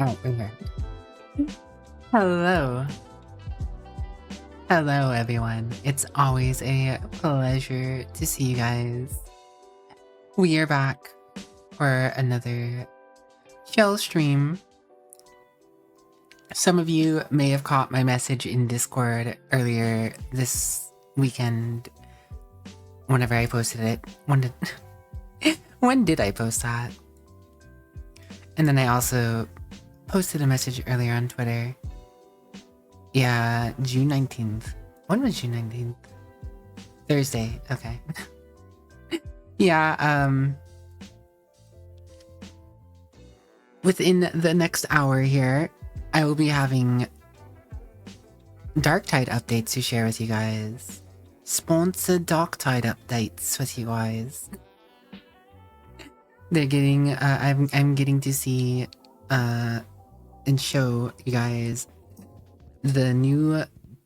Oh, okay. Hello. Hello, everyone. It's always a pleasure to see you guys. We are back for another shell stream. Some of you may have caught my message in Discord earlier this weekend whenever I posted it. When did I post that? And then I also posted a message earlier on Twitter. Yeah, June 19th. When was June 19th? Thursday, okay. Yeah, within the next hour here, I will be having Darktide updates to share with you guys. Sponsored Darktide updates with you guys. They're getting, I'm getting to see, and show you guys the new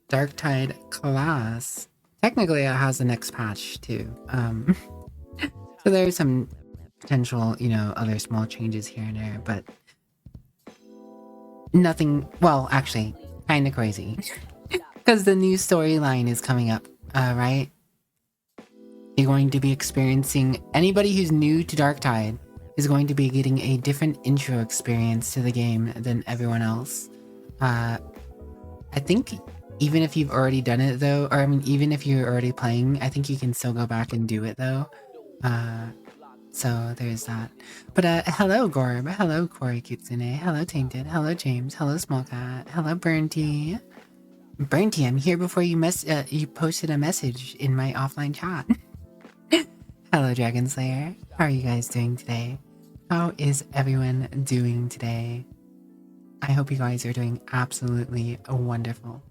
Darktide class. Technically, it has the next patch too. So there's some potential, you know, other small changes here and there, but nothing. Well, actually, kind of crazy because the new storyline is coming up. Right? You're going to be experiencing. Anybody who's new to Darktide is going to be getting a different intro experience to the game than everyone else. I think even if you've already done it though, or I mean, even if you're already playing, I think you can still go back and do it though. So there's that. But hello Gorb, hello Corey Kitsune, hello Tainted, hello James, hello Smallcat, hello Burnty. Burnty, I'm here before you you posted a message in my offline chat. Hello, Dragon Slayer. How are you guys doing today? How is everyone doing today? I hope you guys are doing absolutely wonderful.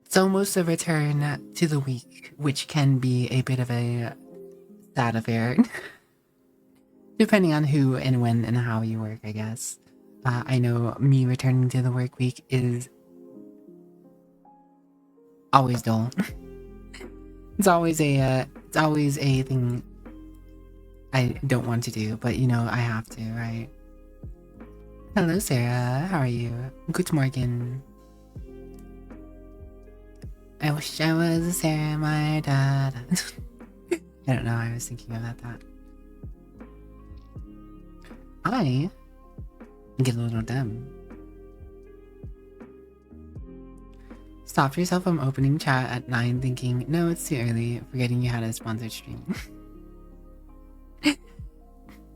It's almost a return to the week, which can be a bit of a sad affair. Depending on who and when and how you work, I guess. I know me returning to the work week is always dull. It's always a thing I don't want to do, but you know, I have to, right? Hello, Sarah. How are you? Good morning. I wish I was a Sarah, my dad. I don't know, I was thinking about that. I get a little dumb. Stopped yourself from opening chat at 9 thinking, no, it's too early, forgetting you had a sponsored stream.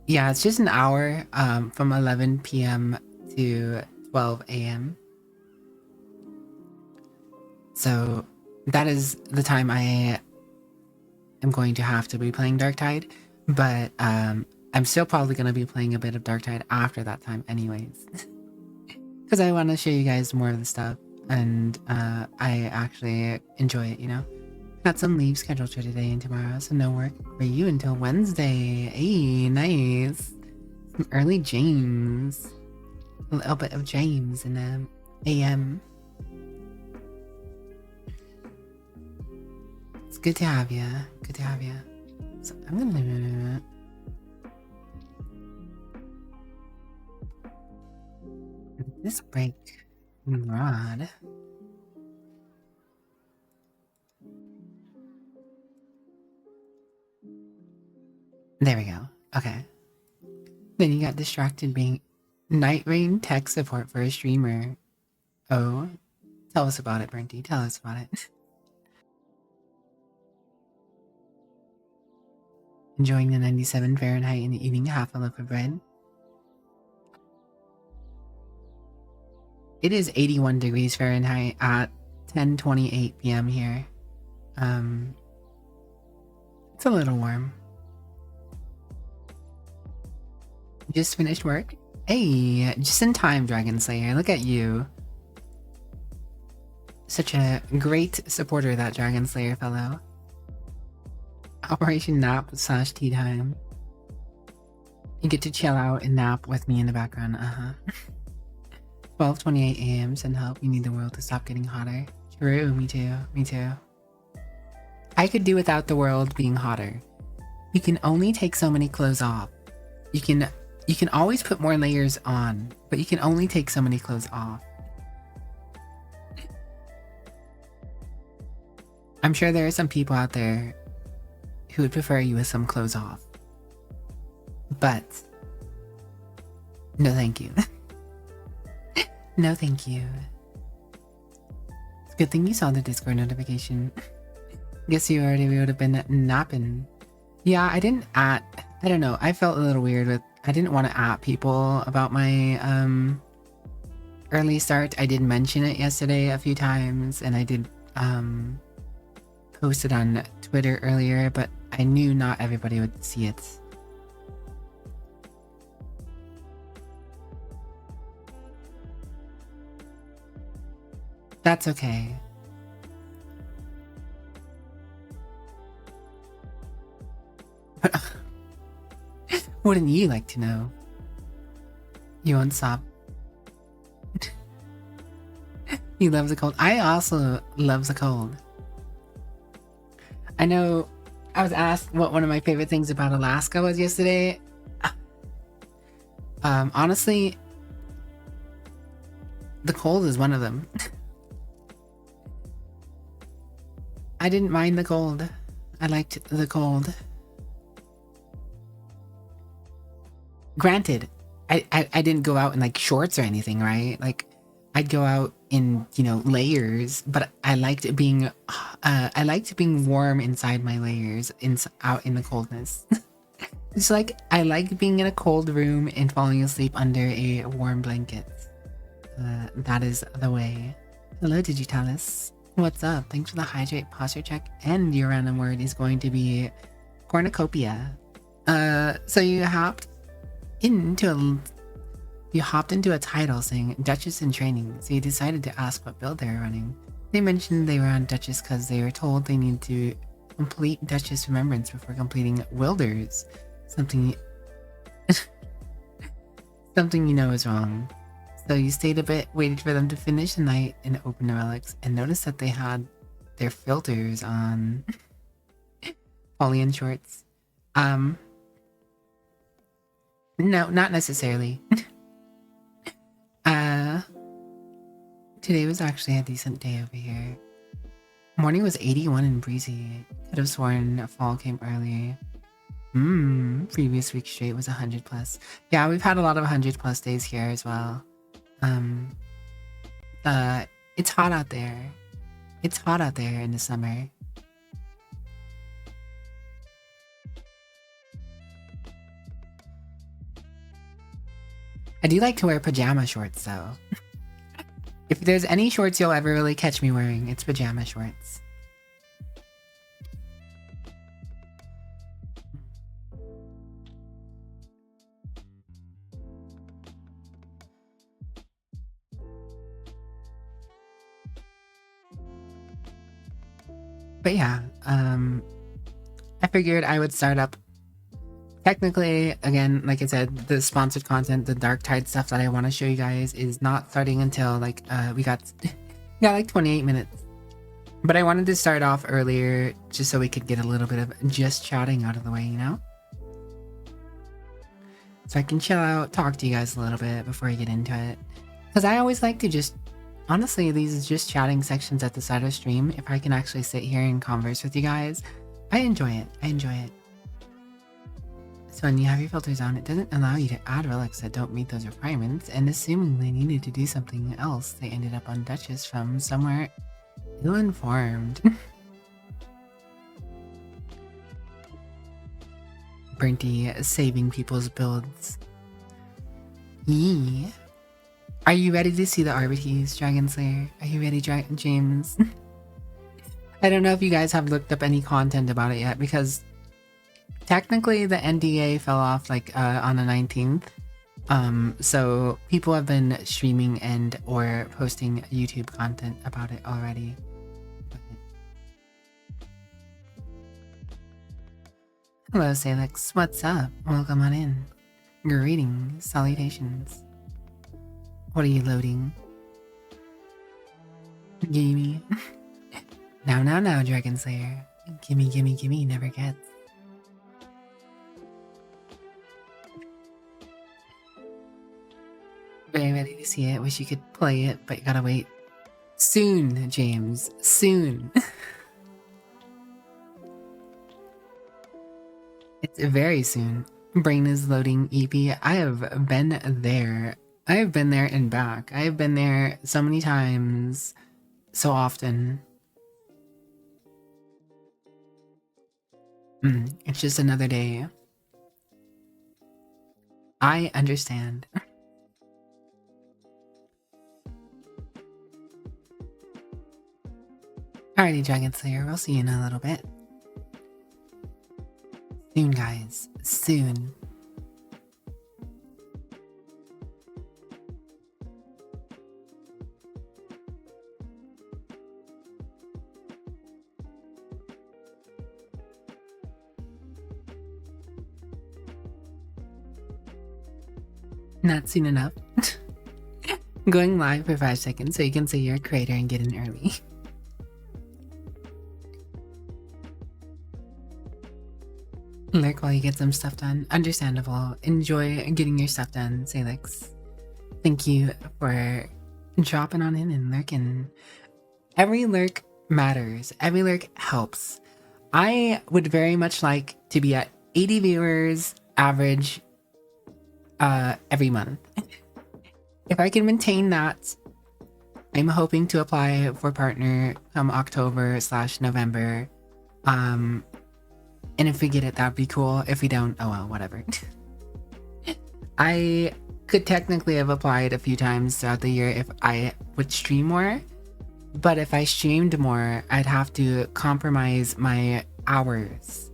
Yeah, it's just an hour from 11 p.m. to 12 a.m. So that is the time I am going to have to be playing Darktide, but I'm still probably going to be playing a bit of Darktide after that time anyways. Because I want to show you guys more of the stuff, and I actually enjoy it, you know? Got some leave scheduled for today and tomorrow, so no work for you until Wednesday. Hey, nice. Some early James. A little bit of James in AM. It's good to have you. Good to have you. So I'm gonna this break rod. There we go. Okay. Then you got distracted being Night Rain tech support for a streamer. Oh, tell us about it, Brenty. Tell us about it. Enjoying the 97 Fahrenheit and eating half a loaf of bread. It is 81 degrees Fahrenheit at 10:28 p.m. here. It's a little warm. Just finished work? Hey, just in time, Dragon Slayer. Look at you. Such a great supporter, that Dragon Slayer fellow. Operation nap / tea time. You get to chill out and nap with me in the background, 12:28 a.m. Send help. You need the world to stop getting hotter. True, me too. Me too. I could do without the world being hotter. You can only take so many clothes off. You can always put more layers on, but you can only take so many clothes off. I'm sure there are some people out there who would prefer you with some clothes off. But no thank you. No thank you. It's a good thing you saw the Discord notification. Guess you already would have been napping. Yeah, I don't know, I felt a little weird with, I didn't want to at people about my early start. I did mention it yesterday a few times, and I did post it on Twitter earlier, but I knew not everybody would see it. That's okay. Wouldn't you like to know? You won't stop. He loves the cold. I also love the cold. I know I was asked what one of my favorite things about Alaska was yesterday. Honestly, the cold is one of them. I didn't mind the cold. I liked the cold. Granted, I didn't go out in like shorts or anything, right? Like, I'd go out in, you know, layers, but I liked being warm inside my layers, out in the coldness. It's like, I like being in a cold room and falling asleep under a warm blanket. That is the way. Hello, Digitalis. What's up? Thanks for the hydrate posture check. And your random word is going to be cornucopia. So you hopped into a title saying Duchess in training, so you decided to ask what build they were running. They mentioned they were on Duchess because they were told they need to complete Duchess Remembrance before completing Wilders. Something you know is wrong. So you stayed a bit, waited for them to finish the night, and opened the relics, and noticed that they had their filters on. Polly and shorts. No, not necessarily. Today was actually a decent day over here. Morning was 81 and breezy. Could have sworn fall came early. Previous week straight was 100 plus. Yeah, we've had a lot of 100 plus days here as well. It's hot out there. It's hot out there in the summer. I do like to wear pajama shorts though. If there's any shorts you'll ever really catch me wearing, it's pajama shorts. But yeah, I figured I would start up. Technically, again, like I said, the sponsored content, the Dark Tide stuff that I want to show you guys is not starting until like we got like 28 minutes. But I wanted to start off earlier just so we could get a little bit of just chatting out of the way, you know? So I can chill out, talk to you guys a little bit before I get into it. Because I always like to just, honestly, these just chatting sections at the side of the stream, if I can actually sit here and converse with you guys, I enjoy it. I enjoy it. So when you have your filters on, it doesn't allow you to add relics that don't meet those requirements, and assuming they needed to do something else, they ended up on Duchess from somewhere ill-informed. Burnty saving people's builds. Yee. Are you ready to see the Arbites, Dragon Slayer? Are you ready, James? I don't know if you guys have looked up any content about it yet, because technically the NDA fell off like on the 19th. So people have been streaming and or posting YouTube content about it already. Hello, Salix. What's up? Welcome on in. Greetings. Salutations. What are you loading? Gimme. Now, Dragon Slayer. Gimme, never gets. Very ready to see it. Wish you could play it, but you gotta wait. Soon, James. Soon. It's very soon. Brain is loading EP. I have been there. I have been there and back. I have been there so many times. So often. It's just another day. I understand. Alrighty, Dragon Slayer. We'll see you in a little bit. Soon, guys. Soon. Not soon enough. Going live for 5 seconds so you can say you're a creator and get in early. Lurk while you get some stuff done. Understandable. Enjoy getting your stuff done, Salix. Thank you for dropping on in and lurking. Every lurk matters. Every lurk helps. I would very much like to be at 80 viewers average every month. If I can maintain that, I'm hoping to apply for partner come October/November. And if we get it, that'd be cool. If we don't, oh well, whatever. I could technically have applied a few times throughout the year if I would stream more, But if I streamed more, I'd have to compromise my hours.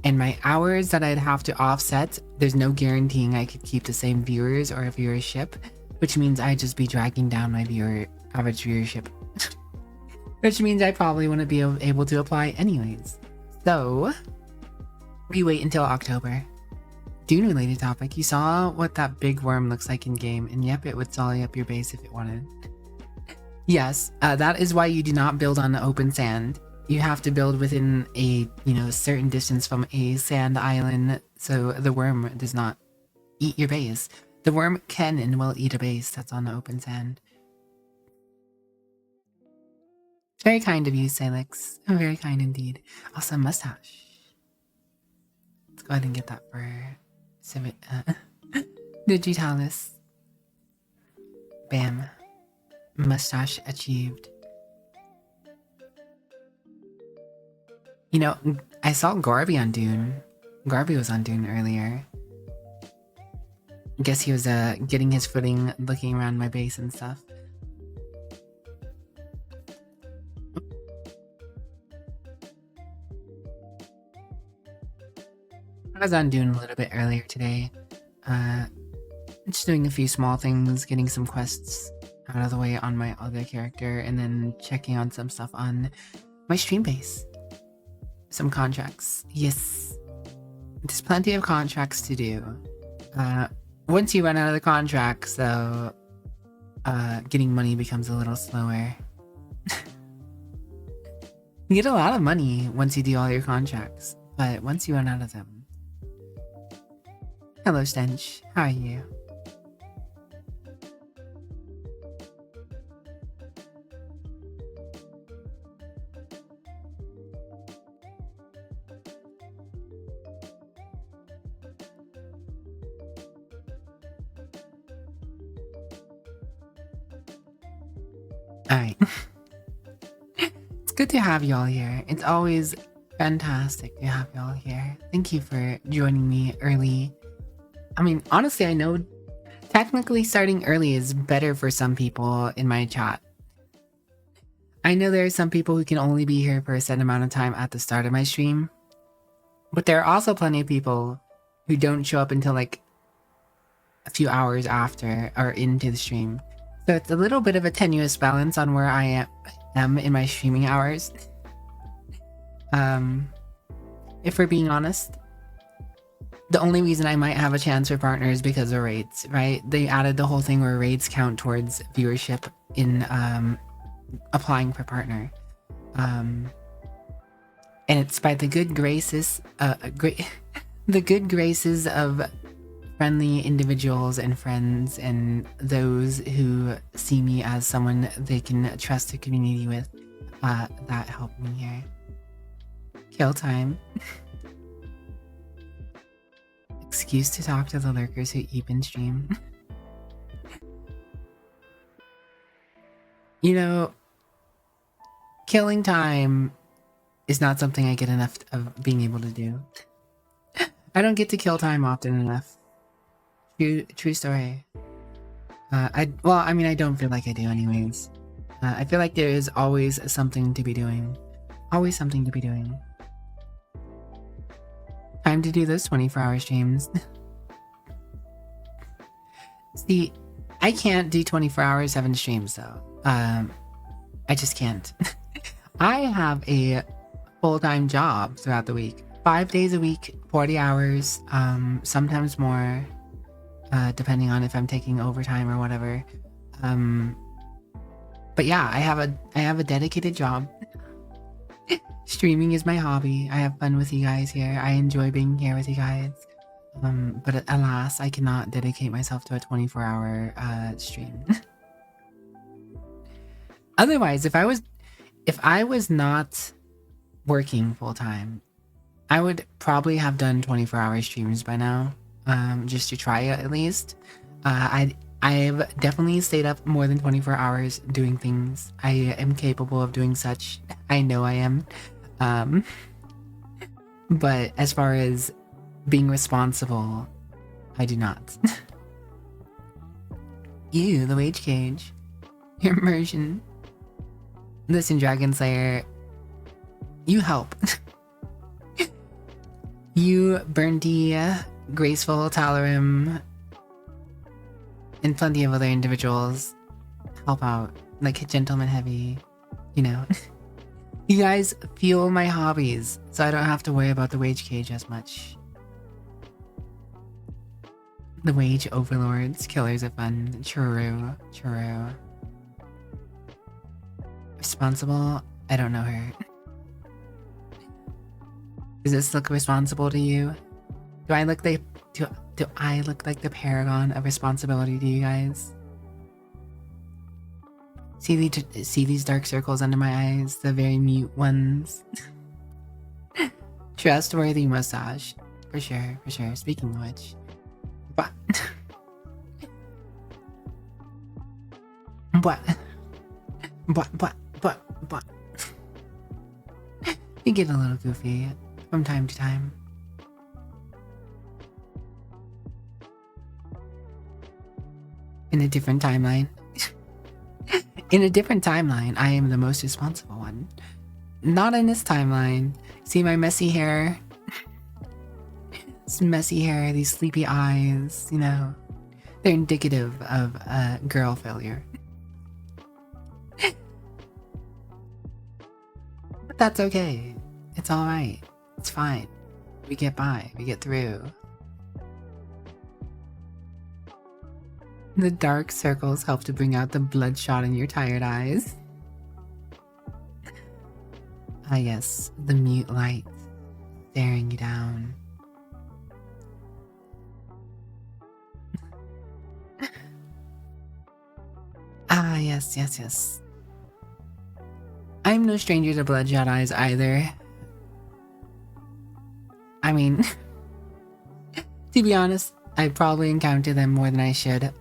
And my hours that I'd have to offset, there's no guaranteeing I could keep the same viewers or viewership, which means I'd just be dragging down my average viewership. Which means I probably wouldn't be able to apply anyways. So, we wait until October. Dune related topic. You saw what that big worm looks like in game, and yep, it would solly up your base if it wanted. Yes, that is why you do not build on the open sand. You have to build within a, certain distance from a sand island, so the worm does not eat your base. The worm can and will eat a base that's on the open sand. Very kind of you, Salix. Very kind indeed. Also, mustache. Let's go ahead and get that for Digitalis. Bam. Mustache achieved. I saw Garby on Dune. Garby was on Dune earlier. Guess he was getting his footing, looking around my base and stuff. I was on Dune a little bit earlier today. Just doing a few small things, getting some quests out of the way on my other character, and then checking on some stuff on my stream base. Some contracts. Yes. There's plenty of contracts to do. Once you run out of the contracts, though, getting money becomes a little slower. You get a lot of money once you do all your contracts, but once you run out of them. Hello, Stench. How are you? Alright. It's good to have y'all here. It's always fantastic to have y'all here. Thank you for joining me early. I mean, honestly, I know technically starting early is better for some people in my chat. I know there are some people who can only be here for a set amount of time at the start of my stream. But there are also plenty of people who don't show up until like a few hours after or into the stream. So it's a little bit of a tenuous balance on where I am in my streaming hours. If we're being honest, the only reason I might have a chance for partner is because of raids, right? They added the whole thing where raids count towards viewership in applying for partner. And it's by the good graces, the good graces of friendly individuals and friends and those who see me as someone they can trust the community with, that helped me here. Kill time. Excuse to talk to the lurkers who even stream. Killing time is not something I get enough of being able to do. I don't get to kill time often enough. True story. I don't feel like I do anyways. I feel like there is always something to be doing. Always something to be doing. Time to do those 24-hour streams. See, I can't do 24 hours, 7 streams though. I just can't. I have a full-time job throughout the week. 5 days a week, 40 hours, sometimes more, depending on if I'm taking overtime or whatever. But yeah, I have a dedicated job. Streaming is my hobby. I have fun with you guys here. I enjoy being here with you guys. But alas, I cannot dedicate myself to a 24-hour stream. Otherwise, if I was not working full-time, I would probably have done 24-hour streams by now, just to try it at least. I've definitely stayed up more than 24 hours doing things. I am capable of doing such. I know I am. But as far as being responsible, I do not. Ew, the wage cage. Your immersion. Listen, Dragon Slayer, you help. You, Burndy, Graceful, Talarim, and plenty of other individuals help out, like Gentleman Heavy, you know. You guys fuel my hobbies, so I don't have to worry about the wage cage as much. The wage overlords, killers of fun, true. Responsible? I don't know her. Does this look responsible to you? Do I look like do I look like the paragon of responsibility to you guys? See these dark circles under my eyes, the very mute ones. Trustworthy mustache, for sure. Speaking of which, but you get a little goofy from time to time. In a different timeline. In a different timeline, I am the most responsible one. Not in this timeline. See my messy hair? This messy hair, these sleepy eyes, you know. They're indicative of girl failure. But that's okay. It's alright. It's fine. We get by. We get through. The dark circles help to bring out the bloodshot in your tired eyes. Ah yes, the mute light staring you down. Ah yes. I'm no stranger to bloodshot eyes either. I mean, to be honest, I probably encounter them more than I should.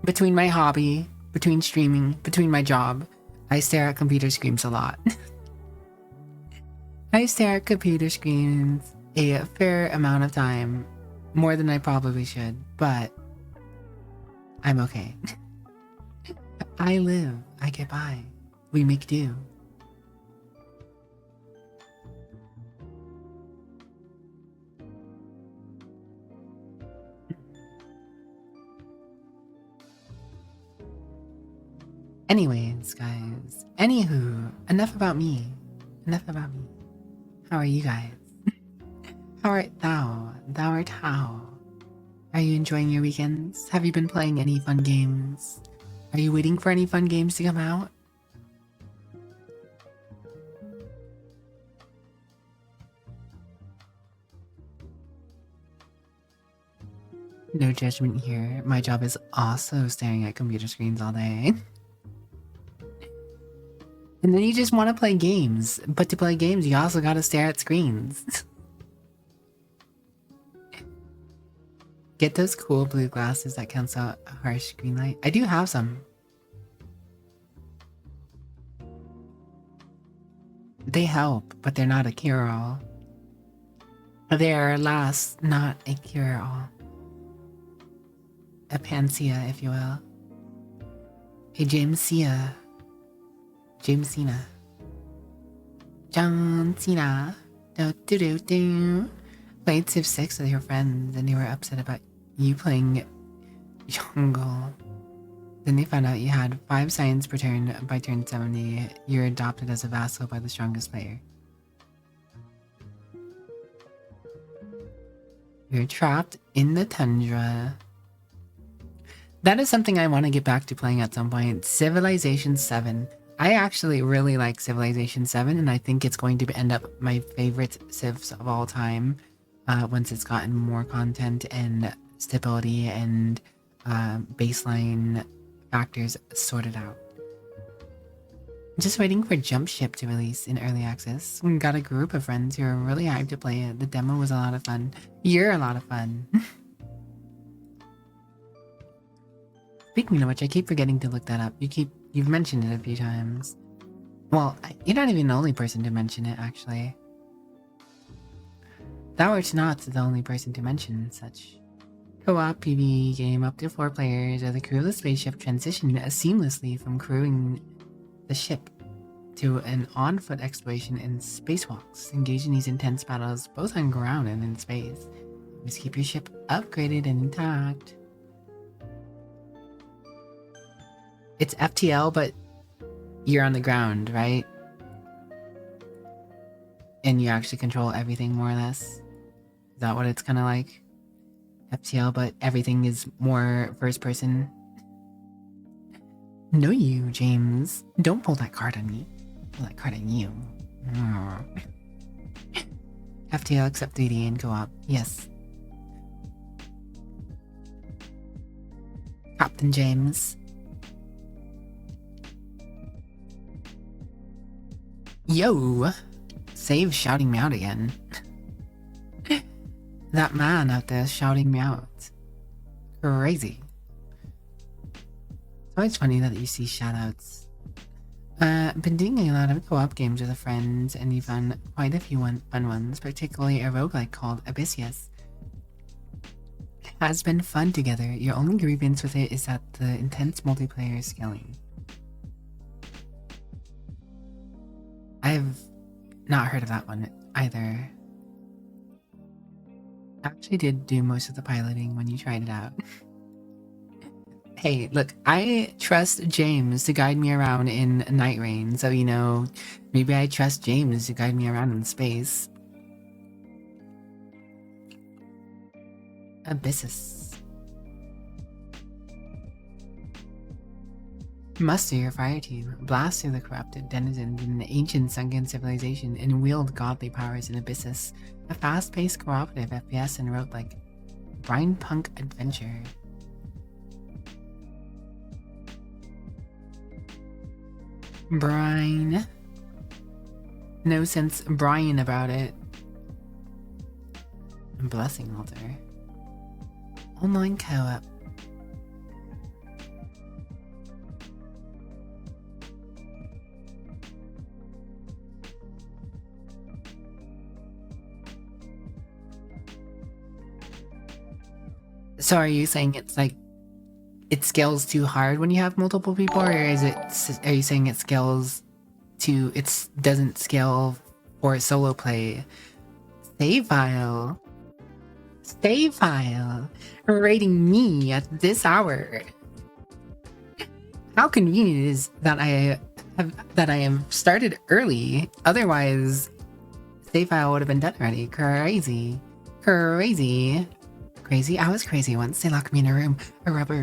Between my hobby, between streaming, between my job, I stare at computer screens a lot. I stare at computer screens a fair amount of time, more than I probably should, but I'm okay. I live, I get by, we make do. Anyways, guys, anywho, enough about me. How are you guys? How art thou? Thou art how? Are you enjoying your weekends? Have you been playing any fun games? Are you waiting for any fun games to come out? No judgment here. My job is also staring at computer screens all day. And then you just want to play games. But to play games, you also gotta stare at screens. Get those cool blue glasses that cancel out harsh green light. I do have some. They help, but they're not a cure-all. They're, alas, not a cure-all. A panacea, if you will. A Jamesina. John Cena. Played Civ 6 with your friends and they were upset about you playing jungle. Then they found out you had 5 science per turn. By turn 70, you're adopted as a vassal by the strongest player. You're trapped in the tundra. That is something I want to get back to playing at some point. Civilization 7. I actually really like Civilization 7, and I think it's going to end up my favorite civs of all time once it's gotten more content and stability and baseline factors sorted out. Just waiting for Jump Ship to release in early access. We got a group of friends who are really hyped to play it. The demo was a lot of fun. You're a lot of fun. Speaking of which, I keep forgetting to look that up. You've mentioned it a few times. Well, you're not even the only person to mention it, actually. Thou art not the only person to mention such. Co-op PvE game up to 4 players as the crew of the spaceship transition seamlessly from crewing the ship to an on-foot exploration and spacewalks. Engage in these intense battles both on ground and in space. Always keep your ship upgraded and intact. It's FTL, but you're on the ground, right? And you actually control everything more or less. Is that what it's kind of like? FTL, but everything is more first person. No, you, James. Don't pull that card on me. Pull that card on you. FTL except 3D and co-op. Yes. Captain James. Yo! Save shouting me out again. That man out there shouting me out. Crazy. It's always funny that you see shoutouts. Been doing a lot of co-op games with friends, and you found quite a few fun ones, particularly a roguelike called Abyssius. It has been fun together. Your only grievance with it is that the intense multiplayer scaling. I've not heard of that one either. I actually did do most of the piloting when you tried it out. Hey, look, I trust James to guide me around in Night Rain, so you know, maybe I trust James to guide me around in space. Abyssus. Muster your fire team, blast through the corrupted denizens in an ancient sunken civilization, and wield godly powers in Abyssus, a fast-paced cooperative FPS and roguelike brine punk adventure. Brine. No sense Brian about it. Blessing altar. Online co-op. So are you saying it's like it scales too hard when you have multiple people, or is it? Are you saying it scales to? It doesn't scale for solo play. Save file. Save file. Rating me at this hour. How convenient it is that I am started early. Otherwise, save file would have been done already. Crazy. Crazy. Crazy? I was crazy once. They locked me in a room. A rubber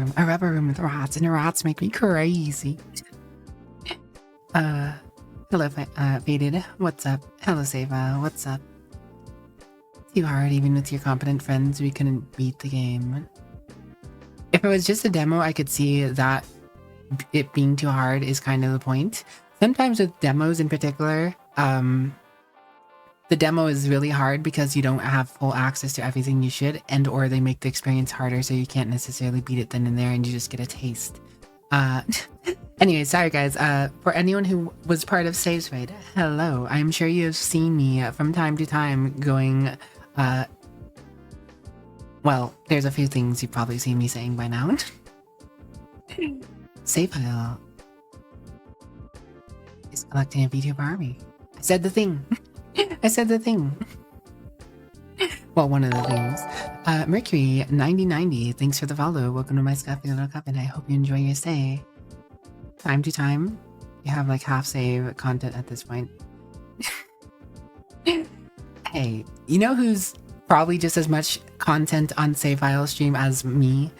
room with rats, and the rats make me crazy. Hello, Faded. What's up? Hello, Seva. What's up? Too hard, even with your competent friends, we couldn't beat the game. If it was just a demo, I could see that it being too hard is kind of the point. Sometimes with demos in particular, the demo is really hard because you don't have full access to everything you should, and or they make the experience harder so you can't necessarily beat it then and there and you just get a taste. Anyway, sorry guys, for anyone who was part of Saves Raid, hello. I'm sure you have seen me from time to time going, well, there's a few things you've probably seen me saying by now. Save file is collecting a VTuber army. I said the thing. I said the thing. Well, one of the things. Mercury 9090, thanks for the follow. Welcome to my Scuffy Little Cup, and I hope you enjoy your stay. Time to time, you have like half save content at this point. Hey, you know who's probably just as much content on save file stream as me?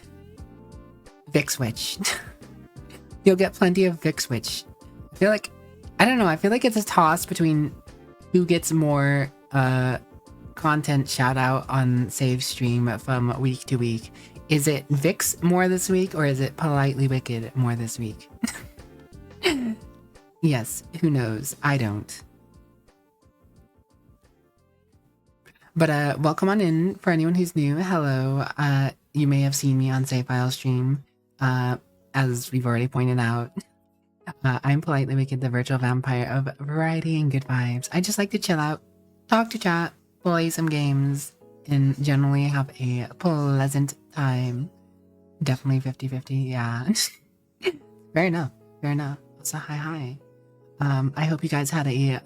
VicSwitch. You'll get plenty of VicSwitch. I feel like, I don't know, I feel like it's a toss between who gets more content shout out on save stream from week to week. Is it Vix more this week, or is it PolitelyWicked more this week? Yes, who knows? I don't. But welcome on in for anyone who's new. Hello. You may have seen me on Save File stream, as we've already pointed out. I'm PolitelyWicked, the virtual vampire of variety and good vibes. I just like to chill out, talk to chat, play some games, and generally have a pleasant time. Definitely 50-50, yeah. Fair enough, fair enough. What's a hi? I hope you guys had a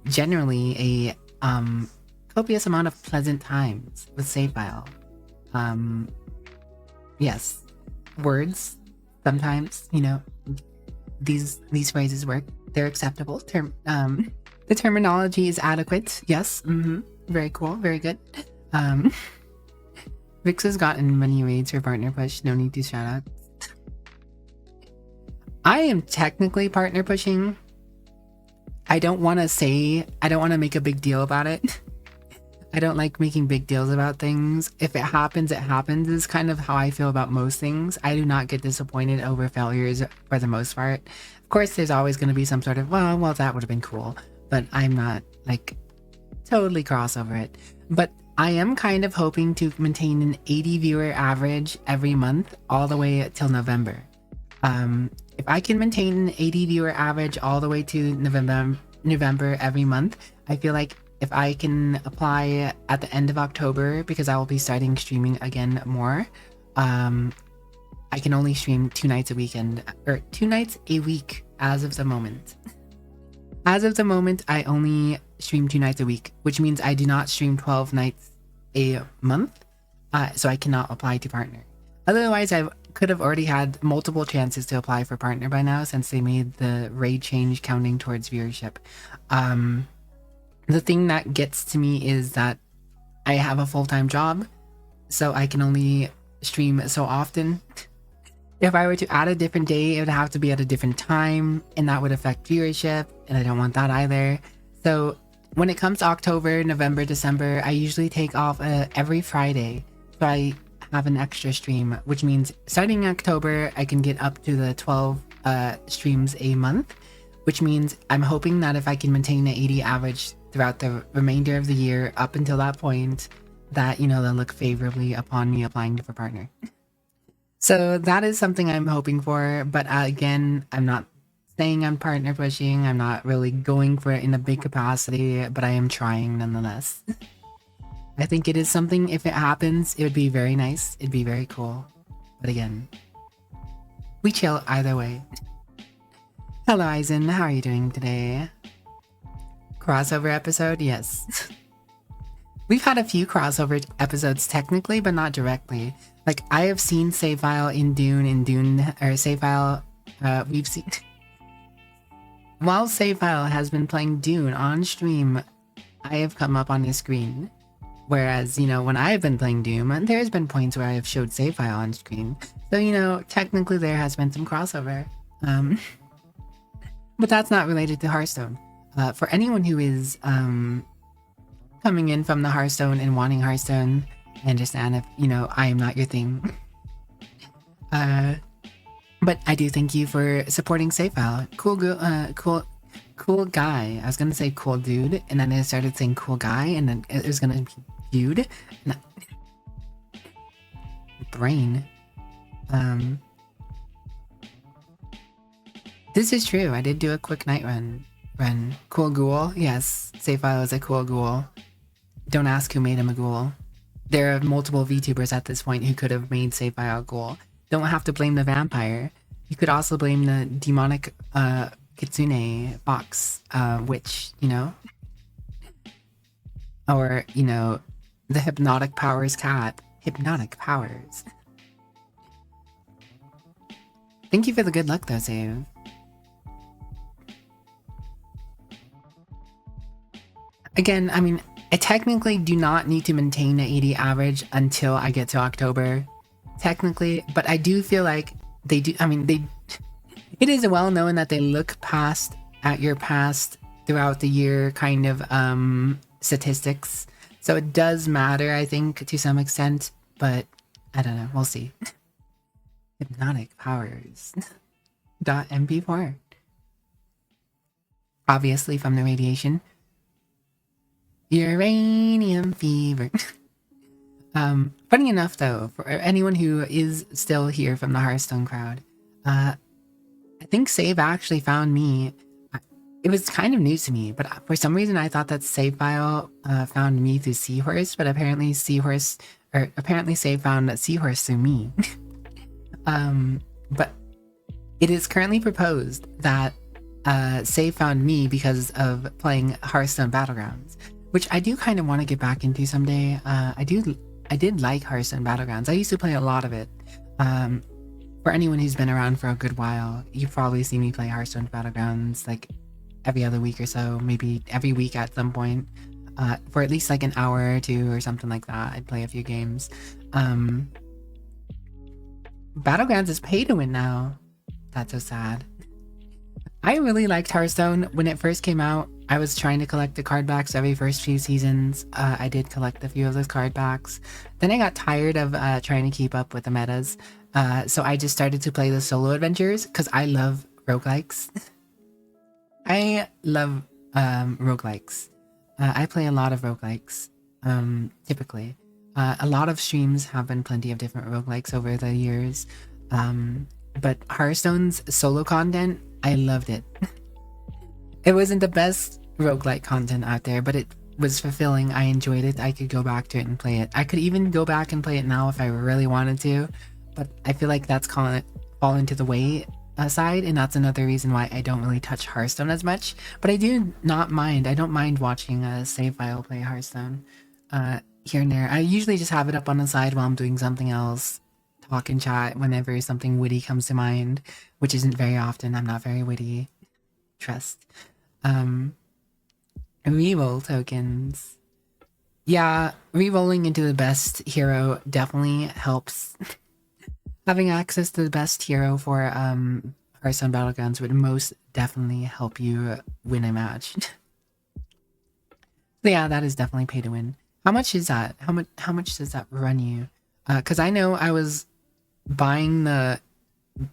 generally a copious amount of pleasant times with save file. Yes, words sometimes, you know, these phrases work. They're acceptable. The terminology is adequate. Yes. Very cool. Very good. Vix has gotten many raids for partner push. No need to shout out. I am technically partner pushing. I don't want to make a big deal about it. I don't like making big deals about things. If it happens, it happens is kind of how I feel about most things. I do not get disappointed over failures for the most part. Of course, there's always going to be some sort of, well, that would have been cool. But I'm not like totally cross over it. But I am kind of hoping to maintain an 80 viewer average every month all the way till November. If I can maintain an 80 viewer average all the way to November every month, I feel like if I can apply at the end of October, because I will be starting streaming again more, I can only stream 2 nights a weekend, or 2 nights a week as of the moment. As of the moment, I only stream 2 nights a week, which means I do not stream 12 nights a month, so I cannot apply to partner. Otherwise, I could have already had multiple chances to apply for partner by now, since they made the raid change counting towards viewership. The thing that gets to me is that I have a full-time job, so I can only stream so often. If I were to add a different day, it would have to be at a different time, and that would affect viewership, and I don't want that either. So when it comes to October, November, December, I usually take off every Friday, so I have an extra stream, which means starting in October, I can get up to the 12 streams a month, which means I'm hoping that if I can maintain the 80 average throughout the remainder of the year up until that point, that, you know, they'll look favorably upon me applying for partner. So that is something I'm hoping for, but again, I'm not saying I'm partner pushing. I'm not really going for it in a big capacity, but I am trying nonetheless. I think it is something, if it happens, it would be very nice. It'd be very cool. But again, we chill either way. Hello, Eisen. How are you doing today? Crossover episode? Yes. We've had a few crossover episodes technically, but not directly. Like, I have seen save file in Dune, or save file, we've seen... While save file has been playing Dune on stream, I have come up on his screen. Whereas, you know, when I've been playing Doom, there's been points where I have showed save file on screen. So, you know, technically there has been some crossover. But that's not related to Hearthstone. For anyone who is coming in from the Hearthstone and wanting Hearthstone, I understand if, you know, I am not your thing. But I do thank you for supporting save file. Cool guy. I was gonna say cool dude, and then I started saying cool guy, and then it was gonna be dude. Brain. This is true. I did do a quick night run. Cool ghoul. Yes, save file is a cool ghoul. Don't ask who made him a ghoul. There are multiple VTubers at this point who could have made save file a ghoul. Don't have to blame the vampire. You could also blame the demonic kitsune fox witch, you know? Or, you know, the hypnotic powers cat. Hypnotic powers. Thank you for the good luck though, Save. Again, I mean, I technically do not need to maintain an 80 average until I get to October. Technically, but I do feel like they do, I mean, it is well known that they look at your past throughout the year kind of statistics. So it does matter, I think, to some extent, but I don't know, we'll see. Hypnotic powers. .mp4. Obviously from the radiation. Uranium fever. Funny enough though, for anyone who is still here from the Hearthstone crowd, I think Save actually found me. It was kind of news to me, but for some reason I thought that Save file found me through Seahorse, but apparently Save found Seahorse through me. But It is currently proposed that Save found me because of playing Hearthstone Battlegrounds, which I do kind of want to get back into someday. I did like Hearthstone Battlegrounds. I used to play a lot of it. For anyone who's been around for a good while, you've probably seen me play Hearthstone Battlegrounds like every other week or so, maybe every week at some point, for at least like an hour or two or something like that. I'd play a few games. Battlegrounds is pay to win now. That's so sad. I really liked Hearthstone when it first came out. I was trying to collect the card backs every first few seasons. I did collect a few of those card backs. Then I got tired of trying to keep up with the metas. So I just started to play the solo adventures because I love roguelikes. I love roguelikes. I play a lot of roguelikes, typically. A lot of streams have been plenty of different roguelikes over the years. But Hearthstone's solo content, I loved it. It wasn't the best roguelike content out there, but it was fulfilling. I enjoyed it. I could go back to it and play it. I could even go back and play it now if I really wanted to, but I feel like that's fallen to the wayside, and that's another reason why I don't really touch Hearthstone as much. But I do not mind. I don't mind watching a save file play Hearthstone here and there. I usually just have it up on the side while I'm doing something else. Talk and chat whenever something witty comes to mind, which isn't very often. I'm not very witty. Trust. Reroll tokens. Yeah, rerolling into the best hero definitely helps. Having access to the best hero for Hearthstone Battlegrounds would most definitely help you win a match. So yeah, that is definitely pay to win. How much is that? How much does that run you? Because I know I was buying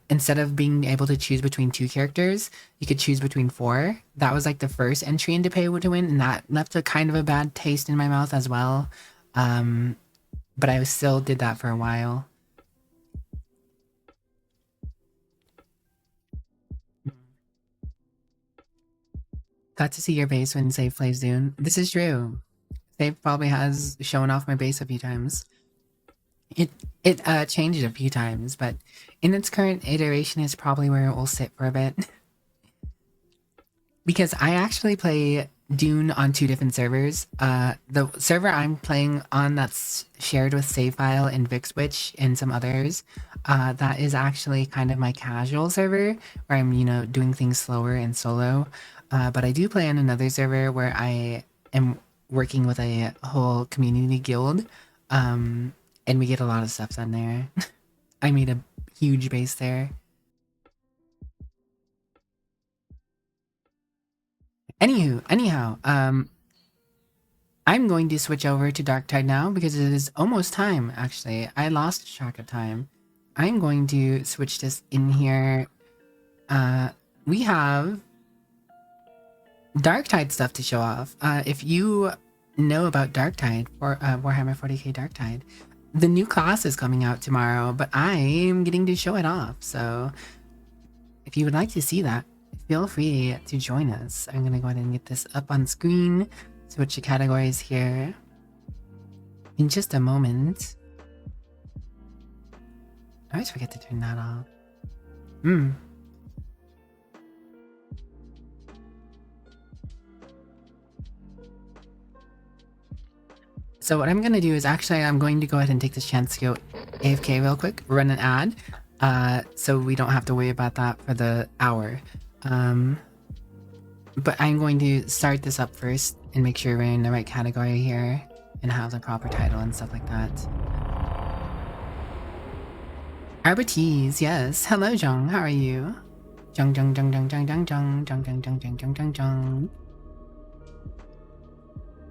instead of being able to choose between 2 characters, you could choose between 4. That was like the first entry into pay to win, and that left a kind of a bad taste in my mouth as well. But I still did that for a while. Got to see your base when Save plays Dune. This is true. Save probably has shown off my base a few times. It changed a few times, but in its current iteration is probably where it will sit for a bit. Because I actually play Dune on 2 different servers. The server I'm playing on that's shared with SaveFile and VixWitch and some others, that is actually kind of my casual server where I'm, doing things slower and solo. But I do play on another server where I am working with a whole community guild. And we get a lot of stuff done there. I made a huge base there. Anyhow, I'm going to switch over to Darktide now because it is almost time, actually. I lost track of time. I'm going to switch this in here. We have Darktide stuff to show off. If you know about Darktide, or Warhammer 40k Darktide, the new class is coming out tomorrow, but I'm getting to show it off. So if you would like to see that, feel free to join us. I'm going to go ahead and get this up on screen. Switch the categories here in just a moment. I always forget to turn that off. So what I'm going to do is actually I'm going to go ahead and take this chance to go AFK real quick, run an ad, so we don't have to worry about that for the hour. But I'm going to start this up first and make sure we're in the right category here and have the proper title and stuff like that. Arbites, yes. Hello, Jung. How are you? Jung.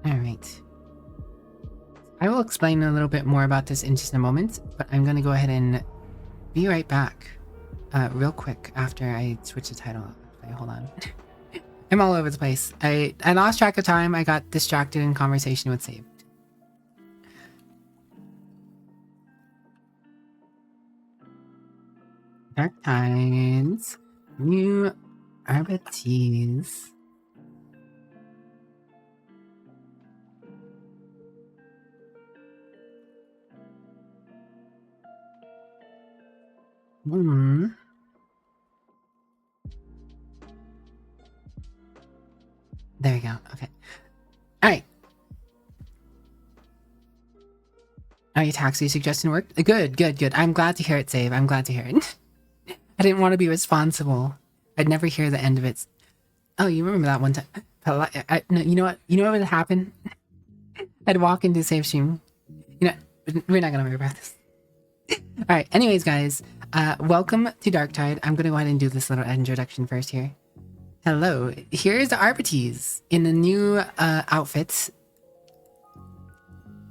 Alright. I will explain a little bit more about this in just a moment, but I'm going to go ahead and be right back real quick after I switch the title. Okay, hold on. I'm all over the place. I lost track of time. I got distracted in conversation with Save. Dark Tides. New Arbites. There we go. Okay. All right. Are your taxi suggestion worked? Good. I'm glad to hear it, Save. I'm glad to hear it. I didn't want to be responsible. I'd never hear the end of it. Oh, you remember that one time? No, you know what? You know what would happen? I'd walk into Save Stream. You know, we're not gonna worry about this. All right. Anyways, guys, welcome to Darktide. I'm gonna go ahead and do this little introduction first here. Hello. Here's the Arbites in the new outfits.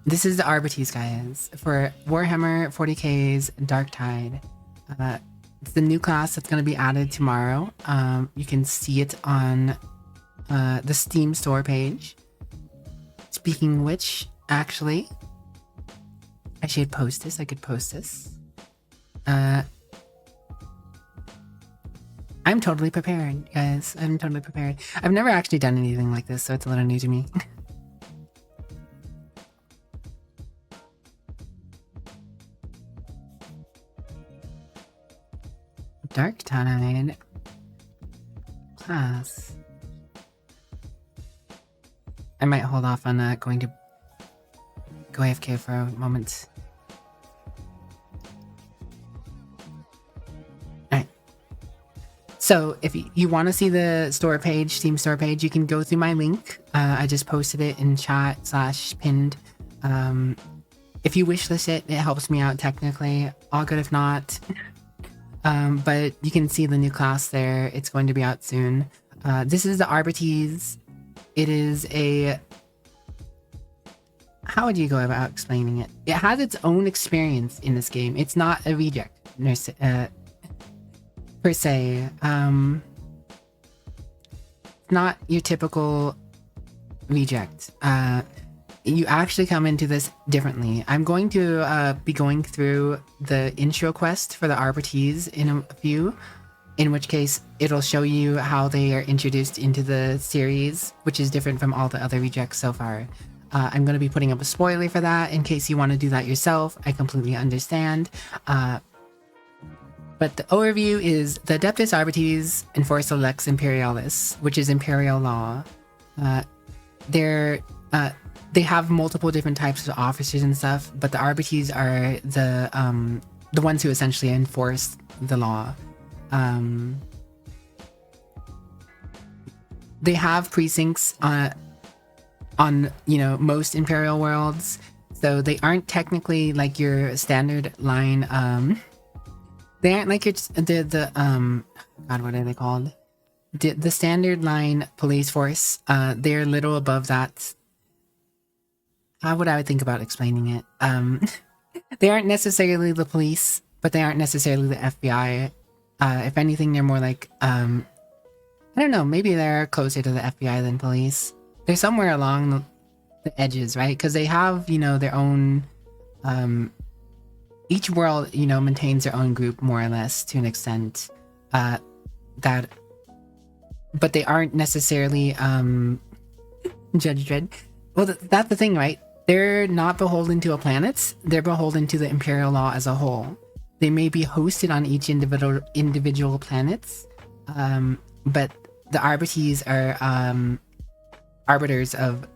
This is the Arbites, guys, for Warhammer 40k's Darktide. It's the new class that's going to be added tomorrow. You can see it on the Steam store page. Speaking of which, actually, I should post this. I could post this. I'm totally prepared, guys. I'm totally prepared. I've never actually done anything like this, so it's a little new to me. Darktide class. I might hold off on going to go AFK for a moment. Alright. So if you want to see the store page, Steam store page, you can go through my link. I just posted it in chat /pinned. If you wishlist it, it helps me out technically. All good if not. But you can see the new class there. It's going to be out soon. This is the Arbites. It is a... How would you go about explaining it? It has its own experience in this game. It's not a reject, per se. Not your typical reject. You actually come into this differently. I'm going to be going through the intro quest for the Arbites in a few, in which case it'll show you how they are introduced into the series, which is different from all the other rejects so far. I'm going to be putting up a spoiler for that in case you want to do that yourself. I completely understand. But the overview is the Adeptus Arbites enforce the Lex Imperialis, which is imperial law. They have multiple different types of officers and stuff, but the Arbites are the ones who essentially enforce the law. They have precincts on most Imperial worlds, so they aren't technically like your standard line. They aren't like your God, what are they called? The standard line police force. They're a little above that. How would I think about explaining it? They aren't necessarily the police, but they aren't necessarily the FBI. If anything, they're more like, I don't know, maybe they're closer to the FBI than police. They're somewhere along the edges, right? Because they have, their own, each world, maintains their own group more or less to an extent. But they aren't necessarily, Judge Dredd. Well, that's the thing, right? They're not beholden to a planet. They're beholden to the Imperial law as a whole. They may be hosted on each individual planets, but the Arbites are arbiters of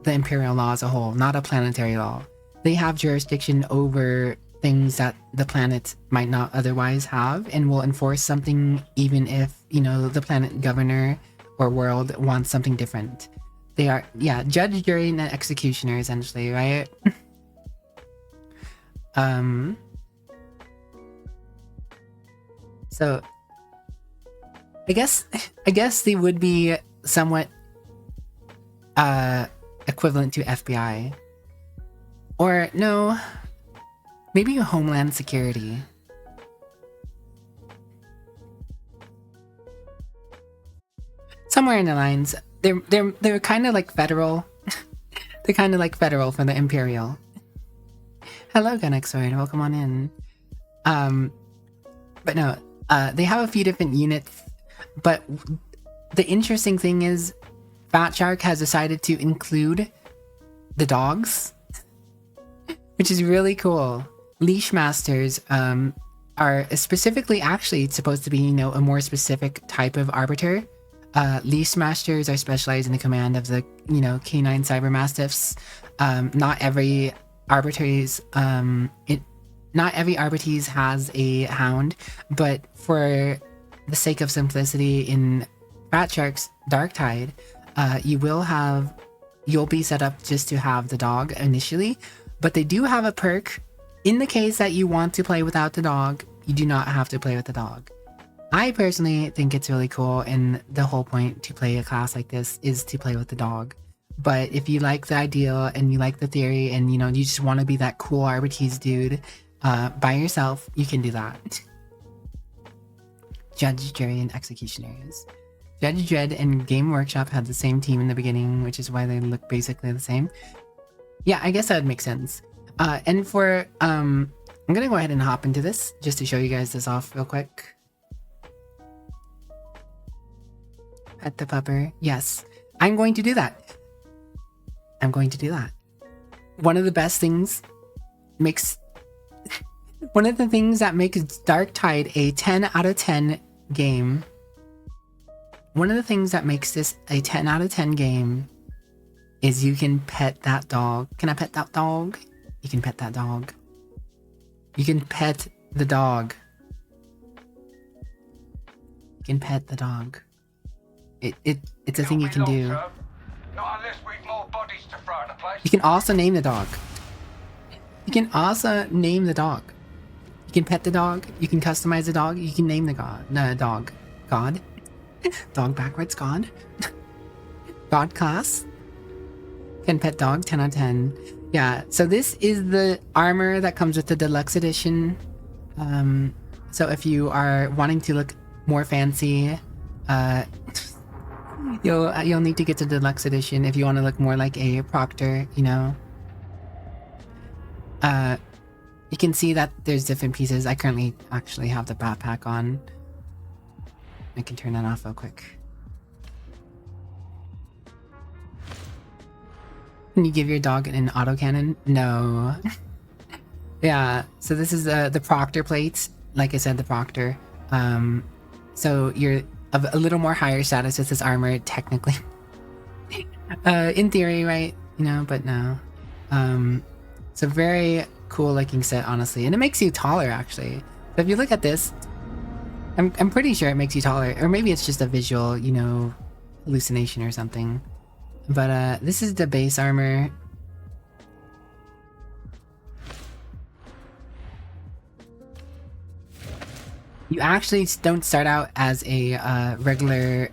the Imperial law as a whole, not a planetary law. They have jurisdiction over things that the planet might not otherwise have, and will enforce something even if, the planet governor or world wants something different. They are, judge, jury, and executioner, essentially, right? So, I guess they would be somewhat equivalent to FBI. Or, no, maybe Homeland Security. Somewhere in the lines. They're kind of like federal. They're kind of like federal for the Imperial. Hello, Gunexoid. Welcome on in. But no, they have a few different units. But the interesting thing is, Fat Shark has decided to include the dogs, which is really cool. Leash Masters are specifically actually supposed to be, a more specific type of arbiter. Leash masters are specialized in the command of the, canine cyber mastiffs. Not every Arbitres, not every Arbites has a hound, but for the sake of simplicity in Fat Shark's Darktide, you'll be set up just to have the dog initially, but they do have a perk. In the case that you want to play without the dog, you do not have to play with the dog. I personally think it's really cool, and the whole point to play a class like this is to play with the dog. But if you like the idea and you like the theory and you just want to be that cool Arbites dude by yourself, you can do that. Judge, jury, and executioners. Judge Dredd and Game Workshop had the same team in the beginning, which is why they look basically the same. Yeah, I guess that would make sense. And for I'm gonna go ahead and hop into this just to show you guys this off real quick. Pet the pupper. Yes, I'm going to do that. I'm going to do that. One of the best things one of the things that makes Darktide a 10 out of 10 game. One of the things that makes this a 10 out of 10 game is you can pet that dog. Can I pet that dog? You can pet that dog. You can pet the dog. You can pet the dog. It's a thing you can do. You can also name the dog. You can also name the dog. You can pet the dog. You can customize the dog. You can name the dog. God. Dog backwards. God. God class. Can pet dog. 10 out of 10. Yeah. So this is the armor that comes with the deluxe edition. So if you are wanting to look more fancy, you'll need to get the deluxe edition if you want to look more like a proctor, you can see that there's different pieces. I currently actually have the backpack on. I can turn that off real quick. Can you give your dog an autocannon? No. Yeah, so this is the proctor plates. Like I said, the proctor. So you're of a little more higher status with this armor, technically. In theory, right? But no. It's a very cool looking set, honestly, and it makes you taller, actually. So if you look at this, I'm pretty sure it makes you taller, or maybe it's just a visual, hallucination or something. But this is the base armor. You actually don't start out as a regular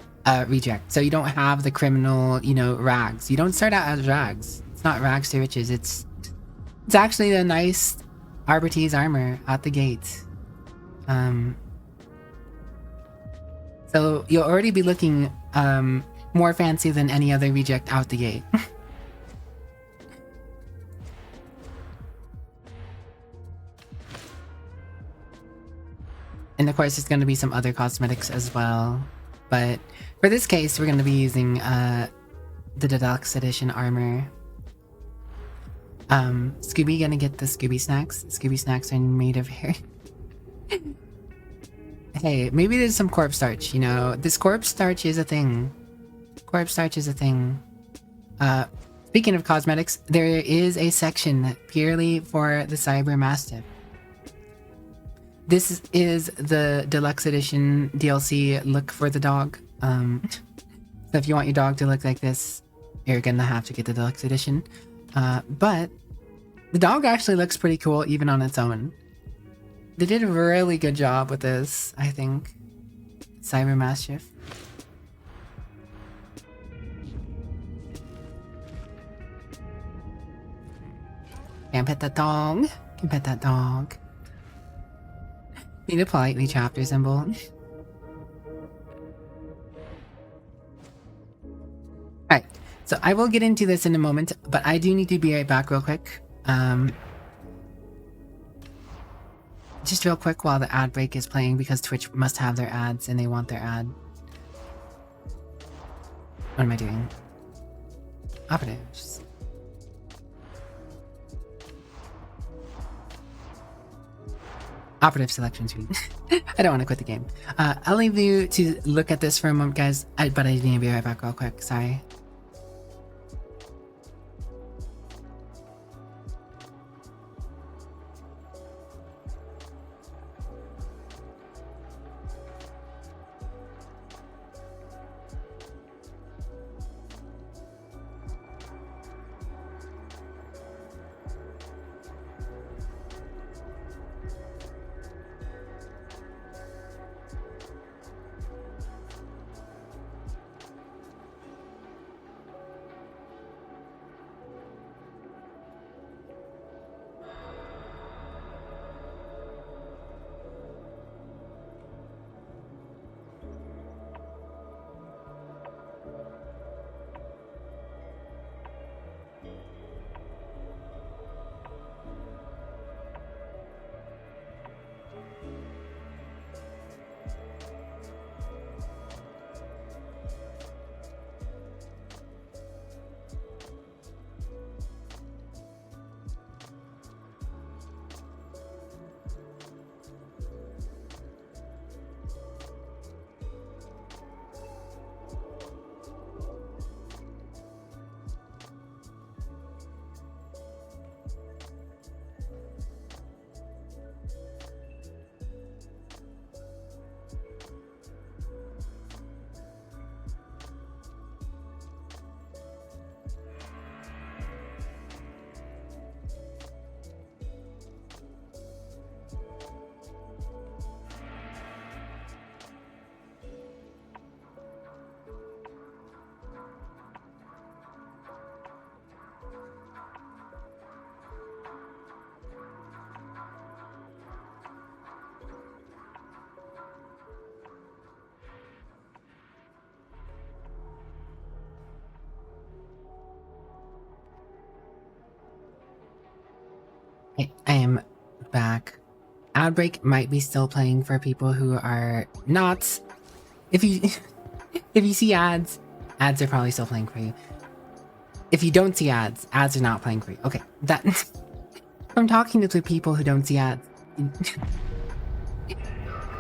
reject, so you don't have the criminal, rags. You don't start out as rags. It's not rags to riches. It's actually a nice Arbites armor out the gate. So you'll already be looking more fancy than any other reject out the gate. And of course, there's going to be some other cosmetics as well. But for this case, we're going to be using the deluxe edition armor. Scooby gonna get the Scooby snacks. Scooby snacks are made of hair. Hey, maybe there's some corpse starch, This corpse starch is a thing. Corpse starch is a thing. Speaking of cosmetics, there is a section purely for the Cyber Mastiff. This is the deluxe edition DLC look for the dog. So if you want your dog to look like this, you're gonna have to get the deluxe edition. But the dog actually looks pretty cool even on its own. They did a really good job with this, I think. Cyber Mastiff. Can't pet that dog. Can pet that dog. Need a politely chapter symbol. Alright, so I will get into this in a moment, but I do need to be right back real quick. Just real quick while the ad break is playing, because Twitch must have their ads and they want their ad. What am I doing? Operatives. Operative selection screen. I don't want to quit the game. I'll leave you to look at this for a moment, guys. But I need to be right back real quick. Sorry. I am back. Outbreak might be still playing for people who are not. If you if you see ads are probably still playing for you. If you don't see ads are not playing for you. Okay, that from talking to the people who don't see ads.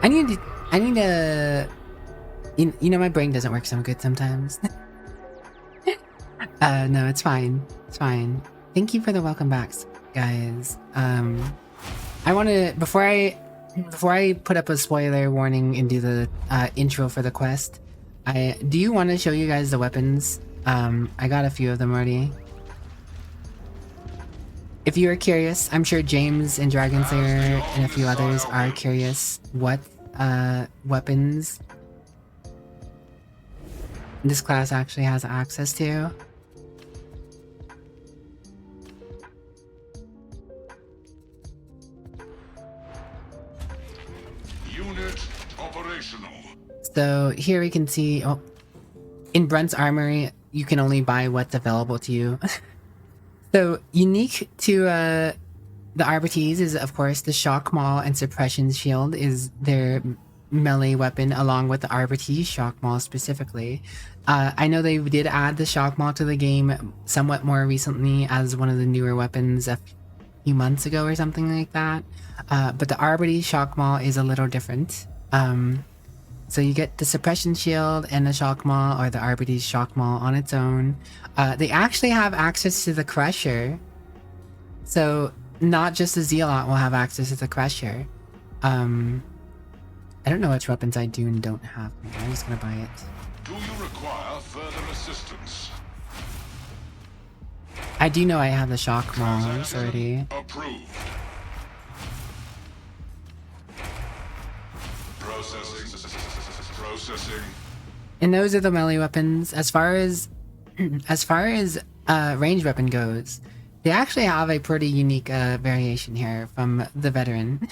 I need to. You know, my brain doesn't work so good sometimes. No, it's fine. It's fine. Thank you for the welcome backs, guys. I want to before I put up a spoiler warning and do the intro for the quest. Do you want to show you guys the weapons? I got a few of them already. If you are curious, I'm sure James and Dragonslayer and a few others are curious what weapons this class actually has access to. Unit operational. So here we can see, in Brent's Armory, you can only buy what's available to you. So unique to the Arbites is, of course, the Shock Maul and Suppression Shield is their melee weapon, along with the Arbites Shock Maul specifically. I know they did add the Shock Maul to the game somewhat more recently as one of the newer weapons a few months ago or something like that. But the Arbites Shock Maul is a little different. So you get the Suppression Shield and the Shock Maul, or the Arbites Shock Maul on its own. They actually have access to the Crusher. So not just the Zealot will have access to the Crusher. I don't know which weapons I do and don't have. I'm just gonna buy it. Do you require further assistance? I do know I have the Shock Mauls already. Approved. Processing. And those are the melee weapons. As far as ranged weapon goes, they actually have a pretty unique variation here from the veteran.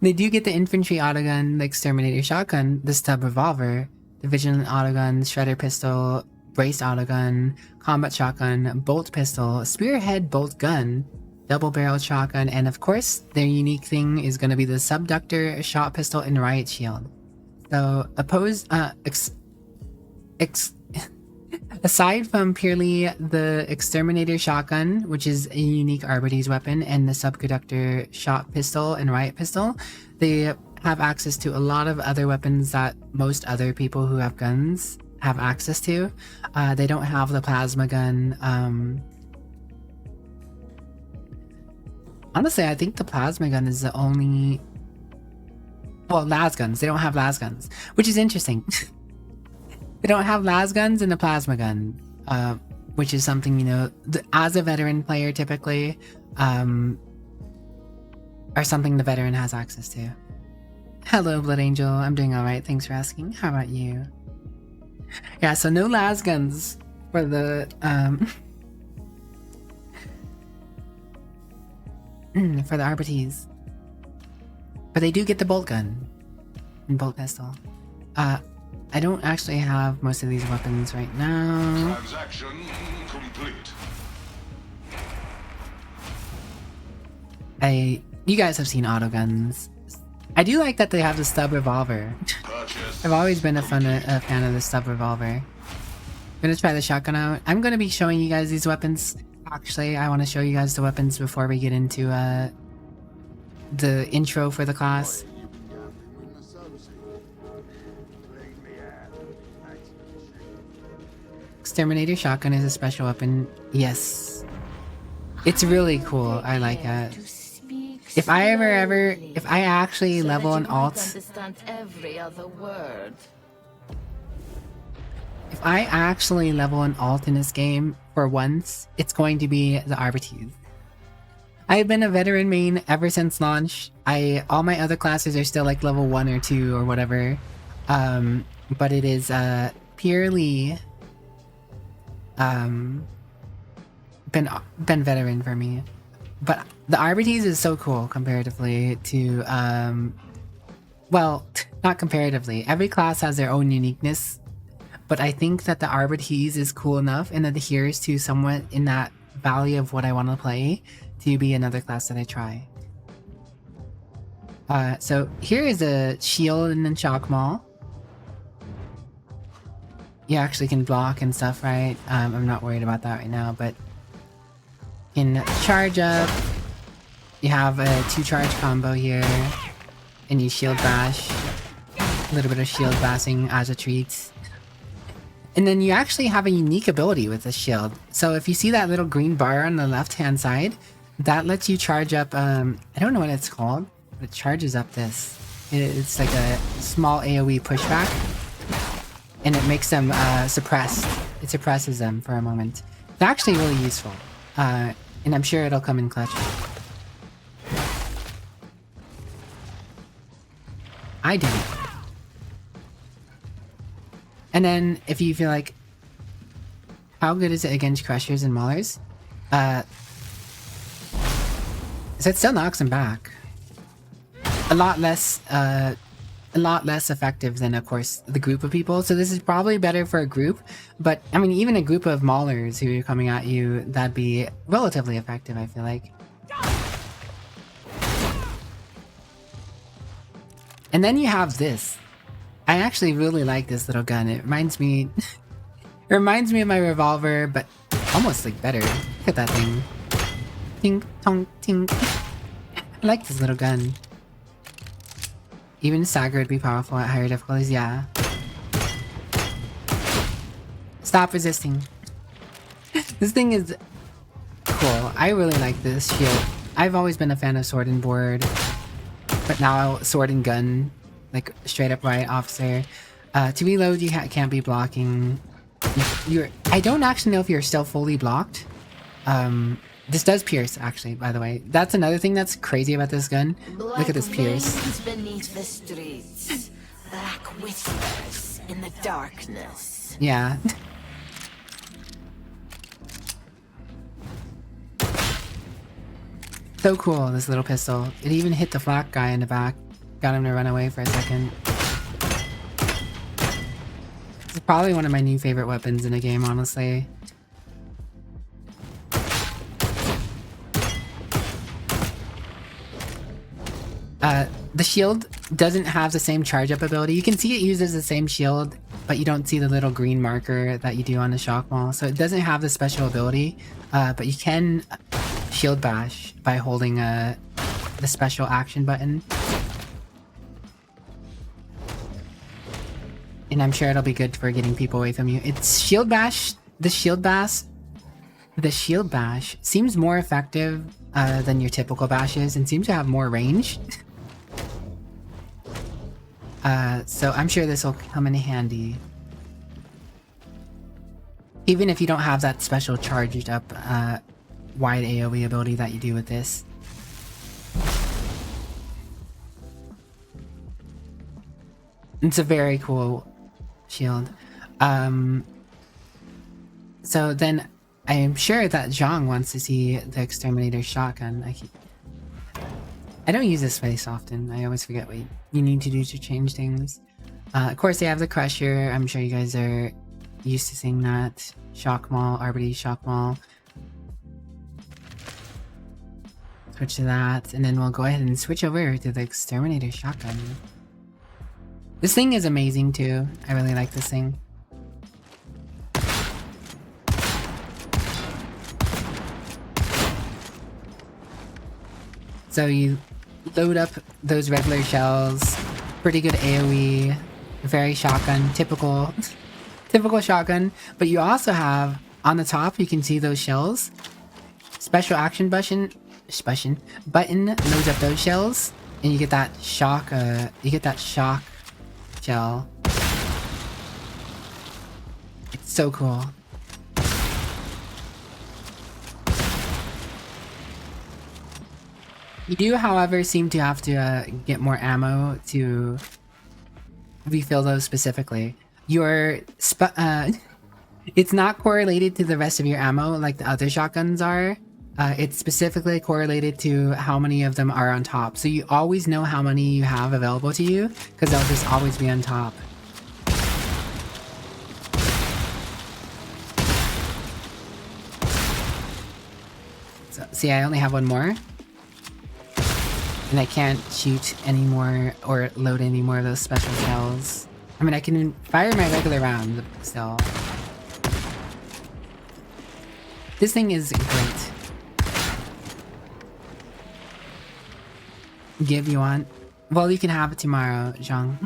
They do get the infantry autogun, the exterminator shotgun, the stub revolver, the vigilant autogun, shredder pistol, braced autogun, combat shotgun, bolt pistol, spearhead bolt gun, double barreled shotgun, and of course their unique thing is going to be the subductor shot pistol and riot shield. So aside from purely the exterminator shotgun, which is a unique Arbites weapon, and the subconductor shot pistol and riot pistol, they have access to a lot of other weapons that most other people who have guns have access to. They don't have the plasma gun. Honestly, I think the plasma gun is the only... Well, las guns. They don't have las guns, which is interesting. They don't have las guns and a plasma gun, which is something, you know, as a veteran player typically, or something the veteran has access to. Hello, Blood Angel. I'm doing alright. Thanks for asking. How about you? Yeah, so no las guns for the, for the RPTs. But they do get the bolt gun and bolt pistol. I don't actually have most of these weapons right now. Transaction complete. You guys have seen auto guns. I do like that they have the stub revolver. I've always been a fan of the stub revolver. I'm gonna try the shotgun out. I'm gonna be showing you guys these weapons. Actually, I want to show you guys the weapons before we get into the intro for the class. Exterminator shotgun is a special weapon. Yes. It's really cool. I like it. If I actually level an alt... If I actually level an alt in this game, for once, it's going to be the RPTs. I've been a veteran main ever since launch. All my other classes are still like level 1 or 2 or whatever. But it is purely been veteran for me. But the RPTs is so cool comparatively to well, not comparatively. Every class has their own uniqueness, but I think that the RPTs is cool enough and adheres to somewhat in that valley of what I want to play to be another class that I try. So here is a shield and then shock maul. You actually can block and stuff, right? I'm not worried about that right now, but in charge up, you have a 2-charge combo here, and you shield bash. A little bit of shield bashing as a treat. And then you actually have a unique ability with the shield. So if you see that little green bar on the left-hand side, that lets you charge up, I don't know what it's called, but it charges up this. It's like a small AoE pushback, and it makes them suppressed. It suppresses them for a moment. It's actually really useful, and I'm sure it'll come in clutch. I did it. And then, if you feel like, how good is it against crushers and maulers? So it still knocks them back. A lot less effective than, of course, the group of people. So this is probably better for a group, but I mean, even a group of maulers who are coming at you, that'd be relatively effective, I feel like. And then you have this. I actually really like this little gun. It reminds me of my revolver, but almost like better. Look at that thing. Tink, tong, tink. I like this little gun. Even Stagger would be powerful at higher difficulties, yeah. Stop resisting. This thing is cool. I really like this shield. I've always been a fan of sword and board, but now sword and gun, like straight up right officer. To reload, you can't be blocking. I don't actually know if you're still fully blocked. This does pierce, actually, by the way. That's another thing that's crazy about this gun. Look at this pierce. Beneath the streets, black whispers in the darkness. Yeah. So cool, this little pistol. It even hit the flak guy in the back. Got him to run away for a second. It's probably one of my new favorite weapons in the game, honestly. The shield doesn't have the same charge up ability. You can see it uses the same shield, but you don't see the little green marker that you do on the shock maul. So it doesn't have the special ability, but you can shield bash by holding the special action button. and I'm sure it'll be good for getting people away from you. It's Shield Bash. The Shield Bash seems more effective than your typical bashes and seems to have more range. So I'm sure this will come in handy. Even if you don't have that special charged up wide AoE ability that you do with this. It's a very cool shield. So then I am sure that Zhang wants to see the Exterminator shotgun. I don't use this space often. I always forget what you need to do to change things. Of course, they have the Crusher. I'm sure you guys are used to seeing that. Shock Maul, RBD Shock Maul. Switch to that, and then we'll go ahead and switch over to the Exterminator shotgun. This thing is amazing too. I really like this thing. So you load up those regular shells, pretty good AoE, very shotgun, typical shotgun, but you also have, on the top, you can see those shells. Special action button loads up those shells, and you get that shock, shell. It's so cool. You do, however, seem to have to get more ammo to refill those specifically. It's not correlated to the rest of your ammo like the other shotguns are. It's specifically correlated to how many of them are on top. So you always know how many you have available to you, because they'll just always be on top. So, see, I only have one more. And I can't shoot anymore or load any more of those special shells. I mean, I can fire my regular round, but still. This thing is great. Give you want? Well, you can have it tomorrow, Zhang.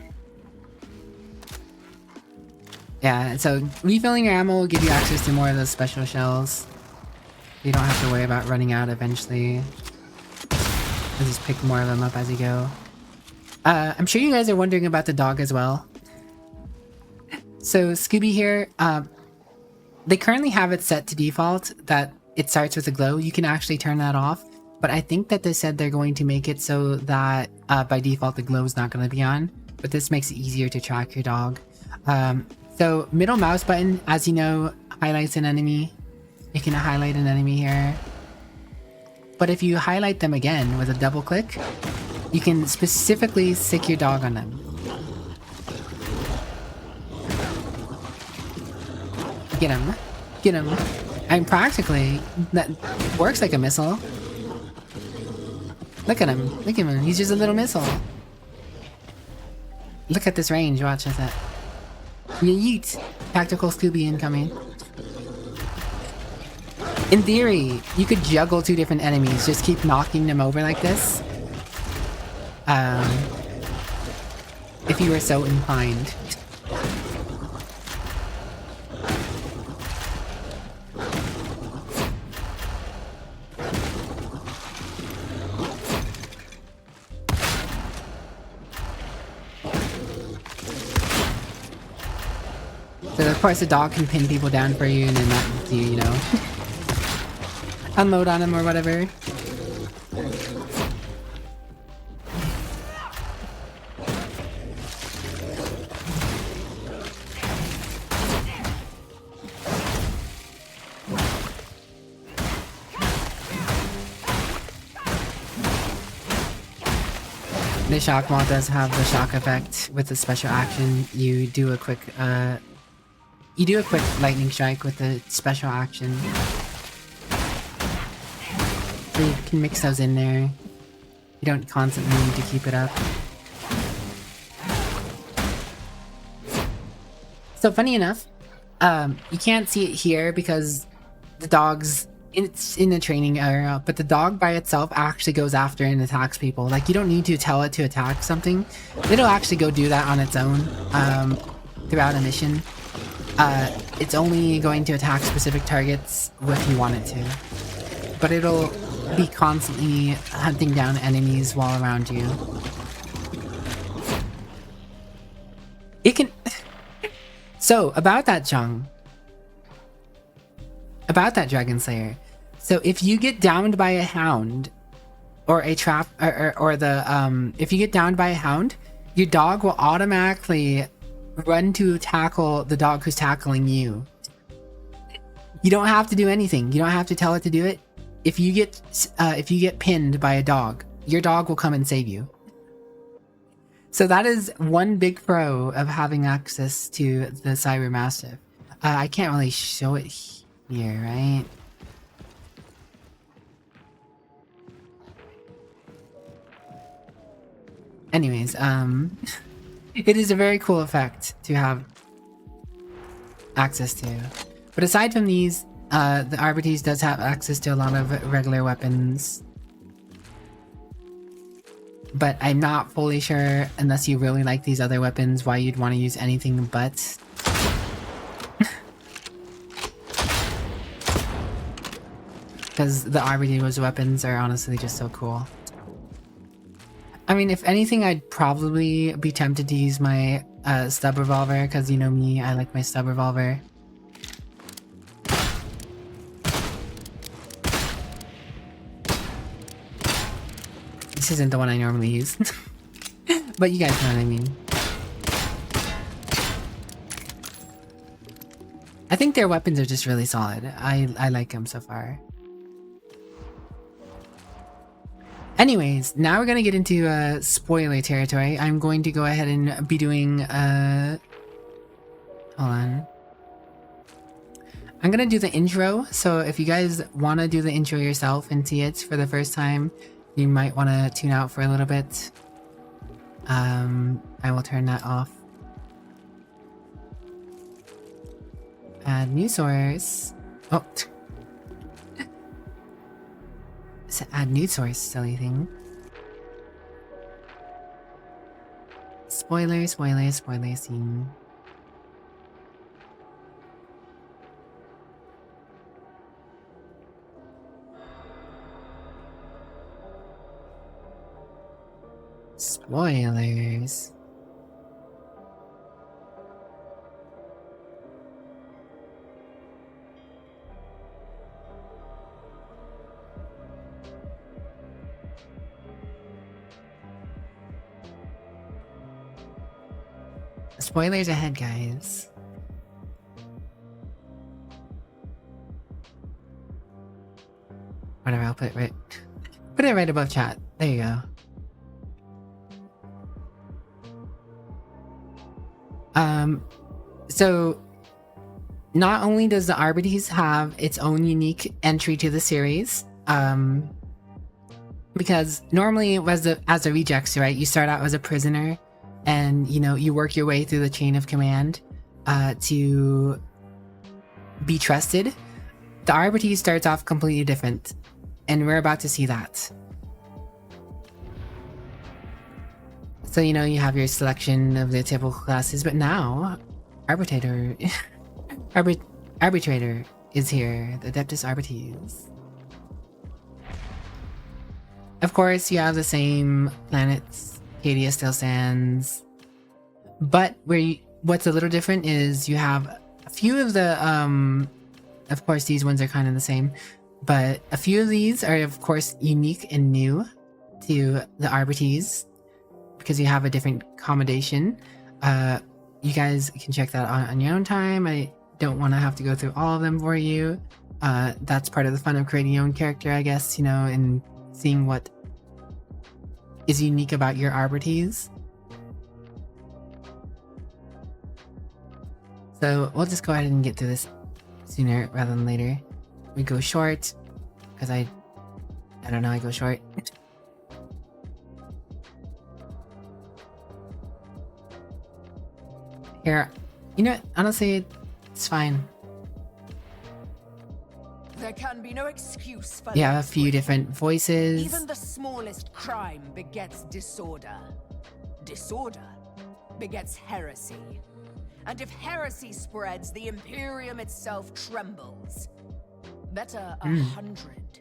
Yeah, so refilling your ammo will give you access to more of those special shells. You don't have to worry about running out eventually. I'll just pick more of them up as you go. I'm sure you guys are wondering about the dog as well. So Scooby here, they currently have it set to default that it starts with a glow. You can actually turn that off, but I think that they said they're going to make it so that by default the glow is not going to be on, but this makes it easier to track your dog. So middle mouse button, as you know, highlights an enemy. You can highlight an enemy here. But if you highlight them again with a double click, you can specifically sick your dog on them. Get him. Get him. And practically, that works like a missile. Look at him. Look at him. He's just a little missile. Look at this range. Watch that. Yeet. Tactical Scooby incoming. In theory, you could juggle two different enemies. Just keep knocking them over like this. If you were so inclined. So of course the dog can pin people down for you and then that lets you, you know, unload on them or whatever. The shock mod does have the shock effect with the special action. You do a quick lightning strike with the special action. So you can mix those in there. You don't constantly need to keep it up. So funny enough, you can't see it here because the dog's it's in the training area, but the dog by itself actually goes after and attacks people. Like, you don't need to tell it to attack something. It'll actually go do that on its own. throughout a mission. It's only going to attack specific targets if you want it to. But it'll be constantly hunting down enemies while around you. It can... So, about that, Jung. About that Dragon Slayer. So, if you get downed by a hound, or a trap, if you get downed by a hound, your dog will automatically run to tackle the dog who's tackling you. You don't have to do anything. You don't have to tell it to do it. If you get pinned by a dog, your dog will come and save you. So that is one big pro of having access to the Cyber Mastiff. I can't really show it here, right? Anyways, it is a very cool effect to have access to. But aside from these, the Arbites does have access to a lot of regular weapons. But I'm not fully sure, unless you really like these other weapons, why you'd want to use anything but. Because the Arbites weapons are honestly just so cool. I mean, if anything, I'd probably be tempted to use my stub revolver, because you know me, I like my stub revolver. This isn't the one I normally use. But you guys know what I mean. I think their weapons are just really solid. I like them so far. Anyways, now we're gonna get into spoiler territory. I'm going to go ahead and be doing hold on. I'm gonna do the intro, so if you guys want to do the intro yourself and see it for the first time, you might want to tune out for a little bit. I will turn that off. Add new source. Oh. Add new source, silly thing. Spoiler scene. Spoilers. Spoilers ahead, guys. Whatever, I'll put it right above chat. There you go. So not only does the Arbites have its own unique entry to the series, because normally as a rejects, right, you start out as a prisoner and you work your way through the chain of command to be trusted. The Arbites starts off completely different, and we're about to see that. So you have your selection of the typical classes, but now Arbitrator is here, the Adeptus Arbites. Of course, you have the same planets. Cadia still stands, but what's a little different is you have a few of the of course these ones are kind of the same, but a few of these are of course unique and new to the Arbites because you have a different accommodation. You guys can check that on your own time. I don't want to have to go through all of them for you. That's part of the fun of creating your own character, I guess, and seeing what is unique about your Arbites. So we'll just go ahead and get to this sooner rather than later. We go short because I don't know, I go short. Here, honestly, it's fine. There can be no excuse for You have a few different voices. Even the smallest crime begets disorder. Disorder begets heresy. And if heresy spreads, the Imperium itself trembles. Better 100,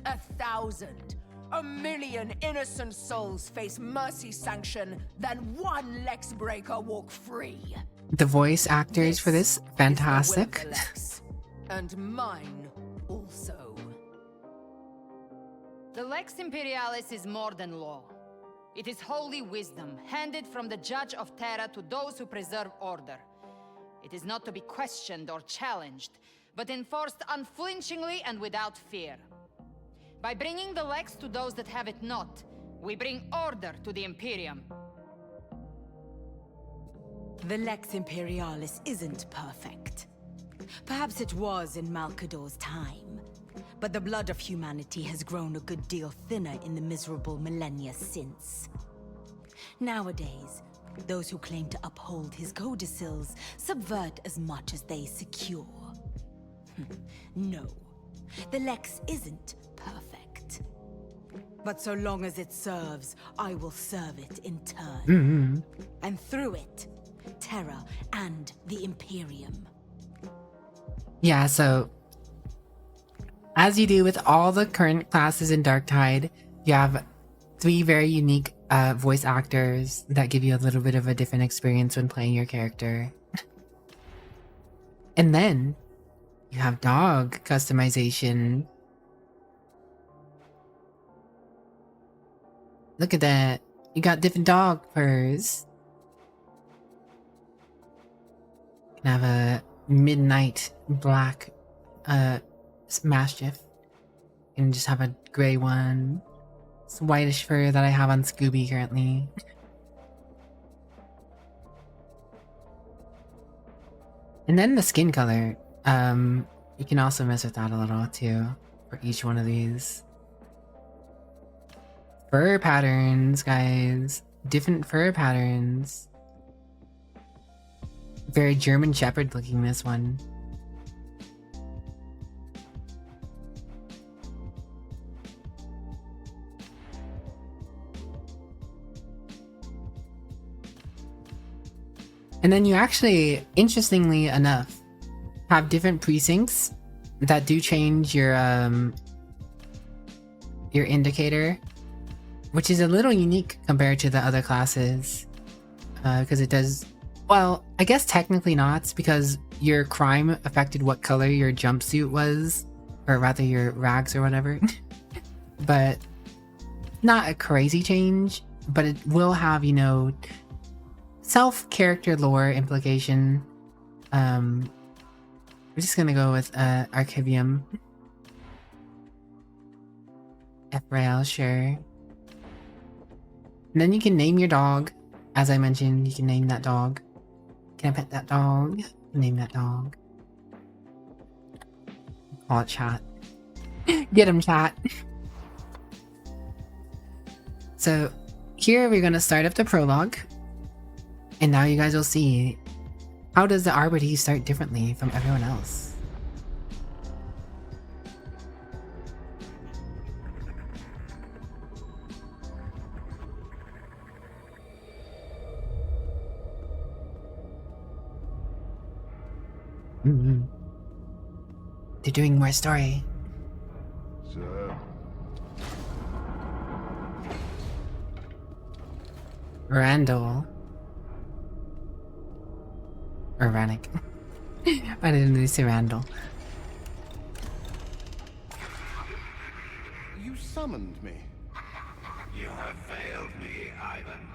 1,000, 1,000,000 innocent souls face mercy sanction than one Lex breaker walk free. The voice actors for this, fantastic. Is the will of the Lex, and mine also. The Lex Imperialis is more than law. It is holy wisdom, handed from the Judge of Terra to those who preserve order. It is not to be questioned or challenged, but enforced unflinchingly and without fear. By bringing the Lex to those that have it not, we bring order to the Imperium. The Lex Imperialis isn't perfect. Perhaps it was in Malcador's time, but the blood of humanity has grown a good deal thinner in the miserable millennia since. Nowadays, those who claim to uphold his codicils subvert as much as they secure. No, the Lex isn't perfect. But so long as it serves, I will serve it in turn. And through it, Terra and the Imperium. Yeah, so as you do with all the current classes in Darktide, you have 3 very unique voice actors that give you a little bit of a different experience when playing your character. And then you have dog customization. Look at that. You got different dog furs. You can have a midnight black Mastiff. And just have a gray one. It's whitish fur that I have on Scooby currently. And then the skin color. You can also mess with that a little too for each one of these. Fur patterns, guys. Different fur patterns. Very German Shepherd looking, this one. And then you actually, interestingly enough, have different precincts that do change your indicator, which is a little unique compared to the other classes, because it does, well, I guess technically not, because your crime affected what color your jumpsuit was, or rather your rags or whatever. But not a crazy change, but it will have, you know, self-character lore implication. We're just gonna go with Archivium. Ephrael, sure. And then you can name your dog. As I mentioned, you can name that dog. Can I pet that dog? Name that dog. Call it chat. Get him, chat. So here we're gonna start up the prologue. And now you guys will see, how does the Arbiter start differently from everyone else? They're doing more story. Sir. Randall. Or Rannick. I didn't really say Randall. You summoned me. You have failed me, Ivan.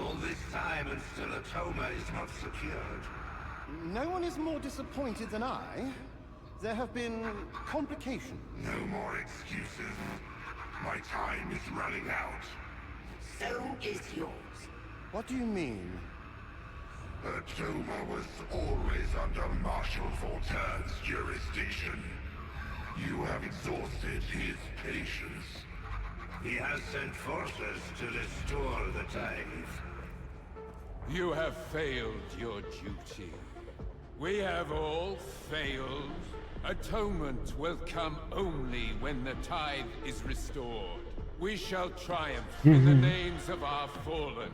All this time and still Atoma is not secured. No one is more disappointed than I. There have been complications. No more excuses. My time is running out. So is yours. What do you mean? Atoma was always under Marshal Voltaire's jurisdiction. You have exhausted his patience. He has sent forces to restore the tithe. You have failed your duty. We have all failed. Atonement will come only when the tithe is restored. We shall triumph in the names of our fallen.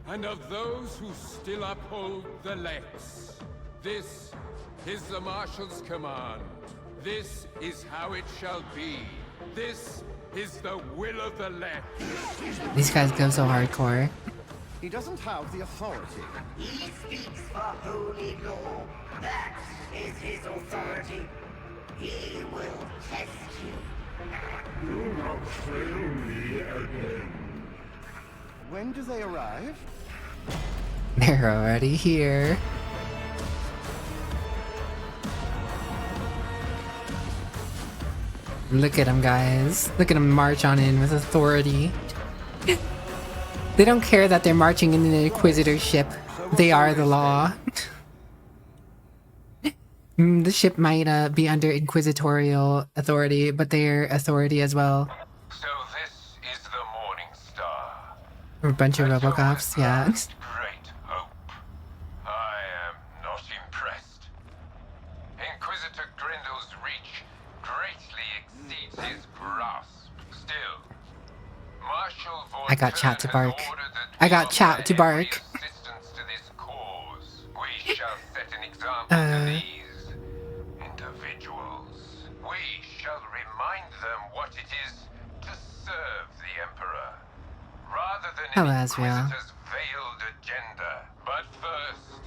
and of those who still uphold the Lex. This is the Marshal's command. This is how it shall be. This is the will of the Lex. These guys go so hardcore. He doesn't have the authority. He speaks for holy law. That is his authority. He will test you. Do not fail me again. When do they arrive? They're already here. Look at them, guys. Look at them march on in with authority. They don't care that they're marching in an Inquisitor ship. They are the law. The ship might be under Inquisitorial authority, but they're authority as well. So this is the Morning Star. We're a bunch of Robocops, yeah. Great hope. I am not impressed. Inquisitor Grindel's reach greatly exceeds his grasp. Still, Marshal Von I got chat to Turn bark. has ordered that I we got chat offer to bark. every assistance to this cause. We shall set an example to these individuals. We shall remind them what it is to serve the Emperor, rather than Hello, an Asriel. Inquisitor's veiled agenda. But first,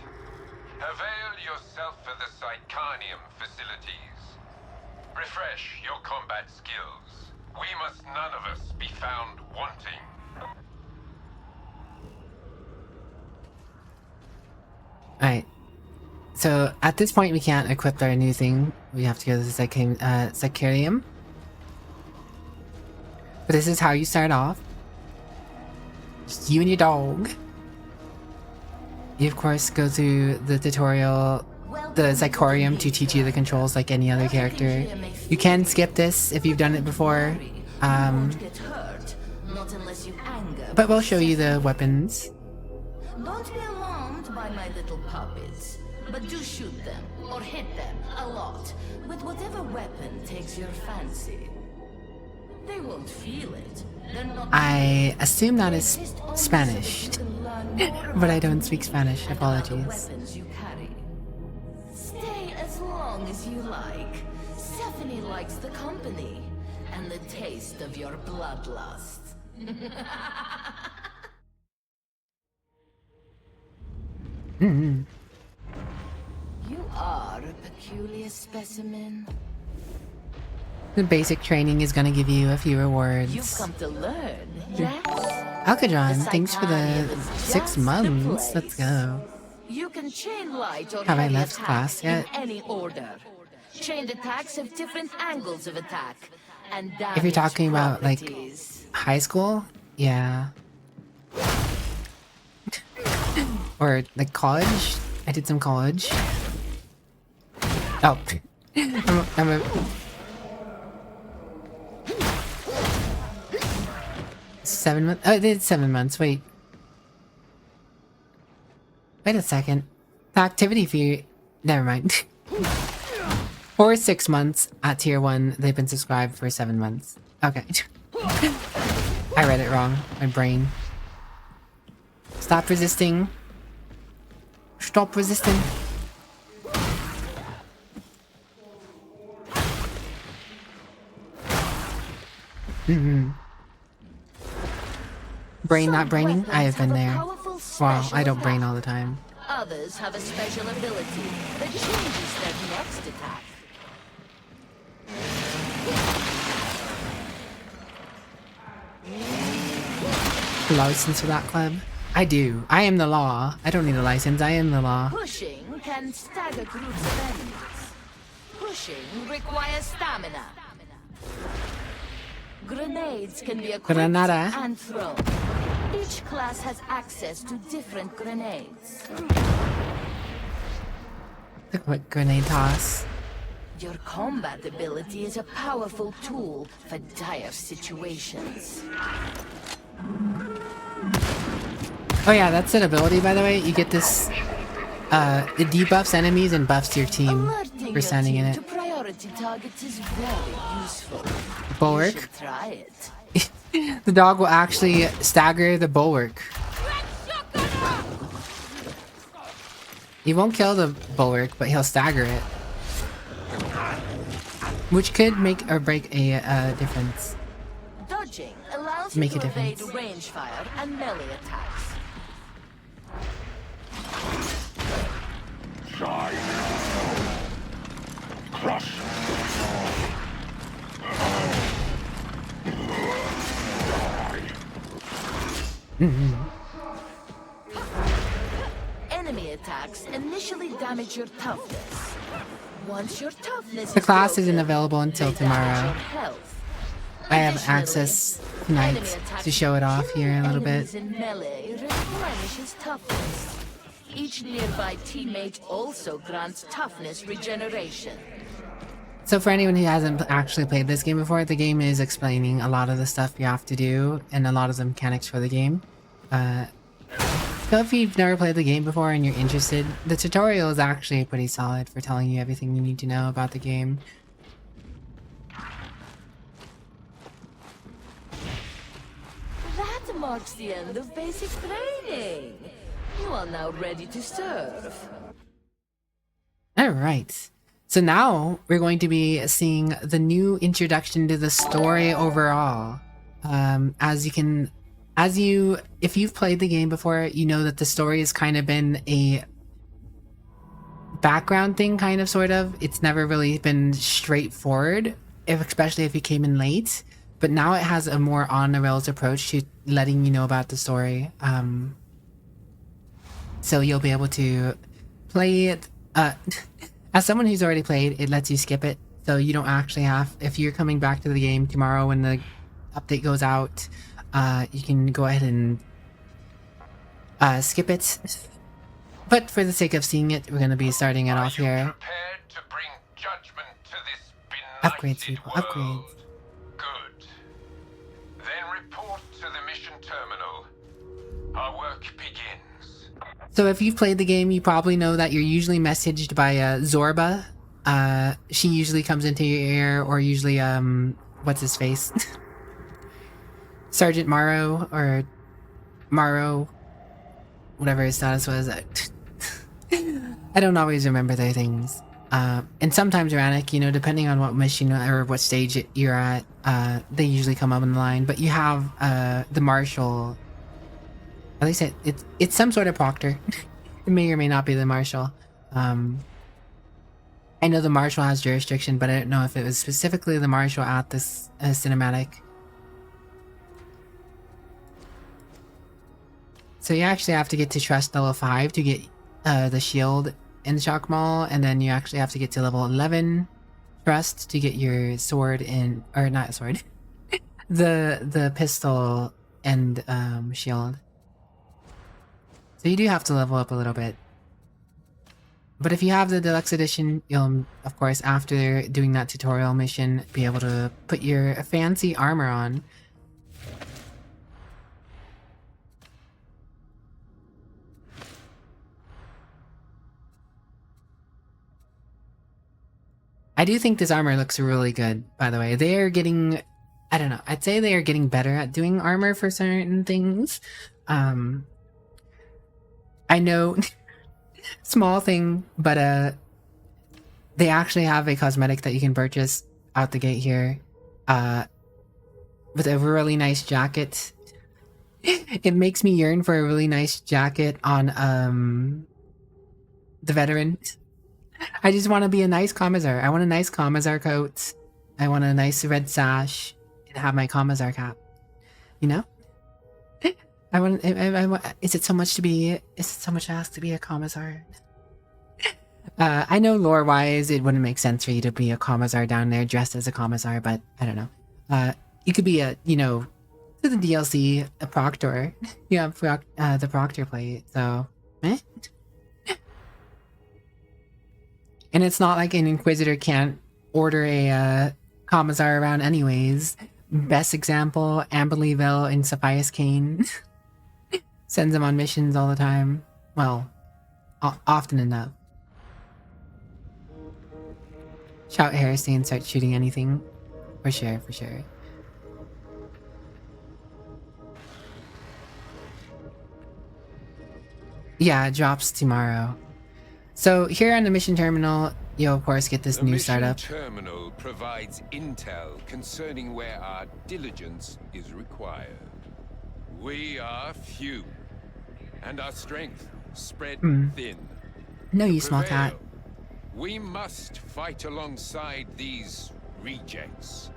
avail yourself of the Psychanium facilities. Refresh your combat skills. We must none of us be found wanting. Alright. So, at this point we can't equip our new thing. We have to go to the Psycharium. But this is how you start off. Just you and your dog. You of course go through the tutorial, the Psycharium, to teach you the controls like any other character. You can skip this if you've done it before. But we'll show you the weapons. Don't be alarmed by my little puppets, but do shoot them or hit them a lot with whatever weapon takes your fancy. They won't feel it. They're not. I assume that is Spanish, but I don't speak Spanish. Apologies. Weapons you carry. Stay as long as you like. Stephanie likes the company and the taste of your bloodlust. You are a peculiar specimen. The basic training is gonna give you a few You've rewards. come to learn, yes? Alcadron, The thanks for the Psycharium is 6 just the months. Let's place. go. You can chain light or Have I heavy left attacks class yet? in any order. Chained attacks have different angles of attack and damage If you're talking about like properties. high school, yeah. Or like college. I did some college. Oh, I'm a 7 months. Oh, I did 7 months. Wait a second. The activity fee. Never mind. For 6 months at tier 1, they've been subscribed for 7 months. Okay. I read it wrong. My brain. Stop resisting. Stop resisting. Brain not braining? I have been there. Wow, I don't brain all the time. Others have a special ability that changes their next attack. License for that club? I do. I am the law. I don't need a license. I am the law. Pushing can stagger groups of enemies. Pushing requires stamina. Grenades can be equipped Granada. and thrown. Each class has access to different grenades. Look what grenade toss. Your combat ability is a powerful tool for dire situations. Oh yeah, that's an ability, by the way. You get this, it debuffs enemies and buffs your team Alerting for your standing in team it. to priority targets is very useful. You Bulwark. should try it. The dog will actually stagger the bulwark. He won't kill the bulwark, but he'll stagger it. Which could make or break a difference. Dodging allows Make you a to evade difference. range fire and melee attacks. Crush. Enemy attacks initially damage your toughness. Once your toughness The is class broken, isn't available until they damage tomorrow. your health. I have Additionally, access enemy tonight attacks to show it off here a little enemies bit. in melee replenish his toughness. Each nearby teammate also grants toughness regeneration. So for anyone who hasn't actually played this game before, the game is explaining a lot of the stuff you have to do and a lot of the mechanics for the game. So if you've never played the game before and you're interested, the tutorial is actually pretty solid for telling you everything you need to know about the game. That marks the end of basic training. You are now ready to serve. Alright. So now we're going to be seeing the new introduction to the story overall. If you've played the game before, you know that the story has kind of been a background thing, kind of, sort of. It's never really been straightforward, especially if you came in late. But now it has a more on-the-rails approach to letting you know about the story. So you'll be able to play it. As someone who's already played, it lets you skip it. So you don't actually have, if you're coming back to the game tomorrow when the update goes out, you can go ahead and skip it. But for the sake of seeing it, we're going to be starting it off here. Prepared to bring judgment to this benighted Upgrades, people, world? upgrades. Good. Then report to the mission terminal. Our work begins. So if you've played the game, you probably know that you're usually messaged by Zorba. She usually comes into your ear, or usually, what's his face? Sergeant Morrow, or Morrow, whatever his status was. I don't always remember their things. And sometimes Ranik, you know, depending on what mission or what stage you're at, they usually come up in the line. But you have the Marshal. At least it's some sort of proctor. It may or may not be the Marshal. I know the Marshal has jurisdiction, but I don't know if it was specifically the Marshal at this cinematic. So you actually have to get to Trust level 5 to get the shield in Shock Mall, and then you actually have to get to level 11 Trust to get your sword in, or not sword, the pistol and shield. So you do have to level up a little bit. But if you have the deluxe edition, you'll, of course, after doing that tutorial mission, be able to put your fancy armor on. I do think this armor looks really good, by the way. They are getting, I don't know, I'd say they are getting better at doing armor for certain things. I know, small thing, but they actually have a cosmetic that you can purchase out the gate here, with a really nice jacket. It makes me yearn for a really nice jacket on the veteran. I just want to be a nice Commissar. I want a nice Commissar coat. I want a nice red sash and have my Commissar cap. You know? I want. Is it so much to be? Is it so much to ask to be a Commissar? I know lore-wise, it wouldn't make sense for you to be a Commissar down there dressed as a Commissar, but I don't know. You could be a, you know, to the DLC, a Proctor. You have the Proctor plate, so eh? And it's not like an Inquisitor can't order a Commissar around anyways. Best example, Amberleyville and Sapphires Kane. Sends them on missions all the time. Well, often enough. Shout heresy and start shooting anything. For sure, for sure. Yeah, it drops tomorrow. So here on the mission terminal, you'll of course get this The new mission startup. terminal provides intel concerning where our diligence is required. We are few, and our strength spread thin. No, To you small cat. prevail, we must fight alongside these rejects.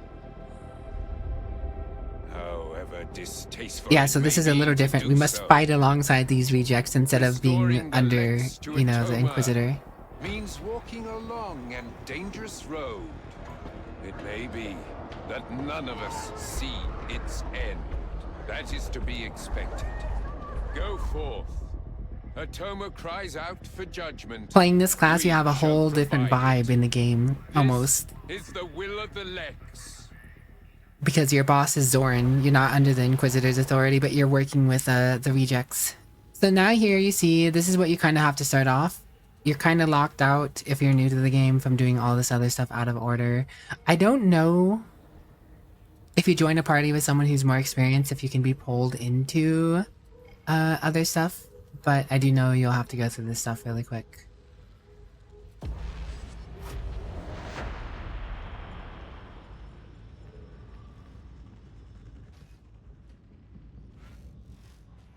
However distasteful. Yeah, it so this may is a be little to different. do We must so, fight alongside these rejects instead of being restoring the under, Lex to you know, the Atoma Inquisitor. means walking a long and dangerous road. It may be that none of us see its end. That is to be expected. Go forth. Atoma cries out for judgment. Playing this class, you We have a shall whole different provide vibe it. in the game, almost. This is the will of the Lex. Because your boss is Zoran. You're not under the Inquisitor's authority, but you're working with the rejects. So now here you see, this is what you kind of have to start off. You're kind of locked out if you're new to the game from doing all this other stuff out of order. I don't know if you join a party with someone who's more experienced, if you can be pulled into other stuff. But I do know you'll have to go through this stuff really quick.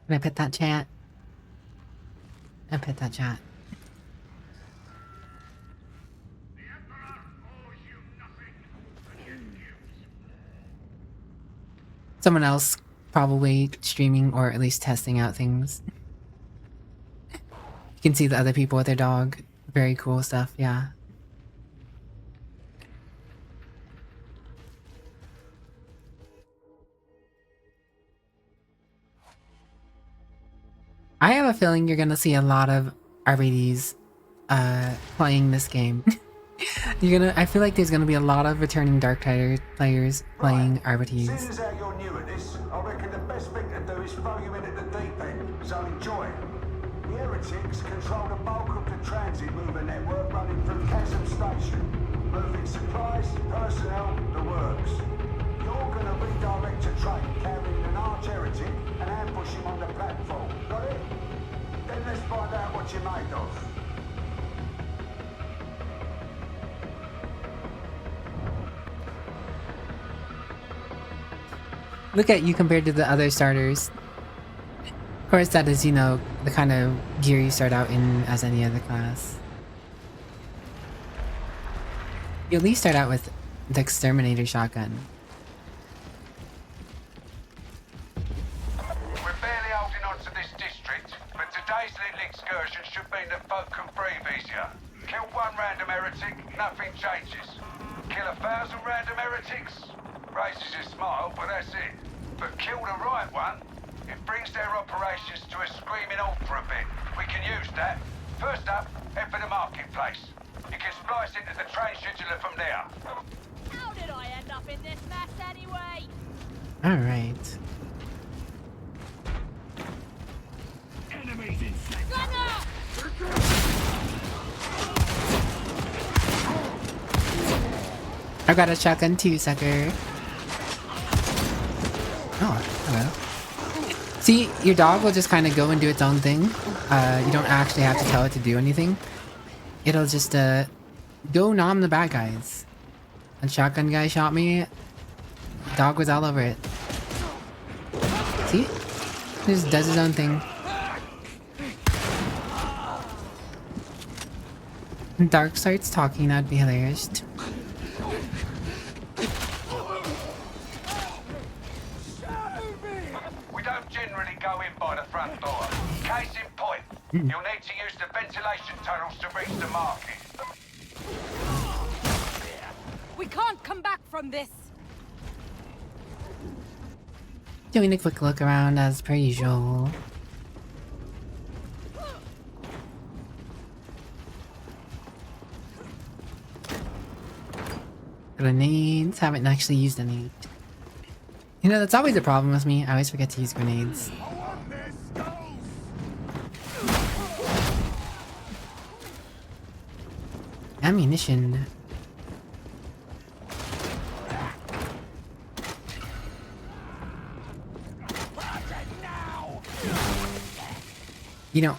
Can I pet that chat? I pet that chat. Someone else probably streaming or at least testing out things. You can see the other people with their dog. Very cool stuff, yeah. I have a feeling you're gonna see a lot of RBDs playing this game. I feel like there's gonna be a lot of returning Darktide players playing RBDs. Seeing as how you're new at this, I reckon the best thing to do is throw you in at the deep end, so enjoy it. The heretics control the bulk of the transit mover network running through Chasm Station, moving supplies, personnel, the works. You're gonna redirect a train carrying an arch heretic and ambush him on the platform. Got it? Then let's find out what you're made of. Look at you compared to the other starters. Of course, that is, you know, the kind of gear you start out in as any other class. You at least start out with the Exterminator shotgun. We're barely holding on to this district, but today's little excursion should mean that folk can breathe easier. Kill one random heretic, nothing changes. Kill 1,000 random heretics, raises your smile, but that's it. But kill the right one, it brings their operations to a screaming halt for a bit. We can use that. First up, head for the marketplace. You can splice into the train scheduler from there. How did I end up in this mess anyway? Alright. Enemies in sight. I've got a shotgun too, sucker. Oh, hello. See, your dog will just kind of go and do its own thing. You don't actually have to tell it to do anything. It'll just, go nom the bad guys. And shotgun guy shot me. Dog was all over it. See? He just does his own thing. Dark starts talking, that'd be hilarious. We don't generally go in by the front door. Case in point, you'll need to use the ventilation tunnels to reach the market. We can't come back from this. Doing a quick look around as per usual. Grenades. Haven't actually used any. You know, that's always a problem with me. I always forget to use grenades. Ammunition. You know,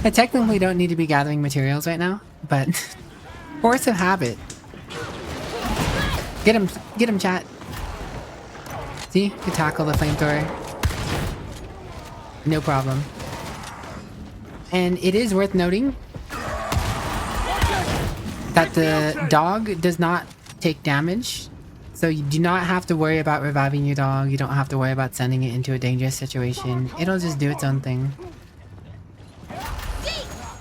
I technically don't need to be gathering materials right now, but force of habit. Get him, chat. See, you tackle the flamethrower. No problem. And it is worth noting that the dog does not take damage. So you do not have to worry about reviving your dog. You don't have to worry about sending it into a dangerous situation. It'll just do its own thing.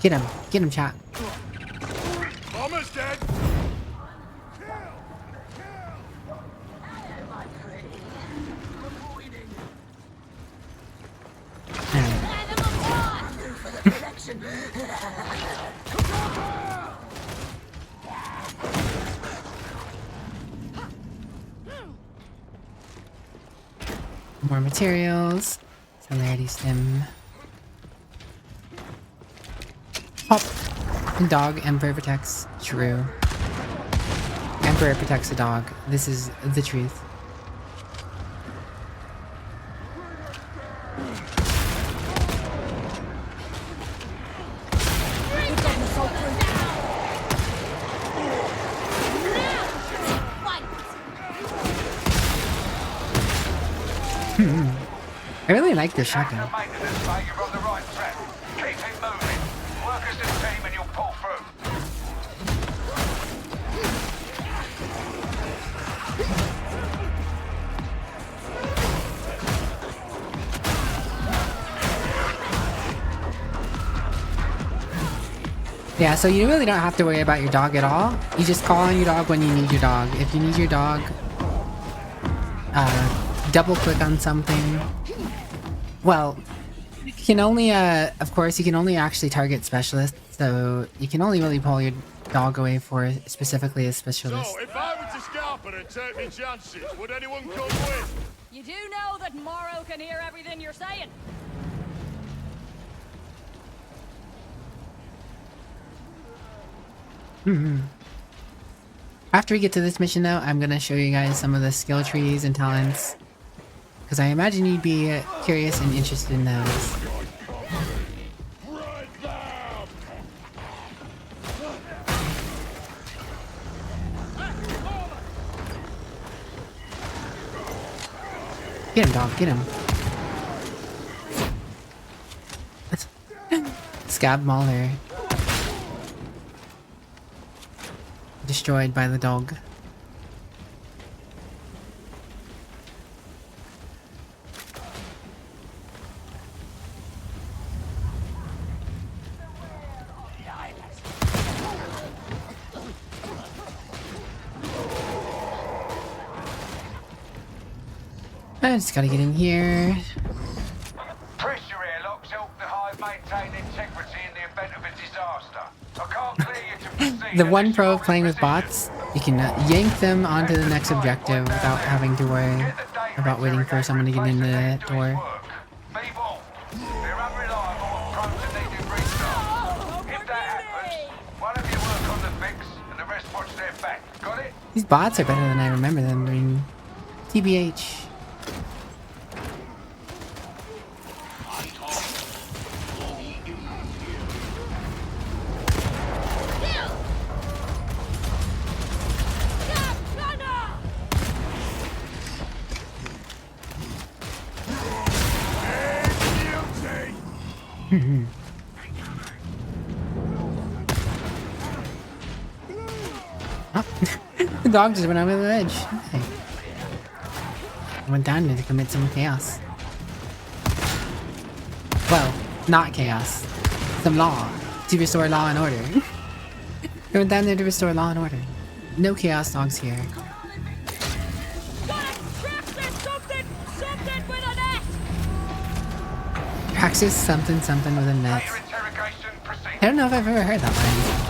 Get him, chat. Almost dead. More materials. Celerity stem. Hop. Dog, Emperor protects. True. Emperor protects the dog. This is the truth. I really like this shotgun. Yeah, so you really don't have to worry about your dog at all. You just call on your dog when you need your dog. If you need your dog, double click on something. Well, you can only, of course, you can only actually target specialists, so you can only really pull your dog away for specifically a specialist. So, if I were to scalp it and take me chances, would anyone come with? You do know that Morrow can hear everything you're saying. After we get to this mission though, I'm gonna show you guys some of the skill trees and talents, because I imagine you'd be curious and interested in those. Get him, dog, get him. Scab Mauler. Destroyed by the dog. I just gotta get in here. Pressure airlocks help the hive maintain integrity in the event of a disaster. I can't clear you to proceed. The one pro of playing with bots, you can yank them onto the next objective without having to worry about waiting for someone to get in the door. Be warned, they're unreliable and prone to needing restart. If that happens, one of you work on the fix and the rest watch their back. Got it? These bots are better than I remember them being. TBH. The dog just went over the edge. Okay. I went down there to commit some chaos. Well, not chaos. Some law. To restore law and order. I went down there to restore law and order. No chaos dogs here. Praxis something something with a net. I don't know if I've ever heard that line.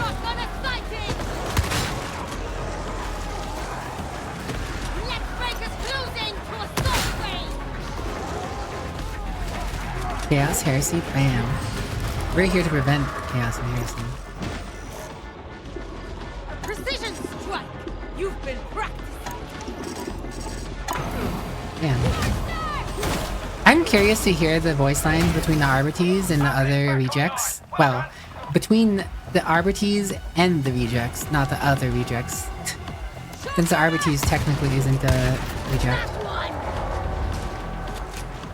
Chaos, heresy, bam. We're here to prevent chaos and heresy. Precision strike. You've been practicing. Man. I'm curious to hear the voice lines between the Arbites and the other rejects. Well, between the Arbites and the rejects, not the other rejects. Since the Arbites technically isn't a reject.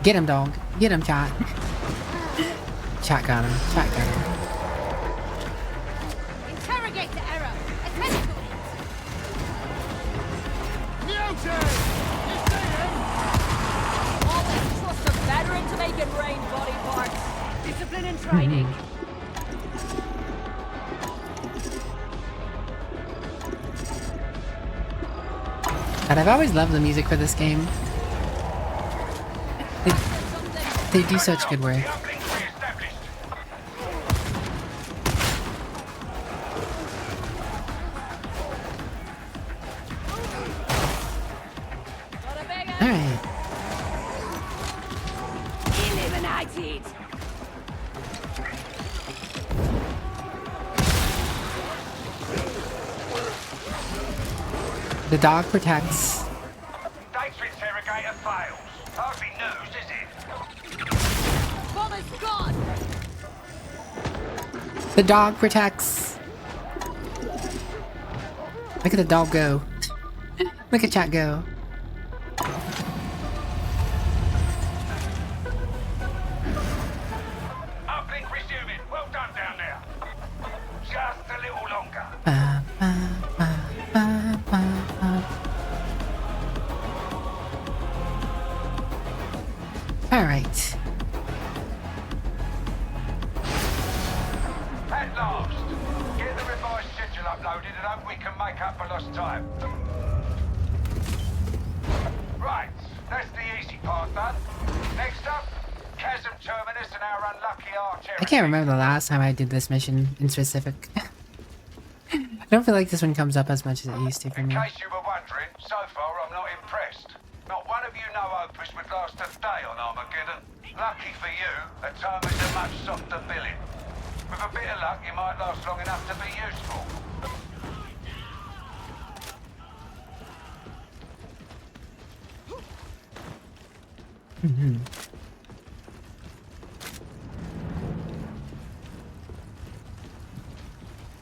Get him, dog. Get him, chat. Chat got him. Chat got him. Interrogate the error. Attend to it. Always trust a veteran to make it rain body parts. Discipline and training. And I've always loved the music for this game. They do such good work. Alright. Eliminated. The dog protects. Data interrogator fails. Hardly news, is it? Bomber's gone. The dog protects. Look at the dog go. Look at chat go. Uplink resuming. Well done down there. Just a little longer. Alright. At last. Get the revised schedule uploaded and hope we can make up for lost time. Right. That's the easy part done. Next up, Chasm Terminus and our unlucky artillery. I can't remember the last time I did this mission in specific. I don't feel like this one comes up as much as it used to for In me. case you were wondering, so far I'm not impressed. Not one of you know Opus would last a day on Armageddon. Lucky for you, a time is a much softer billing. With a bit of luck, you might last long enough to be useful.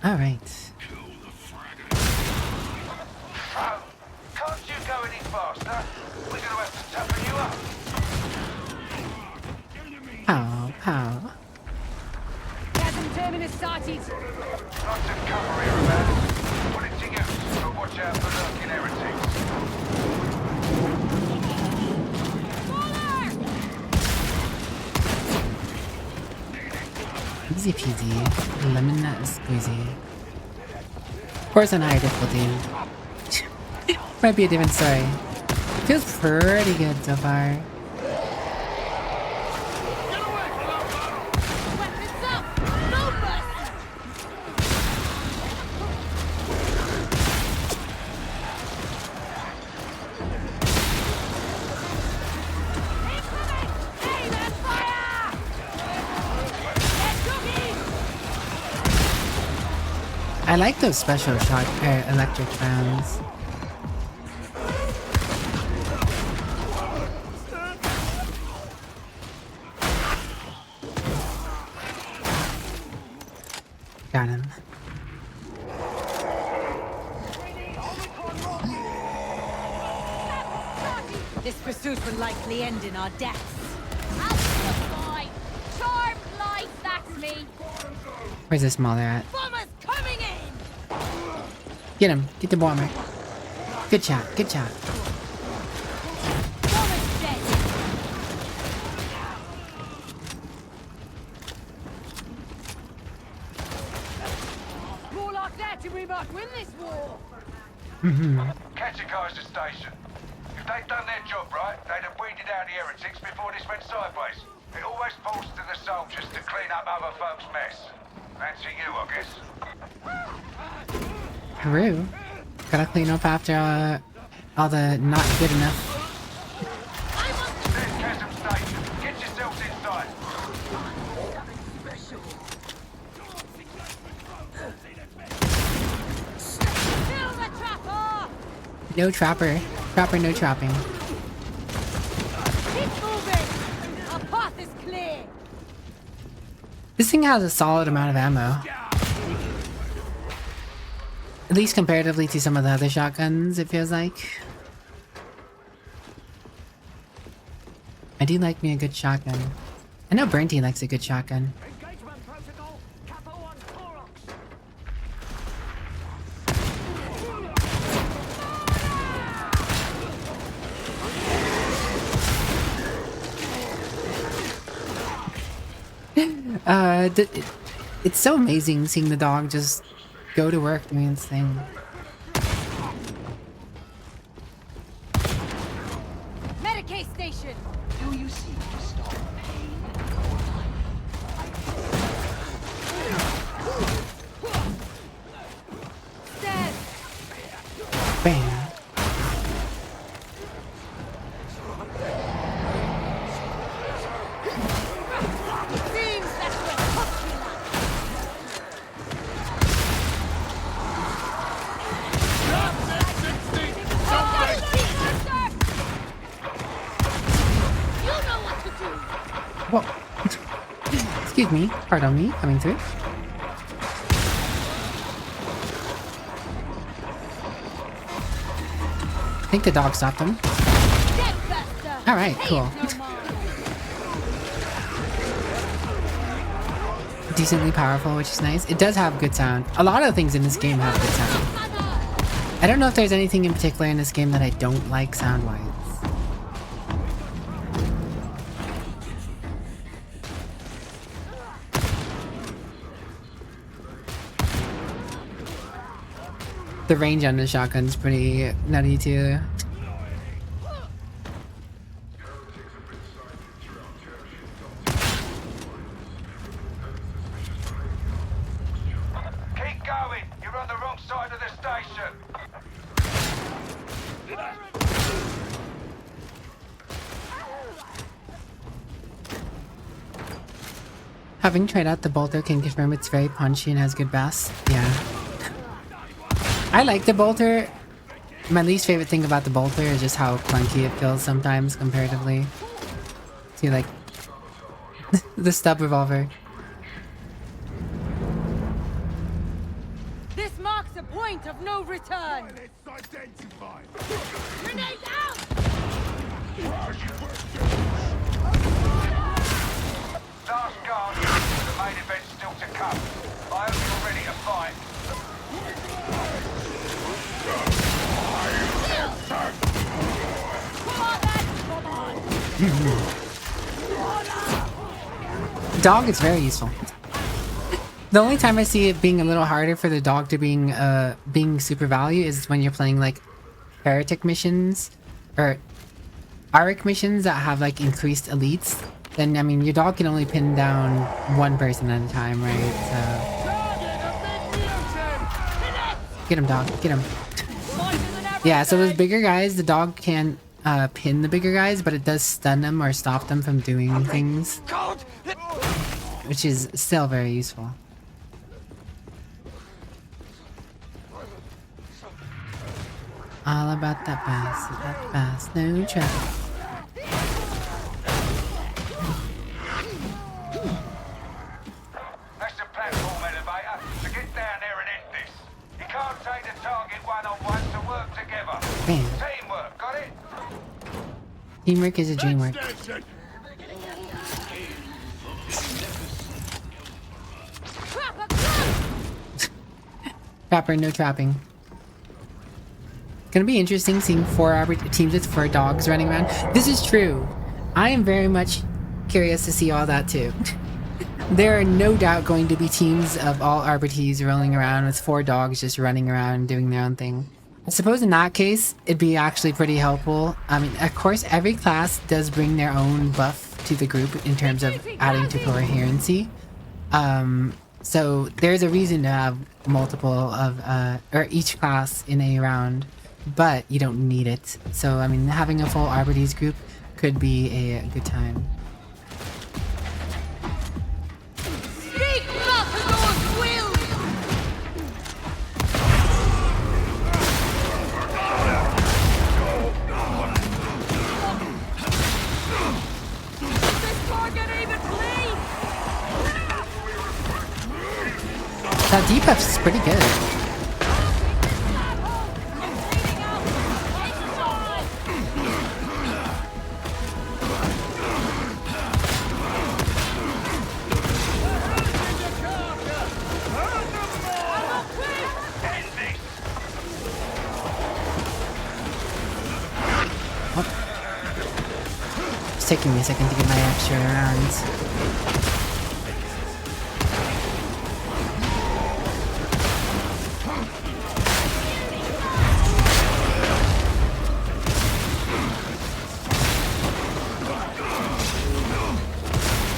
Alright. Oh, can't you go any faster? We're gonna have to toughen you up. Pow, pow. Chasm terminus started. Lots of cover here about us. Put it to use, but watch out for lurking heretics. Easy peasy. Lemon squeezy. Of course on higher difficulty. Might be a different story. Feels pretty good so far. Weapons up. Move us. Incoming. Aim and fire. Get cooking. I like those special shock electric rounds. Got him. This pursuit will likely end in our deaths. Out of the fight. Charmed life, that's me. Where's this mother at? Bombers coming in. Get him. Get the bomber. Good shot. Good shot. Bombers dead. More like that and we might win this war. Catechizer station. If they'd done their job right, they'd have weeded out the heretics before this went sideways. It always falls to the soldiers to clean up other folks' mess. Fancy you, I guess. Peru. Gotta clean up after all the not good enough. There's Chasm Station. Get yourselves inside. Kill the trapper. No trapper. Trapper, no trapping. Keep moving. Our path is clear. This thing has a solid amount of ammo. At least comparatively to some of the other shotguns, it feels like. I do like me a good shotgun. I know Bernty likes a good shotgun. Engagement protocol. Capo on Torox. It's so amazing seeing the dog just go to work doing its thing. Medicaid station. Do you seek to stop pain? Dead. Bam. Seems that's what hooked you like. You know what to do. Whoa. Excuse me. Pardon me. Coming through. I think the dog stopped him. Dead bastard. Alright, cool. No more. Decently powerful, which is nice. It does have good sound. A lot of things in this game have good sound. I don't know if there's anything in particular in this game that I don't like sound-wise. The range on the shotgun's pretty nutty too. Keep going. You're on the wrong side of the station. Having tried out the bolter can confirm it's very punchy and has good bass. Yeah. I like the bolter. My least favorite thing about the bolter is just how clunky it feels sometimes comparatively to like the stub revolver. This marks a point of no return. Grenade out! Last guard. The main event's still to come. I hope you're ready to fight. Come on, then! Come on! Dog is very useful. The only time I see it being a little harder for the dog to being super value is when you're playing like heretic missions or ARC missions that have like increased elites. Then I mean your dog can only pin down one person at a time, right? So get him, dog. Get him. Yeah. So those bigger guys, the dog can't pin the bigger guys, but it does stun them or stop them from doing things, which is still very useful. All about that bass, no trouble. That's the platform elevator. So get down there and end this. You can't take the target one-on-one, so work together. Bam. Teamwork, got it? Teamwork is a dream work. Trapper, no trapping. Gonna be interesting seeing teams with 4 dogs running around. This is true. I am very much curious to see all that too. There are no doubt going to be teams of all Arbites rolling around with 4 dogs just running around doing their own thing. I suppose in that case, it'd be actually pretty helpful. I mean, of course, every class does bring their own buff to the group in terms of adding to coherency. So there's a reason to have multiple of, or each class in a round, but you don't need it. So, I mean, having a full Arbites group could be a good time. Speak Matador's will! Does this target even bleed? That debuff's pretty good. It's taking me a second to get my extra rounds.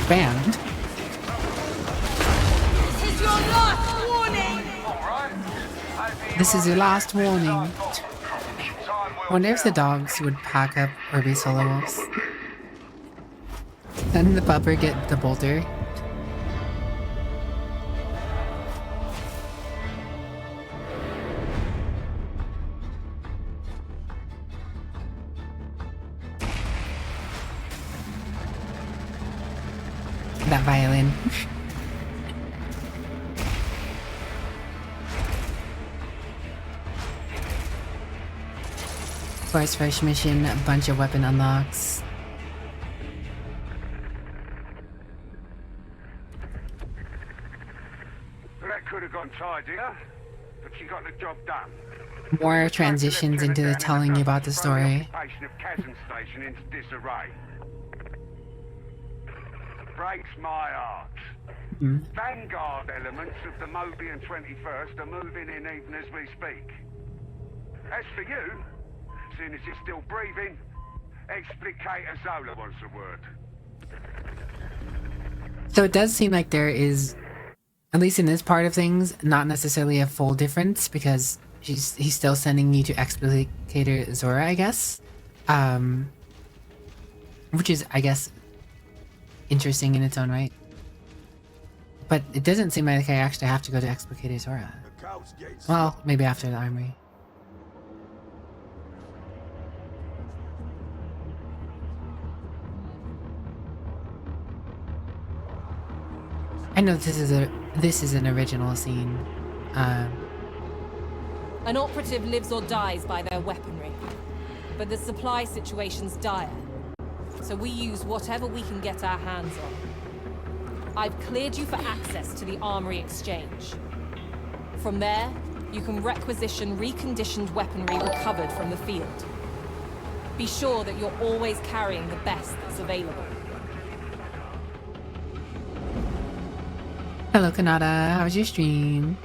Banned. This is your last warning. Wonder if the dogs would pack up or be solo wolves. Then the pupper get the bolter. That violin. Of course, first mission, a bunch of weapon unlocks. That could have gone tidier, but she got the job done. More transitions into the telling you about the story. Occupation of Chasm Station into disarray. Breaks my heart. Vanguard elements of the Mobian 21st are moving in even as we speak. As for you, seeing as you're still breathing, Explicator Zola was the word. So it does seem like there is, at least in this part of things, not necessarily a full difference, because he's still sending you to Explicator Zora, I guess. Which is, I guess, interesting in its own right. But it doesn't seem like I actually have to go to Explicator Zora. Well, maybe after the armory. I know this is an original scene. An operative lives or dies by their weaponry, but the supply situation's dire, so we use whatever we can get our hands on. I've cleared you for access to the Armory Exchange. From there, you can requisition reconditioned weaponry recovered from the field. Be sure that you're always carrying the best that's available. Hello, Kanata. How was your stream?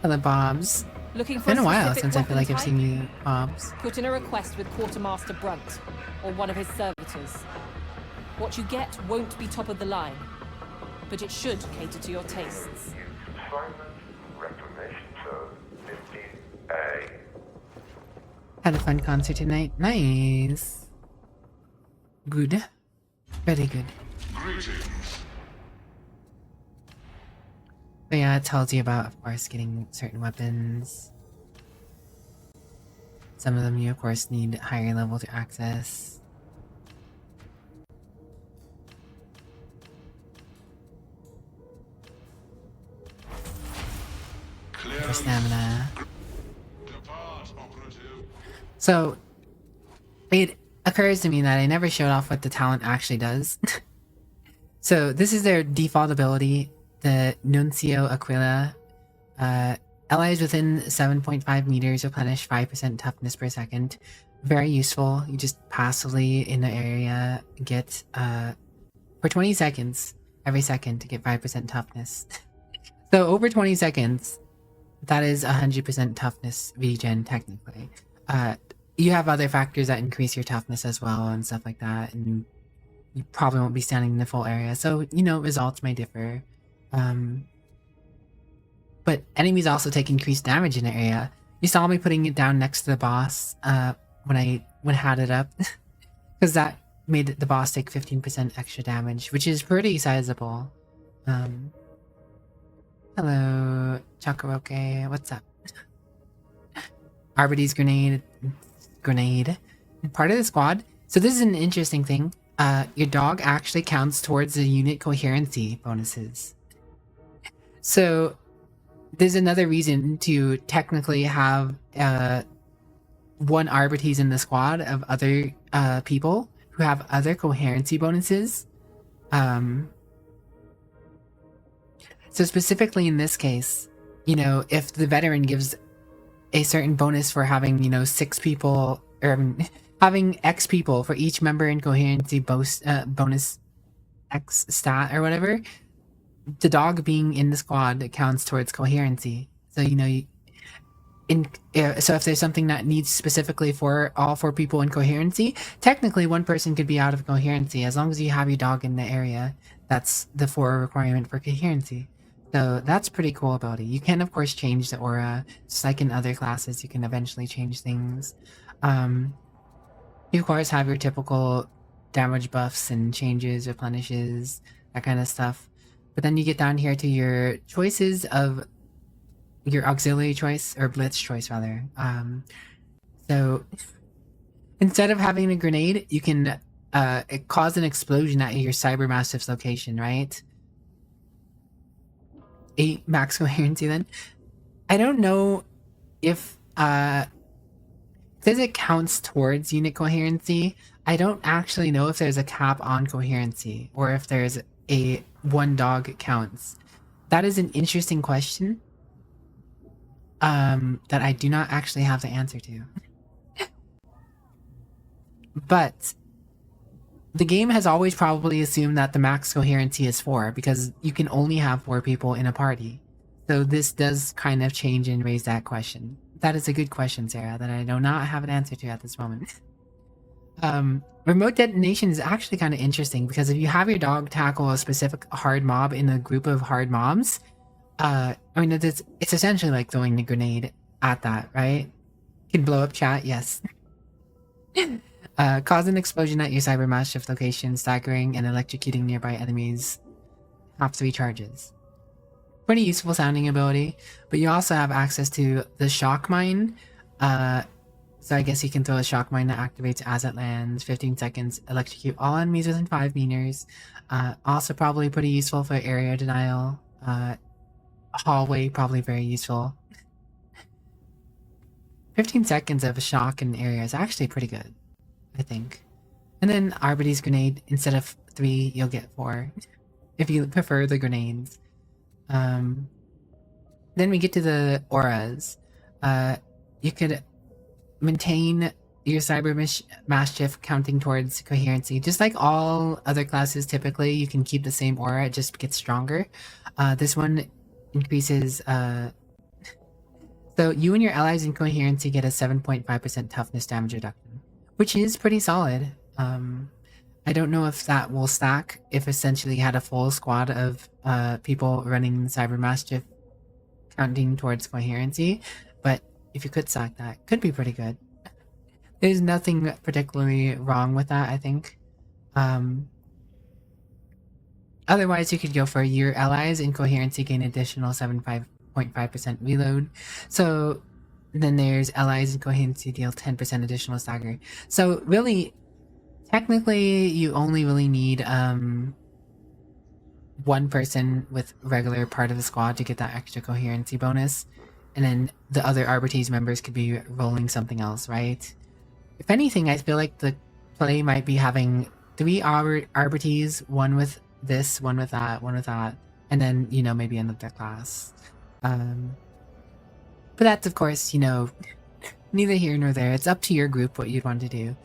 Hello, Bobs. Looking for Been a while specific since I feel like weapon I've seen you, Bobs. Put in a request with Quartermaster Brunt, or one of his servitors. What you get won't be top of the line, but it should cater to your tastes. Had a fun concert tonight. Nice. Good. Very good. So yeah, it tells you about, of course, getting certain weapons. Some of them you, of course, need higher level to access. For stamina. So, it occurs to me that I never showed off what the talent actually does. So, this is their default ability, the Nuncio Aquila. Allies within 7.5 meters replenish 5% toughness per second. Very useful. You just passively in the area get, for 20 seconds, every second to get 5% toughness. So, over 20 seconds, that is 100% toughness regen, technically. You have other factors that increase your toughness as well and stuff like that, and you probably won't be standing in the full area, so, you know, results may differ. But enemies also take increased damage in the area. You saw me putting it down next to the boss when I had it up, because that made the boss take 15% extra damage, which is pretty sizable. Hello, Chakaroke, what's up? Arbity's grenade. Part of the squad. So this is an interesting thing. Your dog actually counts towards the unit coherency bonuses. So there's another reason to technically have one Arbites in the squad of other people who have other coherency bonuses. So specifically in this case, you know, if the veteran gives a certain bonus for having, you know, 6 people, or having X people for each member in coherency bonus X stat or whatever, the dog being in the squad counts towards coherency. So, you know, so if there's something that needs specifically for all 4 people in coherency, technically one person could be out of coherency as long as you have your dog in the area. That's the 4 requirement for coherency. So that's pretty cool ability. You can of course change the aura, just like in other classes. You can eventually change things. You of course have your typical damage buffs and changes, replenishes, that kind of stuff. But then you get down here to your choices of your auxiliary choice, or blitz choice rather. So instead of having a grenade, you can cause an explosion at your Cybermastiff's location, right? 8 max coherency then. I don't know if says it counts towards unit coherency. I don't actually know if there's a cap on coherency or if there's a 1 dog counts. That is an interesting question that I do not actually have the answer to. But the game has always probably assumed that the max coherency is 4 because you can only have 4 people in a party. So this does kind of change and raise that question. That is a good question, Sarah, that I do not have an answer to at this moment. Remote detonation is actually kind of interesting because if you have your dog tackle a specific hard mob in a group of hard mobs, I mean, it's essentially like throwing a grenade at that, right? Can blow up chat, yes. Cause an explosion at your Cybermastiff location, staggering and electrocuting nearby enemies. Half 3 charges. Pretty useful sounding ability, but you also have access to the shock mine. So I guess you can throw a shock mine that activates as it lands, 15 seconds, electrocute all enemies within 5 meters. Also probably pretty useful for area denial. Hallway, probably very useful. 15 seconds of a shock in area is actually pretty good, I think. And then Arbites grenade, instead of 3, you'll get 4. If you prefer the grenades. Then we get to the auras. You could maintain your Cybermastiff counting towards coherency. Just like all other classes typically, you can keep the same aura, it just gets stronger. This one increases... So you and your allies in coherency get a 7.5% toughness damage reduction, which is pretty solid. I don't know if that will stack if essentially you had a full squad of people running Cybermastiff counting towards coherency, but if you could stack that, could be pretty good. There's nothing particularly wrong with that, I think. Otherwise, you could go for your allies in coherency gain additional 7.5% reload. So then there's allies in coherency deal 10% additional stagger. So really, technically, you only really need 1 person with regular part of the squad to get that extra coherency bonus. And then the other Arbites members could be rolling something else, right? If anything, I feel like the play might be having 3 Arbites, 1 with this, 1 with that, 1 with that, and then, you know, maybe another class. But that's, of course, you know, neither here nor there. It's up to your group what you'd want to do.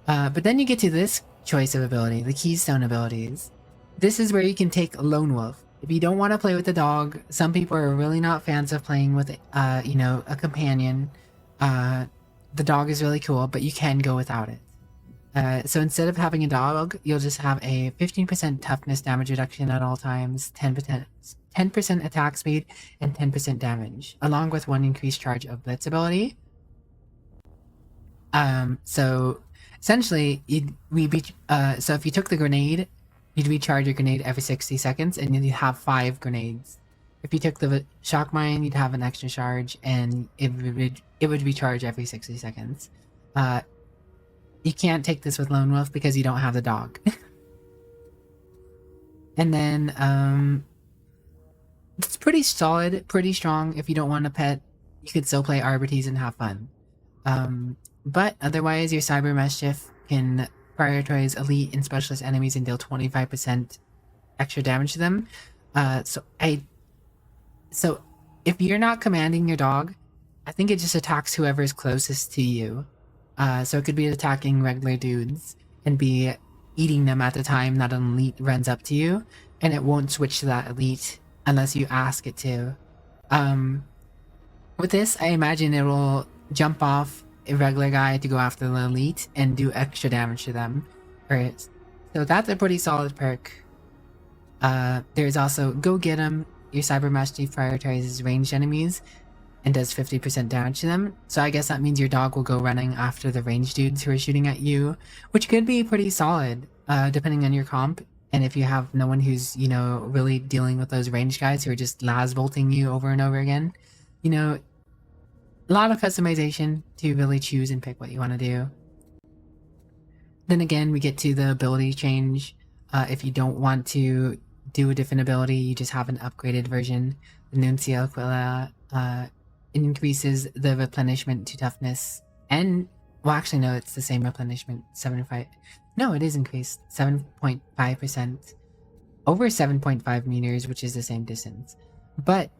But then you get to this choice of ability, the Keystone abilities. This is where you can take Lone Wolf. If you don't want to play with the dog, some people are really not fans of playing with, you know, a companion. The dog is really cool, but you can go without it. So instead of having a dog, you'll just have a 15% toughness damage reduction at all times, 10% attack speed, and 10% damage, along with 1 increased charge of Blitz ability. So essentially, so if you took the grenade, you'd recharge your grenade every 60 seconds, and you'd have 5 grenades. If you took the shock mine, you'd have an extra charge, and it would recharge every 60 seconds. You can't take this with Lone Wolf because you don't have the dog. And then, It's pretty solid, pretty strong. If you don't want a pet, you could still play Arbites and have fun. But otherwise, your Cyber Mischief can prioritize elite and specialist enemies and deal 25% extra damage to them. So if you're not commanding your dog, I think it just attacks whoever is closest to you. So it could be attacking regular dudes and be eating them at the time that an elite runs up to you, and it won't switch to that elite unless you ask it to. With this, I imagine it will jump off a regular guy to go after the elite and do extra damage to them. Alright, so that's a pretty solid perk. There's also Go Get 'em. Your Cyber Mastery prioritizes ranged enemies and does 50% damage to them. So I guess that means your dog will go running after the ranged dudes who are shooting at you, which could be pretty solid, depending on your comp. And if you have no one who's, you know, really dealing with those ranged guys who are just las-bolting you over and over again, you know, a lot of customization to really choose and pick what you want to do. Then again, we get to the ability change. If you don't want to do a different ability, you just have an upgraded version. The Nuncio Aquila increases the replenishment to toughness, and well, actually no, it's the same replenishment. 7.5. No, it is increased 7.5% over 7.5 meters, which is the same distance. But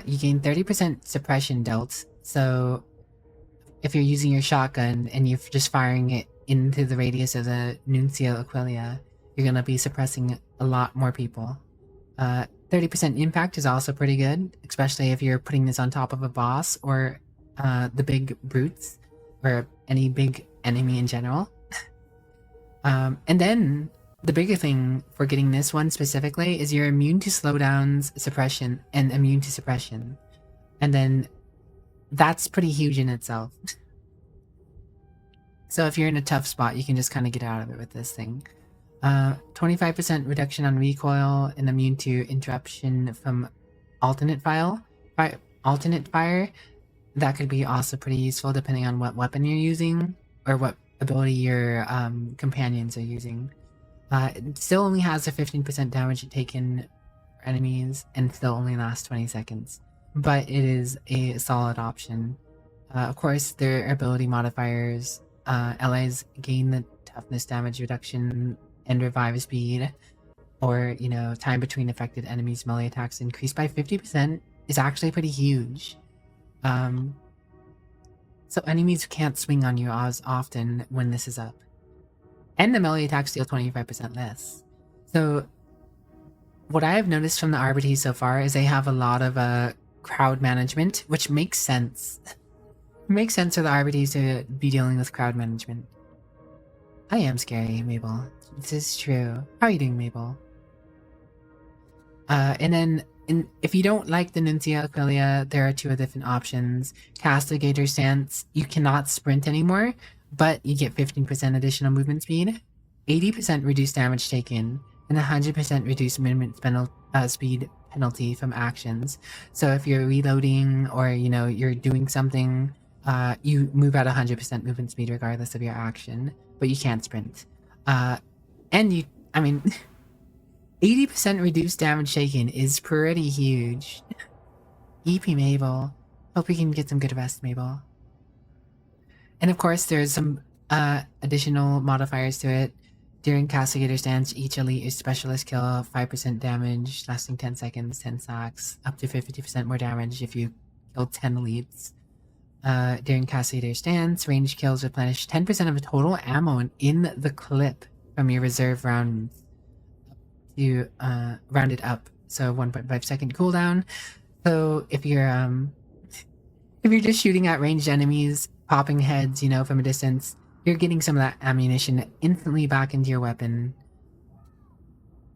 you gain 30% suppression dealt. So if you're using your shotgun and you're just firing it into the radius of the Nuncio Aquila, you're gonna be suppressing a lot more people. 30% impact is also pretty good, especially if you're putting this on top of a boss or the big brutes or any big enemy in general. And then the bigger thing for getting this one specifically is you're immune to slowdowns, suppression, and immune to suppression. And then that's pretty huge in itself. So if you're in a tough spot, you can just kind of get out of it with this thing. 25% reduction on recoil and immune to interruption from alternate fire. That could be also pretty useful depending on what weapon you're using or what ability your companions are using. It still only has a 15% damage taken for enemies and still only lasts 20 seconds. But it is a solid option. Of course, there are ability modifiers. Allies gain the toughness damage reduction and revive speed, or, you know, time between affected enemies' melee attacks increased by 50% is actually pretty huge. So enemies can't swing on you as often when this is up. And the melee attacks deal 25% less. So what I have noticed from the RBT so far is they have a lot of crowd management, which makes sense. It makes sense for the RBTs to be dealing with crowd management. I am scary, Mabel. This is true. How are you doing, Mabel? And then, if you don't like the Nuncio Aquila, there are two different options. Castigator Stance, you cannot sprint anymore, but you get 15% additional movement speed, 80% reduced damage taken, and 100% reduced movement speed penalty from actions. So if you're reloading or, you know, you're doing something, you move at 100% movement speed regardless of your action, but you can't sprint. And you, I mean, 80% reduced damage taken is pretty huge. EP Mabel. Hope we can get some good rest, Mabel. And of course, there's some additional modifiers to it. During Castigator Stance, each elite or specialist kill 5% damage, lasting 10 seconds, 10 sacks, up to 50% more damage if you kill 10 elites. During Castigator Stance, range kills replenish 10% of the total ammo in the clip from your reserve rounds to round it up. So 1.5 second cooldown. So if you're just shooting at ranged enemies, popping heads, you know, from a distance, you're getting some of that ammunition instantly back into your weapon.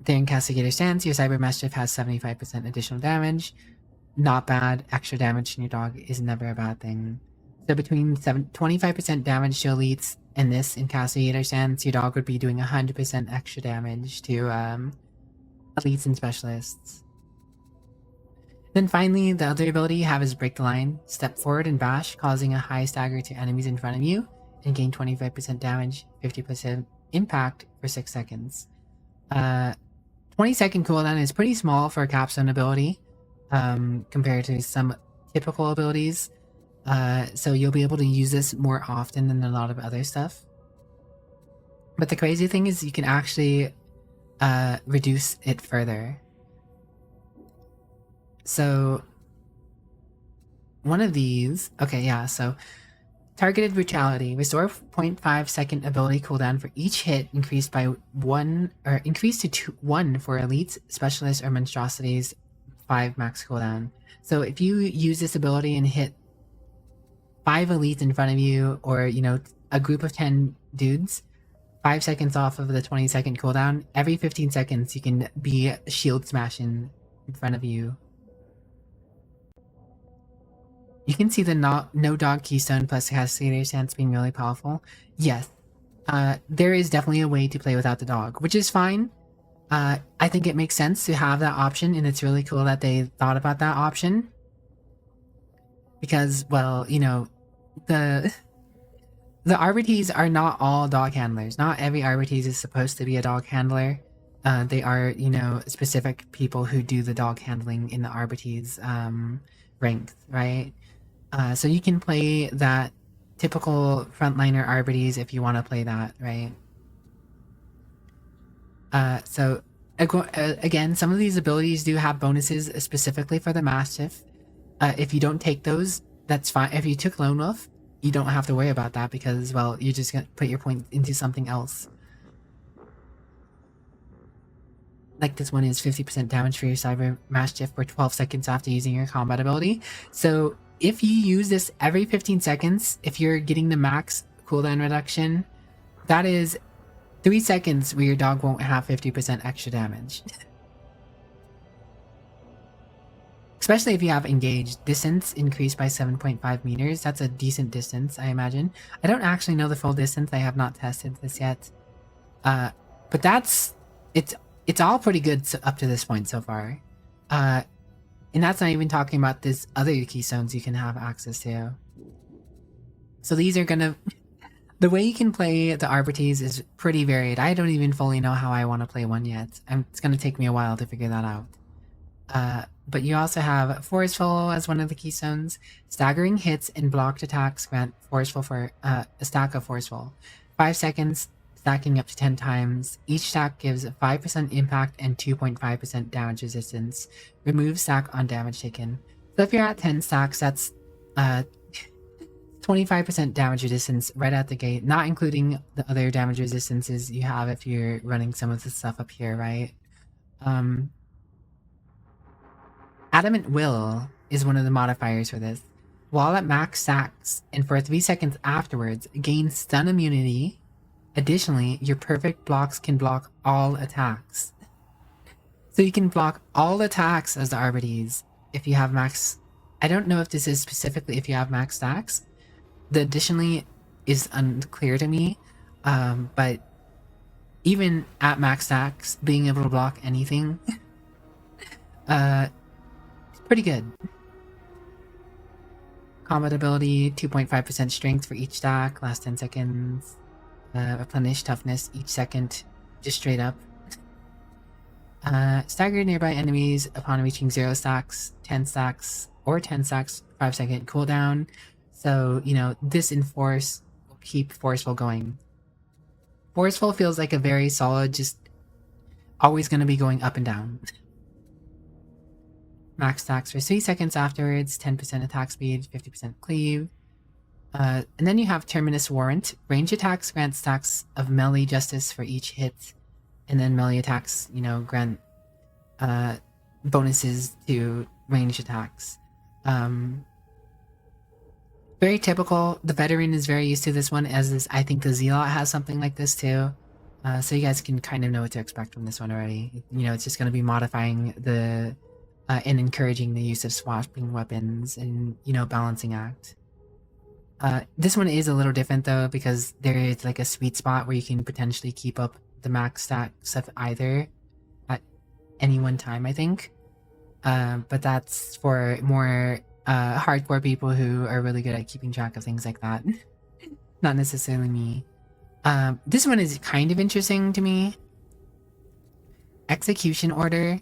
During Castigator Stance, your Cyber Mischief has 75% additional damage. Not bad. Extra damage in your dog is never a bad thing. So between 25% damage to elites and this in Castigator Stance, your dog would be doing 100% extra damage to elites and specialists. Then finally, the other ability you have is Break the Line. Step forward and bash, causing a high stagger to enemies in front of you, and gain 25% damage, 50% impact for 6 seconds. 20 second cooldown is pretty small for a capstone ability, compared to some typical abilities. So you'll be able to use this more often than a lot of other stuff. But the crazy thing is you can actually reduce it further. So one of these, okay, yeah, so targeted brutality, restore 0.5 second ability cooldown for each hit, increased by 1 or increased to 1 for elites, specialists, or monstrosities, 5 max cooldown. So if you use this ability and hit 5 elites in front of you, or you know, a group of 10 dudes, 5 seconds off of the 20-second cooldown, every 15 seconds you can be shield smashing in front of you. You can see the no dog keystone plus Castigator stance being really powerful. Yes, there is definitely a way to play without the dog, which is fine. I think it makes sense to have that option, and it's really cool that they thought about that option. Because, well, you know, the RBTs are not all dog handlers. Not every RBTs is supposed to be a dog handler. They are, you know, specific people who do the dog handling in the RBTs ranked, right? So you can play that typical frontliner RBTs if you want to play that, right? So again, some of these abilities do have bonuses specifically for the Mastiff. If you don't take those, that's fine. If you took Lone Wolf, you don't have to worry about that because, well, you're just gonna put your point into something else. Like this one is 50% damage for your Cyber Mastiff for 12 seconds after using your combat ability. So if you use this every 15 seconds, if you're getting the max cooldown reduction, that is 3 seconds where your dog won't have 50% extra damage. Especially if you have engaged. Distance increased by 7.5 meters. That's a decent distance, I imagine. I don't actually know the full distance. I have not tested this yet. But it's all pretty good up to this point so far. And that's not even talking about this other keystones you can have access to. So these are gonna... The way you can play the RBTs is pretty varied. I don't even fully know how I want to play one yet. It's gonna take me a while to figure that out. But you also have Forceful as one of the keystones. Staggering hits and blocked attacks grant Forceful for a stack of Forceful. 5 seconds, stacking up to 10 times. Each stack gives 5% impact and 2.5% damage resistance. Remove stack on damage taken. So if you're at 10 stacks, that's 25% damage resistance right out the gate, not including the other damage resistances you have if you're running some of the stuff up here, right? Adamant Will is one of the modifiers for this. While at max stacks, and for 3 seconds afterwards, gain stun immunity. Additionally, your perfect blocks can block all attacks. So you can block all attacks as the RBTs if you have max... I don't know if this is specifically if you have max stacks. The additionally is unclear to me, but even at max stacks, being able to block anything, pretty good. Combat ability, 2.5% strength for each stack, last 10 seconds. Replenish toughness each second, just straight up. Stagger nearby enemies upon reaching 0 stacks, 10 stacks, or 10 stacks, 5 second cooldown. So, you know, this Enforce will keep Forceful going. Forceful feels like a very solid, just always going to be going up and down. Max stacks for 3 seconds afterwards, 10% attack speed, 50% cleave. And then you have Terminus Warrant. Range attacks grant stacks of melee justice for each hit. And then melee attacks, you know, grant bonuses to range attacks. Very typical. The Veteran is very used to this one, as is, I think the Zealot has something like this too. So you guys can kind of know what to expect from this one already. You know, it's just going to be modifying the... and encouraging the use of swapping weapons and, you know, balancing act. This one is a little different though, because there is like a sweet spot where you can potentially keep up the max stacks of either at any one time, I think. But that's for more hardcore people who are really good at keeping track of things like that. Not necessarily me. This one is kind of interesting to me. Execution Order.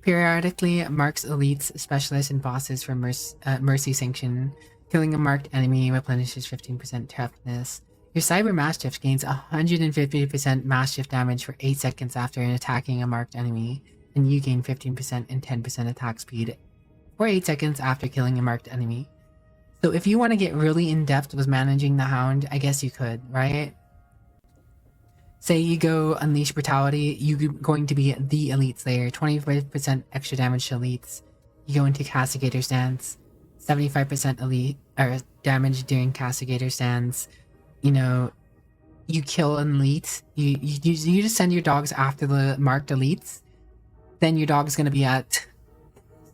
periodically marks elites, specialists, and bosses for Mercy Sanction. Killing a marked enemy replenishes 15% toughness. Your Cyber Mastiff gains 150% Mastiff damage for 8 seconds after attacking a marked enemy, and you gain 15% and 10% attack speed for 8 seconds after killing a marked enemy. So if you want to get really in-depth with managing the Hound, I guess you could, right? Say you go Unleash Brutality, you're going to be the Elite Slayer, 25% extra damage to elites. You go into Castigator Stance, 75% elite or damage during Castigator Stance. You know, you kill an elite. You just send your dogs after the marked elites. Then your dog's gonna be at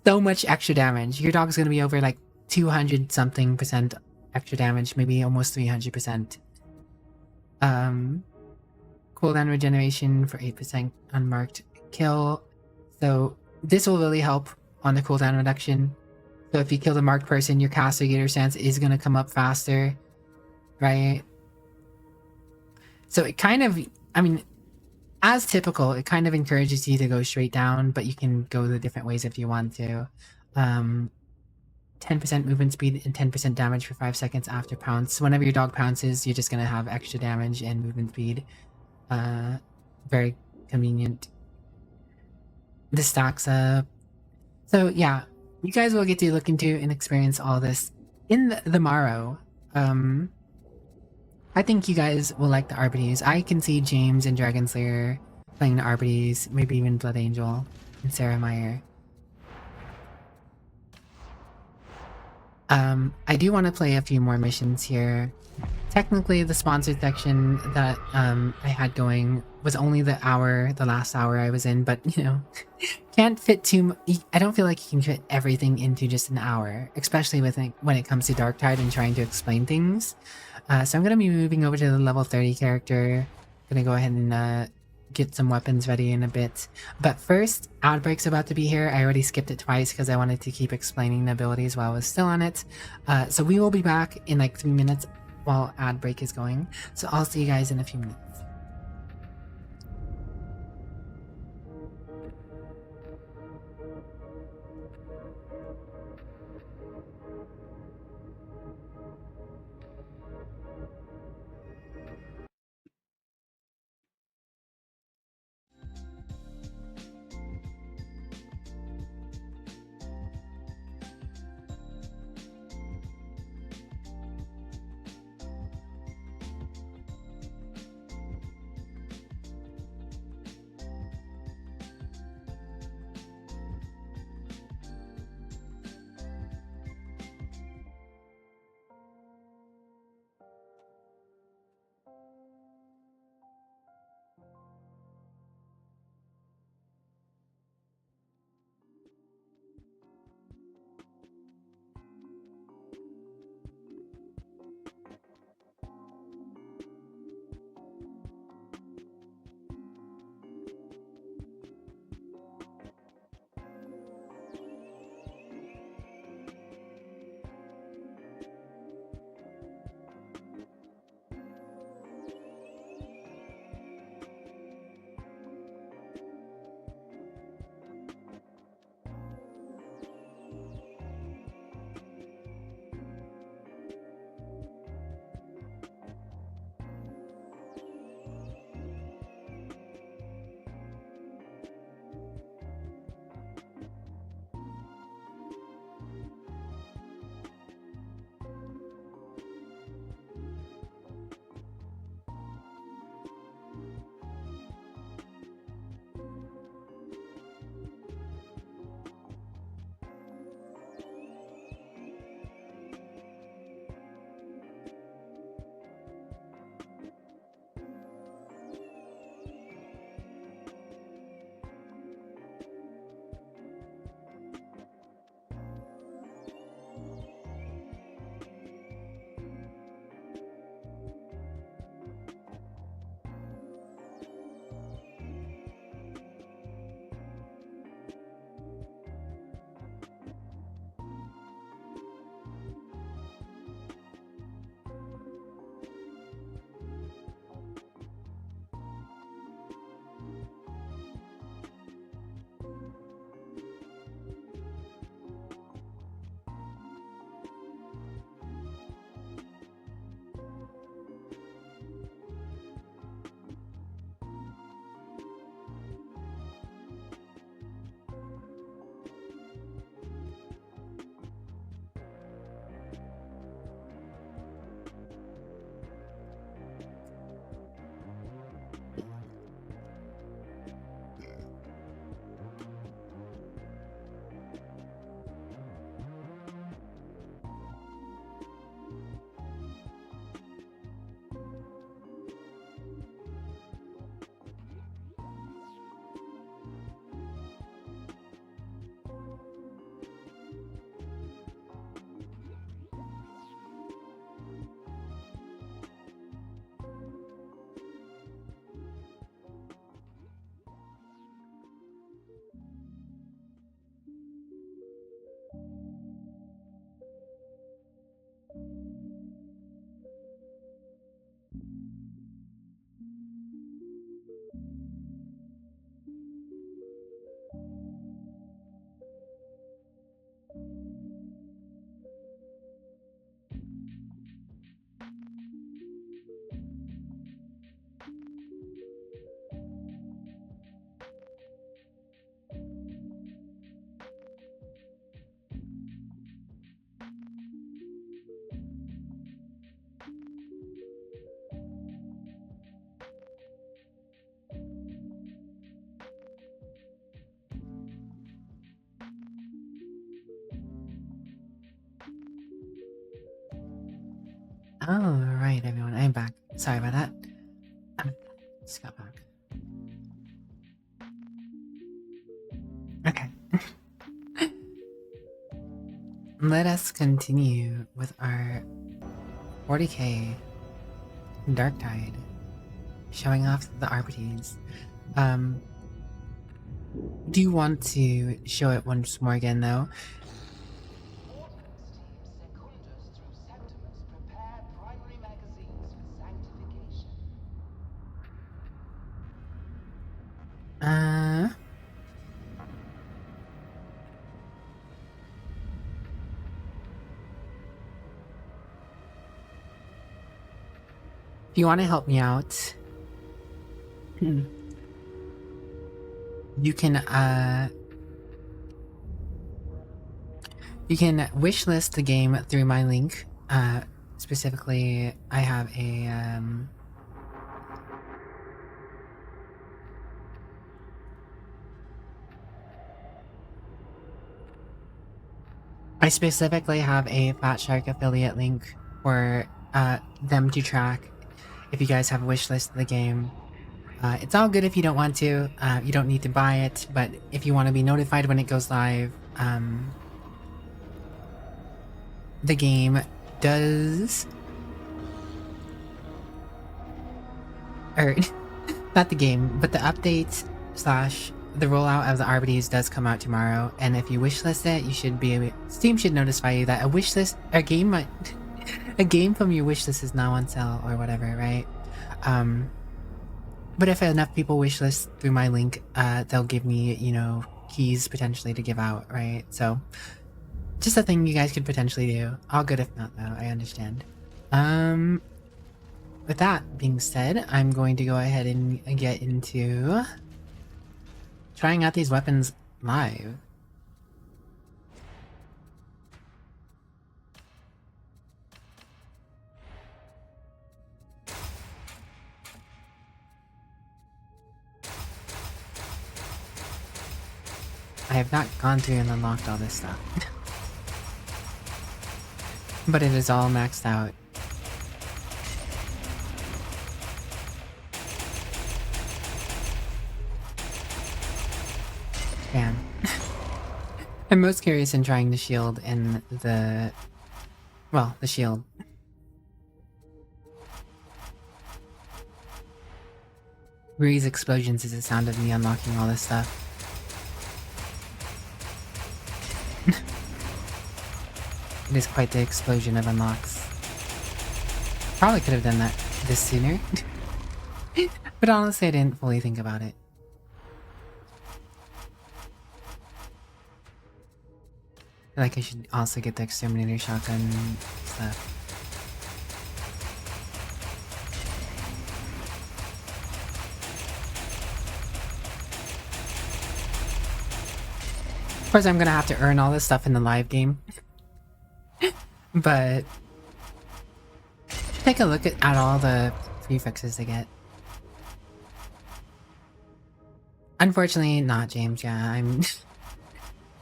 so much extra damage. Your dog's gonna be over like 200 something percent extra damage, maybe almost 300%. Cooldown regeneration for 8% unmarked kill. So this will really help on the cooldown reduction. So if you kill the marked person, your Castigator Stance is gonna come up faster, right? So it kind of, I mean, as typical, it kind of encourages you to go straight down, but you can go the different ways if you want to. 10% movement speed and 10% damage for 5 seconds after pounce. Whenever your dog pounces, you're just going to have extra damage and movement speed. Very convenient. This stacks up. So yeah, you guys will get to look into and experience all this in the morrow. I think you guys will like the Arbites. I can see James and Dragonslayer playing the Arbites, maybe even Blood Angel and Sarah Meyer. I do want to play a few more missions here. Technically, the sponsored section that I had going was only the last hour I was in, but you know, can't fit too I don't feel like you can fit everything into just an hour, especially with when it comes to Darktide and trying to explain things. So I'm going to be moving over to the level 30 character. Gonna go ahead and get some weapons ready in a bit. But first, Outbreak's about to be here. I already skipped it twice because I wanted to keep explaining the abilities while I was still on it. So we will be back in like 3 minutes while Outbreak is going. So I'll see you guys in a few minutes. Alright, everyone, I'm back. Sorry about that. Just got back. Okay. Let us continue with our 40k Darktide, showing off the Arbites. Do you want to show it once more again, though? If you want to help me out, you can wishlist the game through my link. Specifically, I have a I specifically have a Fat Shark affiliate link for them to track if you guys have a wish list of the game. It's all good if you don't want to. You don't need to buy it, but if you want to be notified when it goes live, the game does... Or, not the game, but the update / the rollout of the Arbites does come out tomorrow, and if you wishlist it, you should be Steam should notify you that a game from your wishlist is now on sale or whatever, right? But if enough people wishlist through my link, they'll give me, you know, keys potentially to give out, right? So, just a thing you guys could potentially do. All good if not, though. I understand. With that being said, I'm going to go ahead and get into trying out these weapons live. I have not gone through and unlocked all this stuff. But it is all maxed out. Damn. I'm most curious in trying the shield and the... well, the shield. Breeze explosions is the sound of me unlocking all this stuff. It is quite the explosion of unlocks. Probably could have done that this sooner. But honestly, I didn't fully think about it. I feel like I should also get the exterminator shotgun stuff. Of course, I'm gonna have to earn all this stuff in the live game. But take a look at all the prefixes they get. Unfortunately, not James. Yeah, I'm.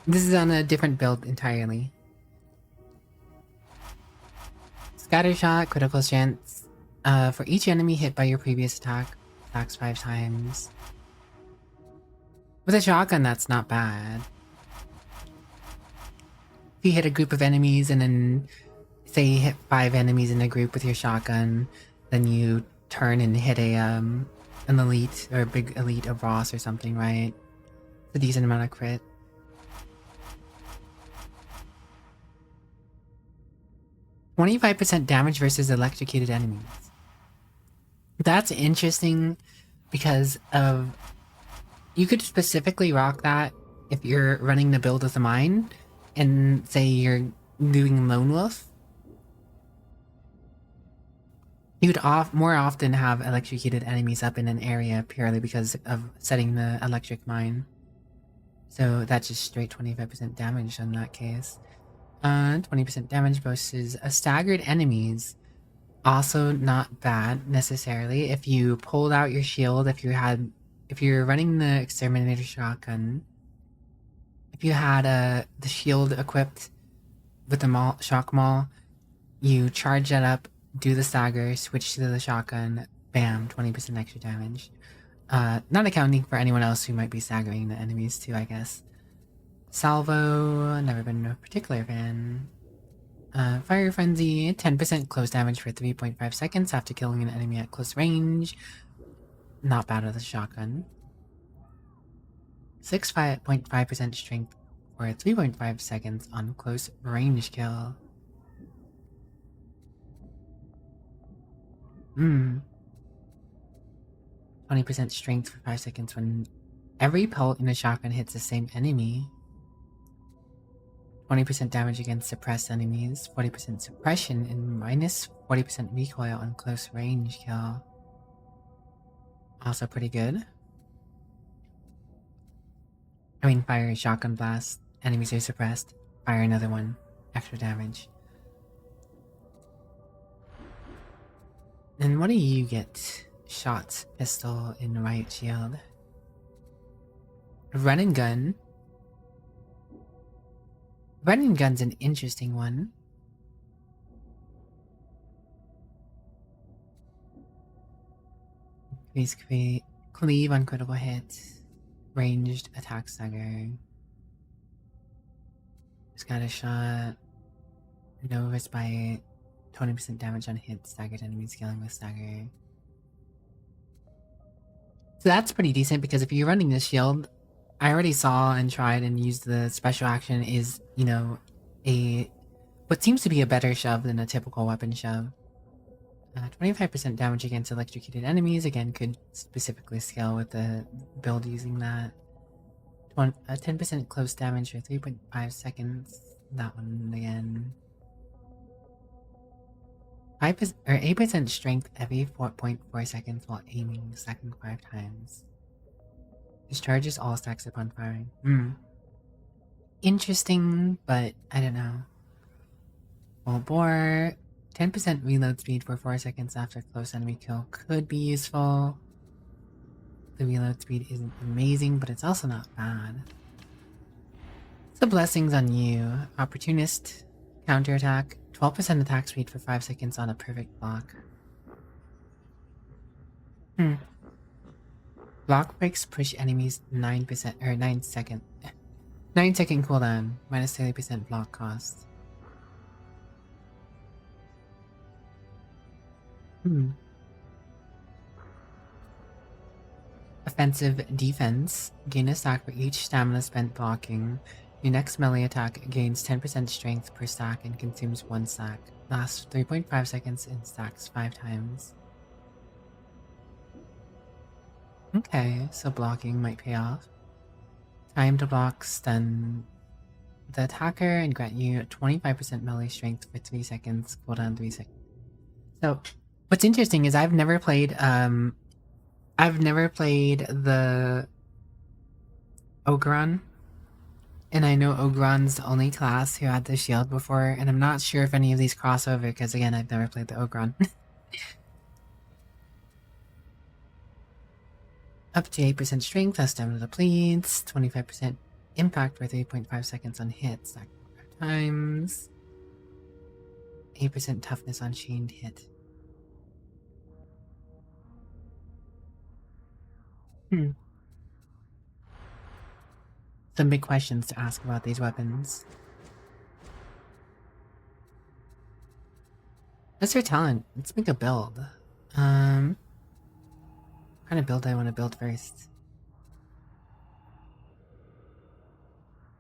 This is on a different build entirely. Scatter shot, critical chance. For each enemy hit by your previous attack, attacks 5 times. With a shotgun, that's not bad. If you hit a group of enemies and then say you hit 5 enemies in a group with your shotgun, then you turn and hit an elite or a big elite of Ross or something, right? It's a decent amount of crit. "25% damage versus electrocuted enemies." That's interesting because of... you could specifically rock that if you're running the build with a mine and say you're doing Lone Wolf. You would more often have electrocuted enemies up in an area purely because of setting the electric mine. So that's just straight 25% damage in that case. 20% damage versus staggered enemies. Also not bad necessarily. If you pulled out your shield, if you're running the exterminator shotgun, if you had the shield equipped with the shock maul, you charge that up do the stagger, switch to the shotgun, bam, 20% extra damage. Not accounting for anyone else who might be staggering the enemies too, I guess. Salvo, never been a particular fan. Fire Frenzy, 10% close damage for 3.5 seconds after killing an enemy at close range. Not bad with a shotgun. 6.5% strength for 3.5 seconds on close range kill. 20% strength for 5 seconds when every pellet in a shotgun hits the same enemy. 20% damage against suppressed enemies, 40% suppression, and minus 40% recoil on close range kill. Also pretty good. I mean, fire a shotgun blast, enemies are suppressed. Fire another one, extra damage. And what do you get? Shots, pistol, and riot shield. Run and gun. Run and gun's an interesting one. Increase cleave on critical hit. Ranged attack stagger. Just got a shot. No respite. 20% damage on hit. Staggered enemies scaling with stagger. So that's pretty decent because if you're running this shield, I already saw and tried and used the special action is, you know, what seems to be a better shove than a typical weapon shove. 25% damage against electrocuted enemies, again, could specifically scale with the build using that. 10% close damage for 3.5 seconds, that one again. 8% strength every 4.4 seconds while aiming, stacking 5 times. Discharges all stacks upon firing. Interesting, but I don't know. Full bore. 10% reload speed for 4 seconds after close enemy kill could be useful. The reload speed isn't amazing, but it's also not bad. So blessings on you. Opportunist. Counterattack. 12% attack speed for 5 seconds on a perfect block. Block breaks push enemies 9% or 9 second. 9 second cooldown. Minus 30% block cost. Offensive defense. Gain a stack for each stamina spent blocking. Your next melee attack gains 10% strength per stack and consumes 1 stack. Lasts 3.5 seconds and stacks 5 times. Okay, so blocking might pay off. Time to block stun the attacker and grant you 25% melee strength for 3 seconds, cooldown 3 seconds. So, what's interesting is I've never played the Ogron. And I know Ogron's the only class who had the shield before, and I'm not sure if any of these cross over, because again, I've never played the Ogron. Up to 8% strength as stamina depletes, 25% impact for 3.5 seconds on hit, stack 5 times. 8% toughness on chained hit. Some big questions to ask about these weapons. What's your talent? Let's make a build. What kind of build do I want to build first?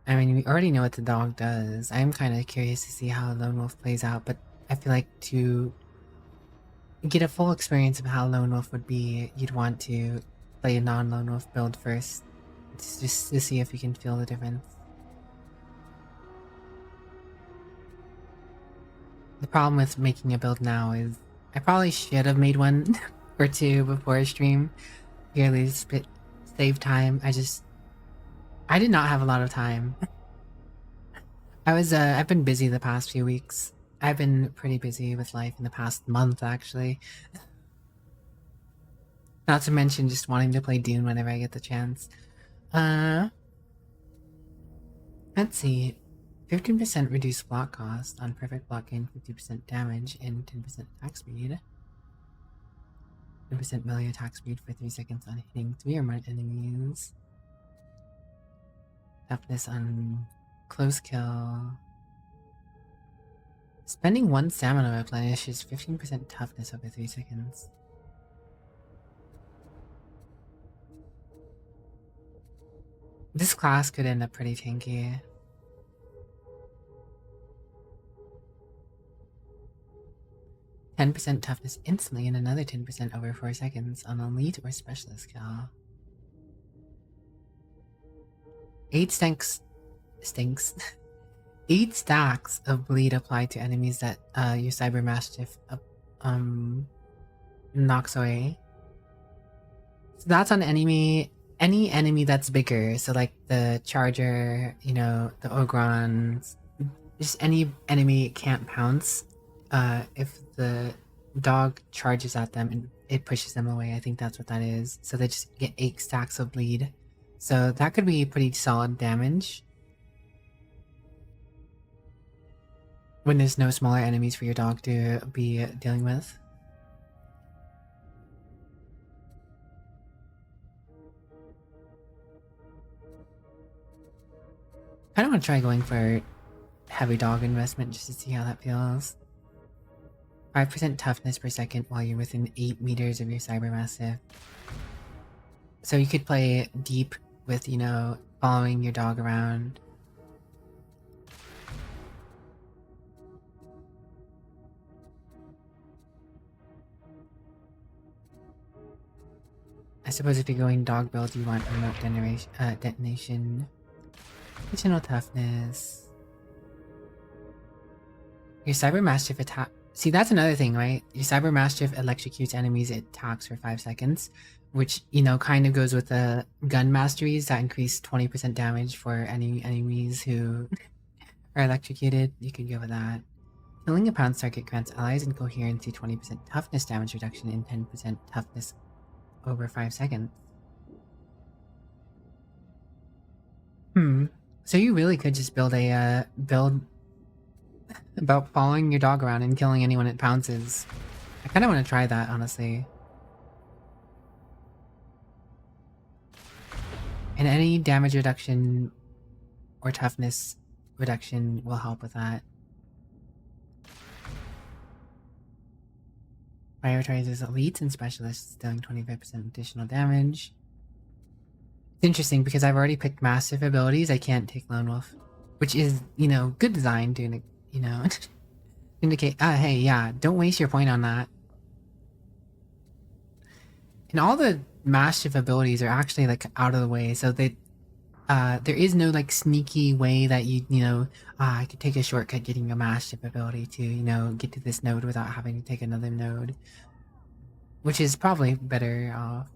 I mean, we already know what the dog does. I'm kind of curious to see how Lone Wolf plays out, but I feel like to get a full experience of how Lone Wolf would be, you'd want to play a non-Lone Wolf build first, just to see if you can feel the difference. The problem with making a build now is I probably should have made one or two before stream. Purely to save time. I did not have a lot of time. I've been busy the past few weeks. I've been pretty busy with life in the past month, actually. Not to mention just wanting to play Dune whenever I get the chance. Let's see. 15% reduced block cost on perfect block gain, 50% damage, and 10% attack speed. 10% melee attack speed for 3 seconds on hitting 3 or more enemies. Toughness on close kill. Spending 1 stamina replenishes 15% toughness over 3 seconds. This class could end up pretty tanky. %10 toughness instantly and another 10% over 4 seconds on elite or specialist kill. 8 stinks. 8 stacks of bleed applied to enemies that your Cyber Mastiff knocks away. So that's on any enemy that's bigger. So like the Charger, you know, the Ogrons, just any enemy it can't pounce. If the dog charges at them and it pushes them away, I think that's what that is. So they just get 8 stacks of bleed. So that could be pretty solid damage. When there's no smaller enemies for your dog to be dealing with. I don't want to try going for heavy dog investment just to see how that feels. 5% toughness per second while you're within 8 meters of your Cyber Mastiff. So you could play deep with, you know, following your dog around. I suppose if you're going dog build, you want remote detonation. Additional toughness. Your Cyber Mastiff attack. See, that's another thing, right? Your Cyber Mastiff electrocutes enemies it attacks for 5 seconds, which, you know, kind of goes with the gun masteries that increase 20% damage for any enemies who are electrocuted. You could go with that. Killing a pounce target grants allies and coherency 20% toughness damage reduction and 10% toughness over 5 seconds. So you really could just build a build about following your dog around and killing anyone it pounces. I kind of want to try that, honestly. And any damage reduction or toughness reduction will help with that. Prioritizes elites and specialists, dealing 25% additional damage. It's interesting because I've already picked massive abilities. I can't take Lone Wolf, which is, you know, good design to, you know, indicate, hey, yeah, don't waste your point on that. And all the massive abilities are actually like out of the way, so they, there is no like sneaky way that you know, I could take a shortcut getting a massive ability to, you know, get to this node without having to take another node, which is probably better off.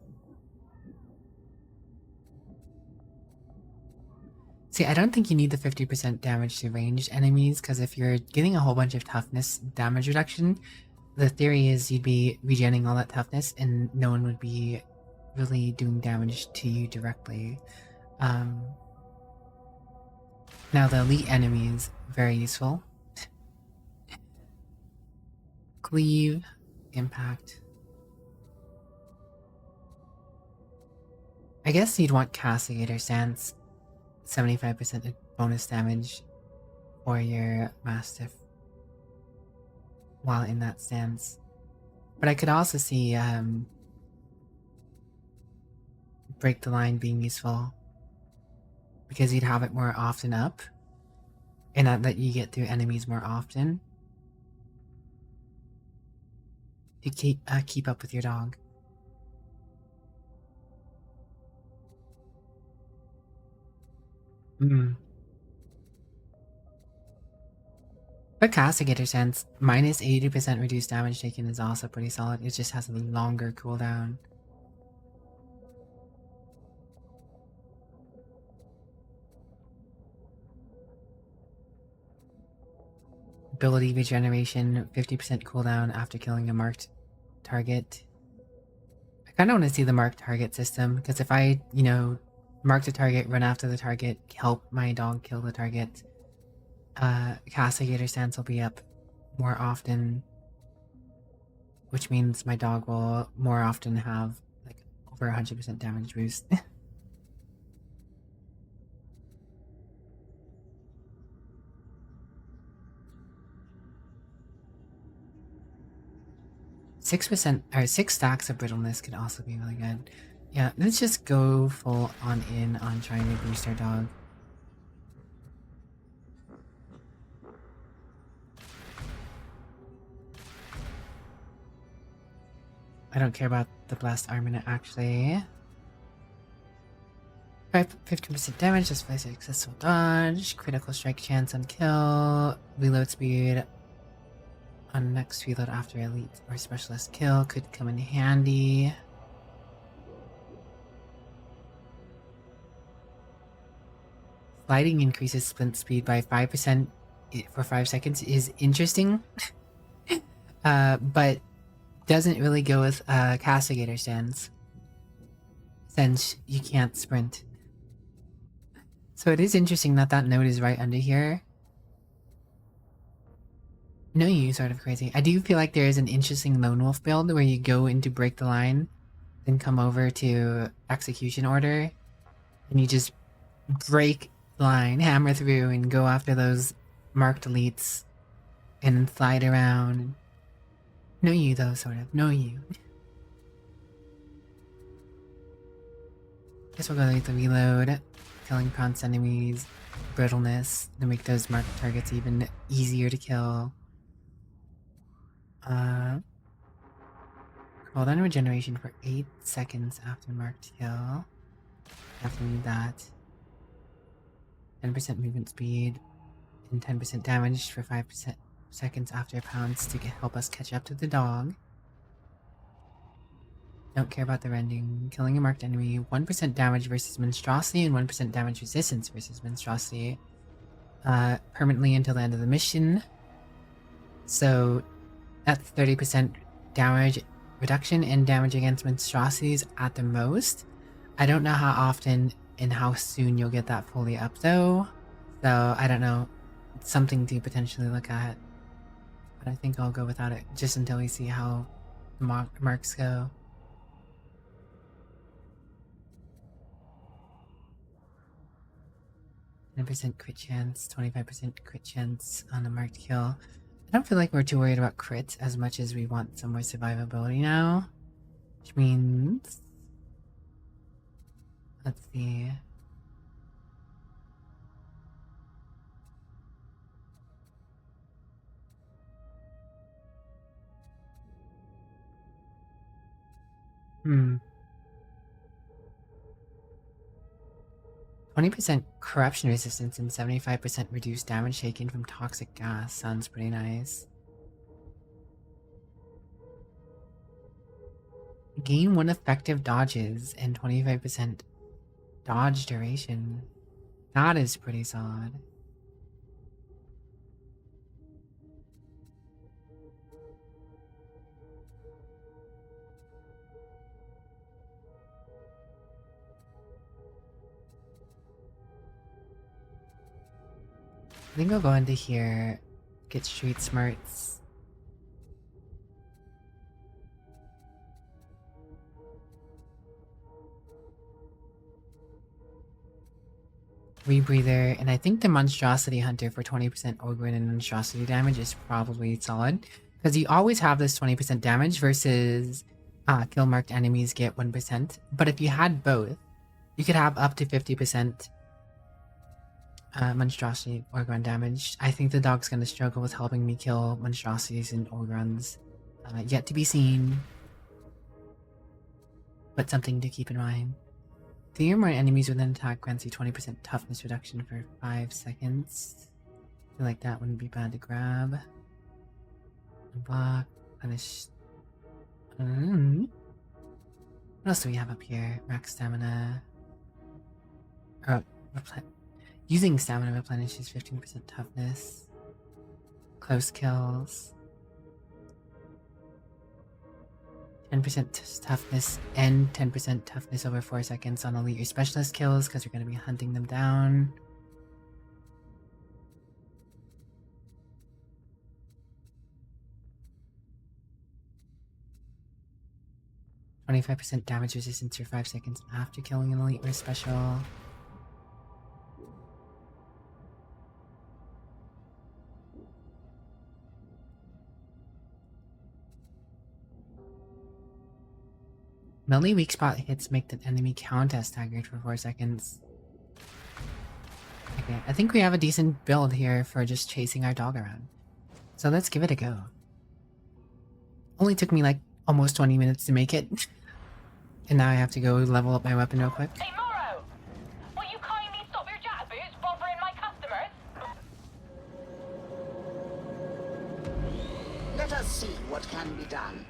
See, I don't think you need the 50% damage to ranged enemies, because if you're getting a whole bunch of toughness damage reduction, the theory is you'd be regenerating all that toughness and no one would be really doing damage to you directly. Now the elite enemies, very useful. Cleave, impact. I guess you'd want Castigator Stance. 75% bonus damage for your Mastiff while in that stance. But I could also see Break the Line being useful, because you'd have it more often up and that let you get through enemies more often to keep up with your dog. But Castigator Sense, minus 80% reduced damage taken is also pretty solid. It just has a longer cooldown. Ability regeneration, 50% cooldown after killing a marked target. I kind of want to see the marked target system, because if I, you know, mark the target, run after the target, help my dog kill the target, castigator stance will be up more often, which means my dog will more often have like over 100% damage boost. 6% or 6 stacks of brittleness could also be really good. Yeah, let's just go full on in on trying to boost our dog. I don't care about the blessed armament actually. 15% damage, just for successful dodge, critical strike chance on kill, reload speed on next reload after elite or specialist kill could come in handy. Sliding increases sprint speed by 5% for 5 seconds is interesting, but doesn't really go with castigator stance since you can't sprint. So it is interesting that that node is right under here. No, you sort of crazy. I do feel like there is an interesting lone wolf build where you go into break the line, then come over to execution order, and you just break the line, hammer through, and go after those marked elites, and then slide around. Know you though, sort of. Know you. Guess we'll go with the reload, killing prompt enemies, brittleness, to make those marked targets even easier to kill. Cooldown regeneration for 8 seconds after marked kill. Definitely need that. 10% movement speed and 10% damage for 5 seconds after a pounce to help us catch up to the dog. Don't care about the rending. Killing a marked enemy, 1% damage versus monstrosity and 1% damage resistance versus monstrosity. Permanently until the end of the mission. So that's 30% damage reduction and damage against monstrosities at the most. I don't know how often and how soon you'll get that fully up though. So I don't know. It's something to potentially look at. But I think I'll go without it just until we see how the marks go. 10% crit chance, 25% crit chance on a marked kill. I don't feel like we're too worried about crits as much as we want some more survivability now. Which means... let's see... Hmm. 20% corruption resistance and 75% reduced damage taken from toxic gas. Sounds pretty nice. Gain 1 effective dodges and 25% dodge duration. That is pretty solid. I think I'll go into here, get street smarts. Rebreather, and I think the Monstrosity Hunter for 20% Ogren and Monstrosity damage is probably solid. Because you always have this 20% damage versus kill marked enemies get 1%. But if you had both, you could have up to 50% monstrosity Ogron damage. I think the dog's gonna struggle with helping me kill monstrosities and Ogrons. Yet to be seen. But something to keep in mind. 3 or more enemies within attack grants you 20% toughness reduction for 5 seconds. I feel like that wouldn't be bad to grab. Block, punish. What else do we have up here? Max stamina. Using stamina replenishes 15% toughness. Close kills. 10% toughness and 10% toughness over 4 seconds on elite or specialist kills because we're going to be hunting them down. 25% damage resistance for 5 seconds after killing an elite or special. Melee weak spot hits make the enemy count as staggered for 4 seconds. Okay, I think we have a decent build here for just chasing our dog around. So let's give it a go. Only took me like almost 20 minutes to make it. And now I have to go level up my weapon real quick. Hey, Morrow! Will you kindly stop your jabberboos bothering my customers? Let us see what can be done.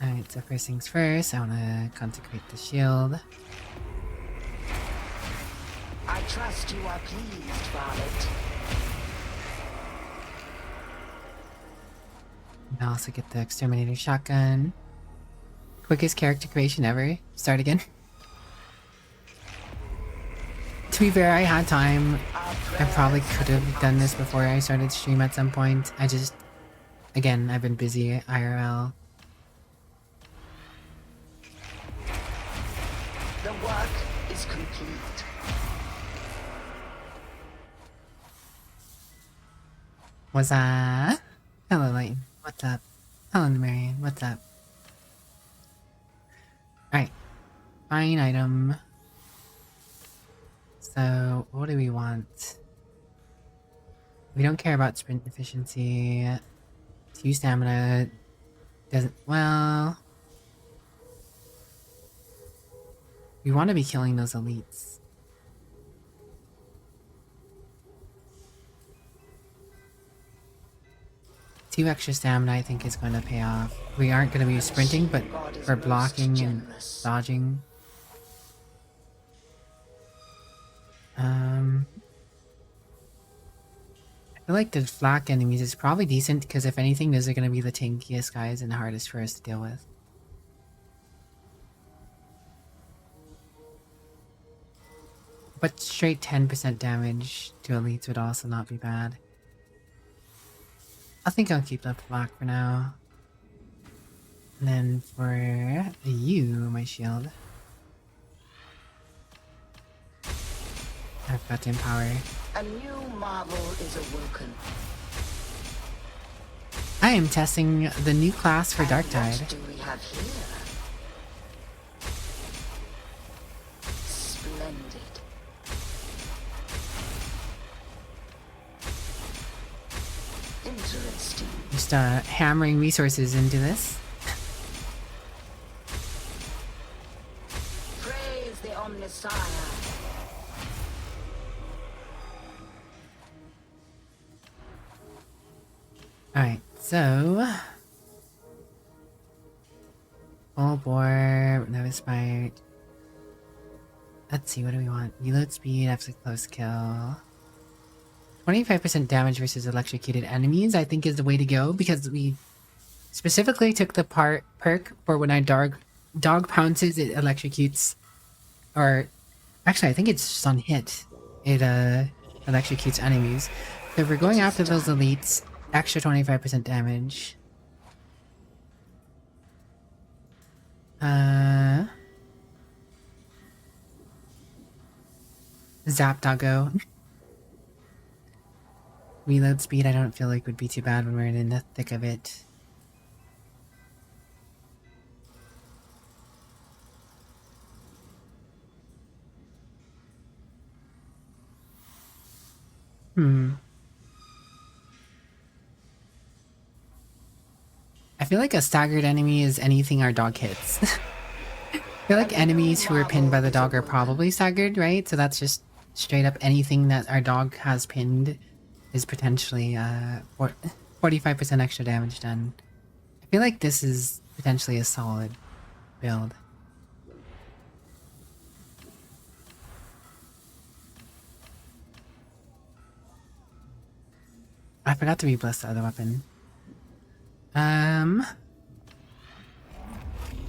Alright, so first things first, I want to consecrate the shield. I trust you are pleased, Varlet. And I also get the exterminator shotgun. Quickest character creation ever. Start again. To be fair, I had time. I probably could have done this before I started stream at some point. I just, again, I've been busy IRL. The work is complete. What's up? Hello, Lighten. What's up? Hello, Marion. What's up? Alright. Fine item. So, what do we want? We don't care about sprint efficiency. 2 stamina. Doesn't... Well... We want to be killing those elites. Two extra stamina I think is going to pay off. We aren't going to be sprinting, but for blocking and dodging. I feel like the flak enemies is probably decent because if anything, those are going to be the tankiest guys and the hardest for us to deal with. But straight 10% damage to elites would also not be bad. I think I'll keep that flak for now. And then for you, my shield. I've got to empower. A new marvel is awoken. I am testing the new class for Darktide. What do we have here? Splendid. Interesting. Just hammering resources into this. Praise the Omnissiah. Alright, so... Full bore, no inspired. Let's see, what do we want? Reload speed, absolute close kill. 25% damage versus electrocuted enemies, I think is the way to go, because we specifically took the perk for when our dog pounces, it electrocutes. Or, actually, I think it's just on hit. It electrocutes enemies. So if we're going after those elites, extra 25% damage. Zap doggo. Reload speed I don't feel like would be too bad when we're in the thick of it. I feel like a staggered enemy is anything our dog hits. I feel like enemies who are pinned by the dog are probably staggered, right? So that's just straight up anything that our dog has pinned is potentially 45% extra damage done. I feel like this is potentially a solid build. I forgot to re-bless the other weapon. I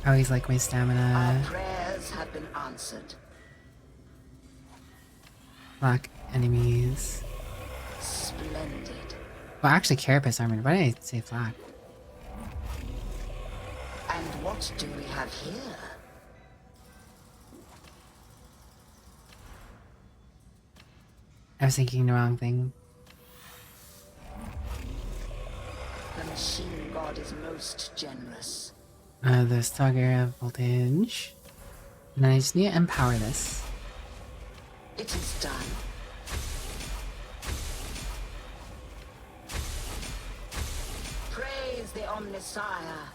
always like my stamina. Our prayers have been answered. Lock enemies. Splendid. Well, actually, carapace armor. Why did I say flak? And what do we have here? I was thinking the wrong thing. The machine god is most generous. The Stagger voltage. And then I just need to empower this. It is done. Praise the Omnissiah.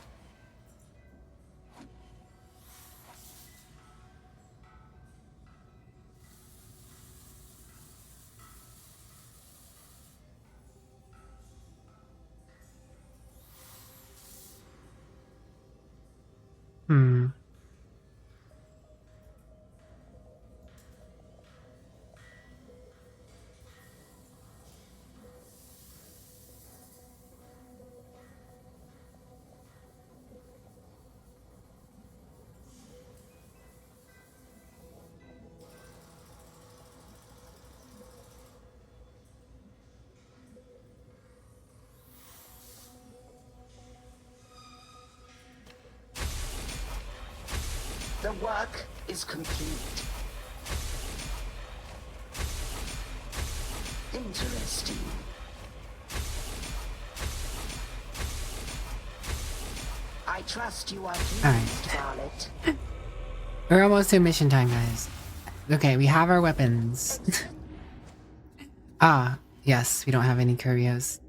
The work is complete. Interesting. I trust you are pleased, Varlet. We're almost to mission time, guys. Okay, we have our weapons. Ah, yes, we don't have any curios.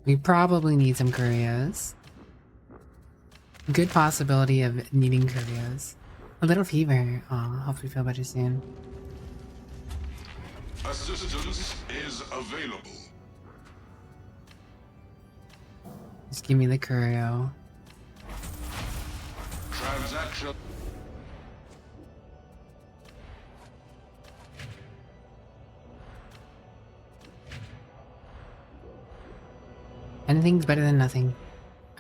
We probably need some curios. Good possibility of needing curios. A little fever. Aw, hopefully feel better soon. Assistance is available. Just give me the curio. Transaction. Anything's better than nothing.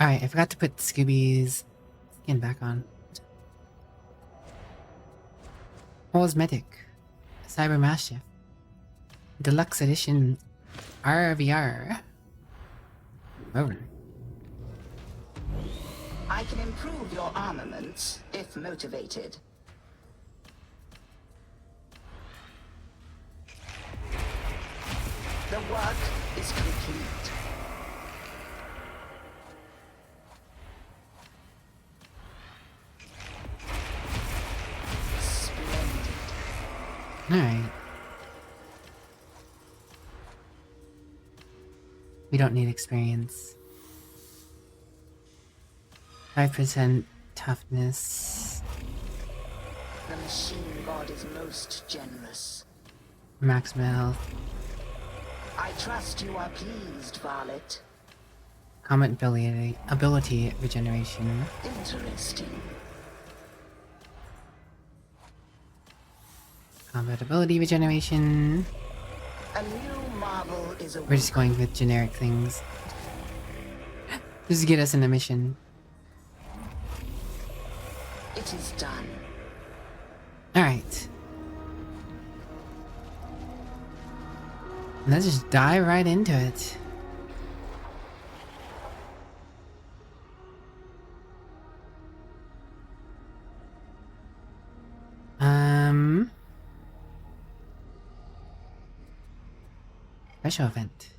Alright, I forgot to put Scooby's skin back on. Cosmetic. Cyber Mastiff. Deluxe Edition RVR. Over. I can improve your armaments if motivated. The work is complete. Splendid. Alright. We don't need experience. 5% toughness. The machine god is most generous. Maximum health. I trust you are pleased, Varlet. Combat ability regeneration. Interesting. Combat ability regeneration. A new marvel is a We're just going with generic things. Just to get us in a mission. It is done. Alright. Let's just dive right into it. Special event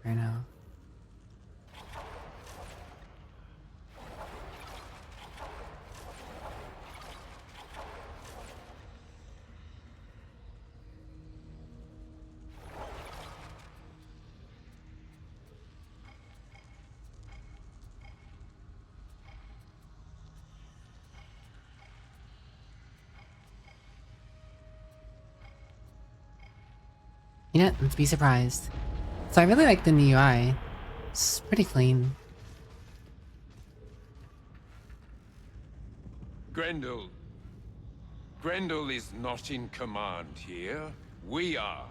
right now. You know, let's be surprised. So I really like the new UI. It's pretty clean. Grendel. Grendel is not in command here. We are.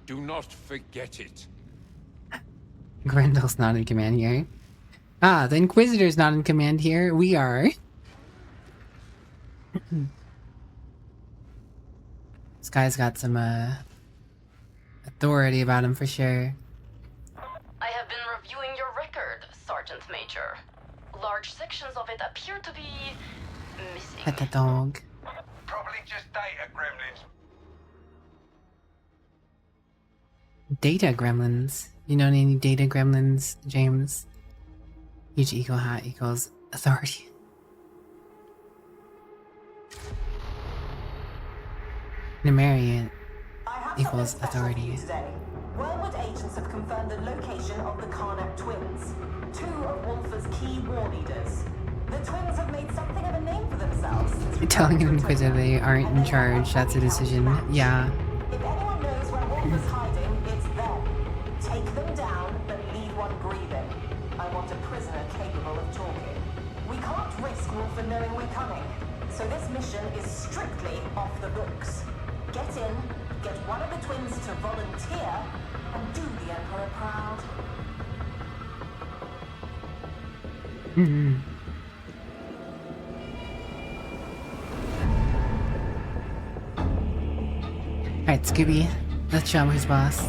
Do not forget it. Grendel's not in command here. Ah, the Inquisitor's not in command here. We are. Let's guy's got some authority about him for sure. I have been reviewing your record, Sergeant Major. Large sections of it appear to be missing. Pet the dog. Probably just data gremlins. Data gremlins. You know any data gremlins, James? Huge eagle hat equals authority. Numerian equals authority. Wormwood agents have confirmed the location of the Karnak twins, two of Wolfer's key war leaders. The twins have made something of a name for themselves. Telling an Inquisitor they aren't in charge, that's a decision. Yeah. If anyone knows where Wolfer's hiding, it's them. Take them down, but leave one breathing. I want a prisoner capable of talking. We can't risk Wolfer knowing we're coming, so this mission is strictly off the books. Get in, get one of the twins to volunteer, and do the Emperor proud. Alright, Scooby, let's show him who's boss.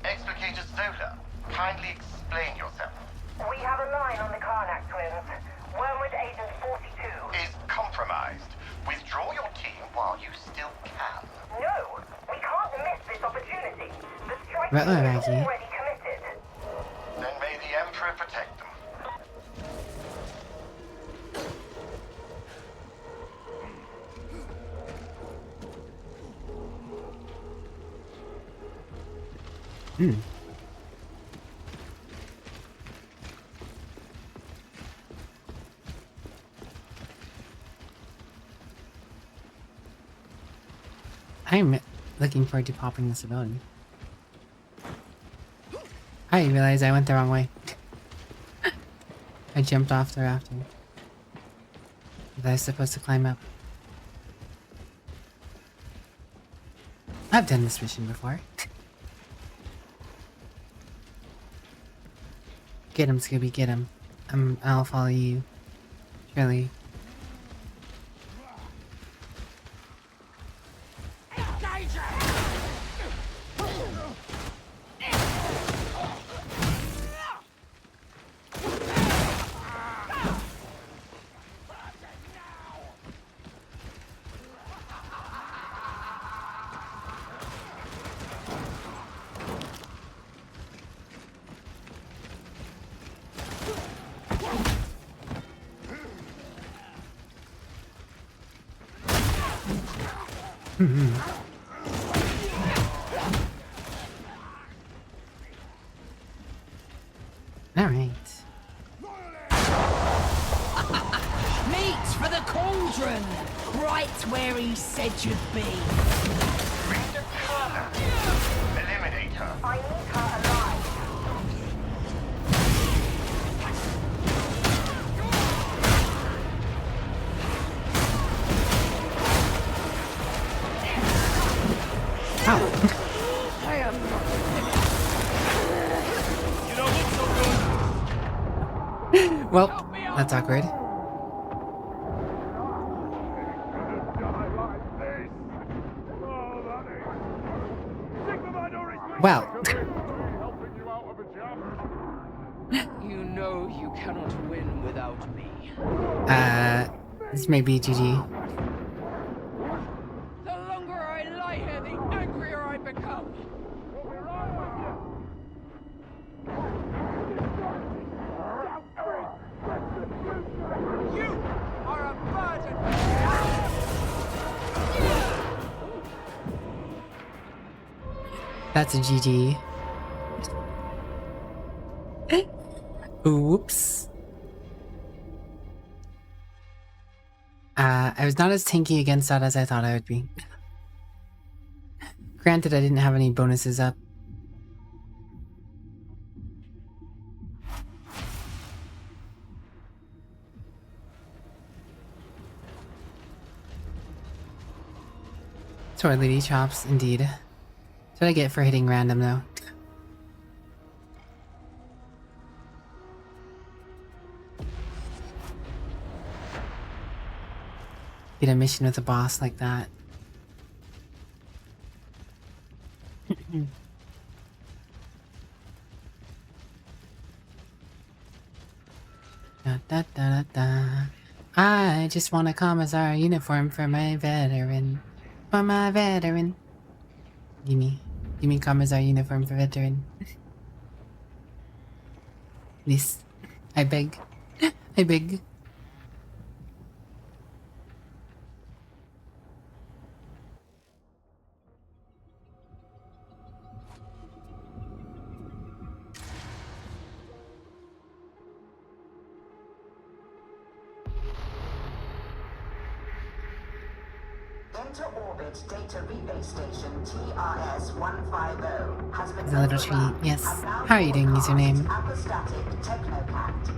Explicator Zola, kindly explain yourself. We have a line on the Karnak twins. Wormwood Agent 42 Is compromised. Withdraw your team while you still can. No, we can't miss this opportunity. The strike Right, team is Maggie. already committed. Then may the Emperor protect them. I'm looking forward to popping this ability. I realized I went the wrong way. I jumped off the rafter. Was I supposed to climb up? I've done this mission before. Get him, Scooby, get him. I'll follow you. Surely. Alright. Meat for the cauldron! Right where he said you'd be. Bring the Karnak. Eliminate her. I need her alive. Well, that's awkward. Well. You know you cannot win without me. This may be GG. The longer I lie here, the angrier I become. You are a burden. That's a GG. Oops. I was not as tanky against that as I thought I would be. Granted, I didn't have any bonuses up. Sword Lady chops, indeed. That's what I get for hitting random, though. get a mission with a boss like that. Da, da, da, da, da. I just want a commissar uniform for my veteran. For my veteran. Gimme commissar uniform for veteran. Please. I beg. I beg. Inter-orbit data relay station TRS-150 has been There's a little tree. Yes. How are you doing, username? apostatic technocat.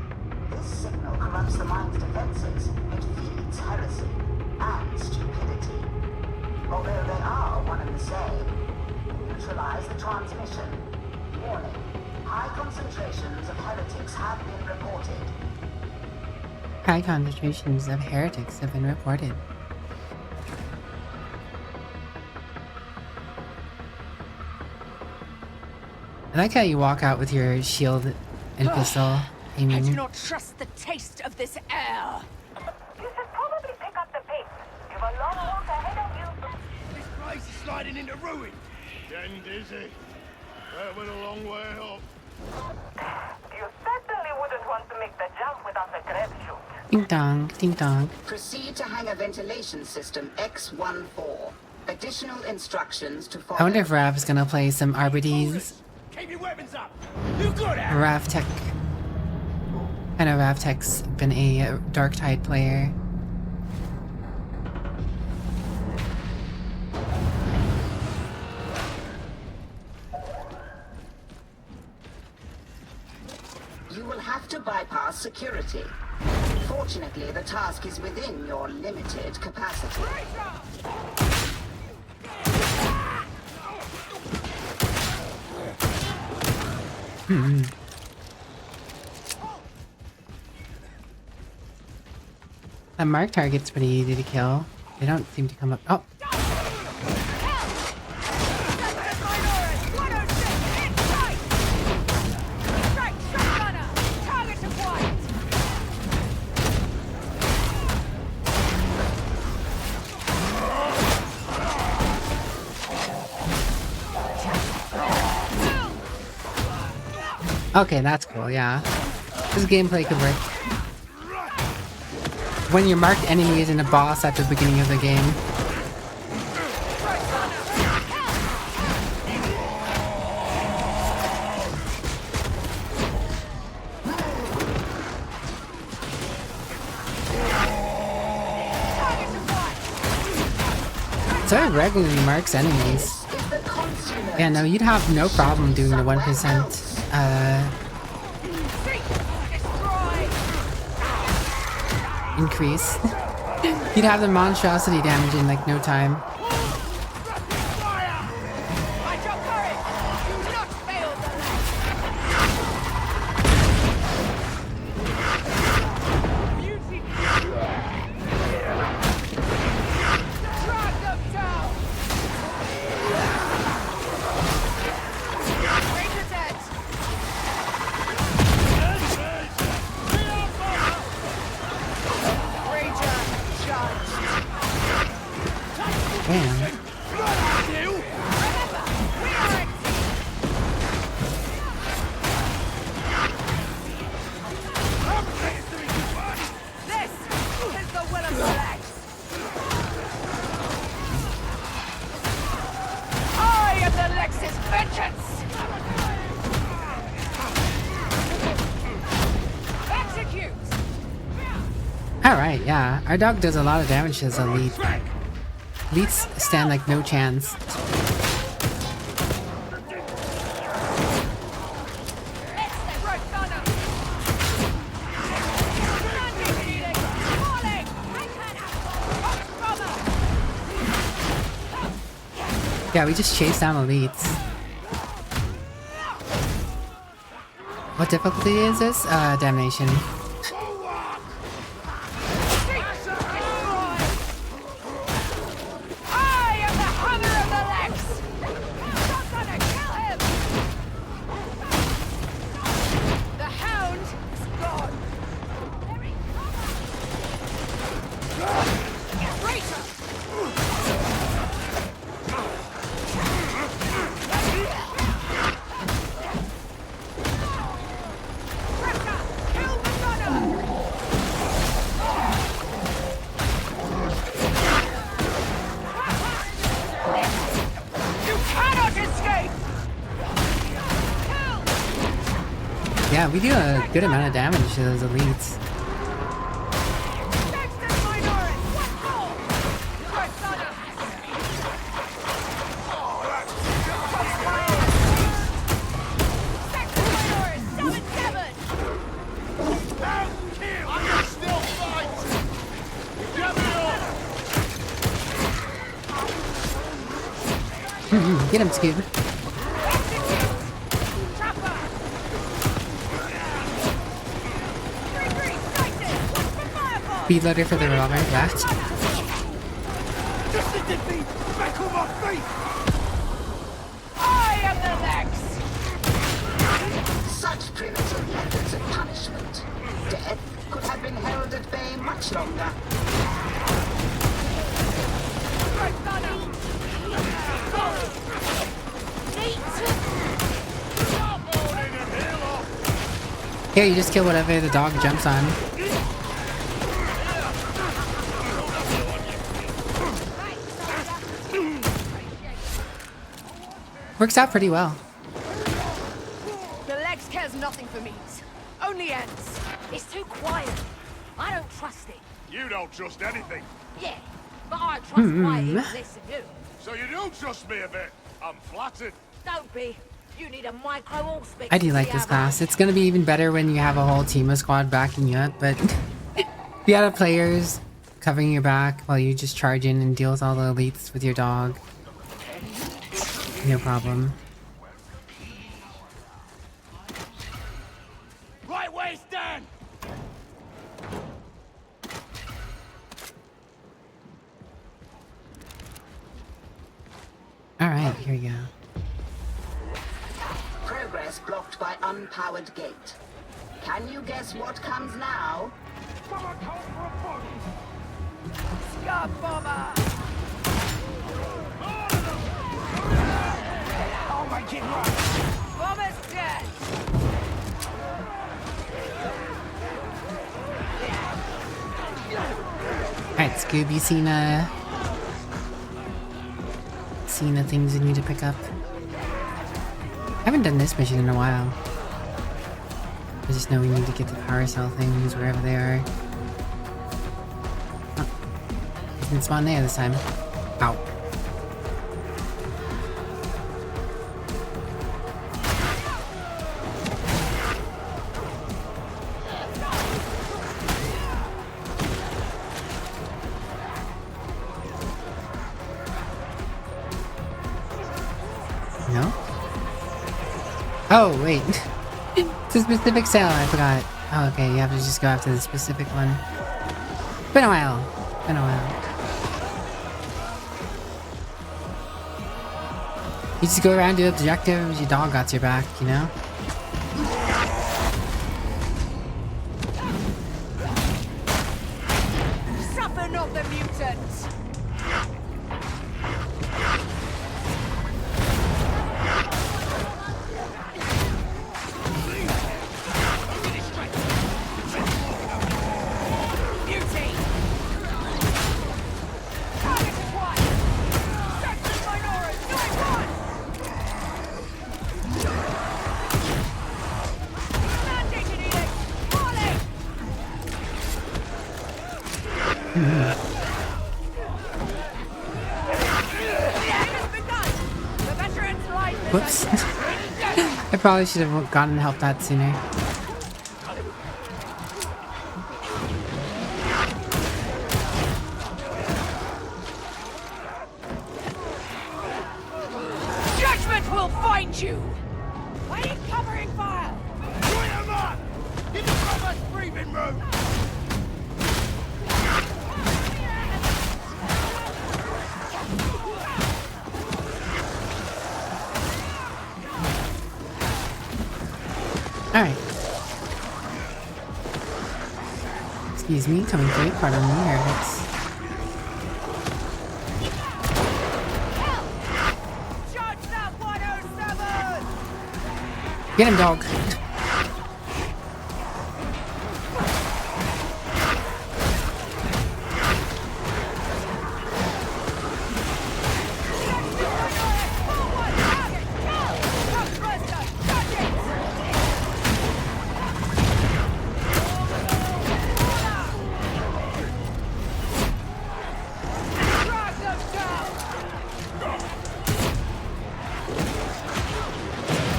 This signal corrupts the mind's defenses. It feeds heresy and stupidity. Although they are one and the same. Neutralize the transmission. Warning. High concentrations of heretics have been reported. High concentrations of heretics have been reported. I like how you walk out with your shield and pistol aiming. I do not trust the taste of this air. You should probably pick up the pace. You've a long walk ahead of you. This place is sliding into ruin. Getting dizzy. That went a long way up. You certainly wouldn't want to make the jump without a grab chute. Ding dong, ding dong. Proceed to hangar ventilation system X14. Additional instructions to follow. I wonder if Rav is gonna play some Arbides. Keep your weapons up. You got it. Rav Tech. I know Rav Tech's been a Dark Tide player. You will have to bypass security. Fortunately, the task is within your limited capacity. That mark target's pretty easy to kill. They don't seem to come up. Oh! Okay, that's cool, yeah. This gameplay could work. When your marked enemy isn't a boss at the beginning of the game. So it regularly marks enemies. Yeah, no, you'd have no problem doing the 1% increase. You'd have the monstrosity damage in like no time. Alright, yeah. Our dog does a lot of damage as a lead. Leads stand like no chance. Yeah, we just chase down elites. What difficulty is this? Damnation. Yeah, we do a good amount of damage to those elites. Get him, Scoob. Speed loader for the revolver, yeah. Back on my feet! I am the next! Such primitive methods of punishment. Death could have been held at bay much longer. Here, you just kill whatever the dog jumps on. Works out pretty well. The Lex cares nothing for meat. Only ends. It's too quiet. I don't trust it. You don't trust anything. Yeah, but I trust my ears less than you. So you do trust me a bit. I'm flattered. Don't be. You need a micro-allspice. I do like this class. It's gonna be even better when you have a whole team of squad backing you up, but if you have players covering your back while you just charge in and deal with all the elites with your dog, no problem. Right way, stand! Alright, here we go. Progress blocked by unpowered gate. Can you guess what comes now? Scum bomber! I'll make it right! Bomber's dead! Alright, Scoob, you seen the things you need to pick up? I haven't done this mission in a while. I just know we need to get the power cell things wherever they are. Oh. Didn't spawn there this time. Ow. No? Oh, wait. It's a specific cell, I forgot. Oh, okay, you have to just go after the specific one. Been a while. Been a while. You just go around, do objectives, your dog got your back, you know? Suffer not the mutants! Whoops. I probably should have gotten help that sooner. Judgment will find you! I need covering fire! Join them up! Give the brothers breathing room! Alright. Excuse me, coming through, pardon me, here it is. Get him, dog.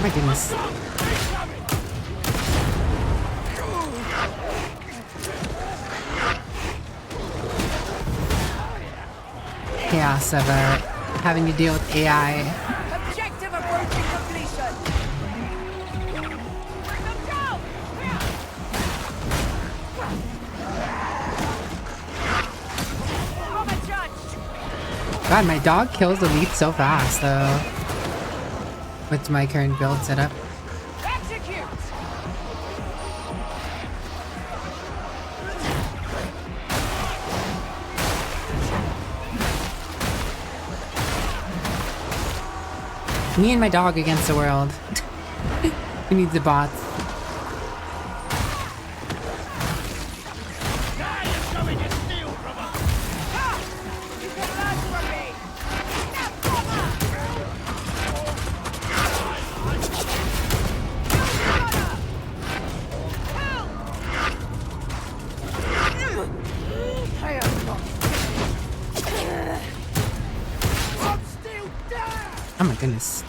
My goodness. Chaos of having to deal with AI. Objective approaching completion. God, my dog kills the leap so fast, though. With my current build setup. Execute. Me and my dog against the world. Who needs the bots? Oh my goodness.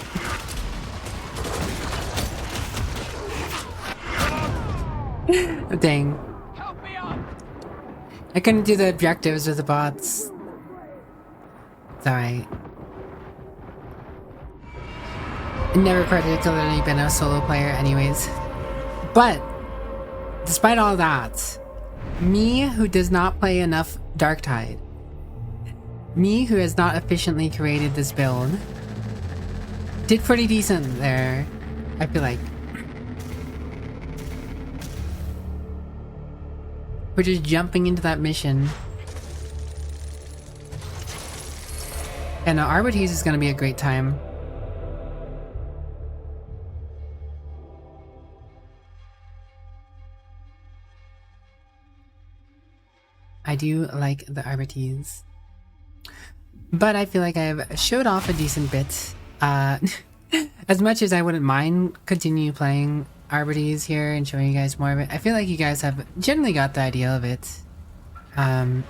Dang. I couldn't do the objectives with the bots. It's alright. Never particularly been a solo player anyways. But, despite all that, me who does not play enough Darktide, me who has not efficiently created this build, did pretty decent there, I feel like. We're just jumping into that mission. And Arbites is gonna be a great time. I do like the Arbites. But I feel like I've showed off a decent bit. As much as I wouldn't mind continue playing Arbites here and showing you guys more of it, I feel like you guys have generally got the idea of it. I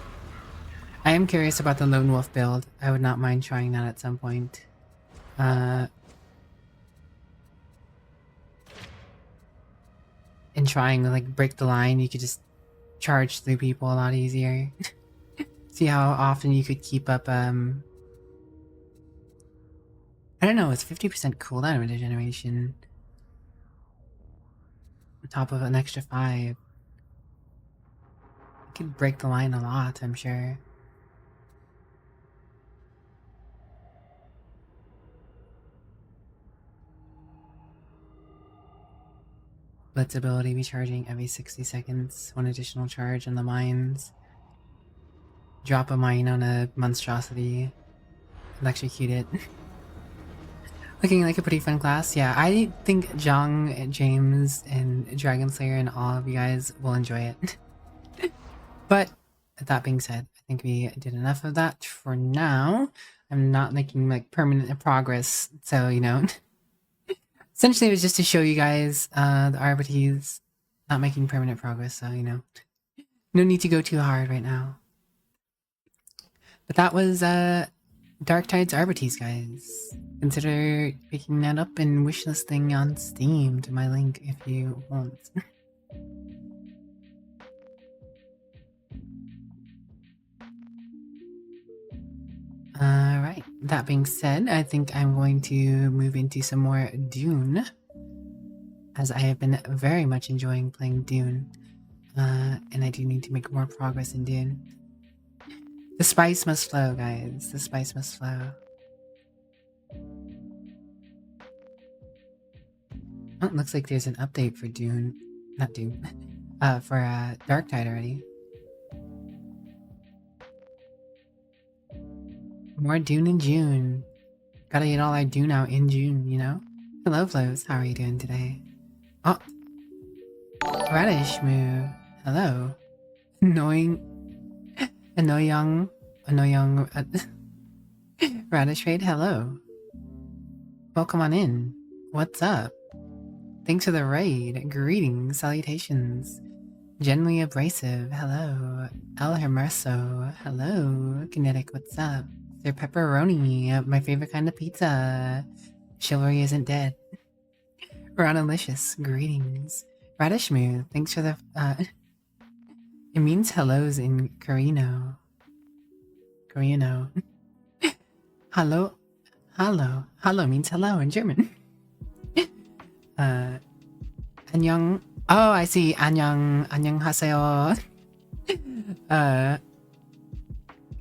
am curious about the Lone Wolf build. I would not mind trying that at some point. And trying to like break the line, you could just charge through people a lot easier. See how often you could keep up, I don't know, it's 50% cooldown regeneration. On top of an extra 5. You could break the line a lot, I'm sure. Blitz ability recharging every 60 seconds. 1 additional charge on the mines. Drop a mine on a monstrosity. Electrocute it. Looking like a pretty fun class. Yeah, I think Jong, James, and Dragonslayer and all of you guys will enjoy it. But, that being said, I think we did enough of that for now. I'm not making like permanent progress, so you know. Essentially, it was just to show you guys the Arbites not making permanent progress, so you know. No need to go too hard right now. But that was Darktide's Arbites, guys. Consider picking that up and wishlisting on Steam to my link if you want. Alright, that being said, I think I'm going to move into some more Dune, as I have been very much enjoying playing Dune, and I do need to make more progress in Dune. The spice must flow, guys. The spice must flow. Oh, it looks like there's an update for Dune. Not Dune. For Darktide already. More Dune in June. Gotta get all our Dune out in June, you know? Hello, Flows. How are you doing today? Oh. Radish move. Hello. Annoying Radish raid, hello. Welcome on in. What's up? Thanks for the raid. Greetings, salutations. Gently abrasive, hello. El Hermoso, hello. Kinetic, what's up? Sir Pepperoni, my favorite kind of pizza. Chivalry isn't dead. Ronalicious, greetings. Radishmu, thanks for the it means hellos in Koreano. Hello. Hello means hello in German. Annyeong. Oh, I see. Annyeonghaseyo.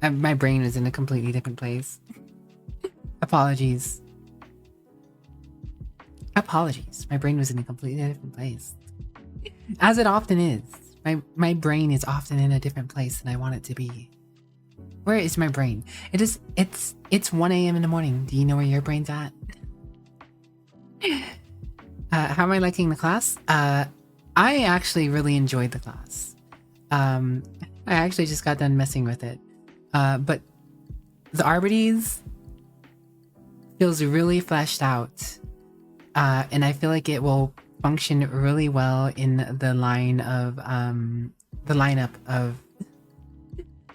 My brain is in a completely different place. Apologies. My brain was in a completely different place. As it often is. My brain is often in a different place than I want it to be. Where is my brain? It's 1 a.m. in the morning. Do you know where your brain's at? How am I liking the class? I actually really enjoyed the class. I actually just got done messing with it. But the Arbites feels really fleshed out. And I feel like it will function really well in the lineup of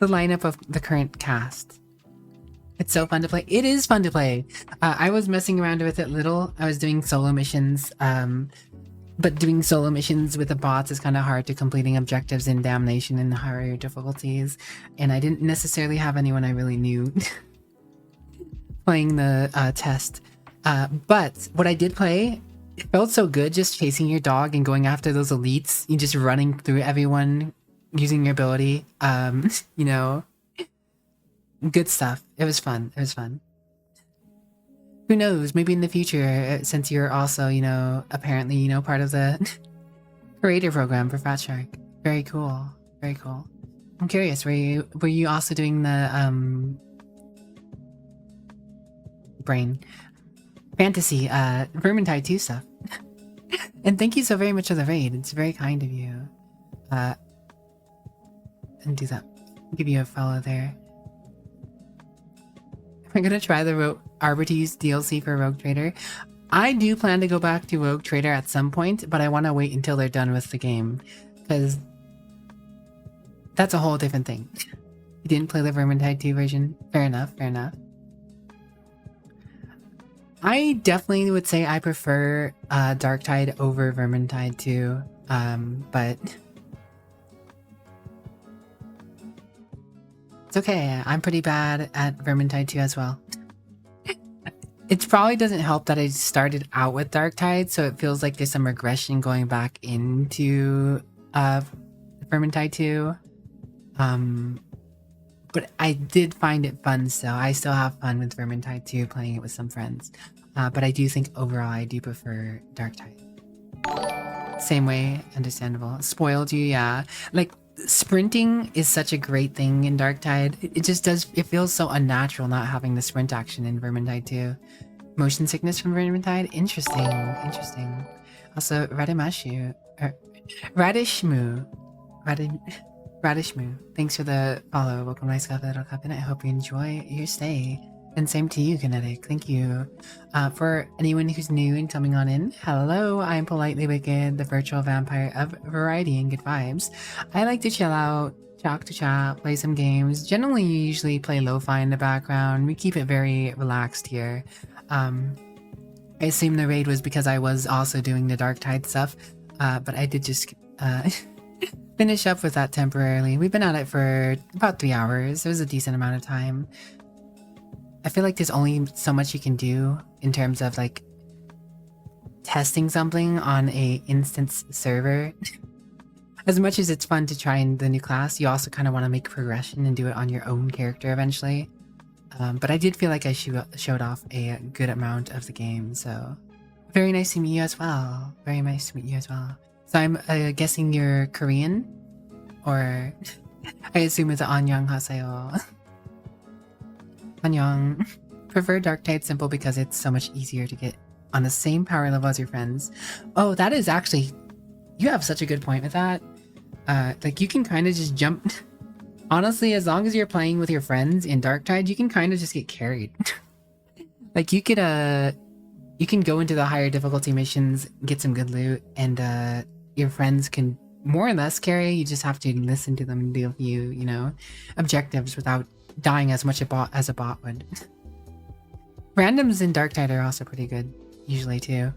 the current cast. It's so fun to play. It is fun to play. I was messing around with it little. I was doing solo missions, but doing solo missions with the bots is kind of hard to completing objectives in Damnation and higher difficulties. And I didn't necessarily have anyone I really knew playing the test. But what I did play, it felt so good just chasing your dog and going after those elites. You just running through everyone, using your ability. You know, good stuff. It was fun. Who knows? Maybe in the future, since you're also, you know, apparently, you know, part of the creator program for Fat Shark. Very cool. I'm curious. Were you also doing the brain fantasy Vermintide 2 stuff? And thank you so very much for the raid. It's very kind of you. And do that. Give you a follow there. I'm gonna try the Arbites DLC for Rogue Trader. I do plan to go back to Rogue Trader at some point, but I want to wait until they're done with the game, because that's a whole different thing. You didn't play the Vermintide 2 version? Fair enough. I definitely would say I prefer Darktide over Vermintide 2, but it's okay. I'm pretty bad at Vermintide 2 as well. It probably doesn't help that I started out with Darktide, so it feels like there's some regression going back into Vermintide 2. But I did find it fun still. I still have fun with Vermintide 2, playing it with some friends. But I do think overall I do prefer Darktide. Same way, understandable. Spoiled you, yeah. Like, sprinting is such a great thing in Darktide. It just does, it feels so unnatural not having the sprint action in Vermintide 2. Motion sickness from Vermintide? Interesting. Also, Radishmu, thanks for the follow. Welcome, nice cup, little cup, and I hope you enjoy your stay. And same to you, Kinetic. Thank you. For anyone who's new and coming on in, hello, I'm PolitelyWicked, the virtual vampire of variety and good vibes. I like to chill out, talk to chat, play some games. Generally, you usually play lo-fi in the background. We keep it very relaxed here. I assume the raid was because I was also doing the Darktide stuff, but I did just finish up with that temporarily. We've been at it for about 3 hours. It was a decent amount of time. I feel like there's only so much you can do in terms of like testing something on a instance server. As much as it's fun to try in the new class, you also kind of want to make progression and do it on your own character eventually. But I did feel like I showed off a good amount of the game, so very nice to meet you as well. So I'm guessing you're Korean? Or I assume it's Annyeonghaseyo. Annyeong. Prefer Darktide simple because it's so much easier to get on the same power level as your friends. Oh, that is actually... You have such a good point with that. Like, you can kind of just jump... Honestly, as long as you're playing with your friends in Darktide, you can kind of just get carried. Like, you could, you can go into the higher difficulty missions, get some good loot, and, your friends can more or less carry. You just have to listen to them and do a few, you know, objectives without dying as much as a bot would. Randoms in Darktide are also pretty good, usually too.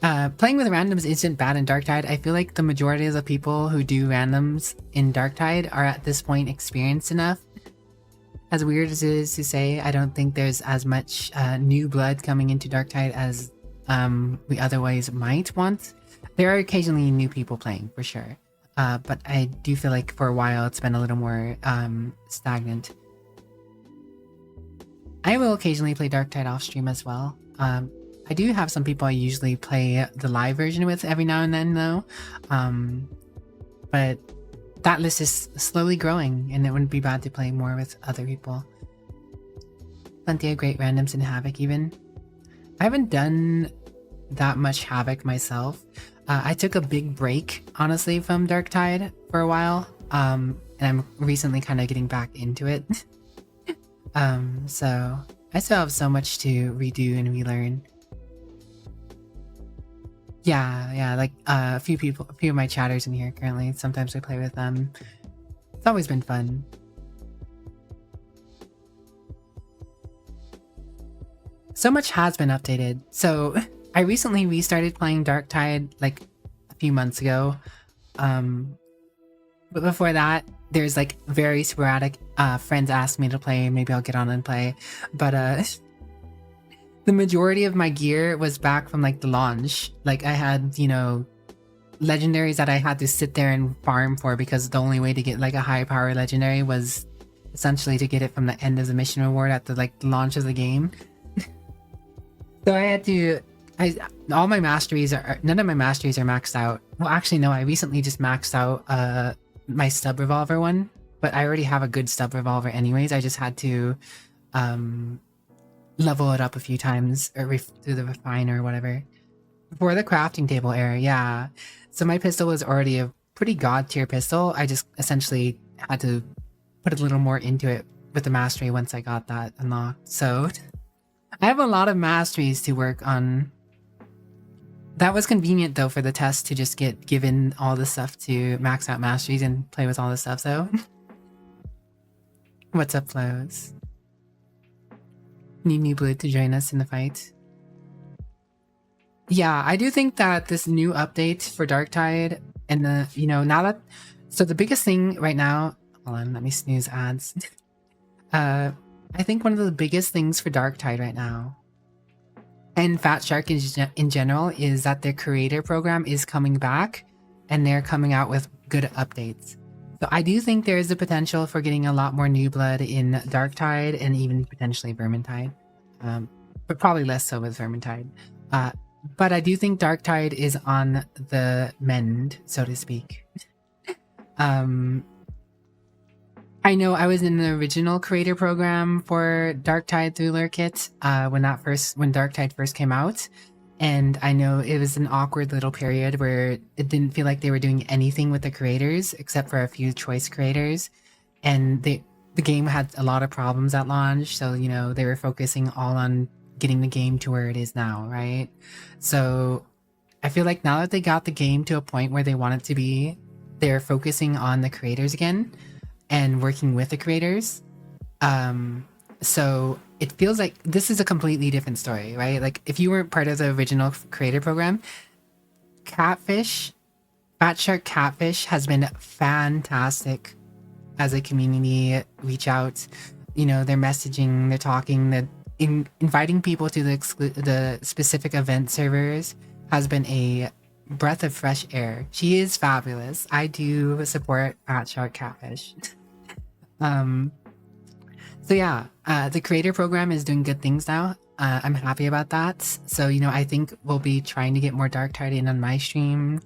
Playing with randoms isn't bad in Darktide. I feel like the majority of the people who do randoms in Darktide are at this point experienced enough. As weird as it is to say, I don't think there's as much new blood coming into Darktide as we otherwise might want. There are occasionally new people playing, for sure. But I do feel like for a while it's been a little more stagnant. I will occasionally play Darktide off stream as well. I do have some people I usually play the live version with every now and then though. But that list is slowly growing and it wouldn't be bad to play more with other people. Plenty of great randoms in Havoc even. I haven't done that much Havoc myself. I took a big break, honestly, from Darktide for a while. And I'm recently kind of getting back into it. So I still have so much to redo and relearn. Yeah, like a few of my chatters in here currently. Sometimes I play with them. It's always been fun. So much has been updated. So I recently restarted playing Darktide like a few months ago. But before that, there's like very sporadic friends ask me to play. Maybe I'll get on and play. But the majority of my gear was back from like the launch. Like I had, you know, legendaries that I had to sit there and farm for because the only way to get like a high power legendary was essentially to get it from the end of the mission reward at the like launch of the game. So I had to, all my masteries are, none of my masteries are maxed out. Well, actually no, I recently just maxed out my stub revolver one, but I already have a good stub revolver anyways. I just had to level it up a few times or through the refiner or whatever. For the crafting table era, yeah. So my pistol was already a pretty god tier pistol. I just essentially had to put a little more into it with the mastery once I got that unlocked. So I have a lot of masteries to work on. That was convenient though for the test to just get given all the stuff to max out masteries and play with all the stuff. So what's up, Flows? Need new blood to join us in the fight. Yeah, I do think that this new update for Darktide and the, you know, now that, so the biggest thing right now, hold on, let me snooze ads. I think one of the biggest things for Darktide right now, and Fat Shark in general, is that their creator program is coming back and they're coming out with good updates. So I do think there is the potential for getting a lot more new blood in Darktide and even potentially Vermintide. But probably less so with Vermintide. But I do think Darktide is on the mend, so to speak. I know I was in the original creator program for Darktide through Lurkit when Darktide first came out. And I know it was an awkward little period where it didn't feel like they were doing anything with the creators except for a few choice creators. And the game had a lot of problems at launch. So, you know, they were focusing all on getting the game to where it is now, right? So I feel like now that they got the game to a point where they want it to be, they're focusing on the creators again and working with the creators. So it feels like this is a completely different story, right? Like if you weren't part of the original creator program, Fat Shark Catfish has been fantastic as a community reach out. You know, they're messaging, they're talking, inviting people to the specific event servers has been a breath of fresh air. She is fabulous. I do support Fat Shark Catfish. So yeah, the creator program is doing good things now. I'm happy about that. So, you know, I think we'll be trying to get more Darktide in on my stream,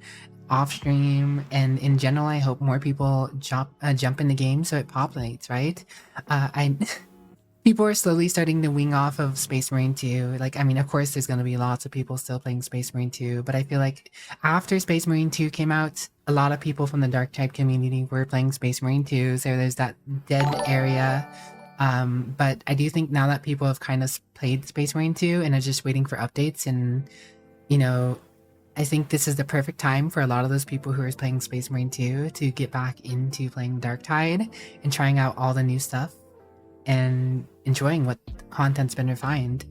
off stream, and in general, I hope more people jump in the game so it populates, right? People are slowly starting to wing off of Space Marine 2. Like, I mean, of course, there's going to be lots of people still playing Space Marine 2, but I feel like after Space Marine 2 came out, a lot of people from the Darktide community were playing Space Marine 2, so there's that dead area. But I do think now that people have kind of played Space Marine 2 and are just waiting for updates, and, you know, I think this is the perfect time for a lot of those people who are playing Space Marine 2 to get back into playing Darktide and trying out all the new stuff and enjoying what content's been refined.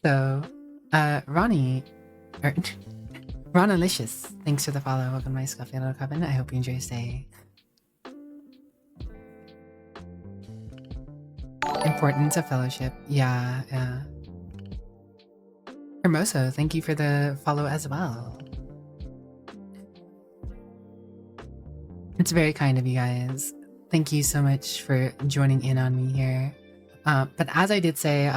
So, Ronnie, Or, Ronalicious, thanks for the follow. Welcome to my Scuffy Little Coven. I hope you enjoy your stay. Importance of fellowship. Yeah. Hermoso, thank you for the follow as well. It's very kind of you guys. Thank you so much for joining in on me here. But as I did say,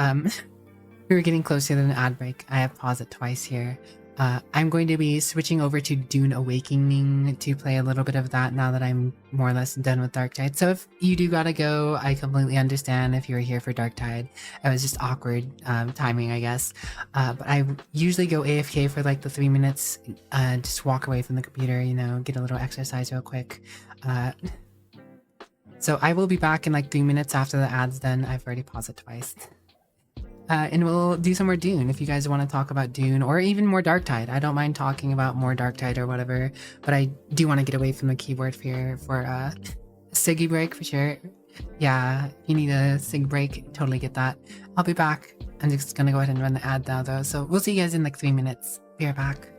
we were getting closer to an ad break. I have paused it twice here. I'm going to be switching over to Dune Awakening to play a little bit of that now that I'm more or less done with Darktide. So if you do gotta go, I completely understand if you were here for Darktide. It was just awkward timing, I guess. But I usually go AFK for like the 3 minutes, just walk away from the computer, you know, get a little exercise real quick. So I will be back in like 3 minutes after the ad's done. I've already paused it twice. And we'll do some more Dune if you guys want to talk about Dune or even more Darktide. I don't mind talking about more Darktide or whatever, but I do want to get away from the keyboard here for a Siggy break for sure. Yeah, if you need a Sig break, totally get that. I'll be back. I'm just gonna go ahead and run the ad now though, so we'll see you guys in like 3 minutes. Be right back.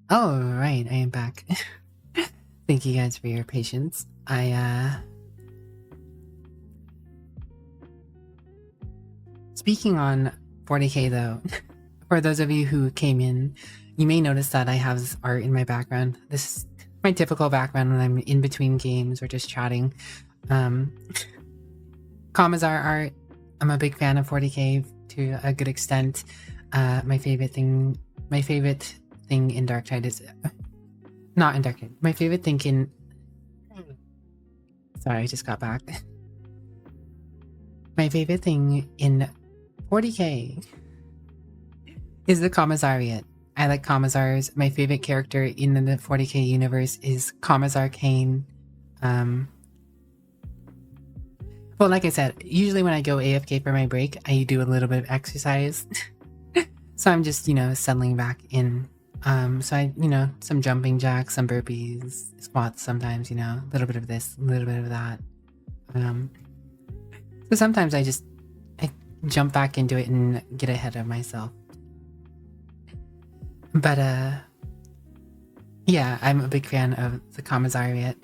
Oh, right, I am back. Thank you guys for your patience. Speaking on 40k though, For those of you who came in, you may notice that I have this art in my background. This is my typical background when I'm in between games or just chatting. Commissar art. I'm a big fan of 40k to a good extent. My favorite thing in Darktide is not in Darktide. My favorite thing in sorry, I just got back. My favorite thing in 40k is the Commissariat. I like Commissars. My favorite character in the 40k universe is Commissar Kane. Well, like I said, usually when I go AFK for my break, I do a little bit of exercise. So I'm just, settling back in. So I, some jumping jacks, some burpees, squats sometimes, a little bit of this, a little bit of that. So sometimes I jump back into it and get ahead of myself. But, yeah, I'm a big fan of the Commissariat.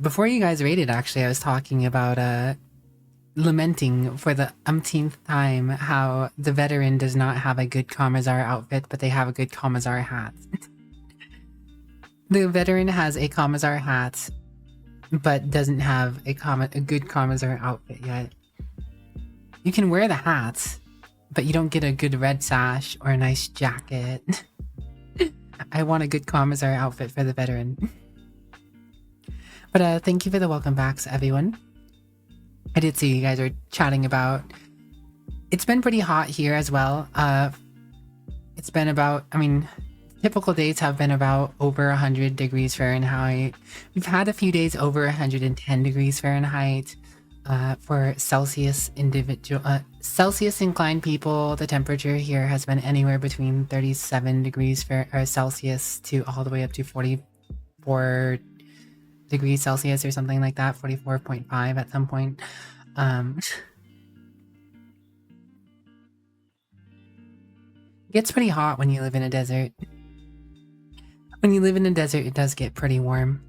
Before you guys raided, actually, I was talking about, lamenting for the umpteenth time how the veteran does not have a good Commissar outfit, but they have a good Commissar hat. The veteran has a Commissar hat, but doesn't have a good Commissar outfit yet. You can wear the hat, but you don't get a good red sash or a nice jacket. I want a good Commissar outfit for the veteran. But thank you for the welcome backs, everyone. I did see you guys are chatting about... It's been pretty hot here as well. It's been about... typical days have been about over 100 degrees Fahrenheit. We've had a few days over 110 degrees Fahrenheit. For Celsius inclined people, the temperature here has been anywhere between 37 degrees Celsius to all the way up to 44 degrees Celsius or something like that, 44.5 at some point. It gets pretty hot when you live in a desert. When you live in a desert, it does get pretty warm.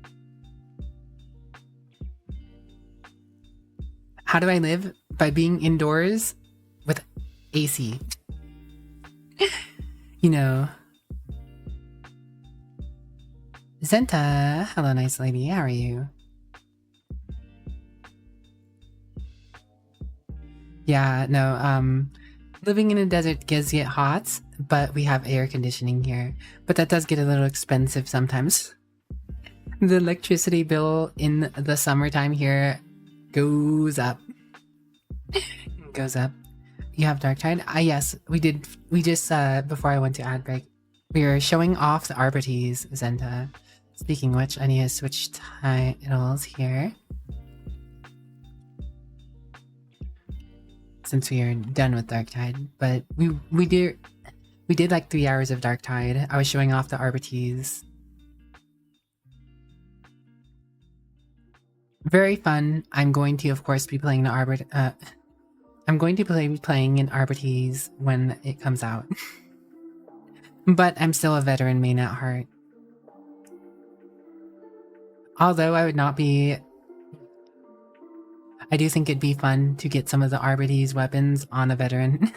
How do I live? By being indoors with AC. Zenta, hello nice lady, how are you? Yeah, no, living in a desert does get hot, but we have air conditioning here. But that does get a little expensive sometimes. The electricity bill in the summertime here goes up. Goes up. You have Darktide? Yes, we did. We just, before I went to ad break, we were showing off the Arbites, Zenta. Speaking of which, I need to switch titles here. Since we are done with Darktide, but we did like 3 hours of Darktide. I was showing off the Arbites. Very fun. I'm going to, of course, be playing the I'm going to be playing in Arbites when it comes out. But I'm still a veteran main at heart. Although I would not be... I do think it'd be fun to get some of the Arbites weapons on a veteran.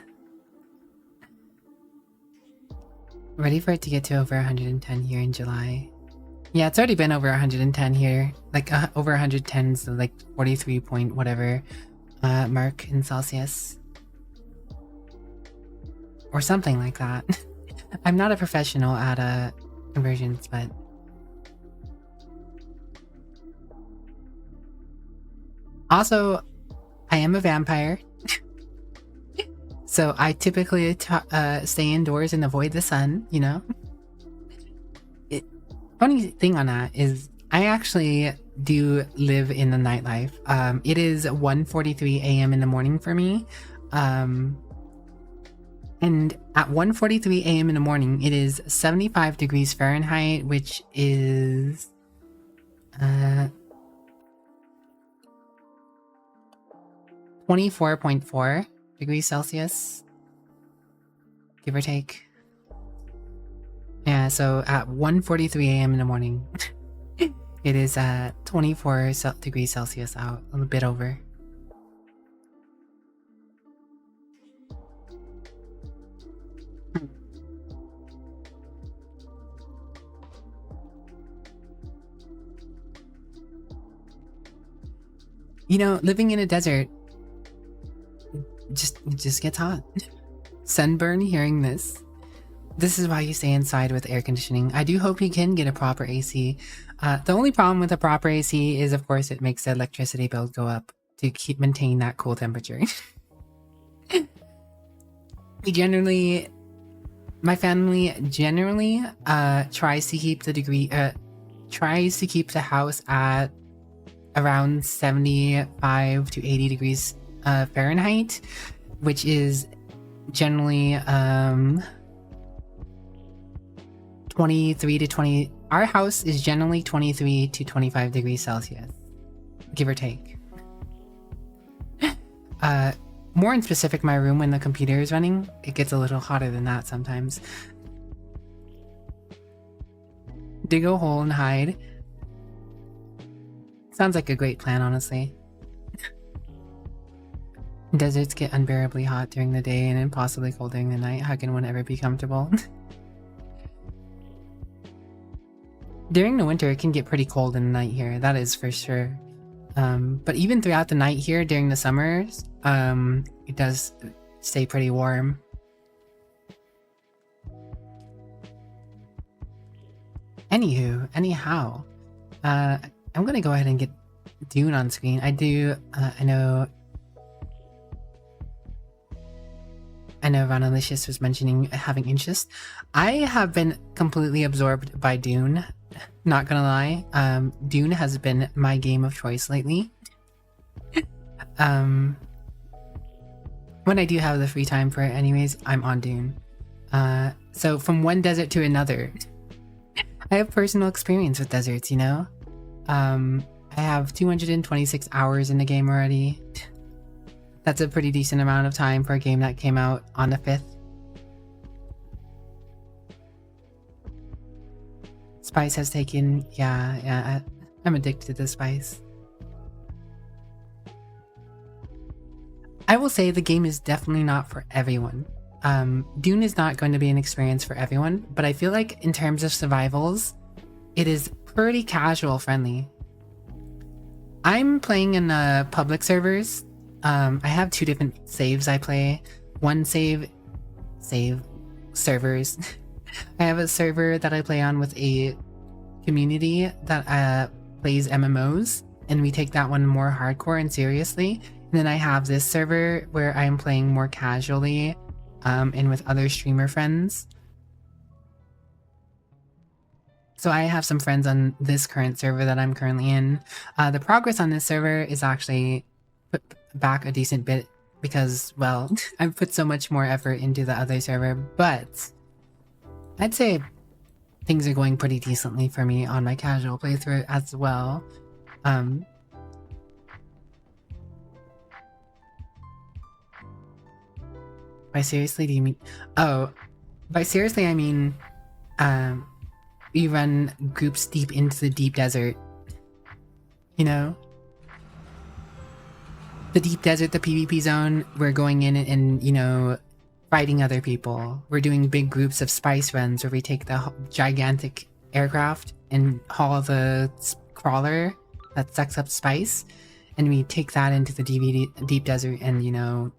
Ready for it to get to over 110 here in July. Yeah, it's already been over 110 here. Like over 110, so like 43 point whatever mark in Celsius. Or something like that. I'm not a professional at conversions, but... Also, I am a vampire. So I typically stay indoors and avoid the sun, Funny thing on that is I actually do live in the nightlife. It is 1:43 a.m. in the morning for me. And at 1:43 a.m. in the morning, it is 75 degrees Fahrenheit, which is 24.4 degrees Celsius, give or take. Yeah, so at 1:43 a.m. in the morning, it is 24 degrees Celsius out, a little bit over. You know, living in a desert just gets hot. Sunburn hearing this. This is why you stay inside with air conditioning. I do hope you can get a proper AC. The only problem with a proper AC is, of course, it makes the electricity bill go up to maintain that cool temperature. My family generally tries to keep the house at around 75 to 80 degrees Fahrenheit, which is generally 23 to 20. Our house is generally 23 to 25 degrees Celsius, give or take. More in specific, my room, when the computer is running, it gets a little hotter than that sometimes. Dig a hole and hide. Sounds like a great plan, honestly. Deserts get unbearably hot during the day and impossibly cold during the night. How can one ever be comfortable? During the winter, it can get pretty cold in the night here, that is for sure. But even throughout the night here during the summers, it does stay pretty warm. Anyhow, I'm gonna go ahead and get Dune on screen. I know Ronalicious was mentioning having interest. I have been completely absorbed by Dune. Not gonna lie, Dune has been my game of choice lately. When I do have the free time for it anyways, I'm on Dune. So from one desert to another, I have personal experience with deserts, you know? I have 226 hours in the game already. That's a pretty decent amount of time for a game that came out on the 5th. Spice has taken... Yeah, I'm addicted to spice. I will say the game is definitely not for everyone. Dune is not going to be an experience for everyone, but I feel like in terms of survivals, it is pretty casual friendly. I'm playing in public servers. I have 2 different saves I play. One save servers. I have a server that I play on with a community that plays MMOs, and we take that one more hardcore and seriously. And then I have this server where I'm playing more casually, and with other streamer friends. So I have some friends on this current server that I'm currently in. The progress on this server is actually put back a decent bit because, well, I've put so much more effort into the other server, but I'd say things are going pretty decently for me on my casual playthrough as well. By seriously, do you mean... Oh, by seriously, I mean, we run groups deep into the deep desert. You know? The deep desert, the PvP zone, we're going in and, you know, fighting other people. We're doing big groups of spice runs where we take the gigantic aircraft and haul the crawler that sucks up spice, and we take that into the deep desert and, you know,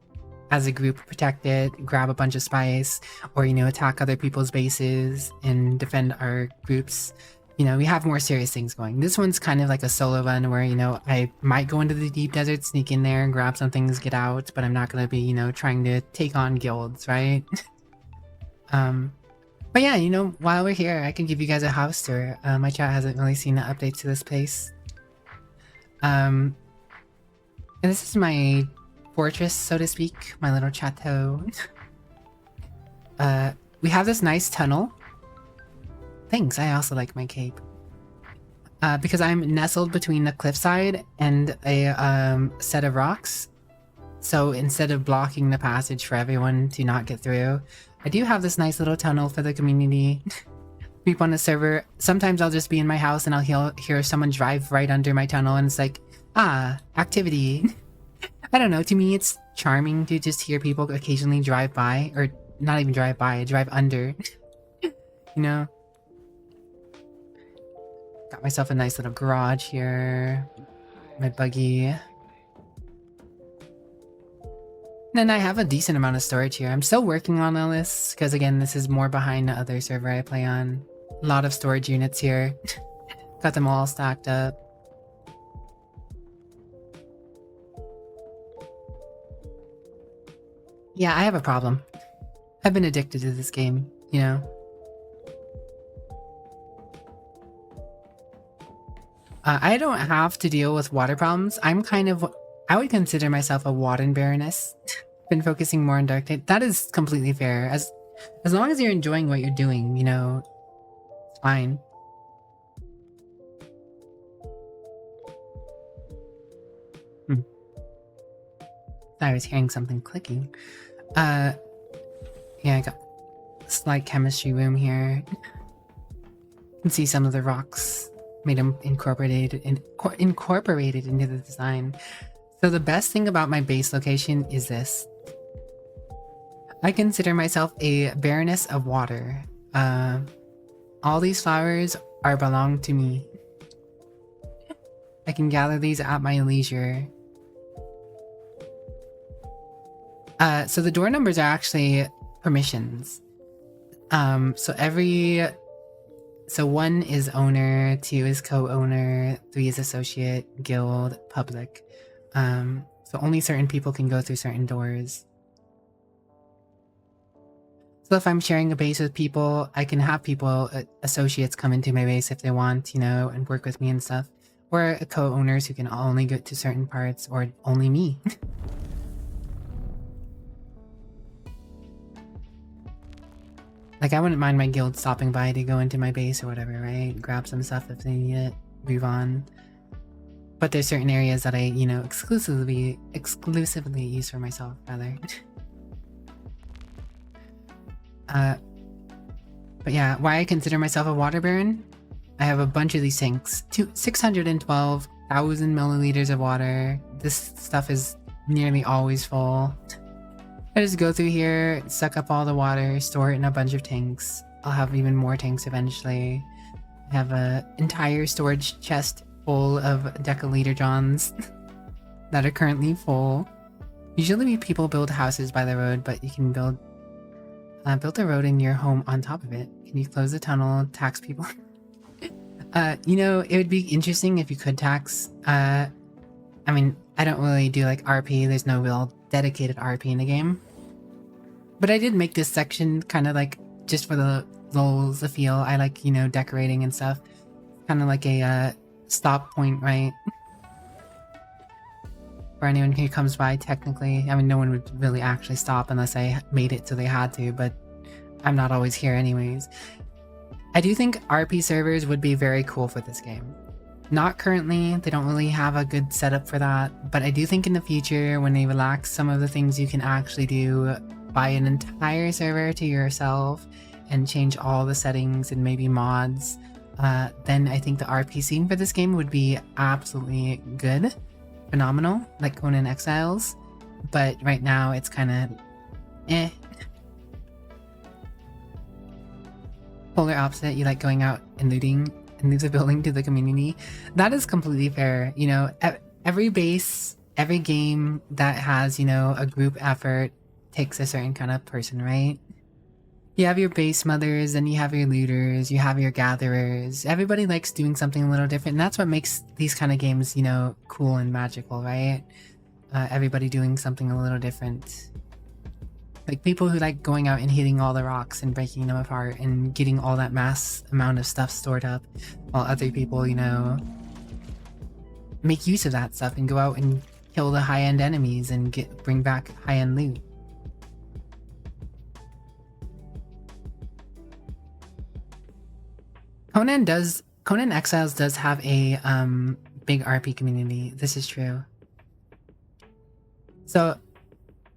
as a group protect it, grab a bunch of spice, or, you know, attack other people's bases and defend our groups. You know, we have more serious things going. This one's kind of like a solo run where, you know, I might go into the deep desert, sneak in there and grab some things, get out, but I'm not going to be, you know, trying to take on guilds, right? But yeah, you know, while we're here, I can give you guys a house tour. My chat hasn't really seen the update to this place. And this is my fortress, so to speak, my little chateau. We have this nice tunnel. Thanks, I also like my cape. Because I'm nestled between the cliffside and a set of rocks. So instead of blocking the passage for everyone to not get through, I do have this nice little tunnel for the community. People on the server, sometimes I'll just be in my house and I'll hear someone drive right under my tunnel and it's like, ah, activity. I don't know, to me it's charming to just hear people occasionally drive by, or not even drive by, drive under. You know? Got myself a nice little garage here. My buggy. Then I have a decent amount of storage here. I'm still working on all this because again, this is more behind the other server I play on. A lot of storage units here. Got them all stacked up. Yeah, I have a problem. I've been addicted to this game, you know? I don't have to deal with water problems. I would consider myself a water baroness. Been focusing more on Dark Tide. That is completely fair. As long as you're enjoying what you're doing, you know, it's fine. I was hearing something clicking. Yeah, I got a slight chemistry room here. You can see some of the rocks made them incorporated into the design. So the best thing about my base location is this. I consider myself a baroness of water. All these flowers belong to me. I can gather these at my leisure. So the door numbers are actually permissions. So 1 is owner, 2 is co-owner, 3 is associate, guild, public. So only certain people can go through certain doors. So if I'm sharing a base with people, I can have people, associates come into my base if they want, you know, and work with me and stuff. Or co-owners who can only go to certain parts, or only me. Like, I wouldn't mind my guild stopping by to go into my base or whatever, right? Grab some stuff if they need it, move on. But there's certain areas that I, you know, exclusively use for myself, rather. But yeah, why I consider myself a water baron? I have a bunch of these sinks. 612,000 milliliters of water. This stuff is nearly always full. I just go through here, suck up all the water, store it in a bunch of tanks. I'll have even more tanks eventually. I have an entire storage chest full of decaliter johns that are currently full. Usually people build houses by the road, but you can build a road in your home on top of it. Can you close the tunnel, tax people? You know, it would be interesting if you could tax. I mean, I don't really do like RP. There's no real dedicated RP in the game. But I did make this section kind of like just for the lulz, the feel. I like, you know, decorating and stuff. Kind of like a stop point, right? For anyone who comes by, technically. I mean, no one would really actually stop unless I made it so they had to, but I'm not always here anyways. I do think RP servers would be very cool for this game. Not currently, they don't really have a good setup for that, but I do think in the future, when they relax some of the things you can actually do, buy an entire server to yourself and change all the settings and maybe mods, then I think the RP scene for this game would be absolutely good. Phenomenal, like Conan Exiles, but right now it's kind of eh. Polar opposite, you like going out and looting and leave the building to the community. That is completely fair. You know, every base, every game that has, you know, a group effort takes a certain kind of person, right? You have your base mothers, and you have your looters, you have your gatherers. Everybody likes doing something a little different, and that's what makes these kind of games, you know, cool and magical, right? Everybody doing something a little different. Like people who like going out and hitting all the rocks and breaking them apart and getting all that mass amount of stuff stored up, while other people, you know, make use of that stuff and go out and kill the high-end enemies and bring back high-end loot. Conan Exiles does have a big RP community. This is true. So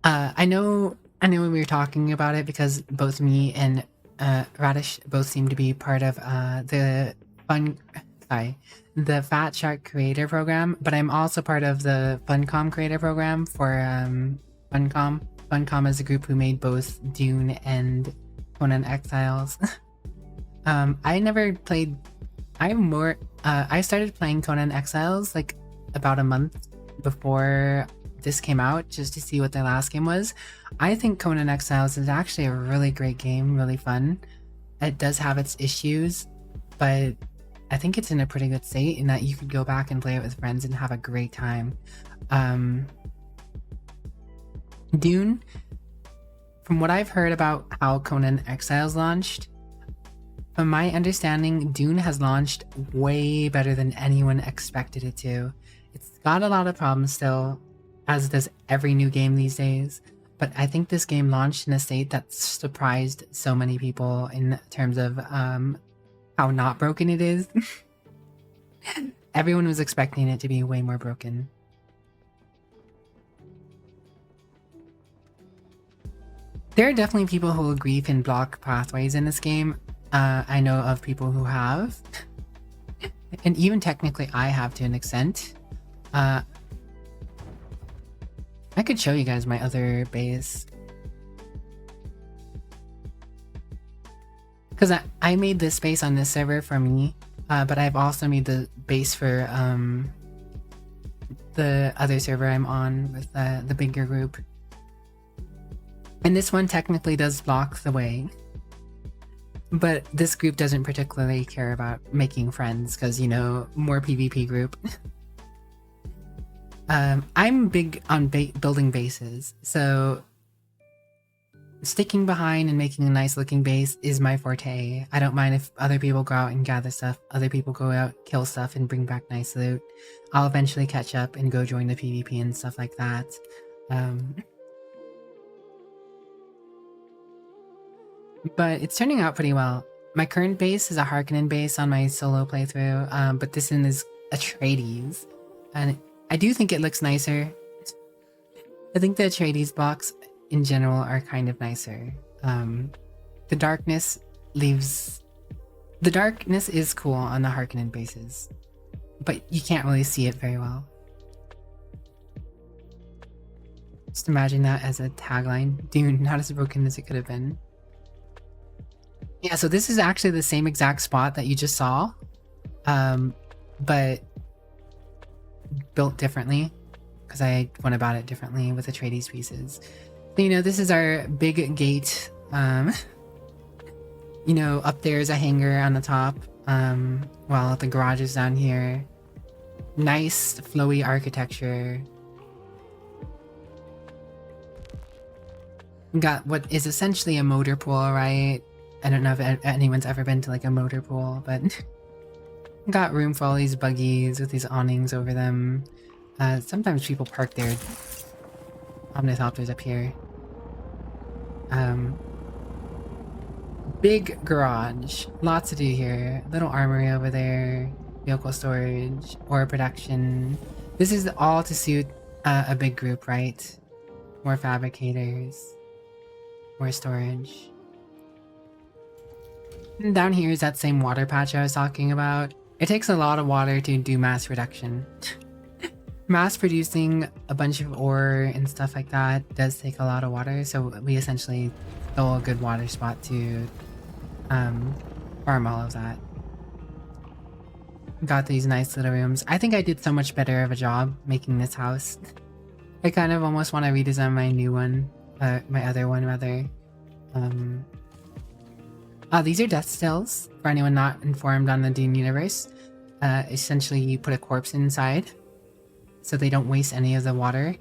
I know we were talking about it because both me and Radish both seem to be part of the Fat Shark Creator Program, but I'm also part of the Funcom Creator Program for Funcom. Funcom is a group who made both Dune and Conan Exiles. I never played. I started playing Conan Exiles like about a month before this came out just to see what their last game was. I think Conan Exiles is actually a really great game, really fun. It does have its issues, but I think it's in a pretty good state in that you could go back and play it with friends and have a great time. Dune, from what I've heard about how Conan Exiles launched, from my understanding, Dune has launched way better than anyone expected it to. It's got a lot of problems still, as does every new game these days, but I think this game launched in a state that surprised so many people in terms of how not broken it is. Everyone was expecting it to be way more broken. There are definitely people who will grief and block pathways in this game. I know of people who have. And even technically I have to an extent. I could show you guys my other base. Because I made this base on this server for me, but I've also made the base for the other server I'm on with the bigger group. And this one technically does block the way. But this group doesn't particularly care about making friends because, you know, more PvP group. I'm big on building bases, so sticking behind and making a nice looking base is my forte. I don't mind if other people go out and gather stuff, other people go out, kill stuff, and bring back nice loot. I'll eventually catch up and go join the PvP and stuff like that. But it's turning out pretty well. My current base is a Harkonnen base on my solo playthrough, but this one is Atreides, and I do think it looks nicer. I think the Atreides blocks in general are kind of nicer. The darkness leaves... The darkness is cool on the Harkonnen bases, but you can't really see it very well. Just imagine that as a tagline. Dune, not as broken as it could have been. Yeah, so this is actually the same exact spot that you just saw, but built differently, because I went about it differently with the Atreides pieces. So, you know, this is our big gate. You know, up there is a hangar on the top, while the garage is down here. Nice, flowy architecture. Got what is essentially a motor pool, right? I don't know if anyone's ever been to like a motor pool, but got room for all these buggies with these awnings over them. Sometimes people park their omnithopters up here. Big garage, lots to do here. Little armory over there, vehicle storage, ore production. This is all to suit a big group, right? More fabricators, more storage. And down here is that same water patch I was talking about. It takes a lot of water to do mass production. Mass producing a bunch of ore and stuff like that does take a lot of water, so we essentially fill a good water spot to farm all of that. Got these nice little rooms. I think I did so much better of a job making this house. I kind of almost want to redesign my new one, my other one rather. These are death cells, for anyone not informed on the Dune universe. Essentially, you put a corpse inside, so they don't waste any of the water.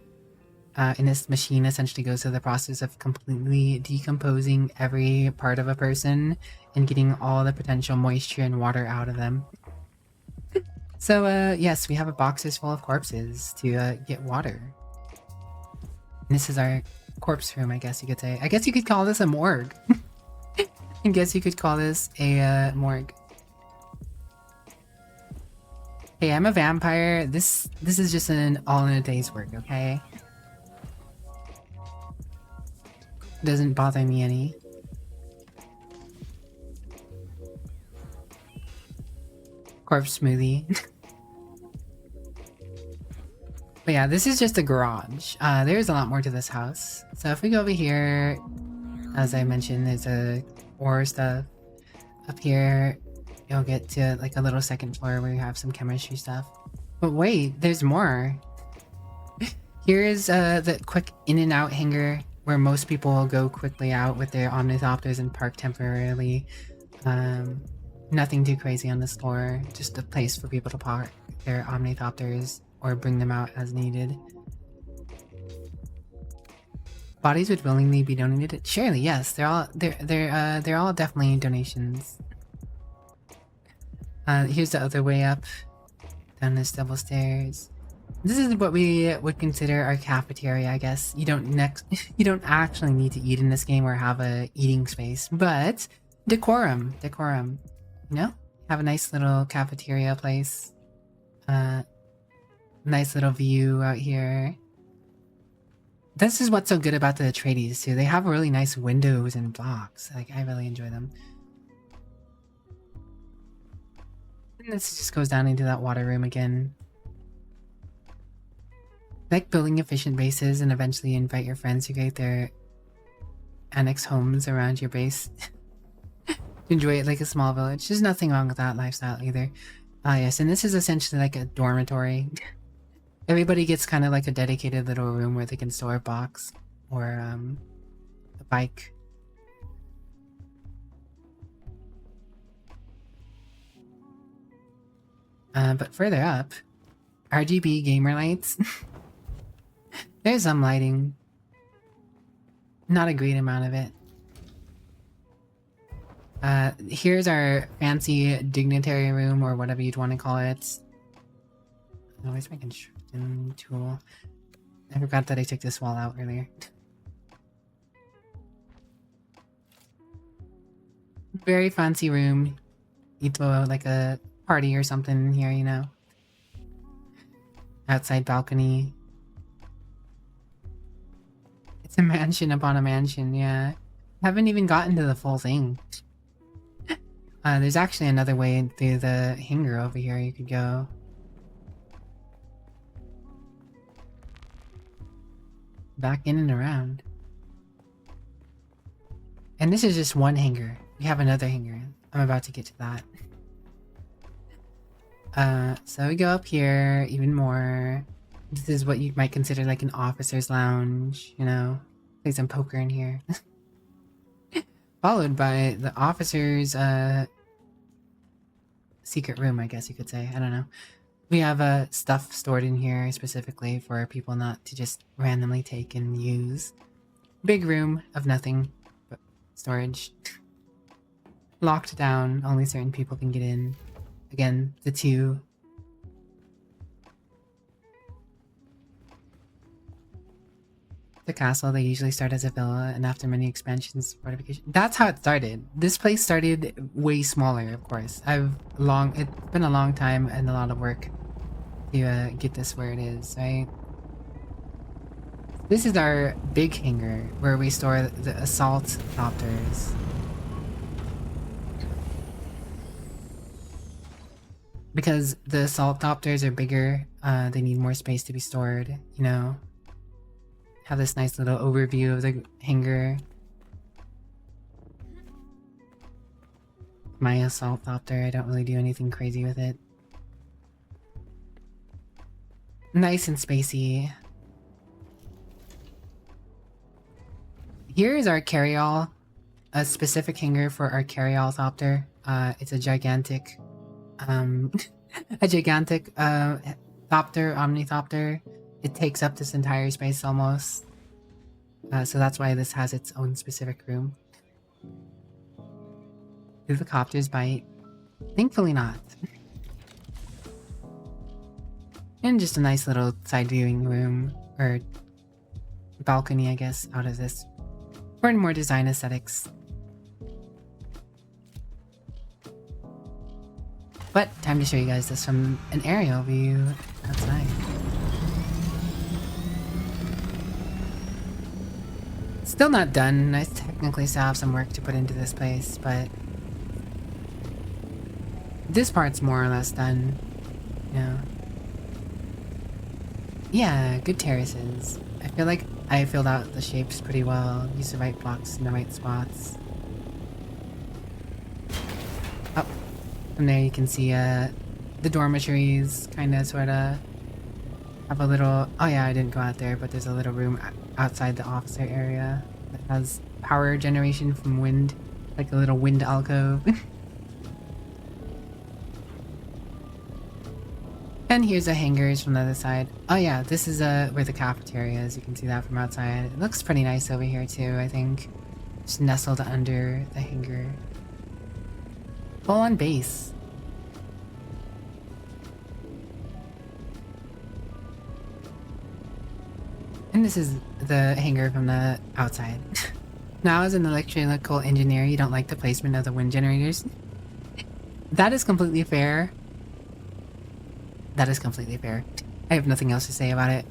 And this machine essentially goes through the process of completely decomposing every part of a person and getting all the potential moisture and water out of them. So, yes, we have a boxes full of corpses to get water. And this is our corpse room, I guess you could say. I guess you could call this a morgue. I guess you could call this a morgue. Hey, I'm a vampire. This is just an all in a day's work, okay? Doesn't bother me any. Corpse smoothie. But yeah, this is just a garage. There's a lot more to this house. So if we go over here, as I mentioned, there's a ore stuff. Up here, you'll get to like a little second floor where you have some chemistry stuff. But wait, there's more. Here's the quick in and out hangar where most people will go quickly out with their omnithopters and park temporarily. Nothing too crazy on this floor, just a place for people to park their omnithopters or bring them out as needed. Bodies would willingly be donated? Surely, yes. They're all definitely donations. Here's the other way up, down this double stairs. This is what we would consider our cafeteria, I guess. You don't actually need to eat in this game or have a eating space, but decorum. You know, have a nice little cafeteria place. Nice little view out here. This is what's so good about the Atreides too. They have really nice windows and blocks. Like, I really enjoy them. And this just goes down into that water room again. Like building efficient bases and eventually invite your friends to create their annex homes around your base. To enjoy it like a small village. There's nothing wrong with that lifestyle either. Yes, and this is essentially like a dormitory. Everybody gets kind of like a dedicated little room where they can store a box or a bike. But further up, RGB gamer lights. There's some lighting. Not a great amount of it. Here's our fancy dignitary room, or whatever you'd want to call it. Oh, where's my construction tool? I forgot that I took this wall out earlier. Very fancy room. You throw out like a party or something in here, you know. Outside balcony. It's a mansion upon a mansion, yeah. Haven't even gotten to the full thing. There's actually another way through the hangar over here you could go. Back in and around. And this is just one hangar. We have another hangar. I'm about to get to that. So we go up here even more. This is what you might consider like an officer's lounge, you know. Play some poker in here. Followed by the officer's secret room, I guess you could say. I don't know. We have stuff stored in here specifically for people not to just randomly take and use. Big room of nothing but storage. Locked down, only certain people can get in. Again, the two. The castle, they usually start as a villa, and after many expansions, fortification. That's how it started. This place started way smaller, of course. It's been a long time and a lot of work to get this where it is, right? This is our big hangar where we store the assault copters. Because the assault copters are bigger, they need more space to be stored, you know. Have this nice little overview of the hangar. My assault copter, I don't really do anything crazy with it. Nice and spacey. Here is our carryall. A specific hangar for our carryall copter. It's a gigantic omnithopter. It takes up this entire space almost. So that's why this has its own specific room. Do the copters bite? Thankfully not. And just a nice little side viewing room, or balcony, I guess, out of this. For more design aesthetics. But time to show you guys this from an aerial view outside. Still not done. I technically still have some work to put into this place, but this part's more or less done. You know. Yeah, good terraces. I feel like I filled out the shapes pretty well. Used the right blocks in the right spots. Oh, from there you can see the dormitories, kinda, sorta. Have Have a little, oh yeah, I didn't go out there, but there's a little room outside the officer area that has power generation from wind, like a little wind alcove. And here's the hangars from the other side. Oh yeah, this is where the cafeteria is. You can see that from outside. It looks pretty nice over here too, I think. Just nestled under the hangar. Full on base. And this is the hangar from the outside. Now as an electrical engineer, you don't like the placement of the wind generators. That is completely fair. That is completely fair. I have nothing else to say about it.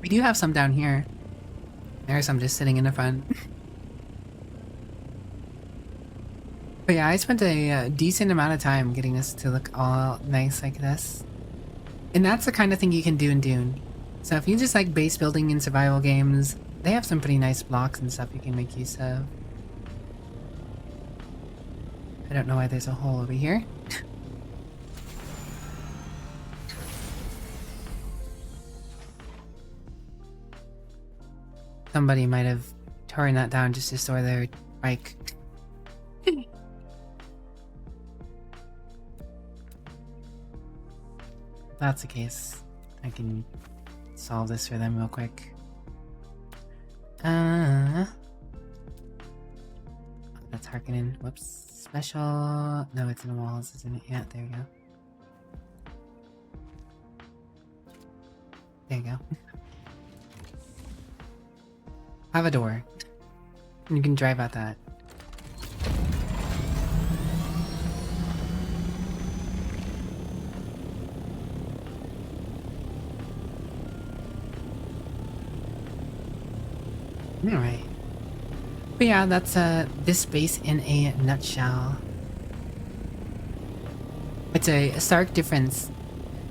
We do have some down here. There are some just sitting in the front. But yeah, I spent a decent amount of time getting this to look all nice like this. And that's the kind of thing you can do in Dune. So if you just like base building in survival games, they have some pretty nice blocks and stuff you can make use of. I don't know why there's a hole over here. Somebody might have torn that down just to store their bike. If that's the case, I can solve this for them real quick. That's Harkonnen. Whoops. Special. No, it's in the walls, isn't it? Yeah, there we go. There you go. Have a door. You can drive out that. Alright. But yeah, that's this base in a nutshell. It's a stark difference.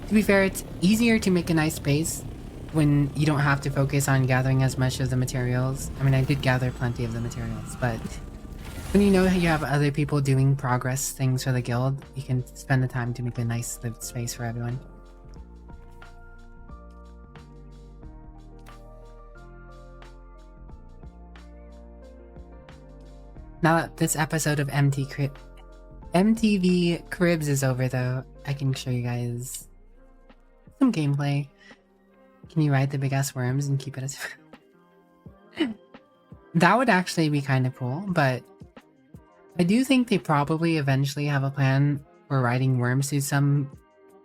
To be fair, it's easier to make a nice base when you don't have to focus on gathering as much of the materials. I mean, I did gather plenty of the materials, but when you know you have other people doing progress things for the guild, you can spend the time to make a nice lived space for everyone. Now that this episode of MTV Cribs is over though, I can show you guys some gameplay. Can you ride the big ass worms and keep it as... That would actually be kind of cool, but I do think they probably eventually have a plan for riding worms to some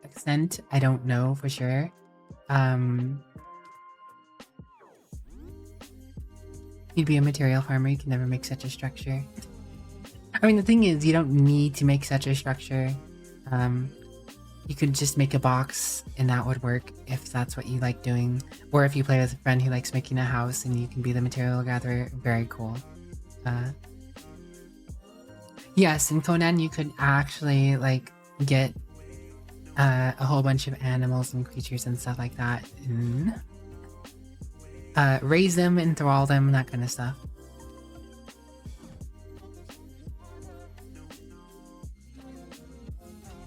extent. I don't know for sure. You'd be a material farmer, you can never make such a structure. I mean, the thing is, you don't need to make such a structure. You could just make a box and that would work if that's what you like doing. Or if you play with a friend who likes making a house and you can be the material gatherer, very cool. Yes, in Conan you could actually like get a whole bunch of animals and creatures and stuff like that. And, raise them, enthrall them, that kind of stuff.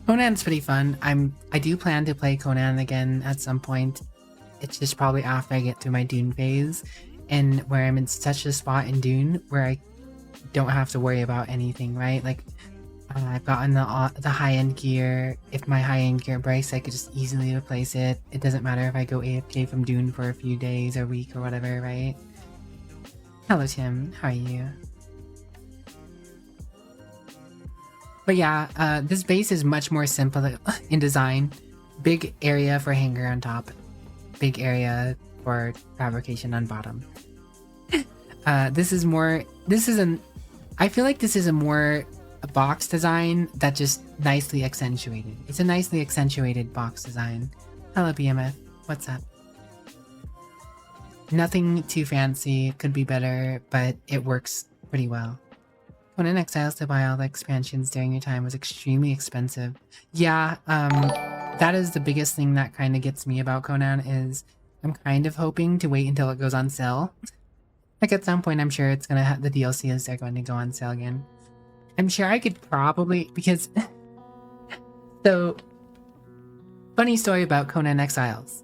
Conan's pretty fun. I do plan to play Conan again at some point. It's just probably after I get through my Dune phase, and where I'm in such a spot in Dune where I don't have to worry about anything, right? Like, I've gotten the high-end gear. If my high-end gear breaks, I could just easily replace it. It doesn't matter if I go AFK from Dune for a few days or a week or whatever, right? Hello, Tim. How are you? But yeah, this base is much more simple in design. Big area for hangar on top. Big area for fabrication on bottom. I feel like this is a more box design that just nicely accentuated. It's a nicely accentuated box design. Hello, BMF. What's up? Nothing too fancy. Could be better, but it works pretty well. Conan Exiles to buy all the expansions during your time was extremely expensive. Yeah, that is the biggest thing that kind of gets me about Conan is I'm kind of hoping to wait until it goes on sale. Like at some point I'm sure it's gonna have the DLCs are going to go on sale again. I'm sure I could probably, because so funny story about Conan Exiles.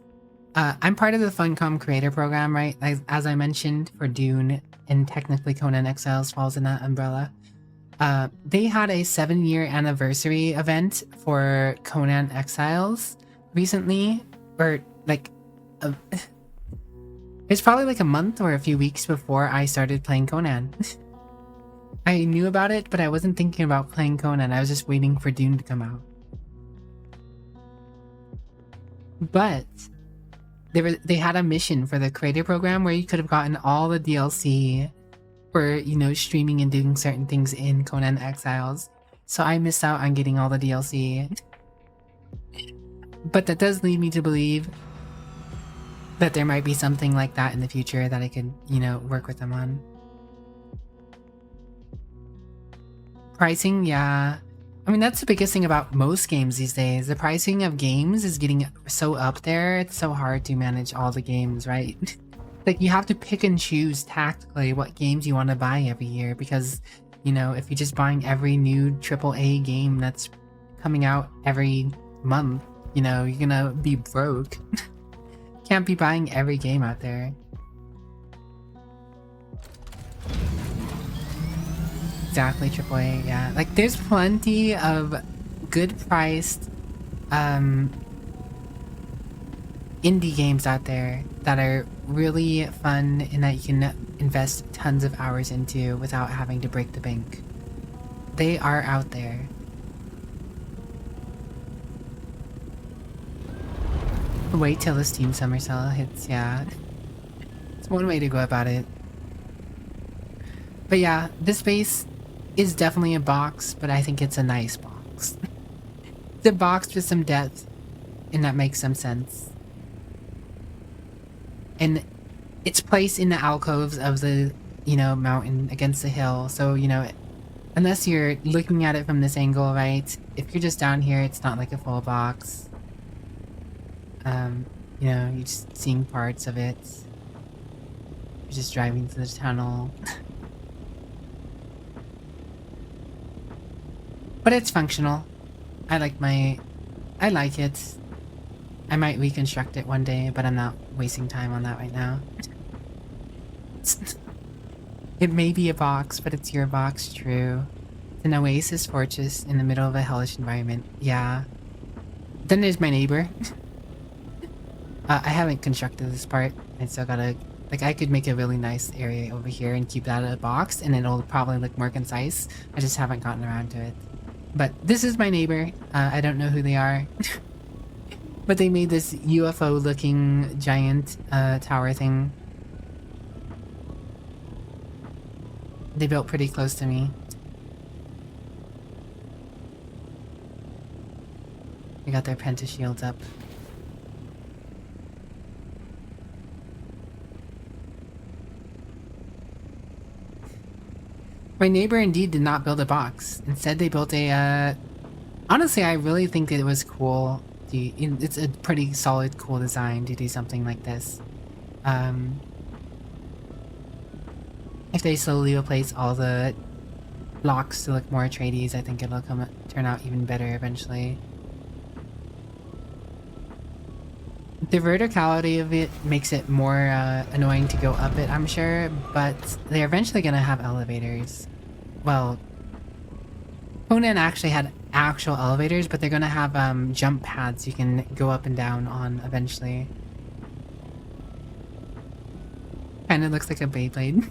I'm part of the Funcom creator program, right? As I mentioned, for Dune, and technically Conan Exiles falls in that umbrella. They had a 7-year anniversary event for Conan Exiles recently, or like, it's probably like a month or a few weeks before I started playing Conan. I knew about it, but I wasn't thinking about playing Conan. I was just waiting for Dune to come out. But they had a mission for the creator program where you could have gotten all the DLC for, you know, streaming and doing certain things in Conan Exiles. So I missed out on getting all the DLC. But that does lead me to believe that there might be something like that in the future that I could, you know, work with them on. Pricing, yeah. I mean, that's the biggest thing about most games these days. The pricing of games is getting so up there, it's so hard to manage all the games, right? Like, you have to pick and choose tactically what games you want to buy every year, because, you know, if you're just buying every new AAA game that's coming out every month, you know, you're gonna be broke. Can't be buying every game out there. Exactly, AAA, yeah. Like, there's plenty of good priced indie games out there that are really fun and that you can invest tons of hours into without having to break the bank. They are out there. Wait till the Steam Summer Sale hits, yeah. It's one way to go about it. But yeah, this base is definitely a box, but I think it's a nice box. It's a box with some depth, and that makes some sense. And it's placed in the alcoves of the, you know, mountain against the hill, so, you know, unless you're looking at it from this angle, right, if you're just down here, it's not like a full box. You know, you're just seeing parts of it. You're just driving through the tunnel. But it's functional. I like it. I might reconstruct it one day, but I'm not wasting time on that right now. It may be a box, but it's your box, true. It's an oasis fortress in the middle of a hellish environment. Yeah. Then there's my neighbor. I haven't constructed this part. I still gotta... Like, I could make a really nice area over here and keep that a box, and it'll probably look more concise. I just haven't gotten around to it. But this is my neighbor. I don't know who they are. But they made this UFO-looking giant tower thing. They built pretty close to me. They got their pentashields up. My neighbor indeed did not build a box. Instead, they built a, honestly, I really think that it was cool. It's a pretty solid, cool design to do something like this. If they slowly replace all the blocks to look more Atreides, I think it'll turn out even better eventually. The verticality of it makes it more annoying to go up it, I'm sure, but they're eventually gonna have elevators. Well, Conan actually had actual elevators, but they're gonna have jump pads you can go up and down on eventually. Kinda looks like a Beyblade.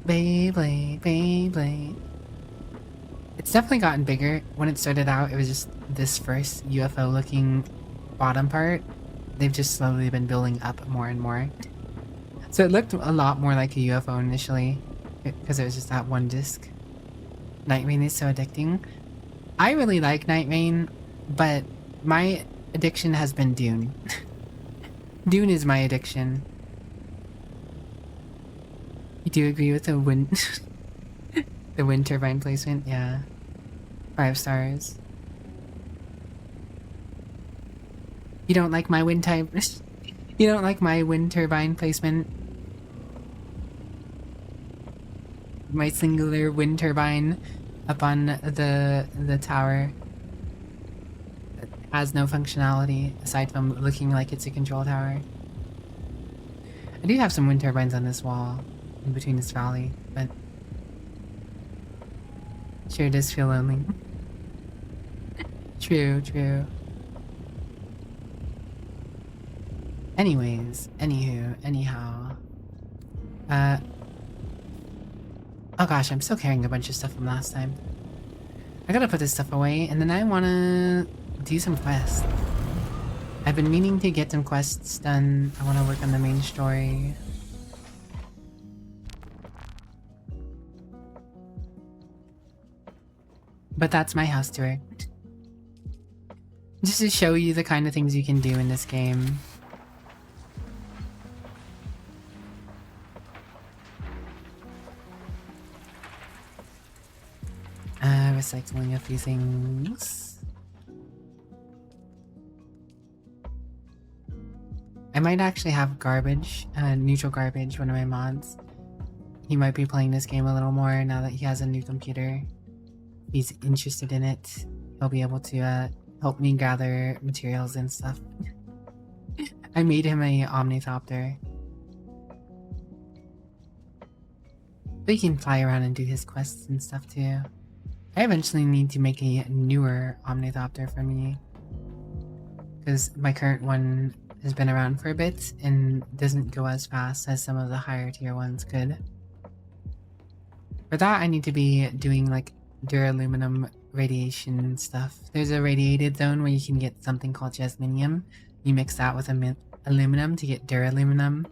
Beyblade, Beyblade. It's definitely gotten bigger. When it started out, it was just this first UFO looking bottom part. They've just slowly been building up more and more. So it looked a lot more like a UFO initially, because it was just that one disc. Night Rain is so addicting. I really like Night Rain, but my addiction has been Dune. Dune is my addiction. You do agree with the wind the wind turbine placement? Yeah. 5 stars. You don't like my wind type? You don't like my wind turbine placement? My singular wind turbine up on the tower that has no functionality aside from looking like it's a control tower. I do have some wind turbines on this wall in between this valley, but sure does feel lonely. True, true. Anyways, anyhow. Oh gosh, I'm still carrying a bunch of stuff from last time. I gotta put this stuff away, and then I wanna do some quests. I've been meaning to get some quests done. I wanna work on the main story. But that's my house tour. Just to show you the kind of things you can do in this game. Recycling a few things. I might actually have garbage, neutral garbage, one of my mods. He might be playing this game a little more now that he has a new computer. He's interested in it. He'll be able to help me gather materials and stuff. I made him a omnithopter. But he can fly around and do his quests and stuff too. I eventually need to make a newer omnithopter for me, because my current one has been around for a bit and doesn't go as fast as some of the higher tier ones could. For that, I need to be doing like duraluminum radiation and stuff. There's a radiated zone where you can get something called jasminium. You mix that with aluminum to get duraluminum,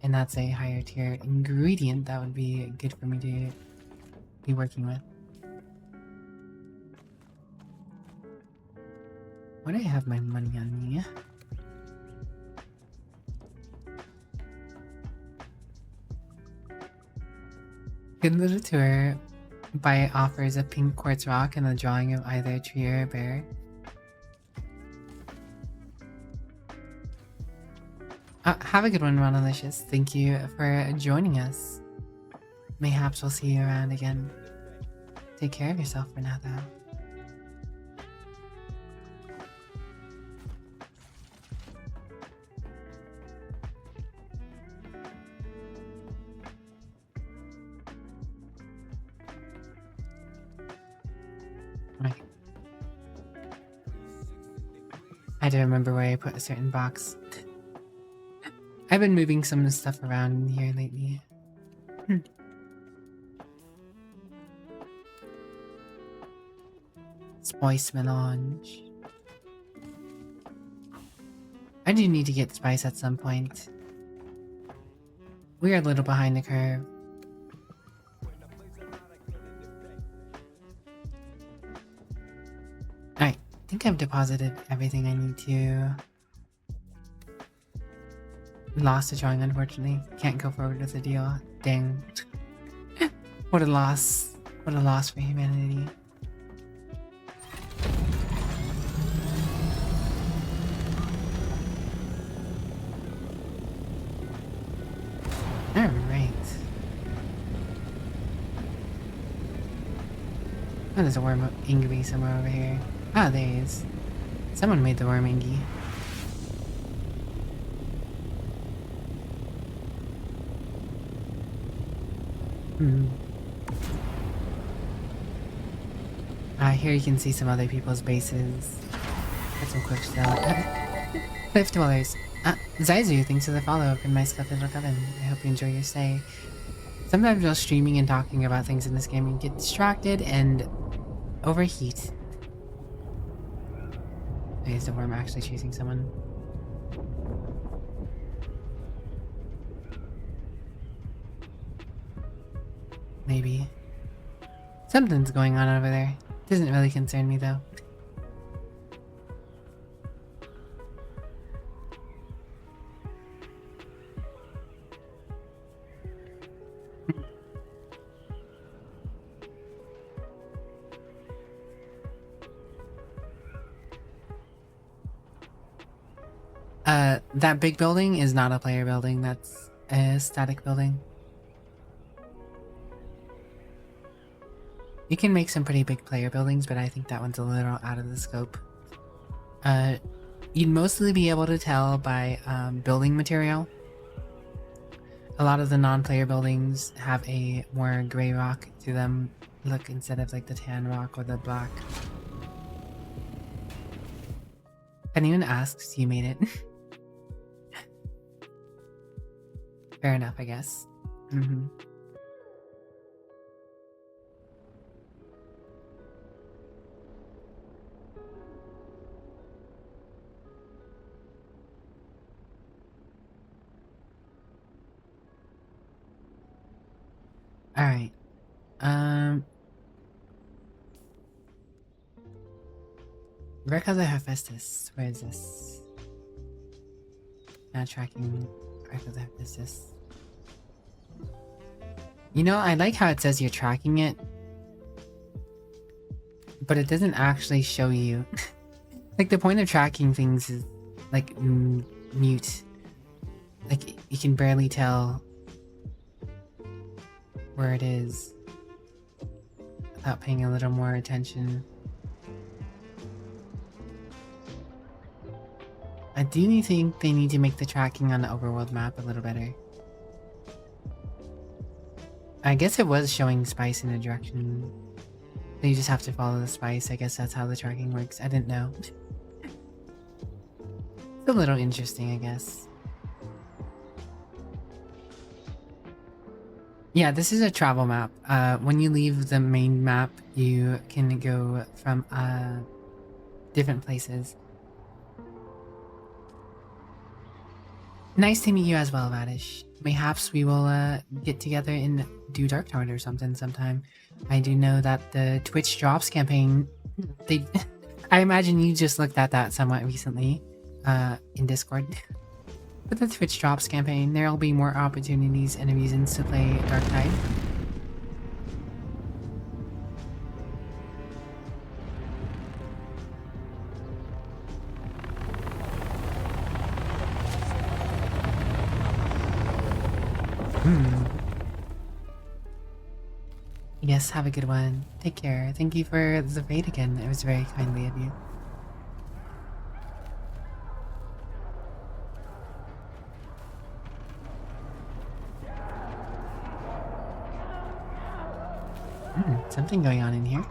and that's a higher tier ingredient that would be good for me to be working with. Why do I have my money on me? Good little tour. Buy offers a pink quartz rock and a drawing of either a tree or a bear. Have a good one, Ronalicious. Thank you for joining us. Mayhaps we'll see you around again. Take care of yourself for now, though. I had to remember where I put a certain box. I've been moving some of the stuff around in here lately. Spice melange. I do need to get spice at some point. We are a little behind the curve. Alright, I think I've deposited everything I need to. Lost a drawing, unfortunately. Can't go forward with the deal. Dang. What a loss. What a loss for humanity. Alright. Oh, there's a worm ingy somewhere over here. Ah, there he is. Someone made the worm ingy. Here you can see some other people's bases. Get some quick stuff. Cliff Dwellers. Zaizu, thanks for the follow. Been nice little coven. I hope you enjoy your stay. Sometimes while streaming and talking about things in this game, you get distracted and overheat. Is the worm actually chasing someone? Maybe. Something's going on over there. Doesn't really concern me though. That big building is not a player building, that's a static building. You can make some pretty big player buildings, but I think that one's a little out of the scope. You'd mostly be able to tell by building material. A lot of the non-player buildings have a more gray rock to them look instead of like the tan rock or the black. If anyone asks, you made it. Fair enough, I guess. Alright. Records of Hephaestus. Where is this? Now tracking Records of Hephaestus. You know, I like how it says you're tracking it, but it doesn't actually show you. Like, the point of tracking things is, like, mute. Like, you can barely tell where it is without paying a little more attention. I do think they need to make the tracking on the overworld map a little better. I guess it was showing spice in a direction. So you just have to follow the spice. I guess that's how the tracking works. I didn't know. It's a little interesting, I guess. Yeah, this is a travel map. When you leave the main map, you can go from different places. Nice to meet you as well, Vadish. Mayhaps we will get together and do Dark Tower or something sometime. I do know that the Twitch Drops campaign, I imagine you just looked at that somewhat recently in Discord. With the Twitch Drops campaign, there will be more opportunities and reasons to play Dark Tide. Yes, have a good one. Take care. Thank you for the raid again. It was very kindly of you. Something going on in here.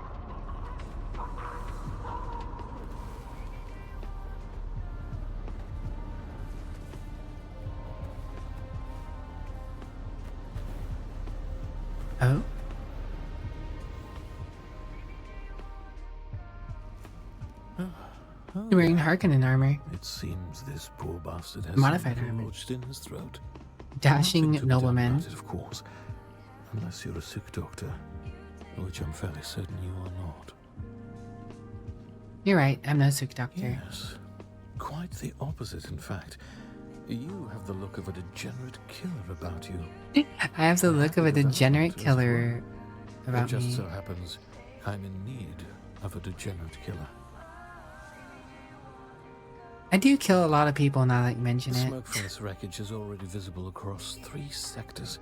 Oh? You're wearing Harkonnen armor. It seems this poor bastard has modified armor lodged in his throat. Dashing nobleman. Of course, unless you're a sick doctor, which I'm fairly certain you are not. You're right, I'm no sick doctor. Yes, quite the opposite, in fact. You have the look of a degenerate killer about you. I have the look of a degenerate killer about me. It just so happens I'm in need of a degenerate killer. I do kill a lot of people now that you mention it. Smoke from this wreckage is already visible across 3 sectors.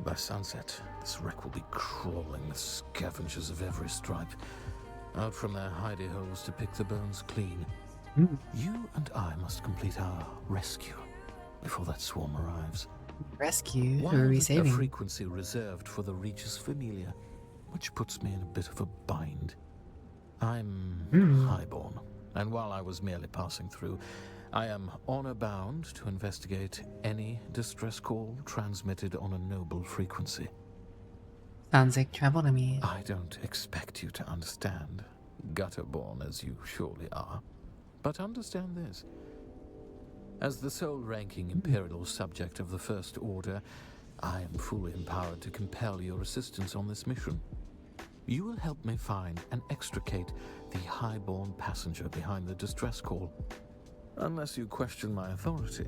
By sunset, this wreck will be crawling with scavengers of every stripe, out from their hidey holes to pick the bones clean. You and I must complete our rescue before that swarm arrives. Rescue? Who are we saving? A frequency reserved for the Regis Familia, which puts me in a bit of a bind. I'm highborn, and while I was merely passing through, I am honor-bound to investigate any distress call transmitted on a noble frequency. Sounds like trouble to me. I don't expect you to understand, gutter-born as you surely are, but understand this. As the sole-ranking Imperial subject of the First Order, I am fully empowered to compel your assistance on this mission. You will help me find and extricate the highborn passenger behind the distress call. Unless you question my authority,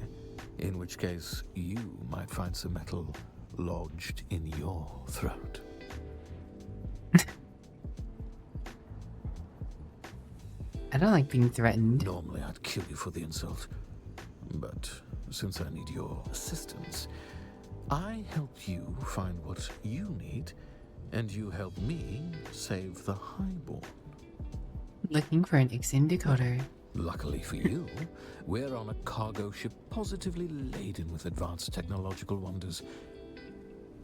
in which case you might find some metal lodged in your throat. I don't like being threatened. Normally I'd kill you for the insult, but since I need your assistance, I help you find what you need And you help me save the Highborn. Looking for an Ixin decoder. Luckily for you, we're on a cargo ship positively laden with advanced technological wonders.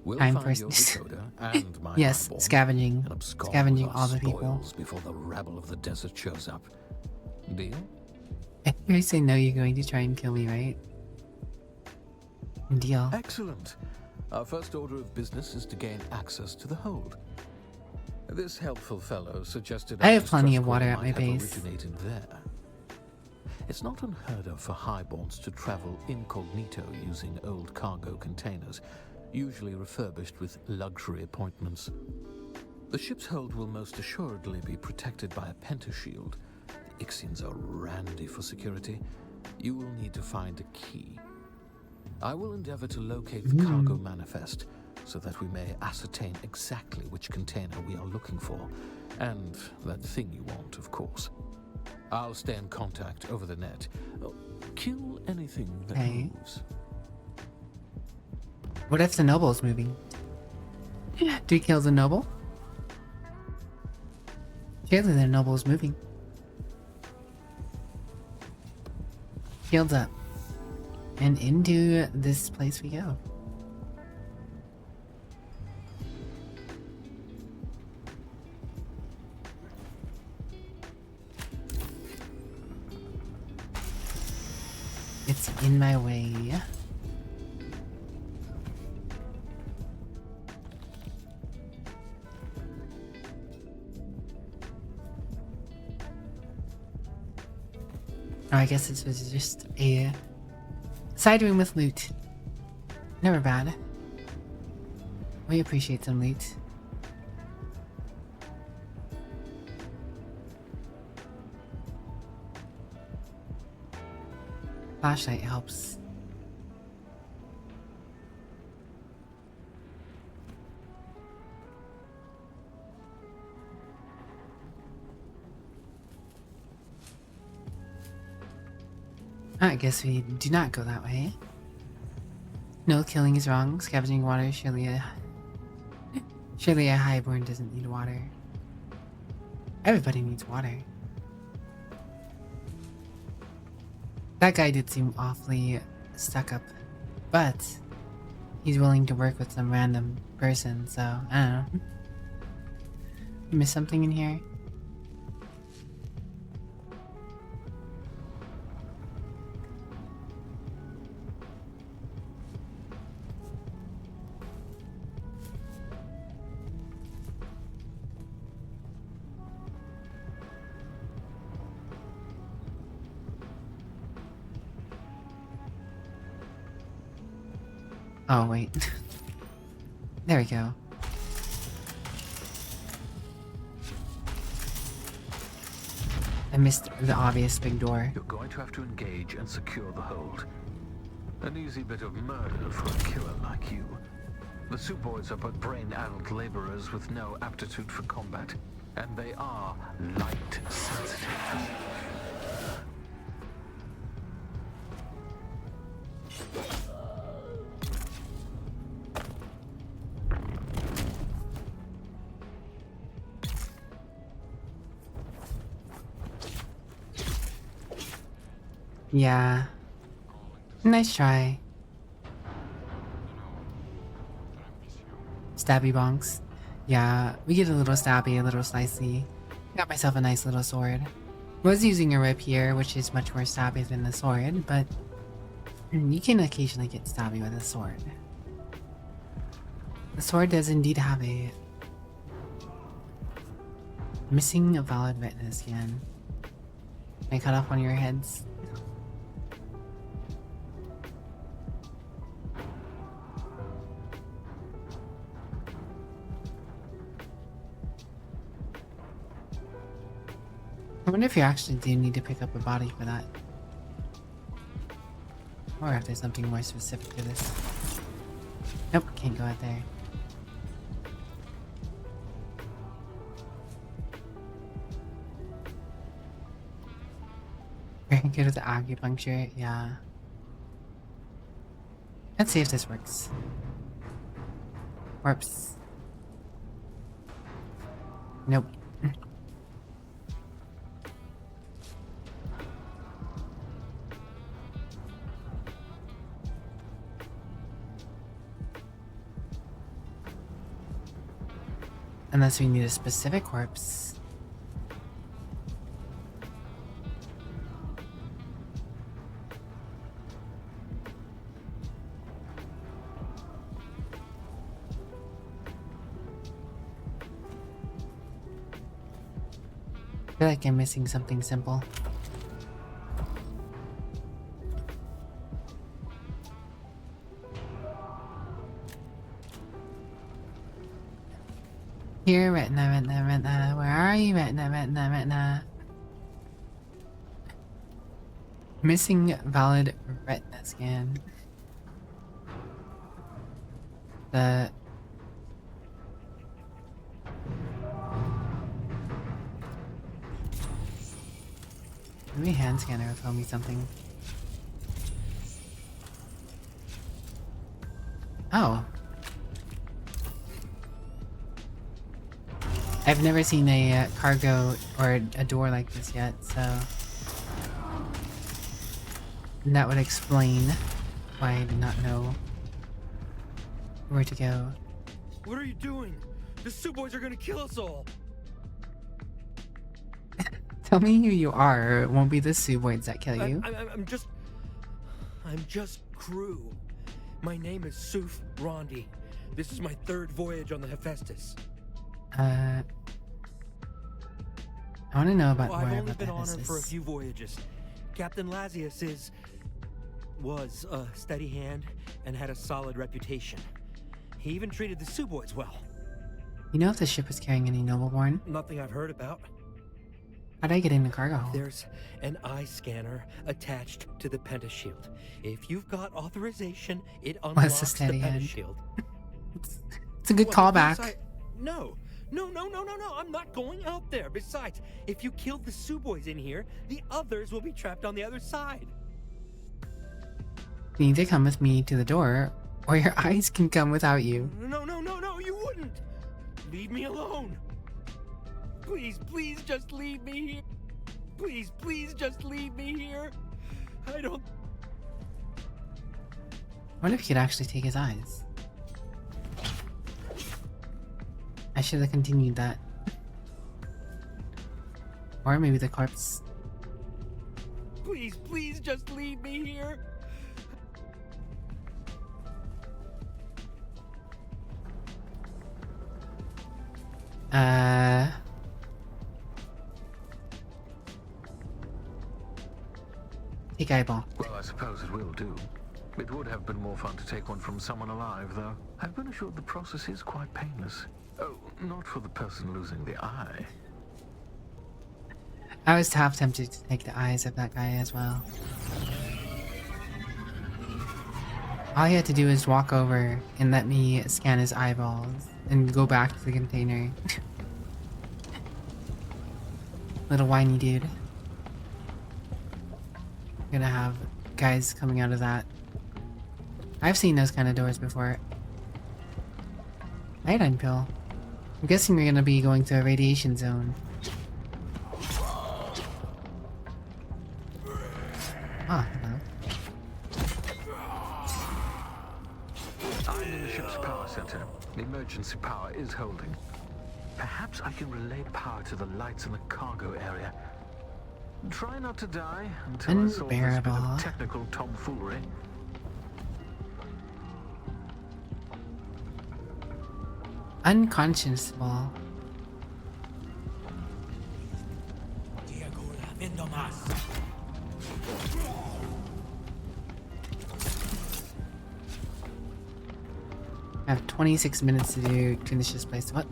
We'll Time find for your decoder and my yes, Highborn scavenging. and abscond Scavenging with our all the people. spoils before the rabble of the desert shows up. Deal? If you say no, you're going to try and kill me, right? Deal. Excellent. Our first order of business is to gain access to the hold. This helpful fellow suggested I have plenty of water at my base. Originated there. It's not unheard of for Highborns to travel incognito using old cargo containers, usually refurbished with luxury appointments. The ship's hold will most assuredly be protected by a pentashield. The Ixians are randy for security. You will need to find a key. I will endeavor to locate the cargo manifest, so that we may ascertain exactly which container we are looking for, and that thing you want, of course. I'll stay in contact over the net. Kill anything that moves. What if the noble's moving? Do we kill the noble? Surely the noble's moving. Shields up. And into this place we go. It's in my way. Oh, I guess this was just a side room with loot. Never bad. We appreciate some loot. Flashlight helps. I guess we do not go that way. No, killing is wrong. Scavenging water, surely a highborn doesn't need water. Everybody needs water. That guy did seem awfully stuck up, but he's willing to work with some random person, so I don't know. Miss something in here? Oh, wait. There we go. I missed the obvious big door. You're going to have to engage and secure the hold. An easy bit of murder for a killer like you. The soup boys are but brain-addled laborers with no aptitude for combat, and they are light sensitive. Yeah. Nice try. Stabby bonks. Yeah, we get a little stabby, a little slicey. Got myself a nice little sword. Was using a rapier, which is much more stabby than the sword, but you can occasionally get stabby with a sword. The sword does indeed have a missing a valid witness again. Can I cut off one of your heads? I wonder if you actually do need to pick up a body for that. Or if there's something more specific to this. Nope, can't go out there. Very good with the acupuncture, yeah. Let's see if this works. Warps. Nope. Unless we need a specific corpse. I feel like I'm missing something simple. Here, retina. Where are you, retina? Missing valid retina scan. Maybe hand scanner will tell me something. Oh. I've never seen a cargo or a door like this yet, so that would explain why I did not know where to go. What are you doing? The Suboids are gonna kill us all! Tell me who you are, or it won't be the Suboids that kill you. I'm just crew. My name is Suf Rondi. This is my 3rd voyage on the Hephaestus. I want to know about Well, more I've only about been the on her for a Hephaestus. few voyages. Captain Lazius was a steady hand and had a solid reputation. He even treated the Suboids well. You know if the ship was carrying any nobleborn? Nothing I've heard about. How'd I get in the cargo? There's an eye scanner attached to the pentashield. If you've got authorization, it What's unlocks the the steady hand? pentashield. It's a good callback. No, I'm not going out there. Besides, if you kill the Suboids in here, the others will be trapped on the other side. You need to come with me to the door, or your eyes can come without you. No, you wouldn't. Leave me alone. Please, just leave me here. Please, just leave me here. I don't... I wonder if he could actually take his eyes. I should have continued that. Or maybe the corpse. Please, just leave me here. Take eyeball. Well, I suppose it will do. It would have been more fun to take one from someone alive, though. I've been assured the process is quite painless. Oh, not for the person losing the eye. I was half tempted to take the eyes of that guy as well. All he had to do is walk over and let me scan his eyeballs and go back to the container. Little whiny dude. Gonna have guys coming out of that. I've seen those kind of doors before. Iodine pill. I'm guessing we're gonna be going to a radiation zone. Ah, hello. I'm in the ship's power center. The emergency power is holding. Perhaps I can relay power to the lights in the cargo area. Try not to die until I solve this bit of technical tomfoolery. Unconscionable. I have 26 minutes to finish this place. What?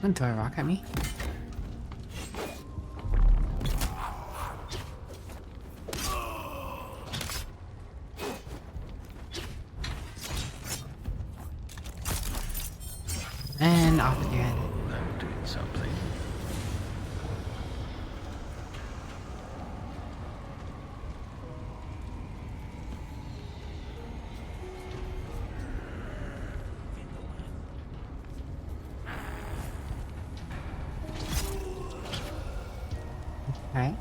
Someone throw a rock at me? And off with your head. I'm doing something. Okay.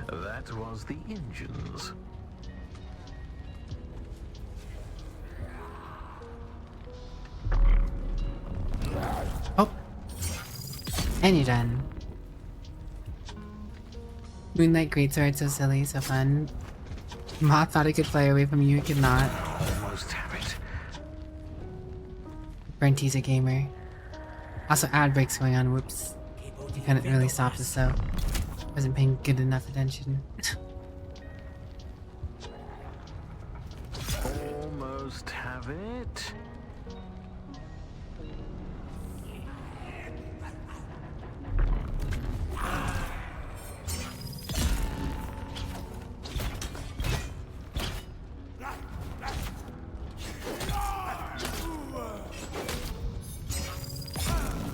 That was the engines. Oh. And you're done. Moonlight Greatsword, so silly, so fun. Moth thought it could fly away from you, it could not. Almost have it. Brenty's a gamer. Also, ad breaks going on, whoops. You couldn't really stop this though. Wasn't paying good enough attention. Almost have it.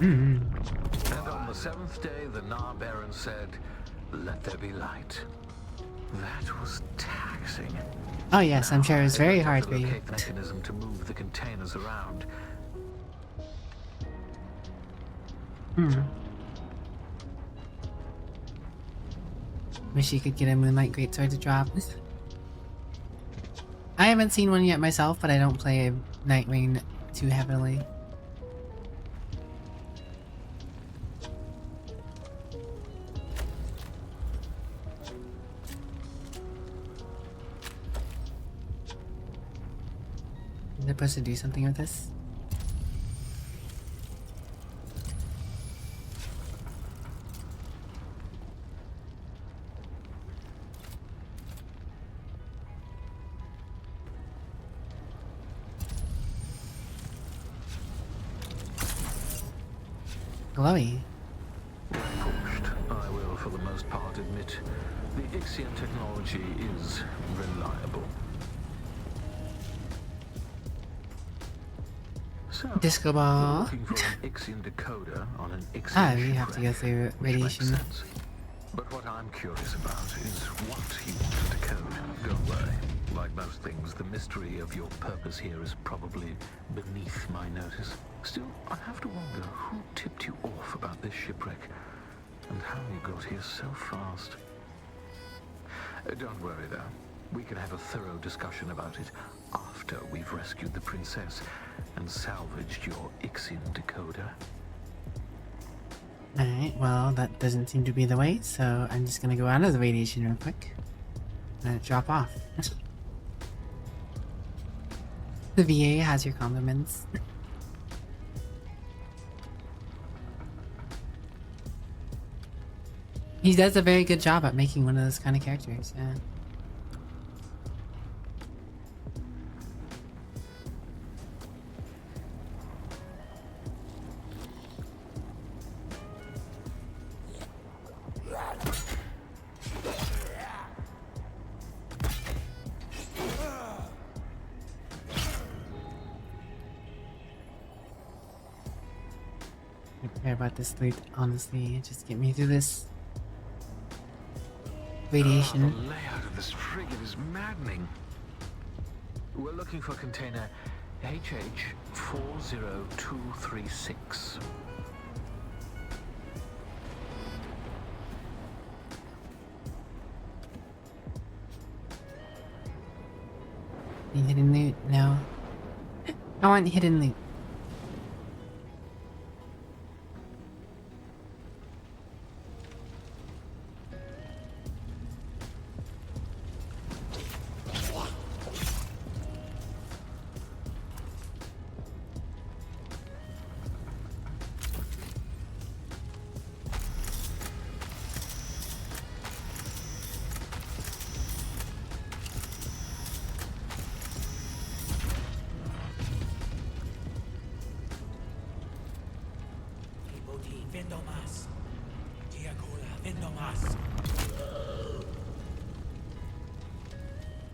And on the seventh day, the Nar Baron said, "Let there be light." That was taxing. Oh yes, I'm sure it was very hard for you. Locate the mechanism to move the containers around. Wish you could get a Moonlight Greatsword to drop. I haven't seen one yet myself, but I don't play Nightwing too heavily. Is it supposed to do something with this? Glowy. Pushed, I will for the most part admit, the Ixian technology is reliable. So, Disco ball. looking for an Ixian decoder on an Ixian Ah, you have to go shipwreck, through which radiation. makes sense. But what I'm curious about is what you want to decode. Don't worry. Like most things, the mystery of your purpose here is probably beneath my notice. Still, I have to wonder who tipped you off about this shipwreck and how you got here so fast. Don't worry, though. We can have a thorough discussion about it after we've rescued the princess and salvaged your Ixian decoder. Alright, well, that doesn't seem to be the way, so I'm just gonna go out of the radiation real quick. And drop off. The VA has your compliments. He does a very good job at making one of those kind of characters, yeah. I don't care about this loot, honestly. Just get me through this radiation. The layout of this frigate is maddening. We're looking for container HH40236. Any hidden loot? No. I want hidden loot.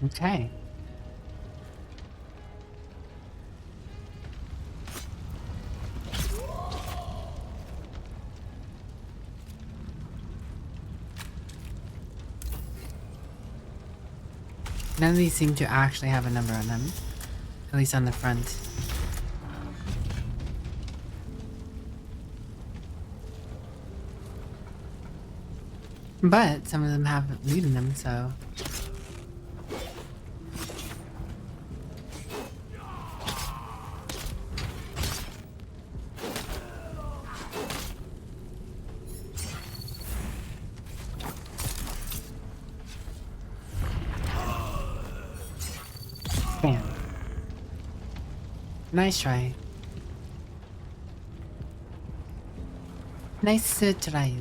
Okay. None of these seem to actually have a number on them. At least on the front. But some of them have loot in them, so... Bam. Nice try. Nice try.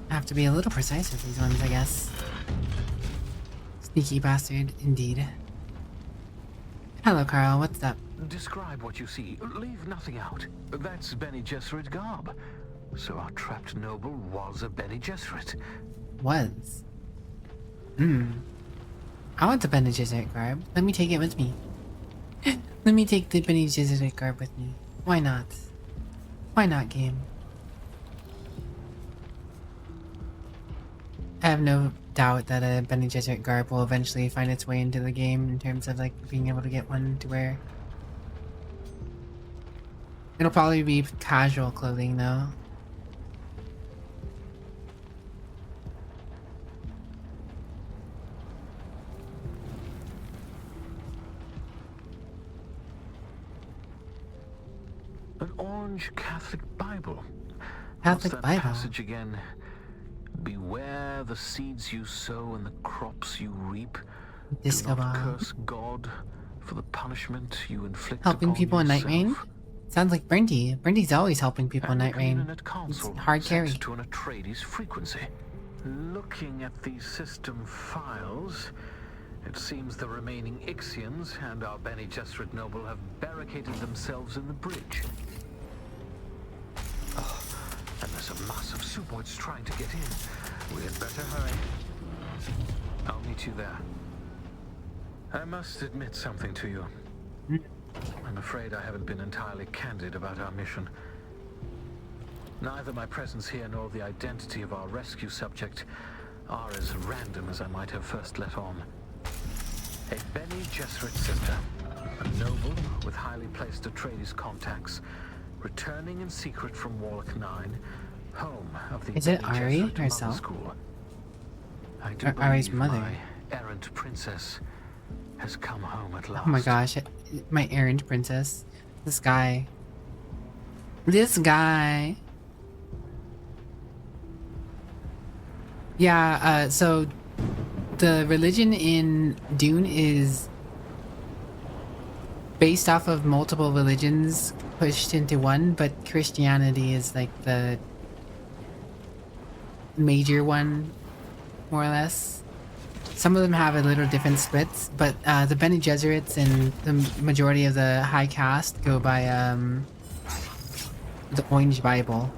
Have to be a little precise with these ones, I guess. Sneaky bastard, indeed. Hello, Carl. What's up? Describe what you see. Leave nothing out. That's Bene Gesserit garb. So our trapped noble was a Bene Gesserit. Was. I want the Bene Gesserit garb. Let me take it with me. Let me take the Bene Gesserit garb with me. Why not? Why not, game? I have no doubt that a Bene Gesserit garb will eventually find its way into the game in terms of like being able to get one to wear. It'll probably be casual clothing though. An orange Catholic Bible. Catholic What's that Bible? passage again? Beware the seeds you sow and the crops you reap. Disco Do not ball. curse God for the punishment you inflict Helping upon people in Night yourself. Rain? Sounds like Brinty. Brinty's always helping people in Night Rain. It's hard carry. To an Atreides frequency. Looking at the system files, it seems the remaining Ixians and our Bene Gesserit noble have barricaded themselves in the bridge. Oh, and there's a mass of Suboids trying to get in. We had better hurry. I'll meet you there. I must admit something to you. I'm afraid I haven't been entirely candid about our mission. Neither my presence here nor the identity of our rescue subject are as random as I might have first let on. A Bene Gesserit sister, a noble with highly placed Atreides contacts, returning in secret from Warlock 9, home of the Is it Bene Ari Gesserit herself? Mother School. I do Or Ari's believe mother? my errant princess has come home at last. Oh my gosh, my errand princess. This guy. This guy. Yeah, so the religion in Dune is based off of multiple religions pushed into one, but Christianity is like the major one, more or less. Some of them have a little different splits, but the Bene Gesserits and the majority of the high caste go by the Orange Bible.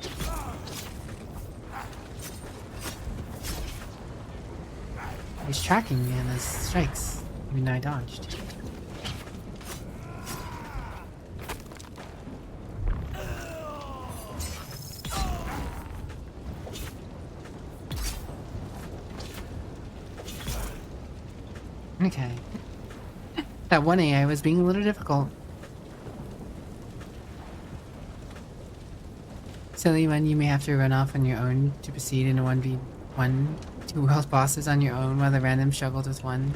He's tracking me on his strikes. I mean, I dodged. Okay. That one AI was being a little difficult. Silly one, you may have to run off on your own to proceed in a 1v1. 2 world bosses on your own while the random struggled with one.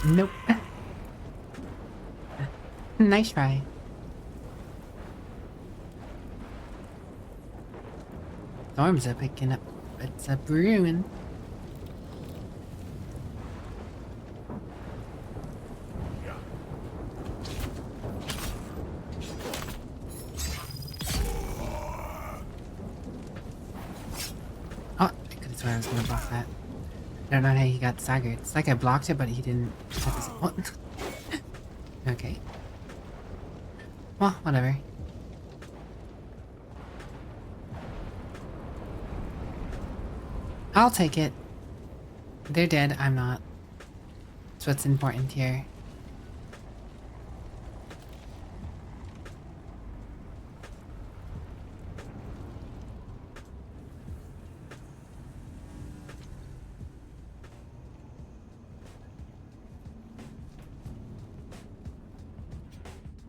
Nope. Nice try. Storms are picking up. It's a brewing. Oh, I could have sworn I was gonna block that. I don't know how he got staggered. It's like I blocked it, but he didn't. What? Okay. Well, whatever. I'll take it. They're dead, I'm not. That's what's important here.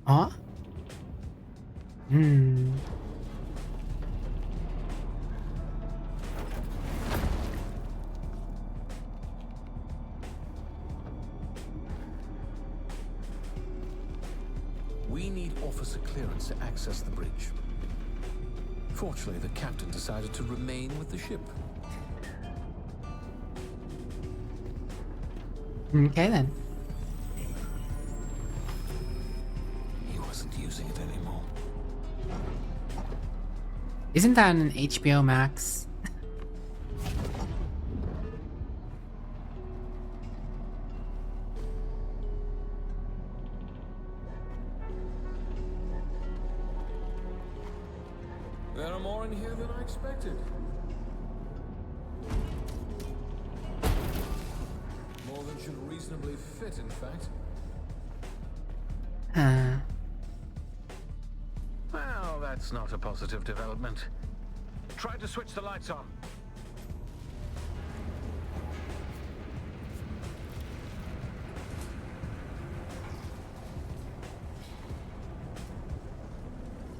Huh? We need officer clearance to access the bridge. Fortunately, the captain decided to remain with the ship. Okay then. He wasn't using it anymore. Isn't that an HBO Max? There are more in here than I expected. More than should reasonably fit, in fact. Well, that's not a positive development. Try to switch the lights on.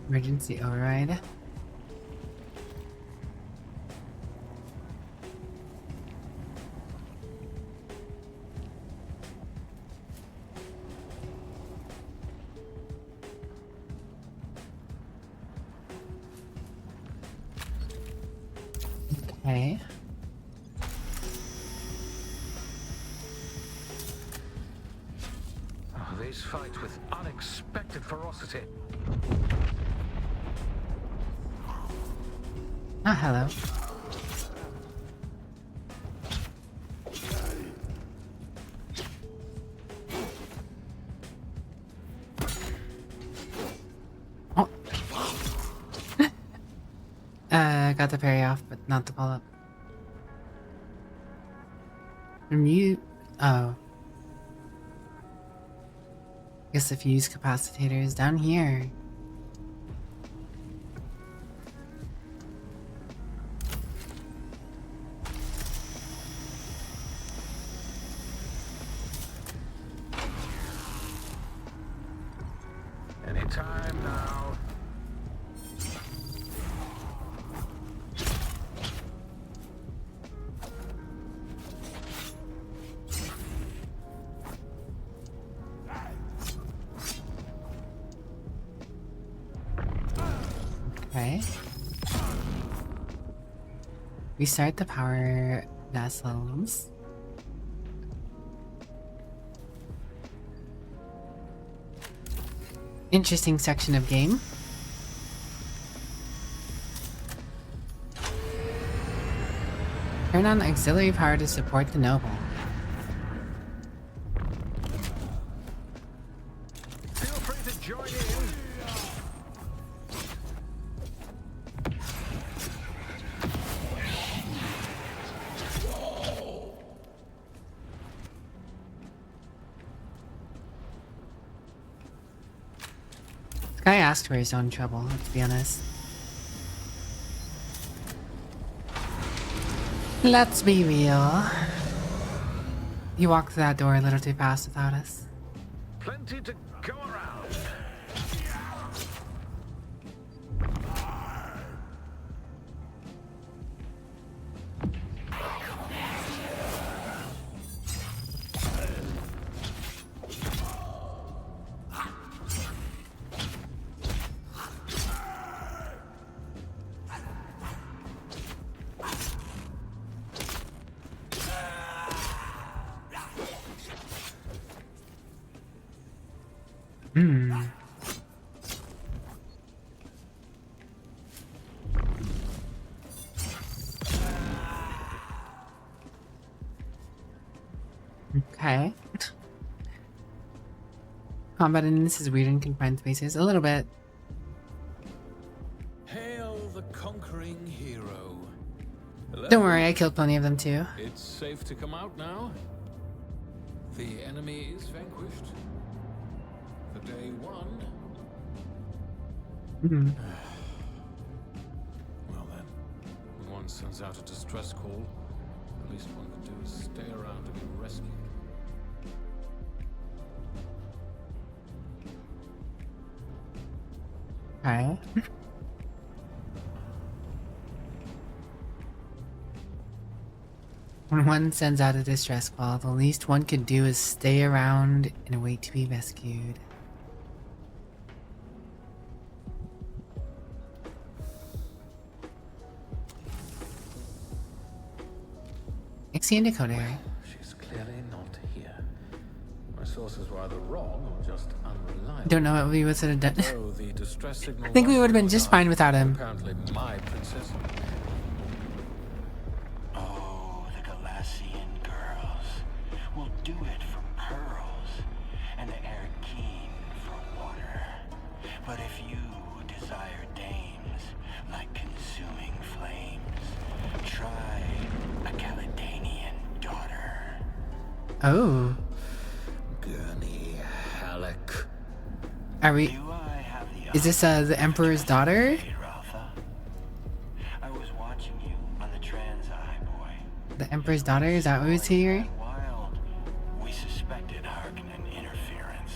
Emergency override. Okay. Oh, these fight with unexpected ferocity. Ah, hello. Oh. Got the parry off, but not the follow-up. Mute. Oh. Guess the fuse capacitator is down here. Anytime now. Okay. Restart the power vessels. Interesting section of game. Turn on auxiliary power to support the noble. Feel free to join in. This guy asked for his own trouble, let's be honest. Let's be real. He walked through that door a little too fast without us. Plenty to go around. Okay. Combat in this is weird in confined spaces. A little bit. Hail the conquering hero. Don't worry, I killed plenty of them too. It's safe to come out now. The enemy is vanquished. For day one. Well then, when one sends out a distress call, the least one can do is stay around to be rescued. Okay. When one sends out a distress call, the least one could do is stay around and wait to be rescued. Ixie and Dakota. She's clearly not here. My sources were either wrong or just unreliable. Don't know what we would have done. Oh, the distress signal. I think we would have been just fine without him. Apparently, my princess. Oh, the Galasian girls will do it for pearls, and the air keen for water. But if you desire dames like consuming flames, try a Caledonian daughter. Oh. Gurney Halleck. Are we? Is this the Emperor's daughter? I was watching you on the Transeye, boy. The Emperor's daughter? Is that what we see here? Wild, we suspected Harkonnen interference,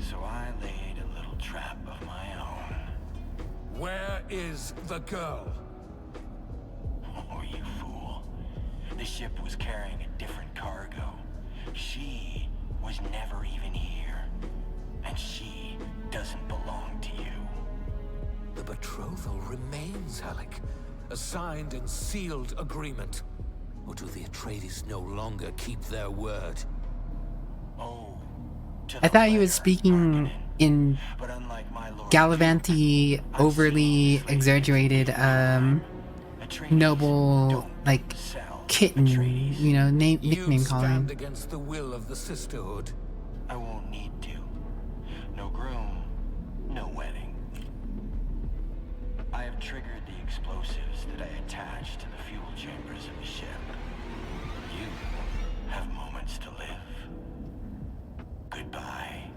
so I laid a little trap of my own. Where is the girl? Oh, you fool. The ship was carrying a different cargo. She was never even here. And she doesn't belong to you. The betrothal remains, Halleck. A signed and sealed agreement. Or do the Atreides no longer keep their word? Oh, I thought he was speaking in gallivanty, overly exaggerated, noble, like, kitten, you know, nickname calling. Stand against the will of the sisterhood. I won't need to. No groom, no wedding. I have triggered the explosives that I attached to the fuel chambers of the ship. You have moments to live. Goodbye.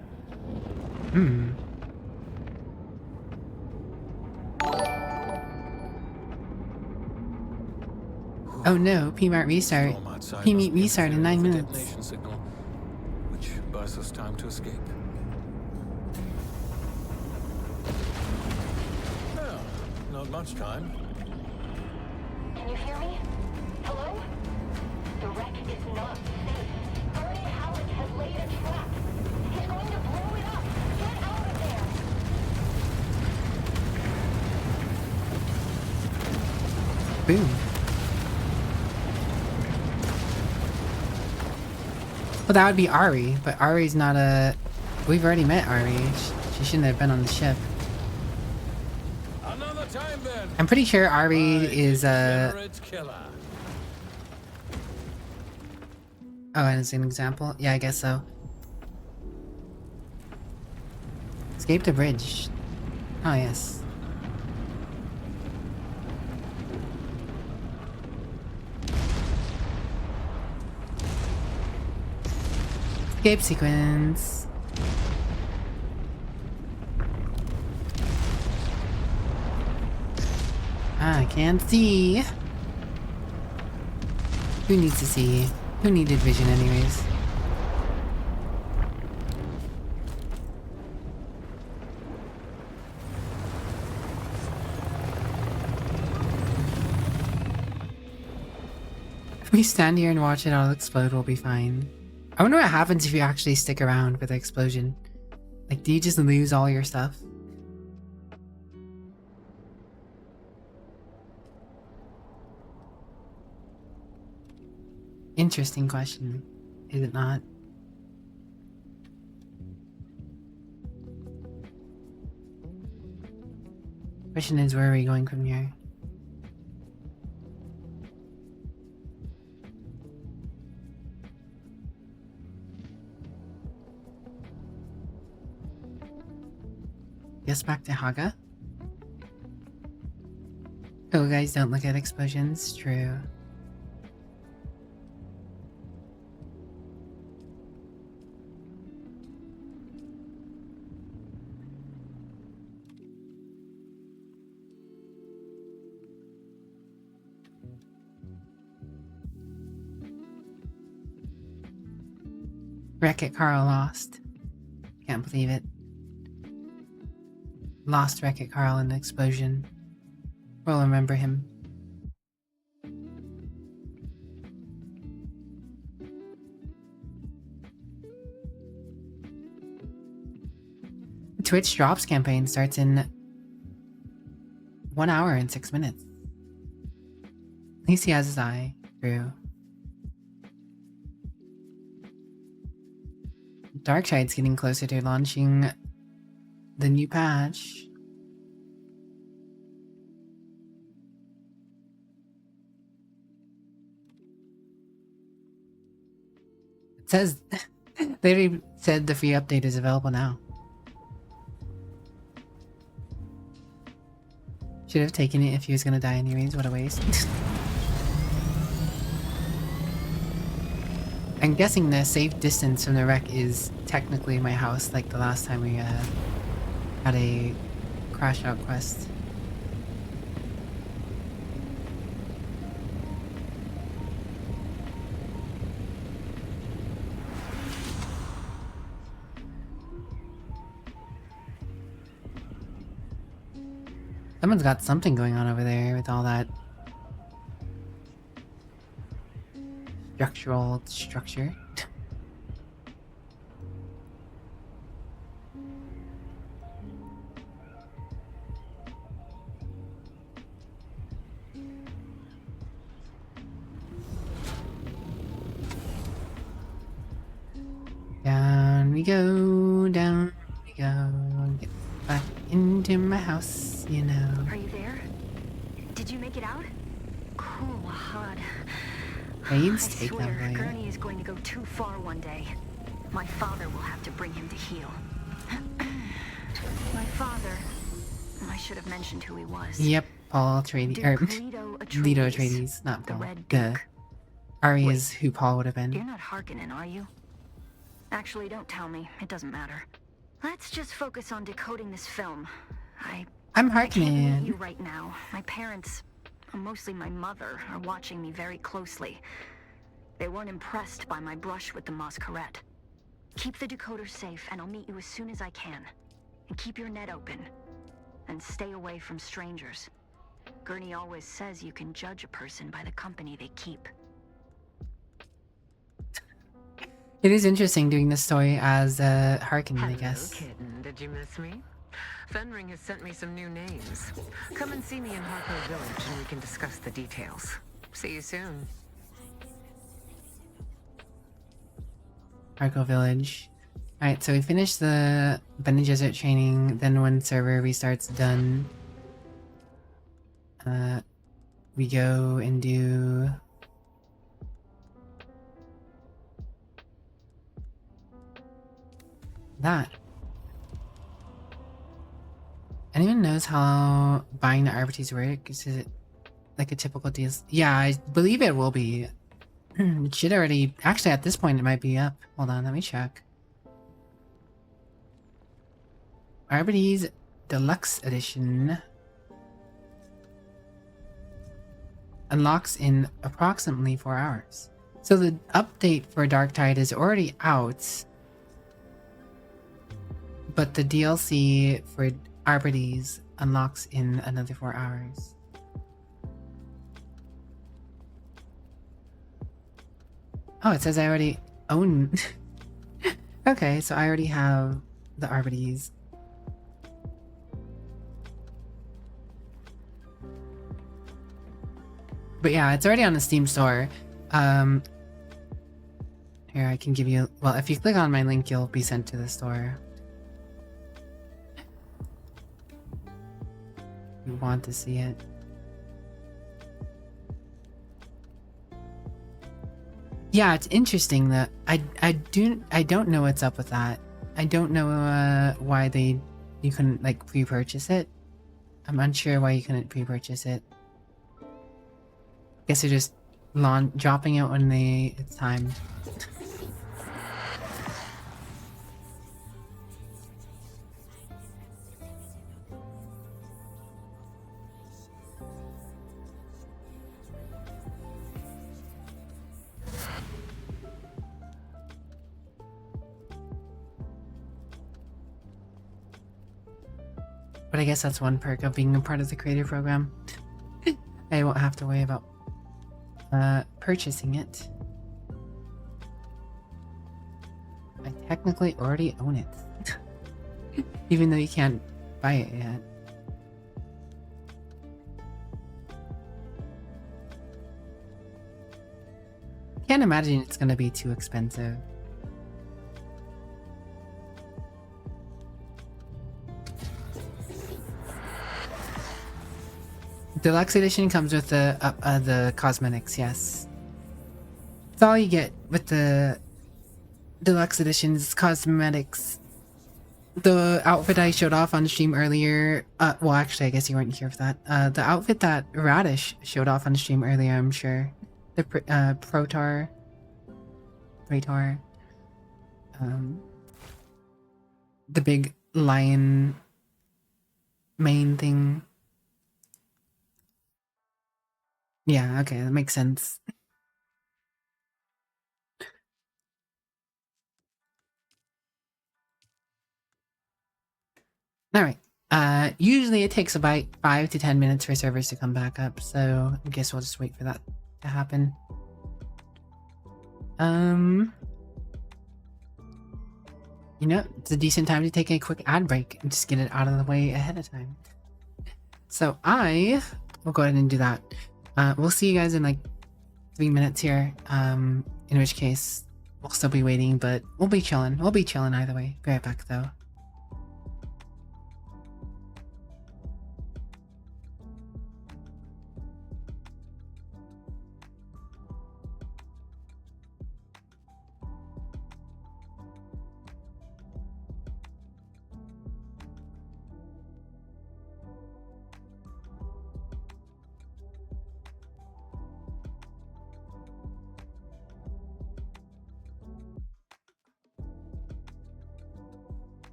Oh no, P-Mart restart. P-Meet restart in 9 minutes. Signal, which buys us time to escape. Well, not much time. Can you hear me? Hello? The wreck is not safe. Gurney Halleck has laid a trap. He's going to blow it up. Get out of there. Boom. Well, that would be Ari, but Ari's not a... We've already met Ari. She shouldn't have been on the ship. Another time then. I'm pretty sure Ari is Oh, as an example? Yeah, I guess so. Escape the bridge. Oh, yes. Escape sequence. I can't see. Who needs to see? Who needed vision anyways? If we stand here and watch it all explode, we'll be fine. I wonder what happens if you actually stick around with the explosion. Like, do you just lose all your stuff? Interesting question, is it not? Question is, where are we going from here? Guess back to Haga? Oh, guys, don't look at explosions. True. Wreck-It Carl lost. Can't believe it. Lost Wreck-It Carl in an explosion. We'll remember him. Twitch Drops campaign starts in 1 hour and 6 minutes. At least he has his eye. True. Darktide's getting closer to launching the new patch. It says they already said the free update is available now. Should have taken it if he was gonna die anyways. What a waste. I'm guessing the safe distance from the wreck is technically my house, like the last time we had a crash out quest. Someone's got something going on over there with all that structure. Down we go, down we go. Get back into my house, you know. Are you there? Did you make it out? Cool, hard. Raids I take swear, them away. Gurney is going to go too far one day. My father will have to bring him to heel. My father... I should have mentioned who he was. Yep, Paul Atreides, or Leto Atreides, not Paul. Duh. Ari is who Paul would have been. You're not hearkening, are you? Actually, don't tell me. It doesn't matter. Let's just focus on decoding this film. I'm I can't hearkening. meet you right now. My parents, mostly my mother, are watching me very closely. They weren't impressed by my brush with the Masquerade. Keep the decoder safe, and I'll meet you as soon as I can. And keep your net open. And stay away from strangers. Gurney always says you can judge a person by the company they keep. It is interesting doing this story as hearkening, I guess. Kitten, did you miss me? Fenring has sent me some new names. Come and see me in Harco Village and we can discuss the details. See you soon. Harco Village. Alright, so we finished the Bene Gesserit training, then when server restarts done, we go and do that. Anyone knows how buying the RPTs work? Is it like a typical deal? Yeah, I believe it will be. It should already... Actually, at this point, it might be up. Hold on, let me check. RPTs Deluxe Edition unlocks in approximately 4 hours. So the update for Darktide is already out, but the DLC for Arbites unlocks in another 4 hours. Oh, it says I already own... Okay, so I already have the Arbites. But yeah, it's already on the Steam store. Here, I can give you... Well, if you click on my link, you'll be sent to the store. You want to see it. Yeah, it's interesting that I don't know what's up with that. I don't know why you couldn't like pre-purchase it. I'm unsure why you couldn't pre-purchase it. Guess they're just dropping it when it's time. But I guess that's one perk of being a part of the creator program. I won't have to worry about purchasing it. I technically already own it. Even though you can't buy it yet. Can't imagine it's gonna be too expensive. Deluxe edition comes with the cosmetics, yes. That's all you get with the deluxe edition is cosmetics. The outfit I showed off on stream earlier, well actually I guess you weren't here for that. The outfit that Radish showed off on stream earlier, I'm sure. The Praetor, the big lion mane thing. Yeah, okay, that makes sense. Alright. Usually it takes about 5 to 10 minutes for servers to come back up, so I guess we'll just wait for that to happen. You know, it's a decent time to take a quick ad break and just get it out of the way ahead of time. So I will go ahead and do that. We'll see you guys in like 3 minutes here. In which case, we'll still be waiting, but we'll be chilling. We'll be chilling either way. Be right back though.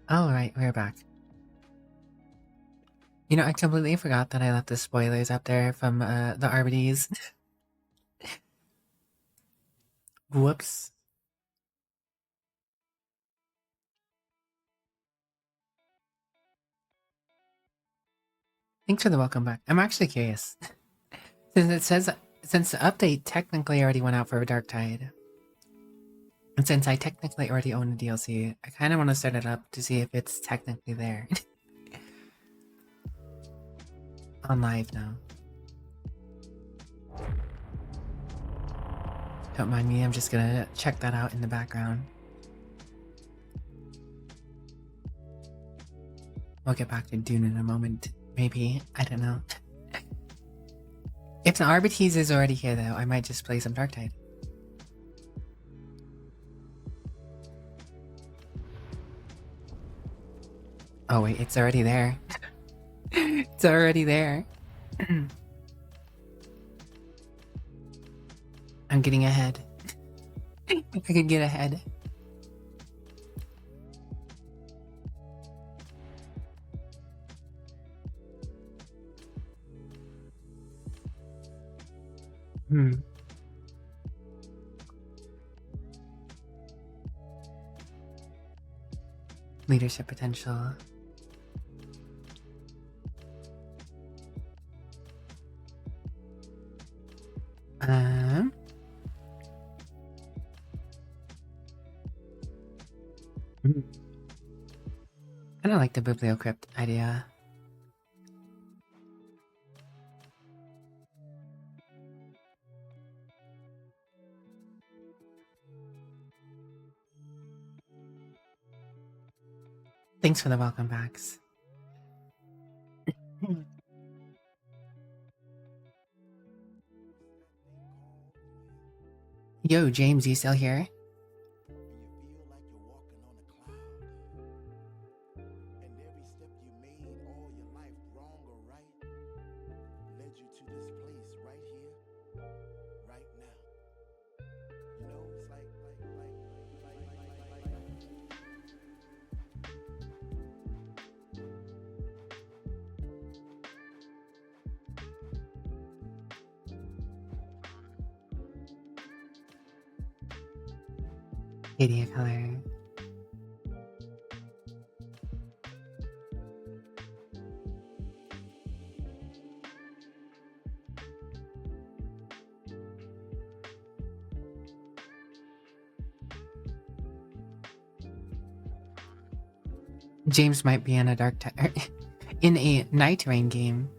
All right, we're back. You know, I completely forgot that I left the spoilers up there from the RBDs. Whoops. Thanks for the welcome back. I'm actually curious. Since the update technically already went out for Darktide, and since I technically already own the DLC, I kind of want to start it up to see if it's technically there. On live now. Don't mind me, I'm just gonna check that out in the background. We'll get back to Dune in a moment, maybe. I don't know. If the Arbites is already here though, I might just play some Darktide. Oh wait, it's already there. It's already there. I'm getting ahead. I could get ahead. Leadership potential. I don't like the bibliocrypt idea. Thanks for the welcome backs. Yo, James, you still here? Media color. James might be in a in a Night Rain game.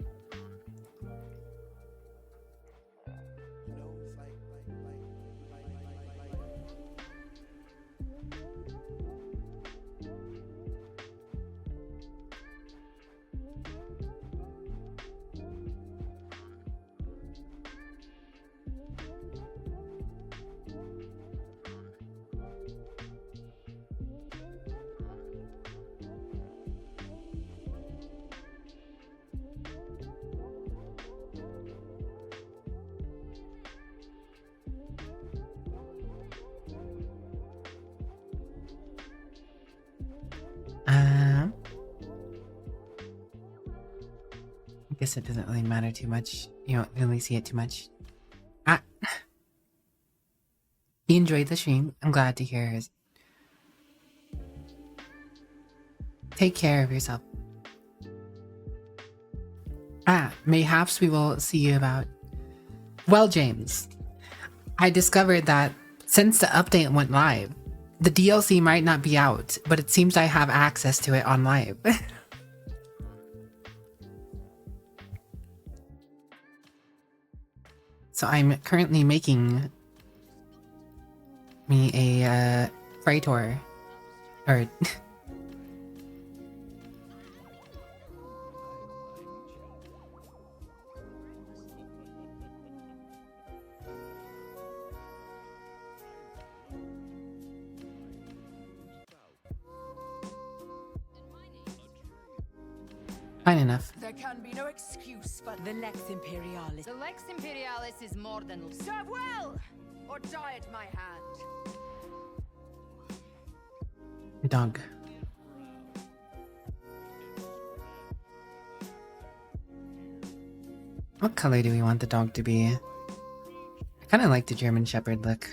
I guess it doesn't really matter too much. You don't really see it too much. You enjoyed the stream. I'm glad to hear it. Take care of yourself. Mayhaps we will see you about... Well, James, I discovered that since the update went live, the DLC might not be out, but it seems I have access to it on live. So I'm currently making me a freighter, or fine enough. There can be no excuse for the Lex Imperialis. The Lex Imperialis is more than... Serve well, or die at my hand. Dog. What color do we want the dog to be? I kind of like the German Shepherd look.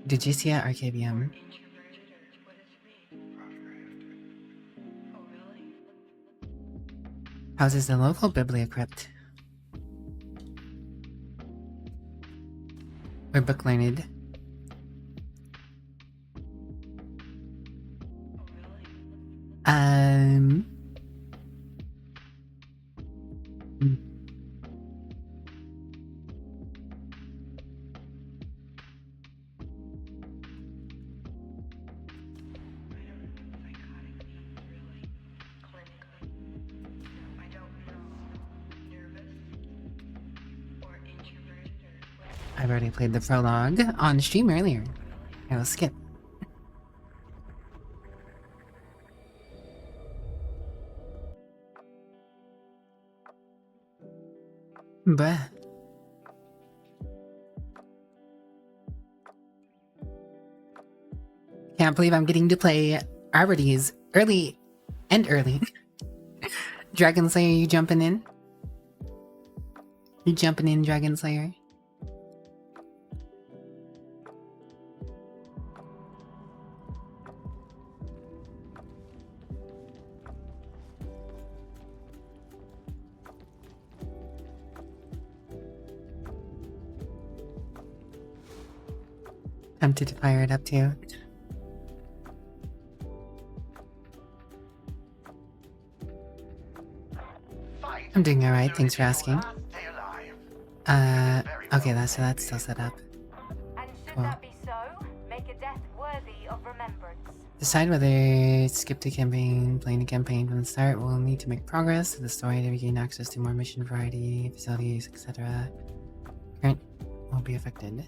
Did you see at RKBM? Houses the local bibliocrypt. Or book learned. I've already played the prologue on stream earlier. I will skip. But can't believe I'm getting to play Arborties early. Dragon Slayer, you jumping in? You jumping in, Dragon Slayer? Tempted to fire it up too. I'm doing alright, thanks for asking. Okay, that's still set up. Cool. Decide whether skip the campaign, playing the campaign from the start. We'll need to make progress to the story to regain access to more mission variety, facilities, etc. Current won't be affected.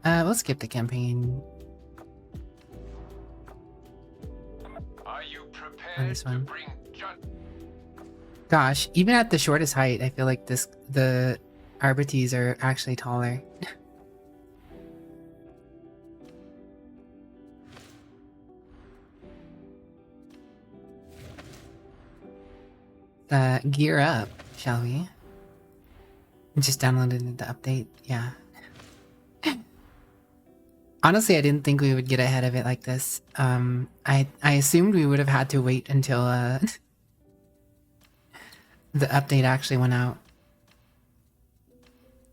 We'll skip the campaign. Are you prepared On this one. to bring Gosh, even at the shortest height, I feel like the Arborties are actually taller. Gear up, shall we? Just downloaded the update, yeah. Honestly, I didn't think we would get ahead of it like this. I assumed we would have had to wait until the update actually went out.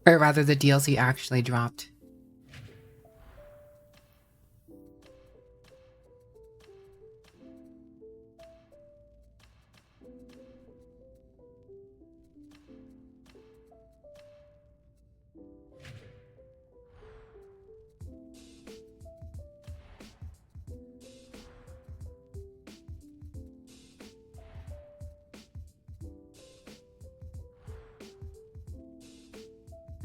Or rather, the DLC actually dropped.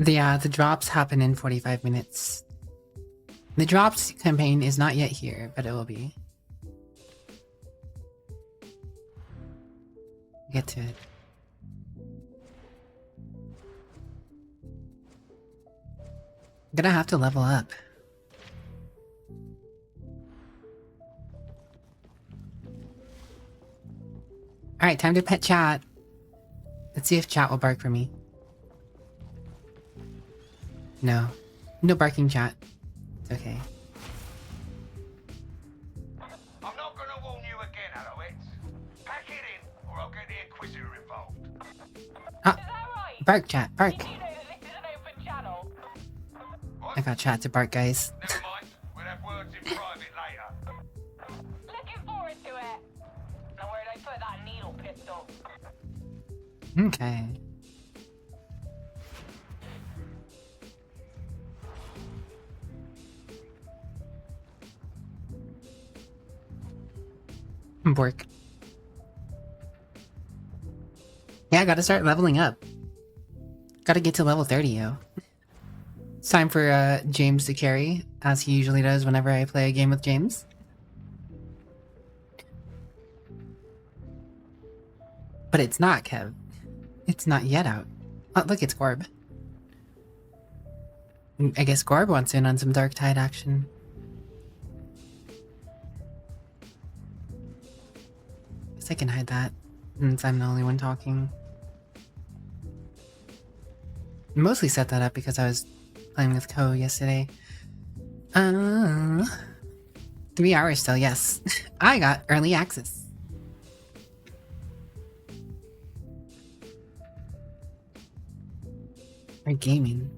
The drops happen in 45 minutes. The drops campaign is not yet here, but it will be. Get to it. I'm gonna have to level up. Alright, time to pet chat. Let's see if chat will bark for me. No. No barking, chat. It's okay. I'm not gonna warn you again, Alouettes. Pack it in, or I'll get the Inquisitor involved. Ah! Bark, chat, bark! I got chat to bark, guys. Never mind, we'll have words in private later. Looking forward to it. Now where'd I put that needle pistol? Okay. Bork. Yeah, Yeah, gotta start leveling up. Gotta get to level 30, yo. It's time for James to carry, as he usually does whenever I play a game with James. But it's not, Kev. It's not yet out. Oh, look, it's Gorb. I guess Gorb wants in on some Dark Tide action. Guess I can hide that, since I'm the only one talking. Mostly set that up because I was playing with Ko yesterday. 3 hours still, yes. I got early access. Or gaming.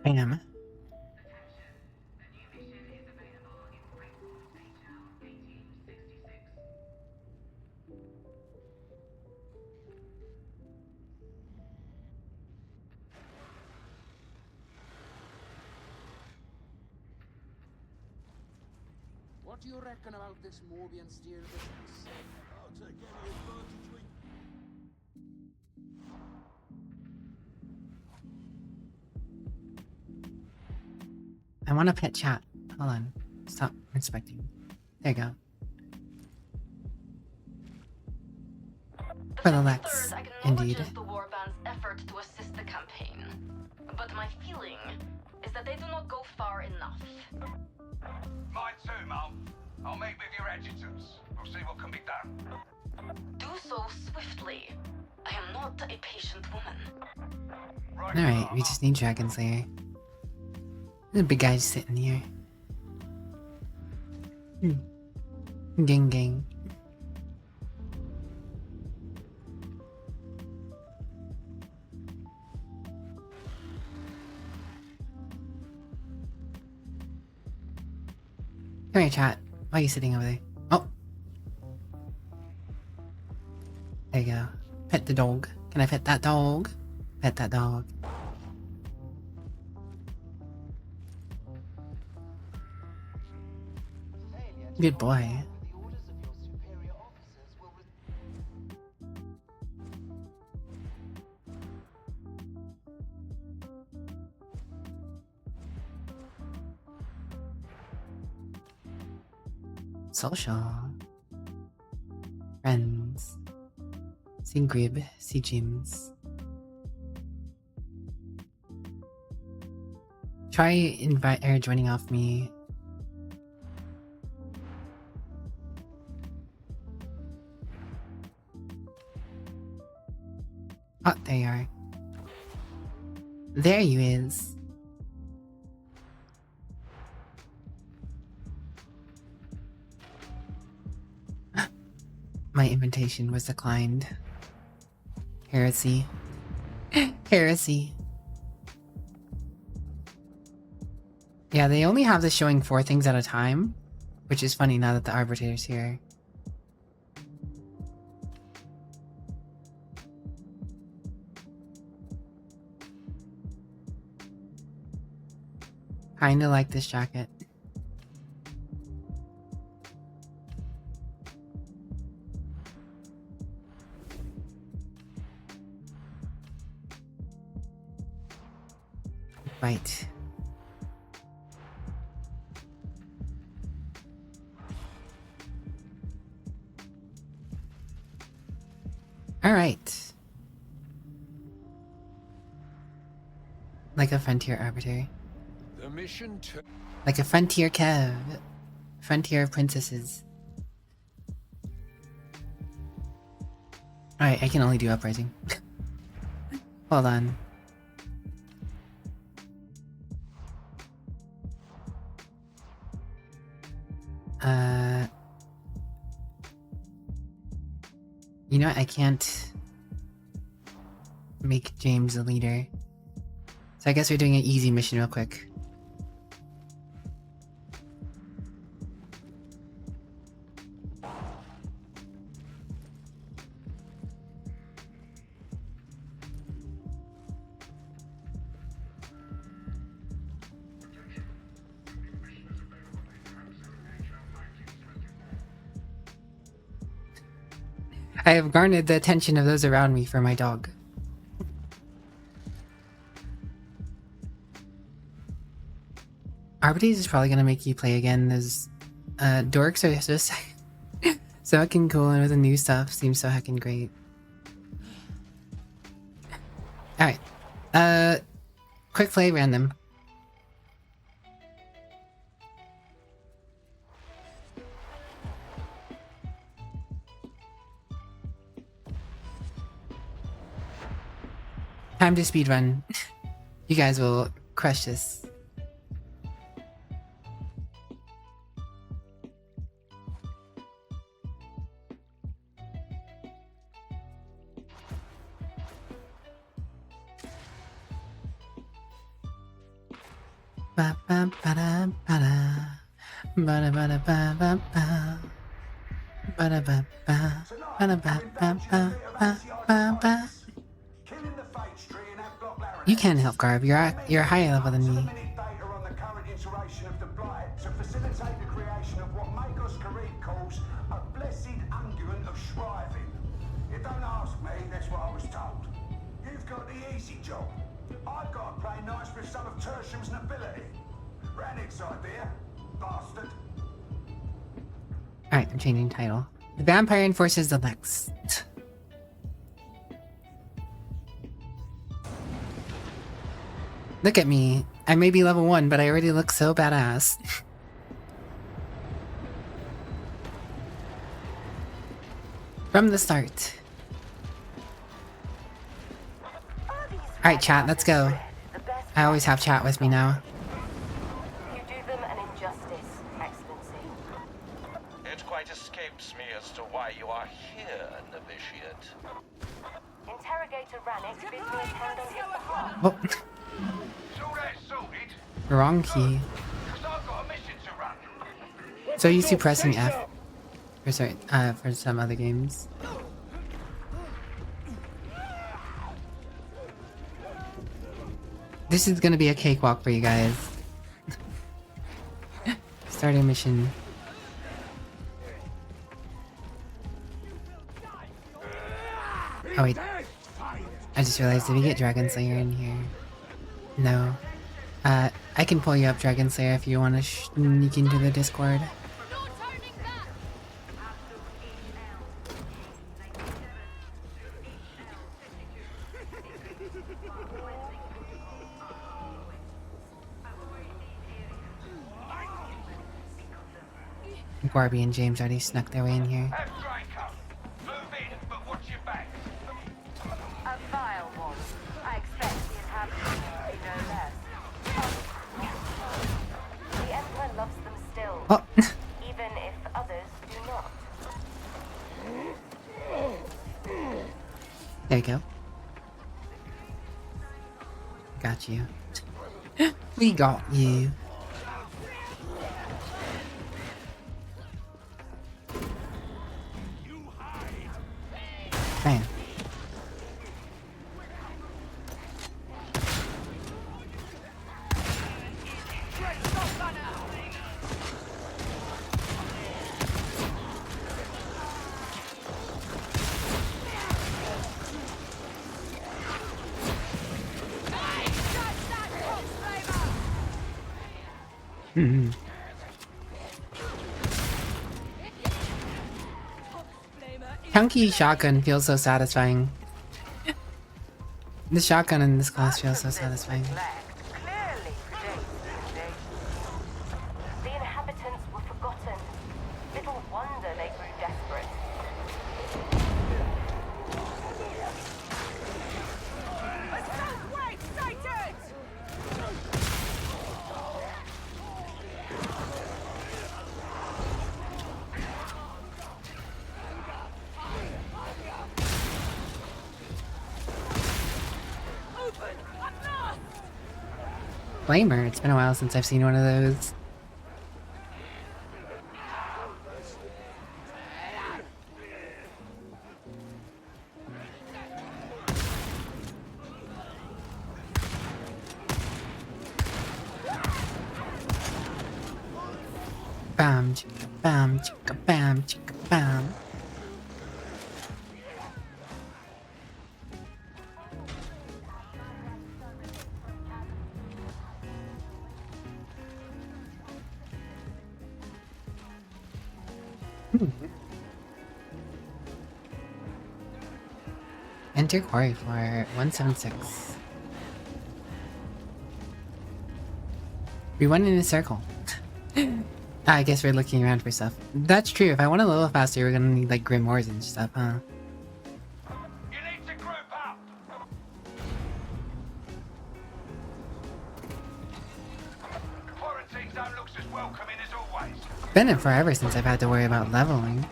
Bam. What do you reckon about this Morbian steel business? I'll take any advantage we... I want to pet chat. Hold on. Stop inspecting. There you go. For the Lex, indeed. The Warband's effort to assist the campaign. But my feeling is that they do not go far enough. Mine too, Mum. I'll meet with your adjutants. We'll see what can be done. Do so swiftly. I am not a patient woman. Alright, we just need Dragon Slayer. There's a big guy sitting here. Gang gang. Come here, chat. Why are you sitting over there? Oh! There you go. Pet the dog. Can I pet that dog? Pet that dog. Good boy. Social. Friends. See Grib, see James. Try invite or joining off me. Oh, there you are. There you is. My invitation was declined. Heresy. Heresy. Yeah, they only have this showing 4 things at a time, which is funny now that the Arbitrator's here. Kinda like this jacket. Right. All right. Like a frontier arbiter. The mission to... Like a frontier Kev. Frontier princesses. Alright, I can only do uprising. Hold on. You know what? I can't make James a leader. So I guess we're doing an easy mission real quick. I have garnered the attention of those around me for my dog. Arbites is probably gonna make you play again. Those dorks are just so heckin' cool, and with the new stuff seems so heckin' great. Alright. Quick play random. Time to speedrun. You guys will crush this. Ba ba ba da ba da ba da ba da ba ba ba ba da ba ba ba da ba ba ba ba ba. You can't help, Garb. You're higher level than me. To facilitate the creation of what Magos Kareem calls a blessed unguent of shriving. You don't ask me, that's what I was told. You've got the easy job. I've got to play nice with some of Tertium's nobility. Rannick's idea, bastard. Alright, I'm changing title. The Vampire enforces the Lex. Look at me. I may be level 1, but I already look so badass. From the start. Alright, chat, let's go. I always have chat with me now. You do them an injustice, Excellency. It quite escapes me as to why you are here, novitiate. Interrogator Rannick bid me attend on his behalf. Oh. Wrong key. So used to pressing F. For sorry, for some other games. This is gonna be a cakewalk for you guys. Start a mission. Oh wait. I just realized, did we get Dragon Slayer in here? No. I can pull you up, Dragon Slayer, if you want to sneak into the Discord. Garby and James already snuck their way in here. A vile one. I expect the inhabitants to be no less. The Emperor loves them still, Oh. even if others do not. There you go. Got you. We got you. Bam. Mm-hmm. Chunky shotgun feels so satisfying. The shotgun in this class feels so satisfying. The inhabitants were forgotten. Little wonder they grew desperate. Flamer, it's been a while since I've seen one of those. Bam, chicka, bam, chicka, bam, chicka, bam. Enter quarry for 176. We went in a circle. I guess we're looking around for stuff. That's true. If I want to level faster, we're gonna need like grimoires and stuff, huh? You need to group up. The quarantine zone looks as welcoming as always. Been it forever since I've had to worry about leveling.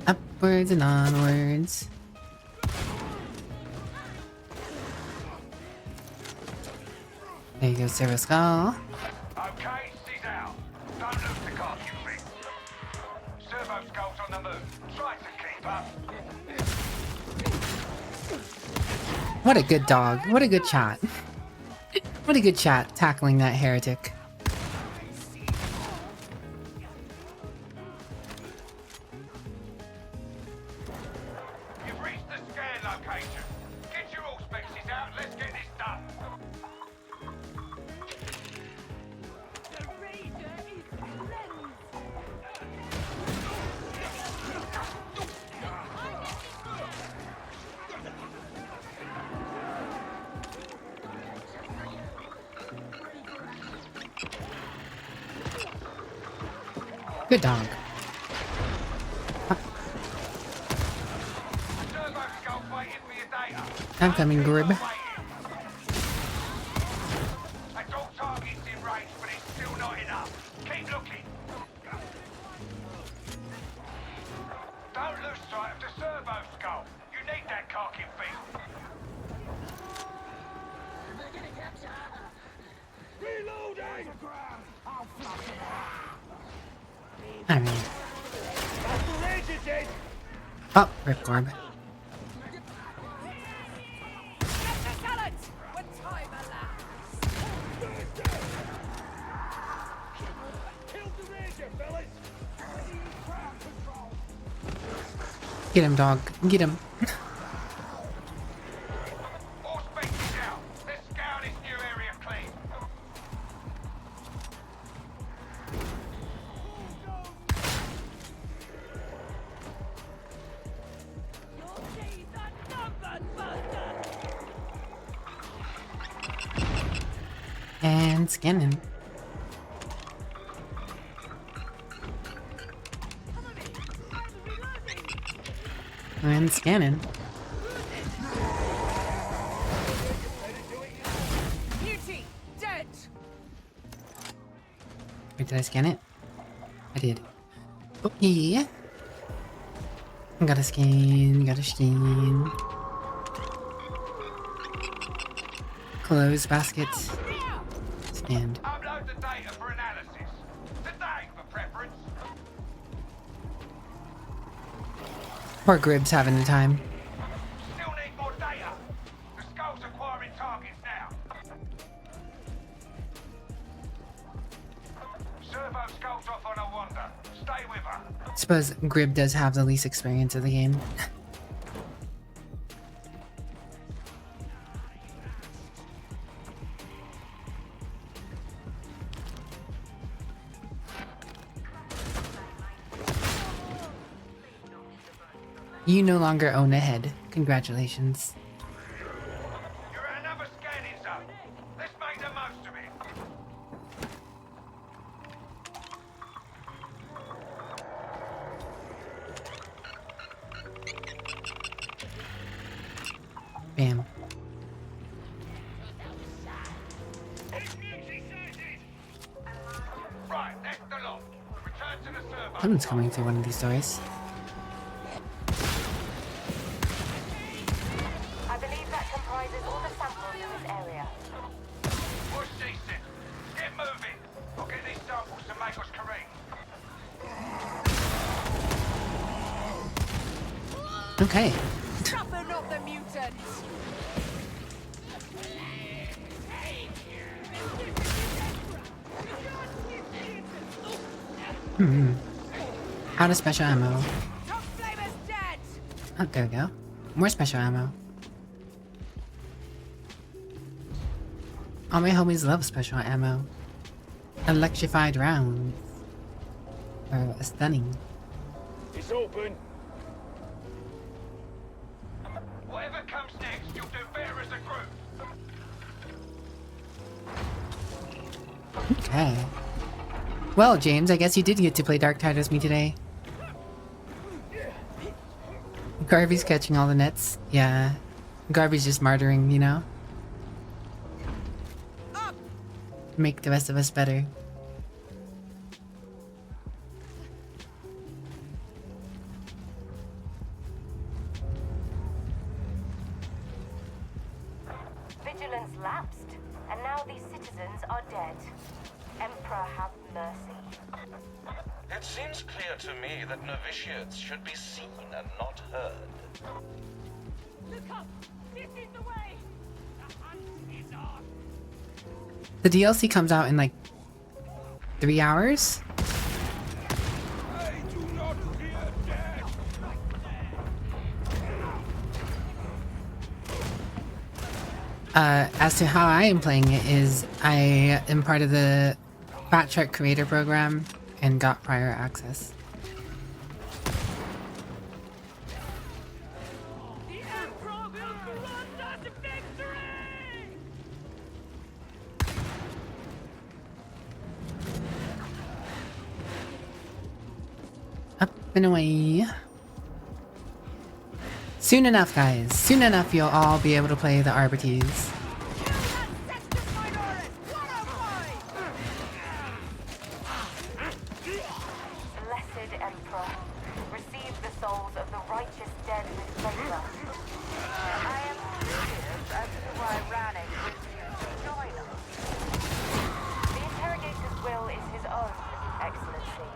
Upwards and onwards. There you go, Servo Skull. Okay, she's out. Don't lose the car, you think. Servo Skull's on the move. Try to keep up. What a good dog. What a good shot. What a good shot tackling that heretic. You've reached the scan location. Get your all species out. Let's get this done. Good dog. I'm coming, Grib. That's all targets in range, but it's still not enough. Keep looking. Don't lose sight of the Servo Skull. You need that carking feet. Reloading! I mean. Oh, Ripcord. Get him, dog. Get him. All species out. Let's scour this new area clean. And scanning. And scanning. Beauty, dead. Wait, did I scan it? I did. Okay. Gotta scan, gotta scan. Close basket. Scanned. Upload the data for analysis. Today for preference. Poor Grib's having a time. Still need more data. The Skull's acquiring targets now. Servo Skull's off on a wander. Stay with her. Suppose Grib does have the least experience of the game. You no longer own a head. Congratulations. You're at another scanning zone. Let's make the most of it. Bam. Right, that's the lot. Return to the servo. Someone's coming through one of these doors. I believe that comprises all the samples in this area. Push decent. Get moving. I'll get these samples to make us correct. Okay. Toughen up the mutants. Out of special ammo. Oh, there we go. More special ammo. All my homies love special ammo. Electrified rounds. Stunning. It's open. Whatever comes next, you'll do better as a group. Okay. Well, James, I guess you did get to play Darktide with me today. Garvy's catching all the nets. Yeah. Garvy's just martyring, you know? Make the rest of us better. Vigilance lapsed, and now these citizens are dead. Emperor, have mercy. It seems clear to me that novitiates should be seen and not heard. Look up! This is the way! The hunt is on! The DLC comes out in like 3 hours? As to how I am playing it is I am part of the Fat Shark Creator Program and got prior access. Up and away. Soon enough, guys. Soon enough, you'll all be able to play the Arbites. Blessed Emperor, receive the souls of the righteous dead with favor. I am curious as to why Rannick wished you to join us. The interrogator's will is his own, Excellency.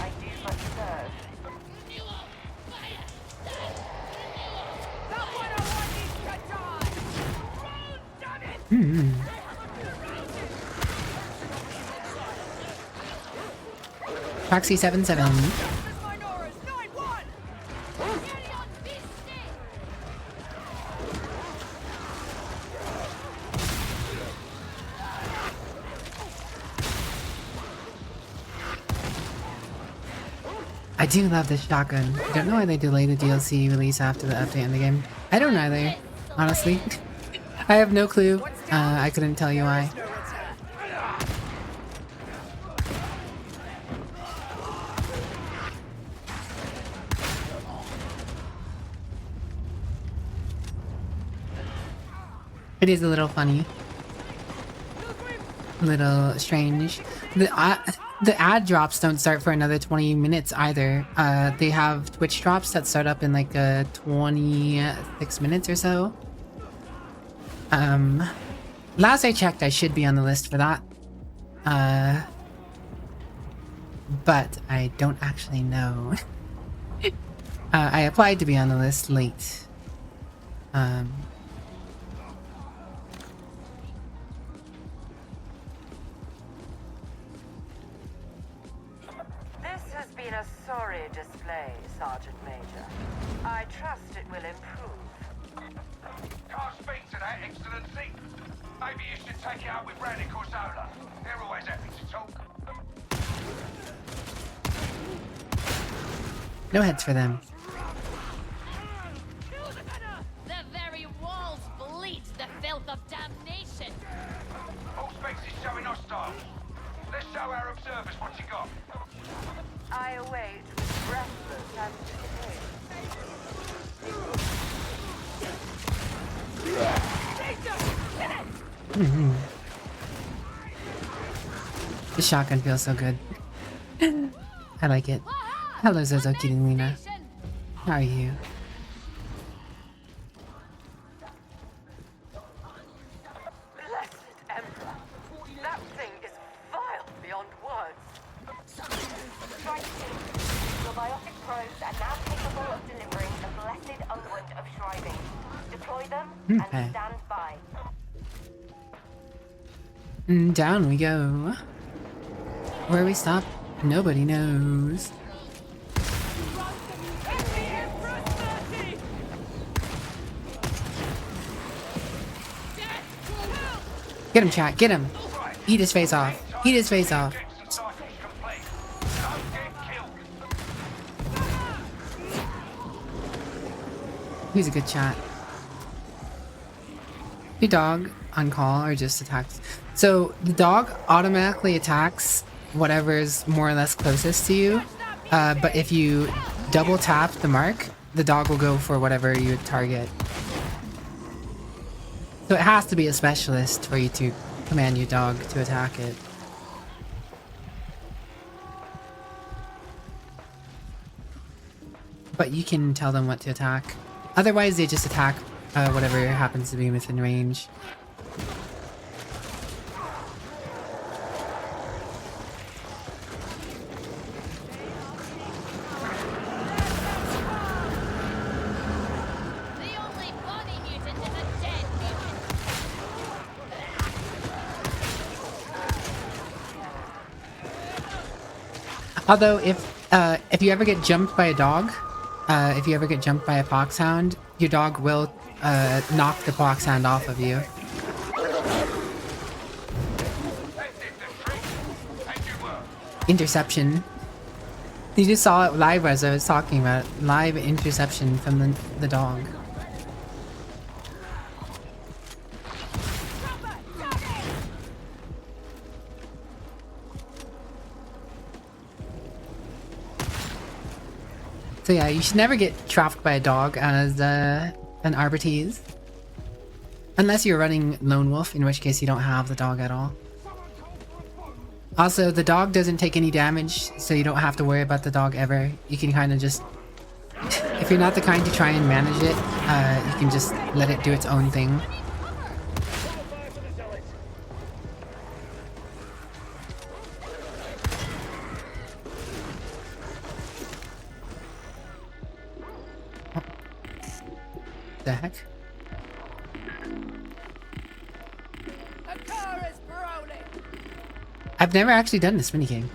I do but serve. Proxy 77. I do love this shotgun. I don't know why they delayed the DLC release after the update in the game. I don't either, honestly. I have no clue. I couldn't tell you why. It is a little funny. A little strange. The ad drops don't start for another 20 minutes either. They have Twitch drops that start up in like 26 minutes or so. Last I checked, I should be on the list for that. But I don't actually know. I applied to be on the list late. This has been a sorry display, Sergeant Major. I trust it will improve. Can't speak to that, Excellency. Maybe you should take it up with Rannick or Zola. They're always happy to talk. No heads for them. The very walls bleat the filth of damnation. All specs is showing hostile. Let's show our observers what you got. I await with breathless anticipation. The shotgun feels so good. I like it. Hello, Zozo Kirilina. How are you? Blessed Emperor, that thing is vile beyond words. Strike team, your biotic probes are now capable of delivering the blessed unguent of shriving. Deploy them and Okay. stand by. Down we go. Where we stop? Nobody knows. Get him, chat. Get him. Eat his face off. Eat his face off. He's a good chat. Your dog on call or just attacks? So the dog automatically attacks whatever's more or less closest to you. But if you double tap the mark, the dog will go for whatever you target. So it has to be a specialist for you to command your dog to attack it. But you can tell them what to attack. Otherwise, they just attack whatever happens to be within range. Although, if you ever get jumped by a dog, if you ever get jumped by a foxhound, your dog will knock the foxhound off of you. Interception. You just saw it live as I was talking about it. Live interception from the dog. So yeah, you should never get trapped by a dog as an Arbortease. Unless you're running Lone Wolf, in which case you don't have the dog at all. Also, the dog doesn't take any damage, so you don't have to worry about the dog ever. You can kind of just... If you're not the kind to try and manage it, you can just let it do its own thing. The heck? I've never actually done this minigame.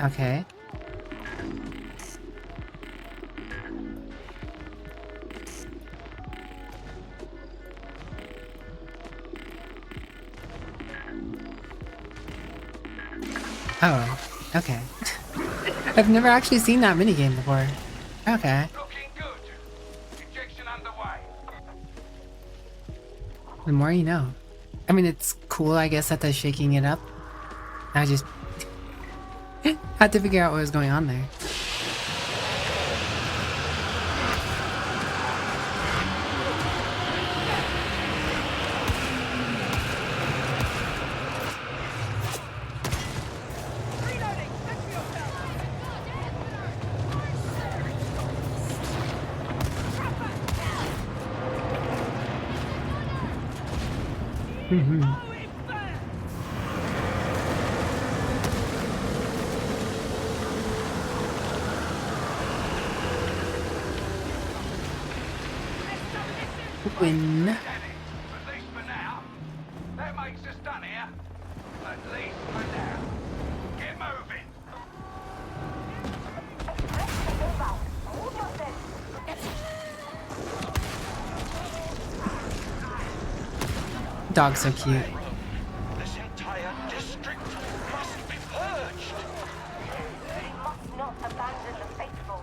Okay. Oh, okay. I've never actually seen that minigame before. Okay. The more you know. I mean, it's cool, I guess, that they're shaking it up. I just had to figure out what was going on there. Win. That makes us done here. At least for now. Get moving. Dog's so cute. This entire district must be purged. We must not abandon the faithful.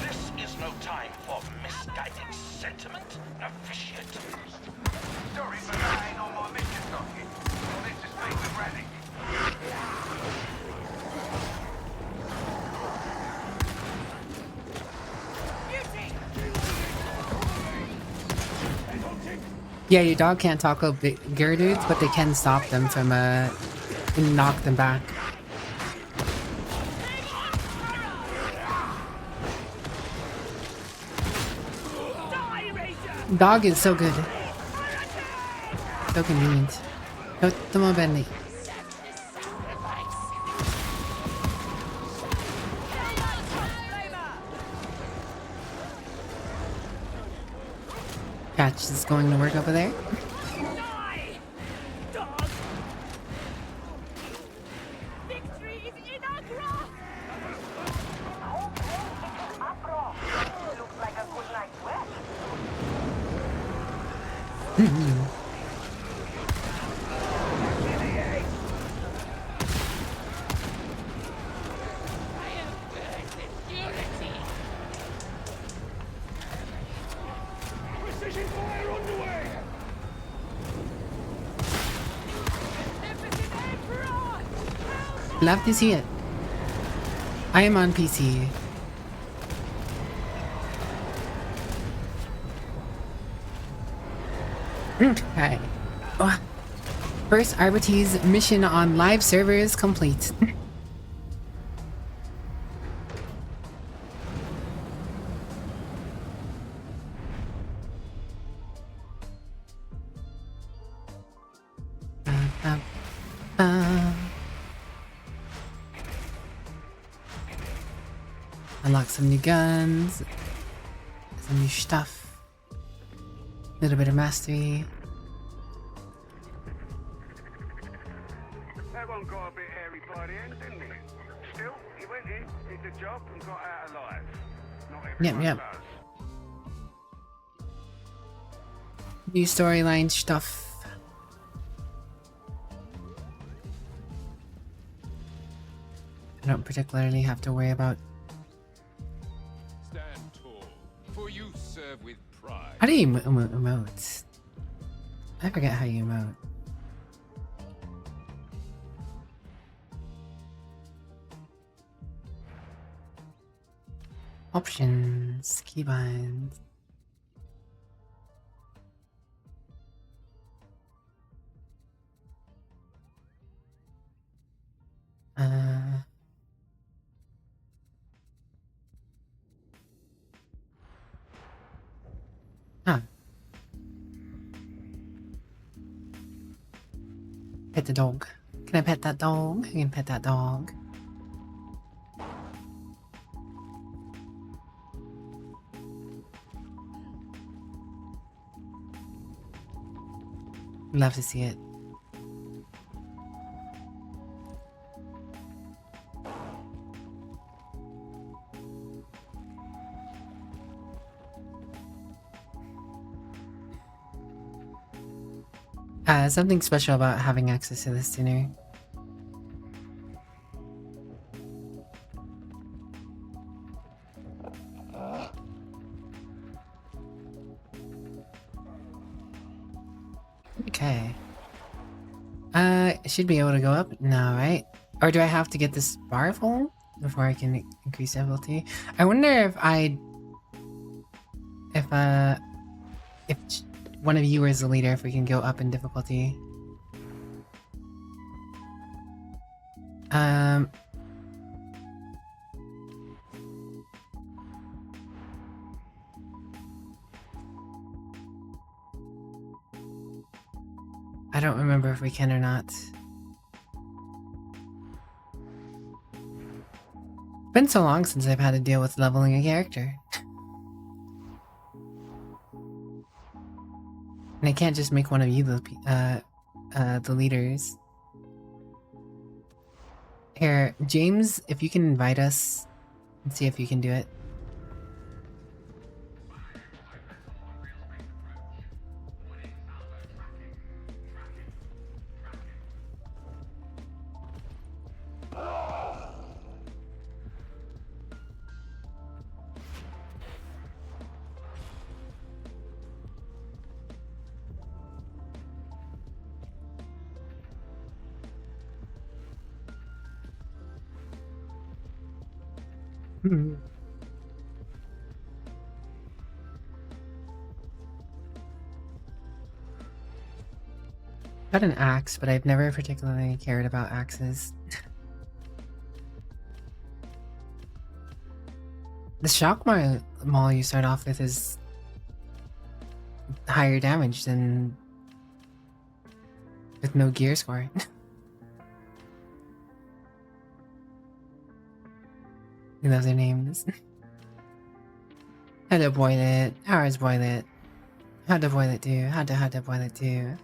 This is no time for misguided sentiment, officiate. Sorry for lying on my mission docket. I'll need to speak with Raddick. Yeah, your dog can't tackle bigger dudes, but they can stop them from and knock them back. Dog is so good. So convenient. Totemo bendy. Catch is going to work over there. Love to see it. I am on PC. Okay. Oh. First Arbites mission on live servers complete. Unlock some new guns, some new stuff, a little bit of mastery. That one got a bit hairy by the end, didn't he? Still, he went in, did the job, and got out alive. Not everyone Yep. does. New storyline stuff. I don't particularly have to worry about. Stand tall, for you serve with pride. How do you emote? I forget how you emote. Options, keybinds. Pet the dog. Can I pet that dog? I can pet that dog. Love to see it. Something special about having access to this sooner. Okay. I should be able to go up now, right? Or do I have to get this bar full before I can increase difficulty? I wonder if if one of you is the leader, if we can go up in difficulty. I don't remember if we can or not. It's been so long since I've had to deal with leveling a character. And I can't just make one of you the leaders. Here, James, if you can invite us and see if you can do it. Got an axe, but I've never particularly cared about axes. The shock maul you start off with is higher damage than with no gear score. He loves their names. Hello, Boylet. How is Boylet? How'd the boilet do? How'd the boilet do?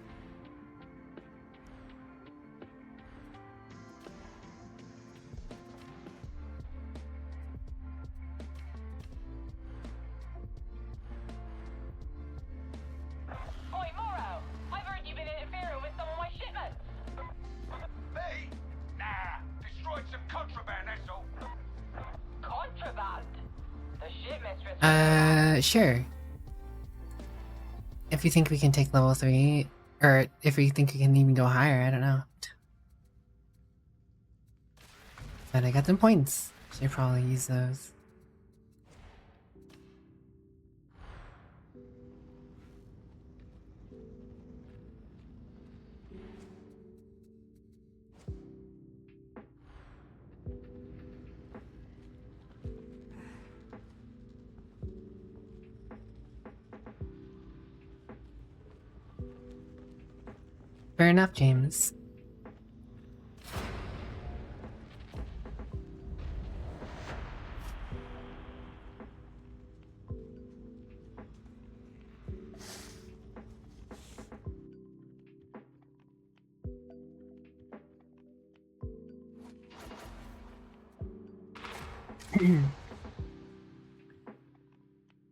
Oi, Morrow! I've heard you've been interfering with some of my shipments. Me? Nah, destroyed some contraband, that's all. Contraband? The ship mistress... Sure. If you think we can take level 3, or if you think we can even go higher, I don't know. But I got them points. Should probably use those. Fair enough, James.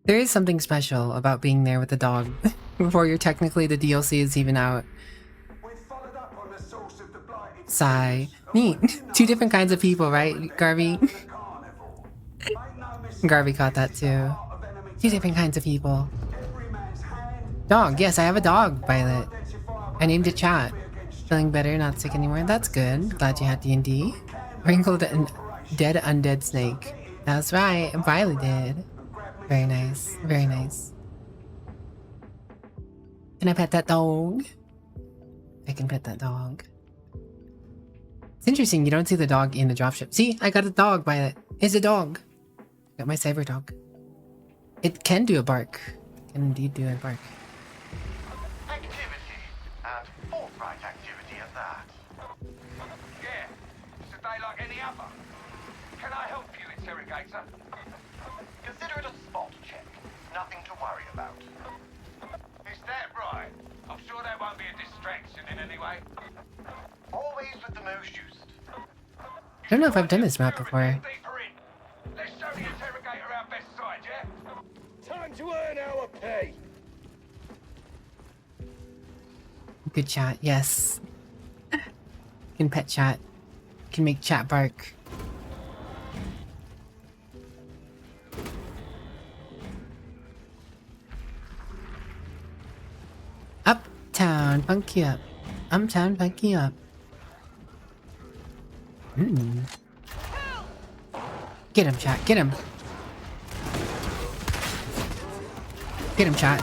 There is something special about being there with the dog before you're technically the DLC is even out. Sigh. Neat. Two different kinds of people, right, Garvey? Garvey caught that too. Two different kinds of people. Dog. Yes, I have a dog, Violet. I named it Chat. Feeling better, not sick anymore. That's good. Glad you had D&D. Wrinkled and dead undead snake. That's right. Violet did. Very nice. Very nice. Can I pet that dog? I can pet that dog. It's interesting, you don't see the dog in the dropship. See, I got a dog, Violet. It's a dog. Got my cyber dog. It can do a bark. It can indeed do a bark. Activity, and forthright activity at that. Yeah, it's a day like any other. Can I help you, interrogator? Consider it a spot check. Nothing to worry about. Is that right? I'm sure that won't be a distraction in any way. Always with the most used. I don't know if I've done this map before. Let's show the interrogator our best side, yeah? Time to earn our pay. Good chat, yes. Can pet chat. Can make chat bark. Uptown, funky up. Uptown, funky up. Get him, chat. Get him. Get him, chat.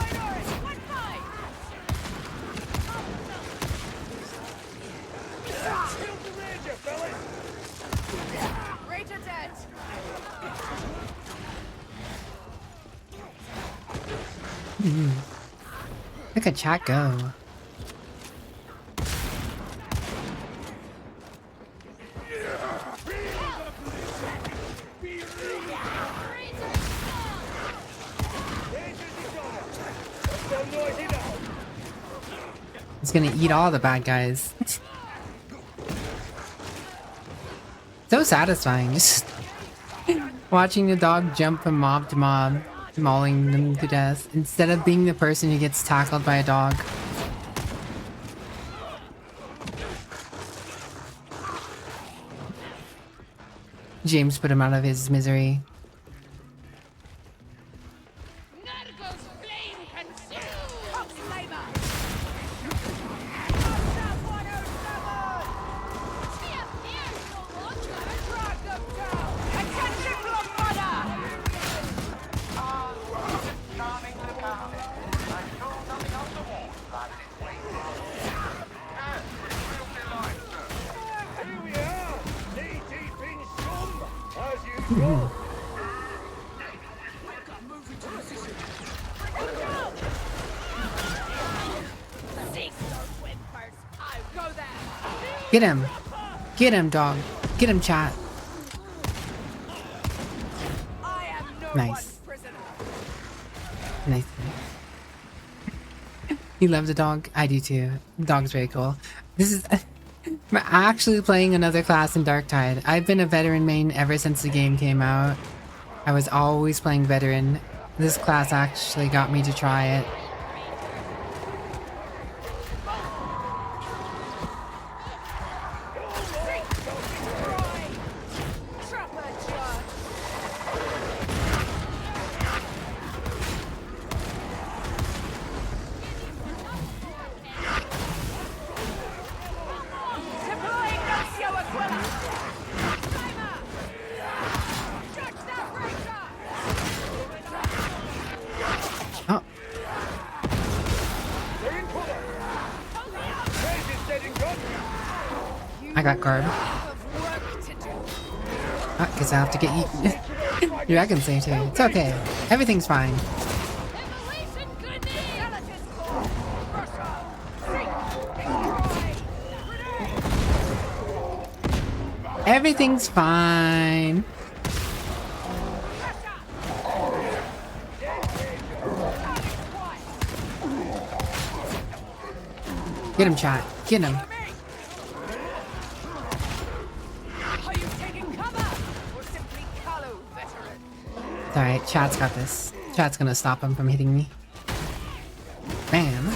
Look at chat go. It's gonna eat all the bad guys. So satisfying, just watching the dog jump from mob to mob, mauling them to death, instead of being the person who gets tackled by a dog. James put him out of his misery. Get him! Get him, dog! Get him, chat! Nice. Nice. You love the dog? I do too. The dog's very cool. This is... I'm actually playing another class in Darktide. I've been a veteran main ever since the game came out. I was always playing veteran. This class actually got me to try it. I got garb. Guess I have to get you. Your dragon save too. It's okay. Everything's fine. Everything's fine. Get him, chat. Get him. Alright, chat's got this. Chat's gonna stop him from hitting me. Bam.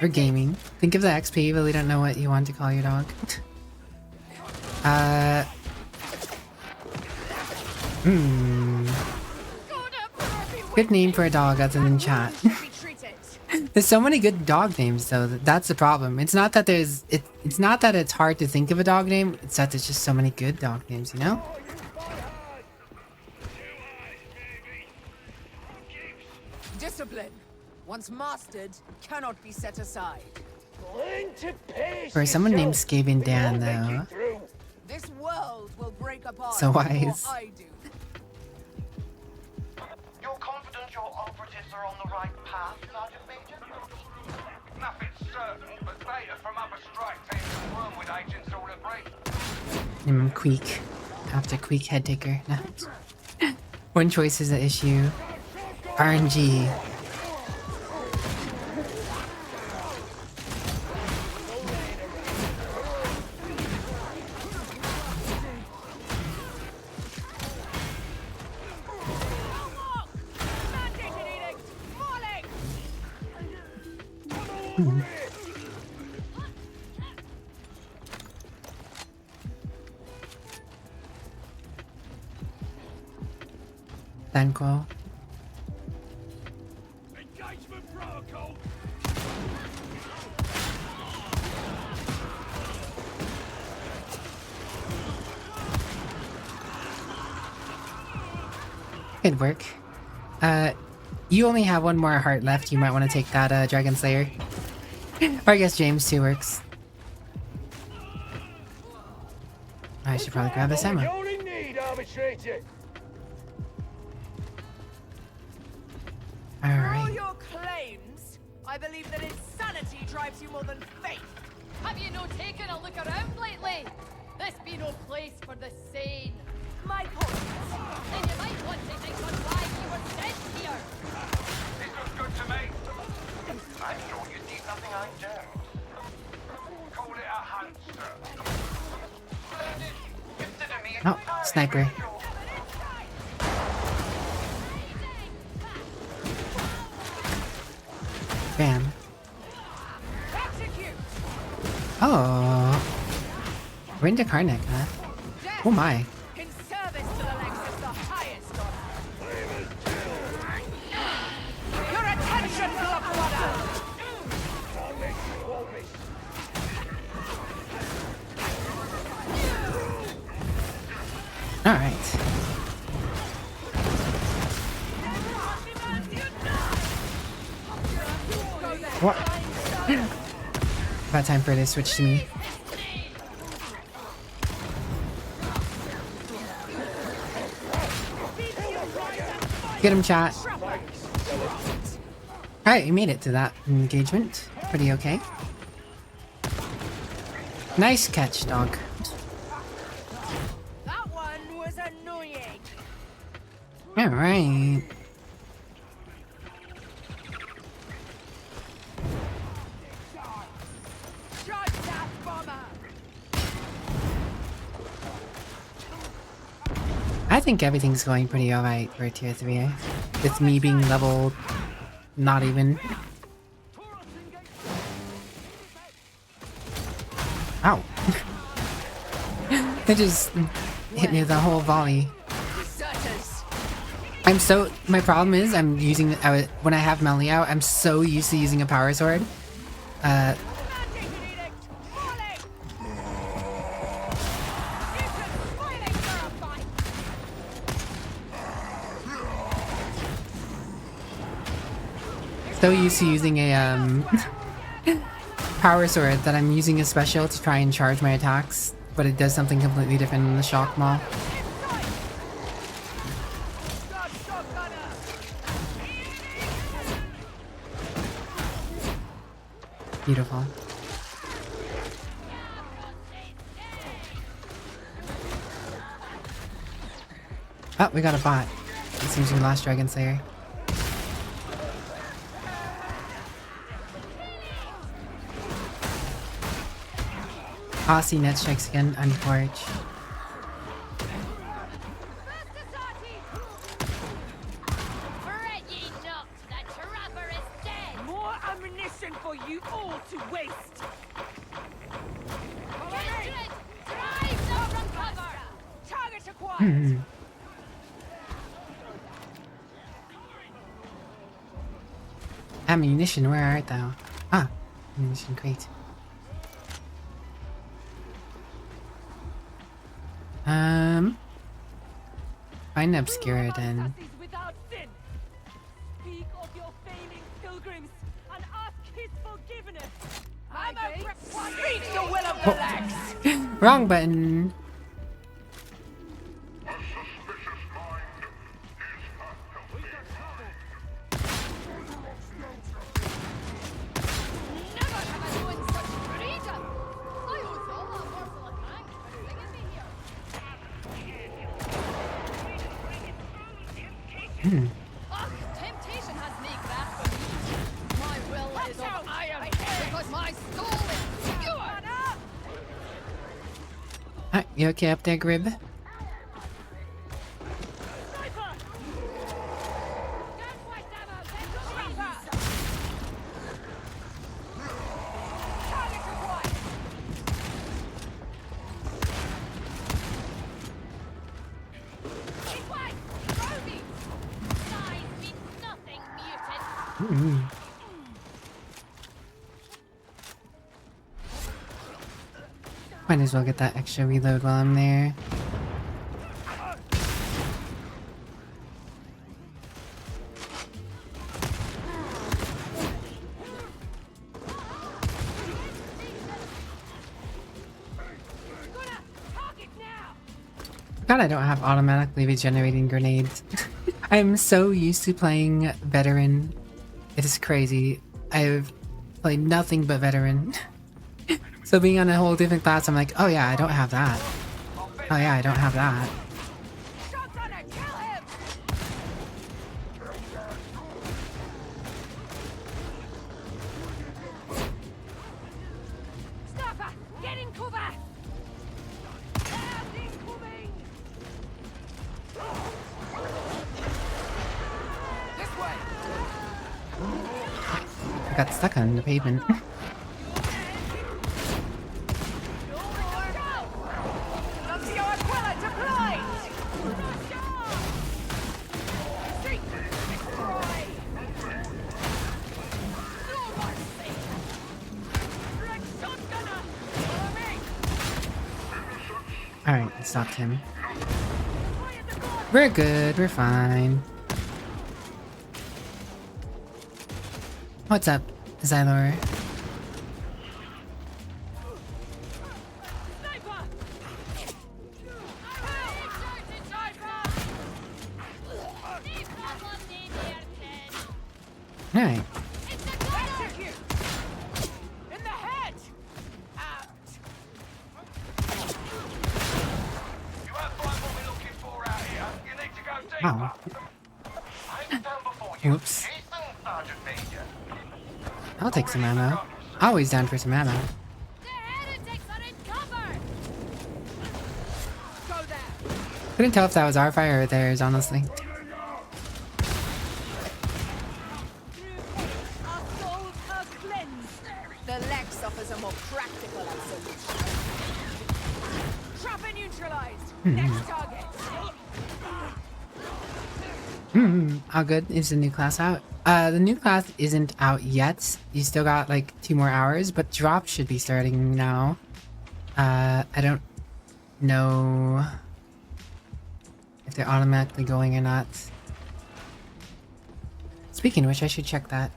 Or gaming. Think of the XP, but we don't know what you want to call your dog. Good name for a dog other than chat. There's so many good dog names though. That's the problem. It's not that it's not that it's hard to think of a dog name, it's that there's just so many good dog names, you know? Discipline, once mastered, cannot be set aside. Or someone named Skaven Dan though. This world will break apart So wise. before I do. You're confident your operatives are on the right path, Sergeant Major? Nothing's certain, but data from other strike teams and Wormwood agents all agree. Queek. After Queek head taker. No. One choice is the issue. RNG. Thankful. Good work. You only have one more heart left. You might want to take that Dragon Slayer. Or I guess James too works. I should probably grab this ammo. For all your claims, I believe that insanity drives you more than faith. Have you no taken a look around lately? This be no place for the sane. My point. Then you might want to think on why you were sent here. This looks good to me. I'm sure you need nothing I don't. Call it a hunt, sir. Consider me Oh, sniper. Bam. Oh. We're into Karnak, huh? Oh my. In service to the legs of the highest honor. Your attention, Bloodwater! Alright. What? About time for it to switch to me. Get him, chat. Alright, you made it to that engagement. Pretty okay. Nice catch, dog. That one was annoying. Alright. I think everything's going pretty alright for tier 3. With me being level not even. Ow. It just hit me with a whole volley. My problem is I'm using, when I have melee out, I'm so used to using a power sword. So used to using a power sword that I'm using a special to try and charge my attacks, but it does something completely different than the shock maul. Beautiful. Oh, we got a bot. It seems we lost Dragon Slayer. Aussie net strikes again, unforge. More ammunition for you all to waste. Target acquired. Ammunition, where art thou? Ah, ammunition crate. Find Obscura then. Speak of your failing pilgrims and ask his forgiveness. Speak the will of the legs. Wrong button. Temptation has me grasped. My will is of iron because my soul is pure. Hi, you okay up there, Grib? Might as well get that extra reload while I'm there. God, I don't have automatically regenerating grenades. I'm so used to playing veteran. It is crazy. I've played nothing but veteran. So being on a whole different class, I'm like, oh yeah, I don't have that. Oh yeah, I don't have that. Get in cover. I got stuck on the pavement. Alright, I stopped him. We're good, we're fine. What's up, Xylor? Alright. Wow. Oops. I'll take some ammo. Always down for some ammo. Couldn't tell if that was our fire or theirs, honestly. The Lex offers a more practical solution. Trapper neutralized. Next target. How good is the new class out? The new class isn't out yet. You still got like 2 more hours, but drops should be starting now. I don't know if they're automatically going or not. Speaking of which, I should check that.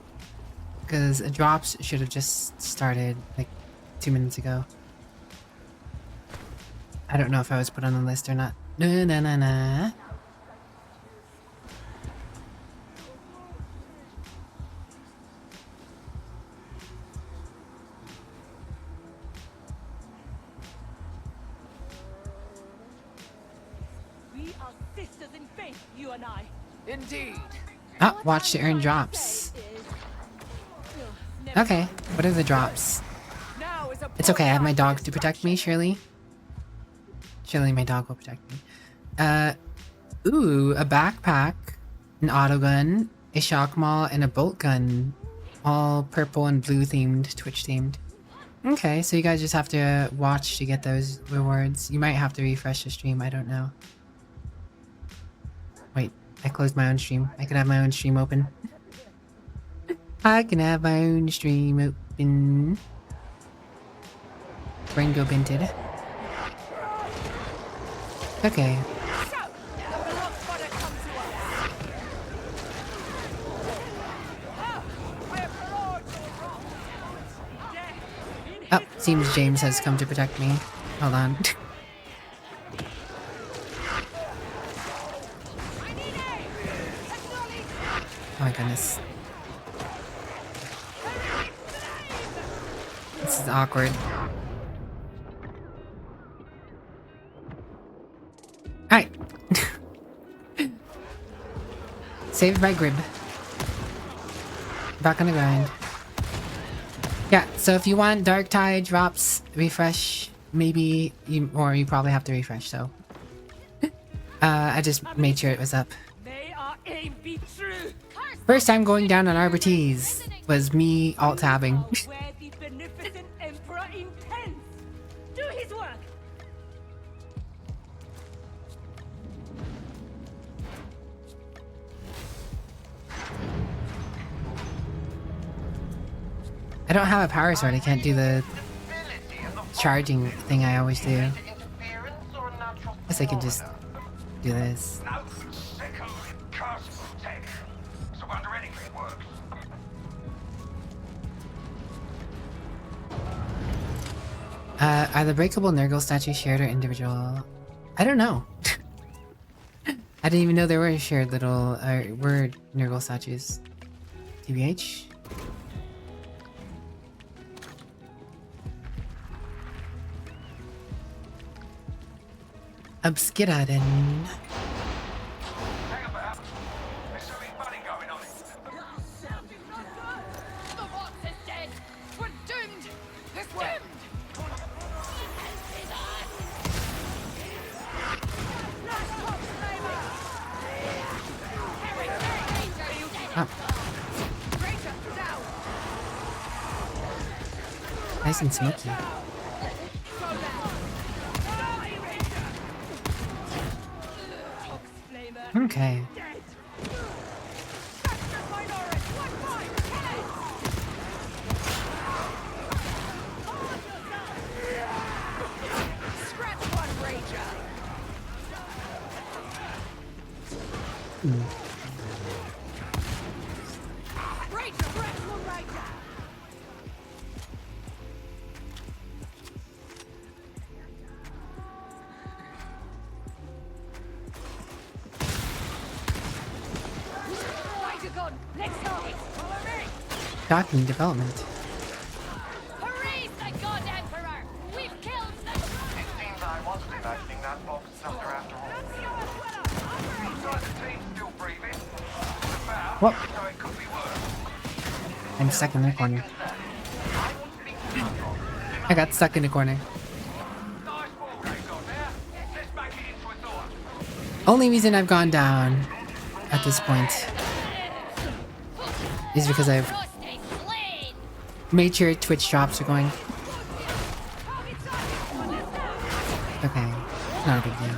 Because drops should have just started like 2 minutes ago. I don't know if I was put on the list or not. Na. We are sisters in faith, you and I. Indeed. Oh, watch to earn drops. Okay, what are the drops? It's okay, I have my dog to protect me, surely. Surely my dog will protect me. Ooh, a backpack, an auto gun, a shock maul, and a bolt gun. All purple and blue themed, Twitch themed. Okay, so you guys just have to watch to get those rewards. You might have to refresh the stream, I don't know. Wait, I closed my own stream. I could have my own stream open. I can have my own stream open. Ringo Binted. Okay. Oh, seems James has come to protect me. Hold on. Oh my goodness. This is awkward. Alright. Saved by Grib. Back on the grind. Yeah, so if you want Dark Tide drops, refresh, maybe you probably have to refresh, so. I just made sure it was up. First time going down on Arbortees was me alt-tabbing. I don't have a power sword, I can't do the charging thing I always do. Guess I can just do this. Are the breakable Nurgle statues shared or individual? I don't know. I didn't even know there were shared little were Nurgle statues. TBH? Obskiraden. Nice and smoky. Okay. Shocking development. Hooray, the God Emperor! We've killed the... It seems I wasn't imagining that box sucker after all. Inside the team still breathing. What? So it could be worse. I'm stuck in the corner. I got stuck in the corner. Only reason I've gone down at this point is because I've made sure Twitch drops are going. Okay, not a big deal.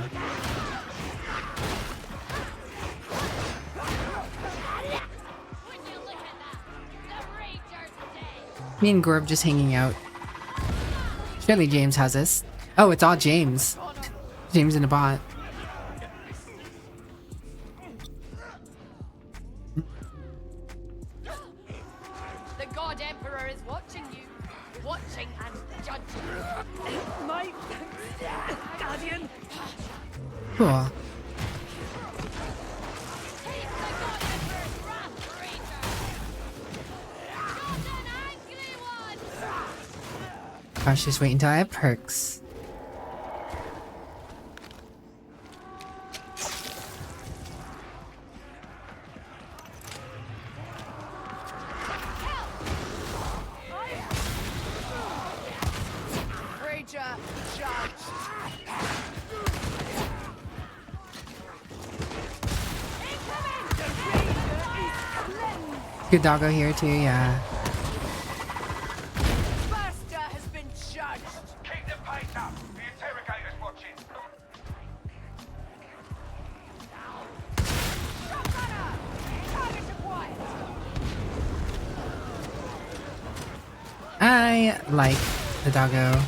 Me and Gorb just hanging out. Surely James has this. Oh, it's all James. James in a bot. The God Emperor is watching you. Watching and judging. My guardian. Cool. Gosh, just wait until I have perks. Creature judged. Good doggo here too, yeah. Master has been judged. Keep the pace up. The interrogator's watching. I like the doggo.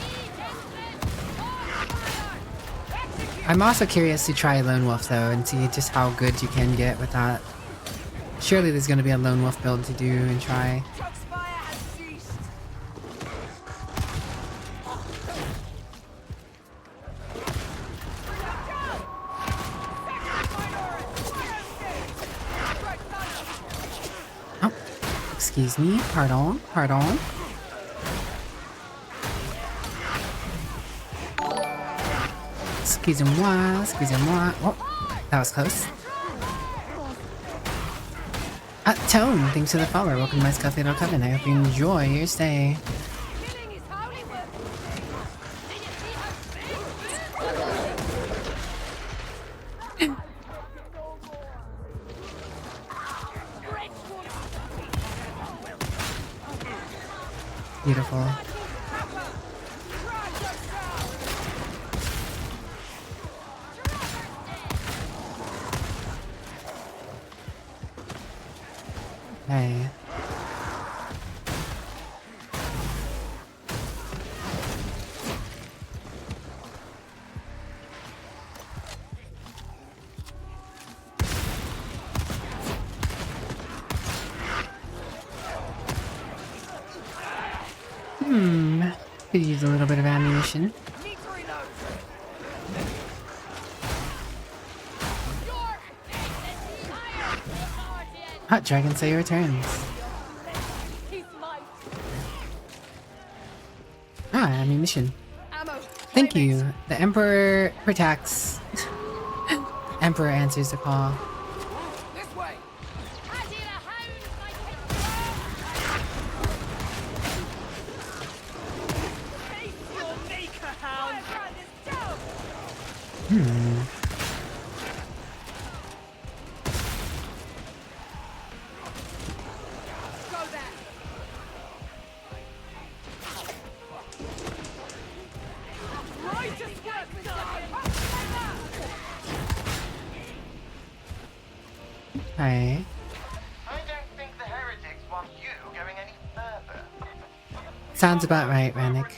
I'm also curious to try Lone Wolf though and see just how good you can get with that. Surely there's going to be a Lone Wolf build to do and try. Oh, excuse me. Pardon, pardon. Excusez-moi, excusez-moi. Oh, that was close. Tone, thanks for the follow. Welcome to my Scuffed Little Coven. I hope you enjoy your stay. Beautiful. Hey. Could use a little bit of ammunition. Hot Dragon Slayer returns. Ah, ammunition. Thank you. The Emperor protects. Emperor answers the call. Hi. I don't think the heretics want you going any further. Sounds about right, Rannick.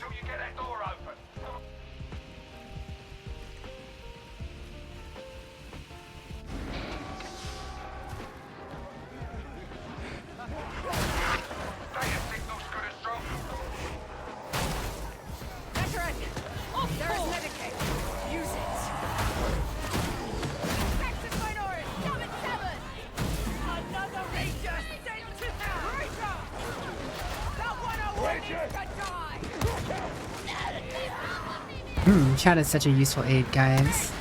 Chat is such a useful aid, guys.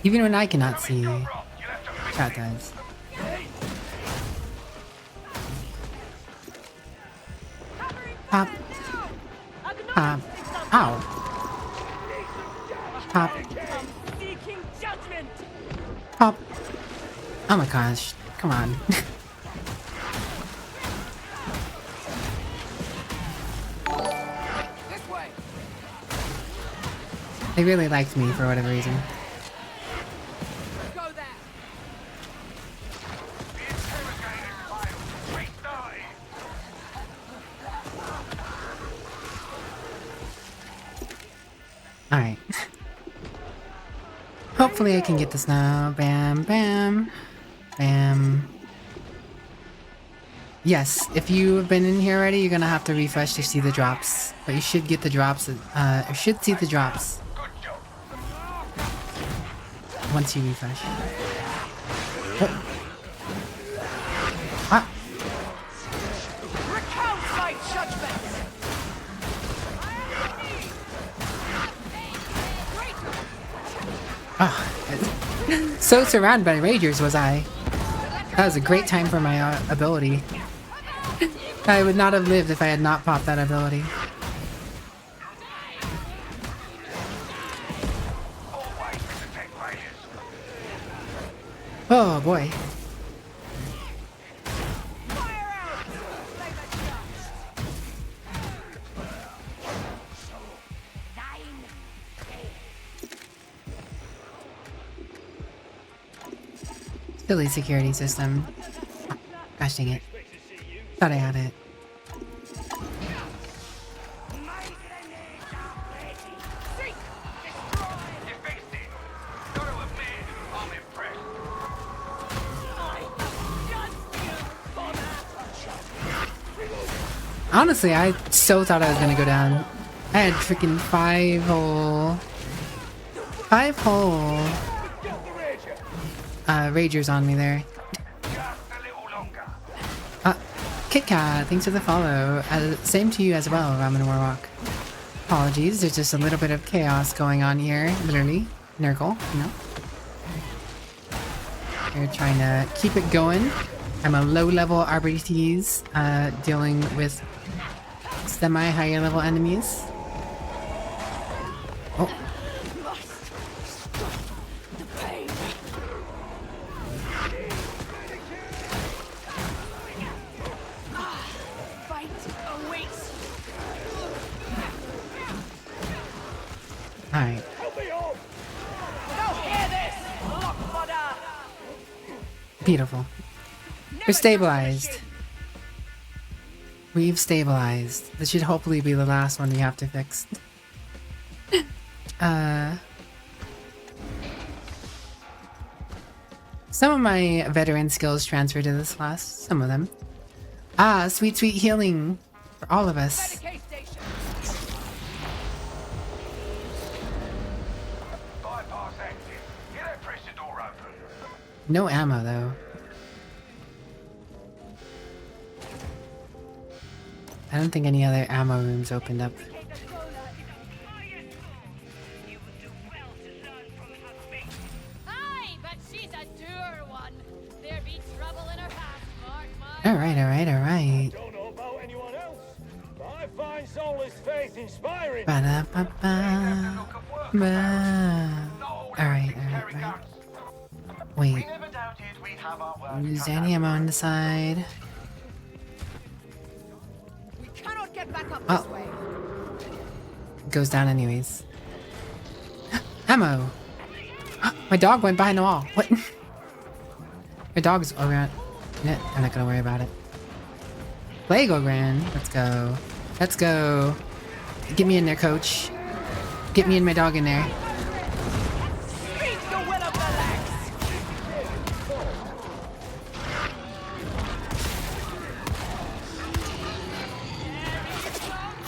Even when I cannot see, chat does. Pop. Pop. Ow. Pop. Pop. Oh my gosh. Come on. They really liked me for whatever reason. Alright. Hopefully I can get this now. Bam, bam. Bam. Yes, if you've been in here already, you're gonna have to refresh to see the drops. But you should get the drops, you should see the drops. Once you refresh. Oh. Ah. Oh. So surrounded by ragers was I. That was a great time for my ability. I would not have lived if I had not popped that ability. Oh boy. Silly security system. Oh, gosh dang it. Thought I had it. Honestly, I so thought I was gonna go down. I had freaking 5-hole ragers on me there. Kit Kat, thanks for the follow. Same to you as well, Ramen Warwalk. Apologies, there's just a little bit of chaos going on here, literally. Nurgle, you know. We're trying to keep it going. I'm a low-level RBTs, dealing with semi-higher level enemies. Oh. Alright. Beautiful. We're stabilized. We've stabilized. This should hopefully be the last one we have to fix. Some of my veteran skills transfer to this class. Some of them. Ah, sweet, sweet healing for all of us. No ammo, though. I don't think any other ammo rooms opened up. Alright, alright, alright. Ba-da-ba-ba. Alright, alright, right. Wait. Is there any ammo on the side? Oh. Goes down anyways. Ammo! My dog went behind the wall. What? My dog's around. Yeah, I'm not gonna worry about it. Lego Grand. Let's go. Let's go. Get me in there, coach. Get me and my dog in there.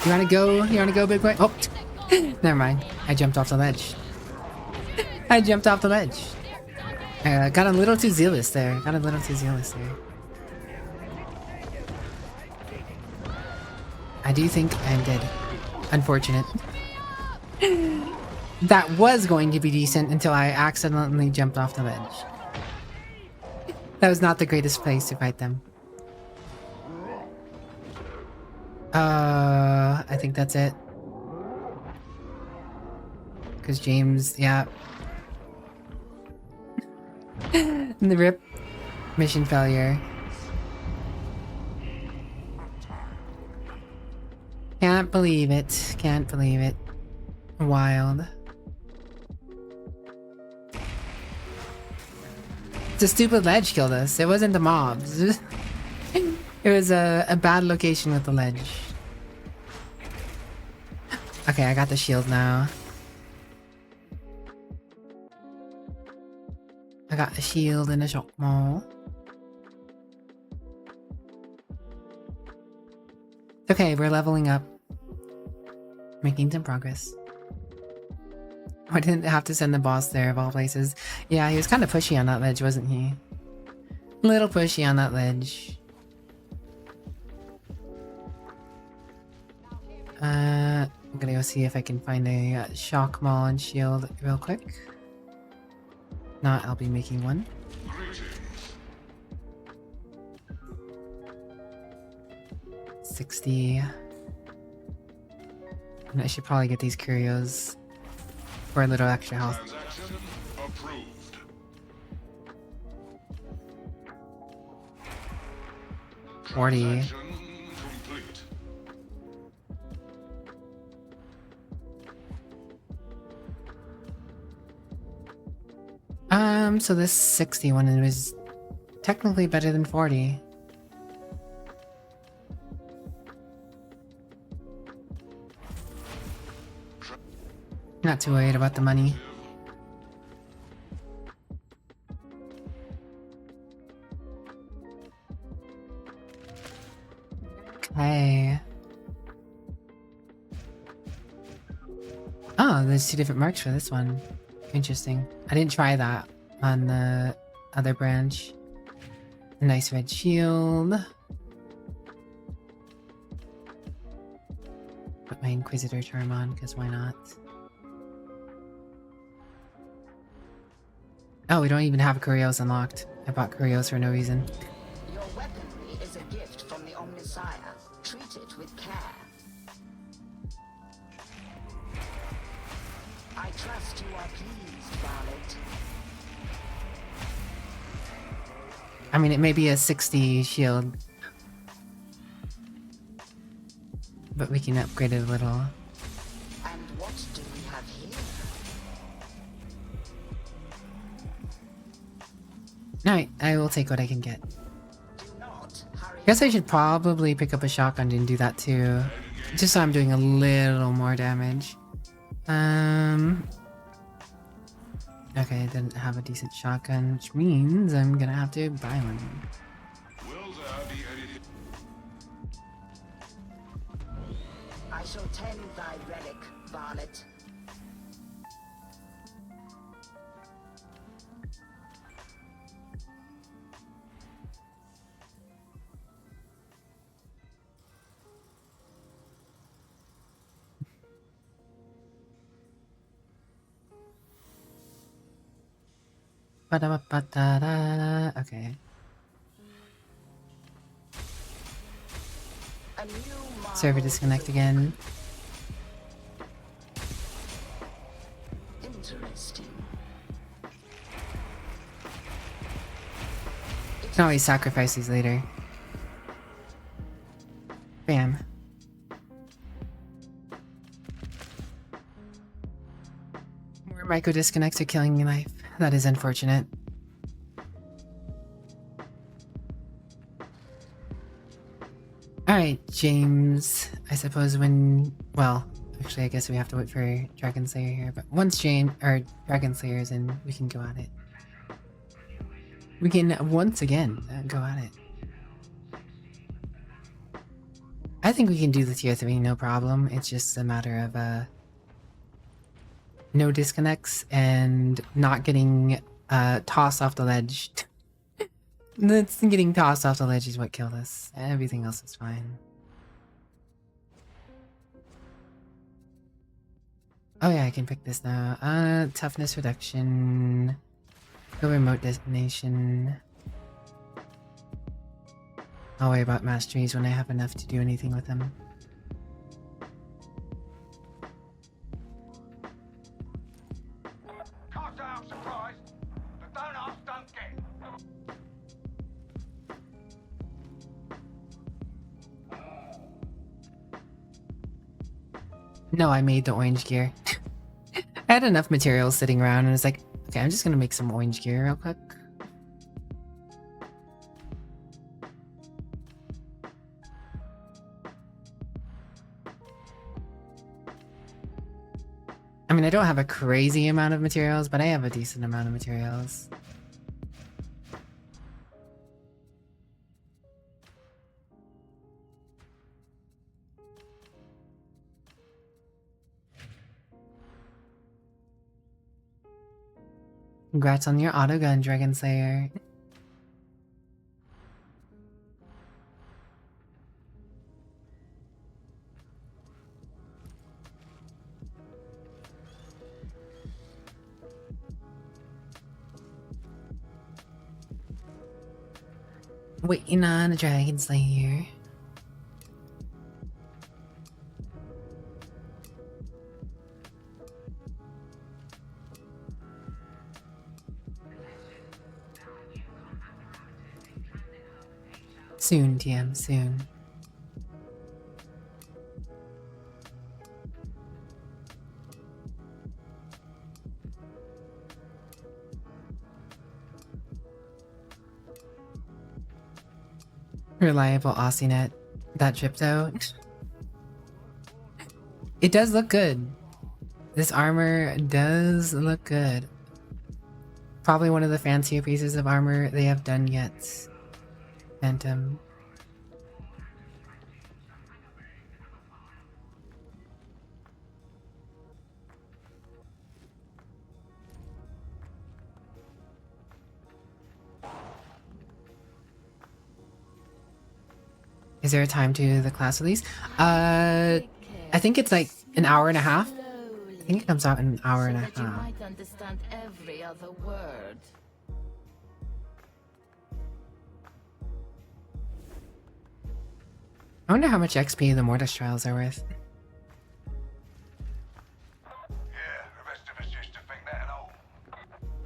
You wanna go? You wanna go, big boy? Oh, never mind. I jumped off the ledge. I jumped off the ledge. Got a little too zealous there. Got a little too zealous there. I do think I'm dead. Unfortunate. That was going to be decent until I accidentally jumped off the ledge. That was not the greatest place to fight them. I think that's it. Because James, yeah. The rip. Mission failure. Can't believe it. Can't believe it. Wild. The stupid ledge killed us. It wasn't the mobs. It was a bad location with the ledge. Okay, I got the shield now. I got a shield and a shock mall. It's okay, we're leveling up. Making some progress. I didn't have to send the boss there of all places. Yeah, he was kind of pushy on that ledge, wasn't he? Little pushy on that ledge. I'm gonna go see if I can find a shock maul and shield real quick. Not, I'll be making one. $60. And I should probably get these curios for a little extra health. 40. So this 61 was technically better than 40. Not too worried about the money. Okay. Oh, there's 2 different marks for this one. Interesting. I didn't try that on the other branch. A nice red shield. Put my Inquisitor charm on, because why not? Oh, we don't even have Curios unlocked. I bought Curios for no reason. Your weaponry is a gift from the Omnissiah. Treat it with care. I trust you are pleased, Varlet. I mean, it may be a 60 shield. But we can upgrade it a little. And what do we have here? Alright, I will take what I can get. Guess I should probably pick up a shotgun and do that too. Just so I'm doing a little more damage. Okay, I didn't have a decent shotgun, which means I'm gonna have to buy one. I shall tend thy relic, Varlet. Ba-da-ba-ba-da-da. Okay. Server disconnect again. Interesting. Can always sacrifice these later. Bam. More micro disconnects are killing me life. That is unfortunate. Alright, James. I suppose when... Well, actually I guess we have to wait for Dragon Slayer here, but once Dragon Slayer is in, we can go at it. We can once again go at it. I think we can do the tier 3 no problem. It's just a matter of no disconnects and not getting tossed off the ledge. That's getting tossed off the ledge is what killed us. Everything else is fine. Oh yeah, I can pick this now. Toughness reduction. Go remote destination. I'll worry about masteries when I have enough to do anything with them. No, I made the orange gear. I had enough materials sitting around and I was like, okay, I'm just gonna make some orange gear real quick. I mean, I don't have a crazy amount of materials, but I have a decent amount of materials. Congrats on your autogun, Dragon Slayer. Waiting on a Dragon Slayer. Soon, TM, soon. Reliable AussieNet. That trip though. It does look good. This armor does look good. Probably one of the fancier pieces of armor they have done yet. Phantom. Is there a time to the class release? I think it's like an hour and a half. I think it comes out in an hour and a half. You might understand every other word. I wonder how much XP the Mortis trials are worth.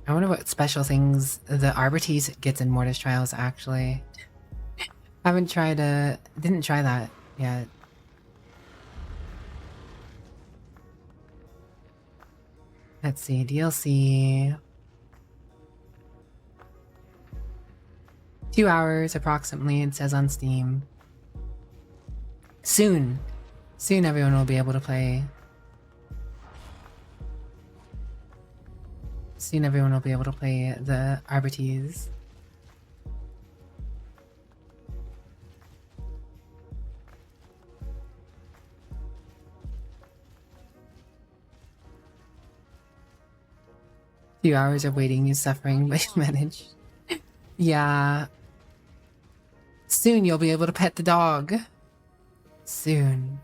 I wonder what special things the Arbortease gets in Mortis trials actually. Haven't tried didn't try that yet. Let's see, DLC. 2 hours approximately, it says on Steam. Soon. Soon everyone will be able to play. Soon everyone will be able to play the Arbortease. Few hours of waiting is suffering, but you manage. Yeah. Soon you'll be able to pet the dog. Soon.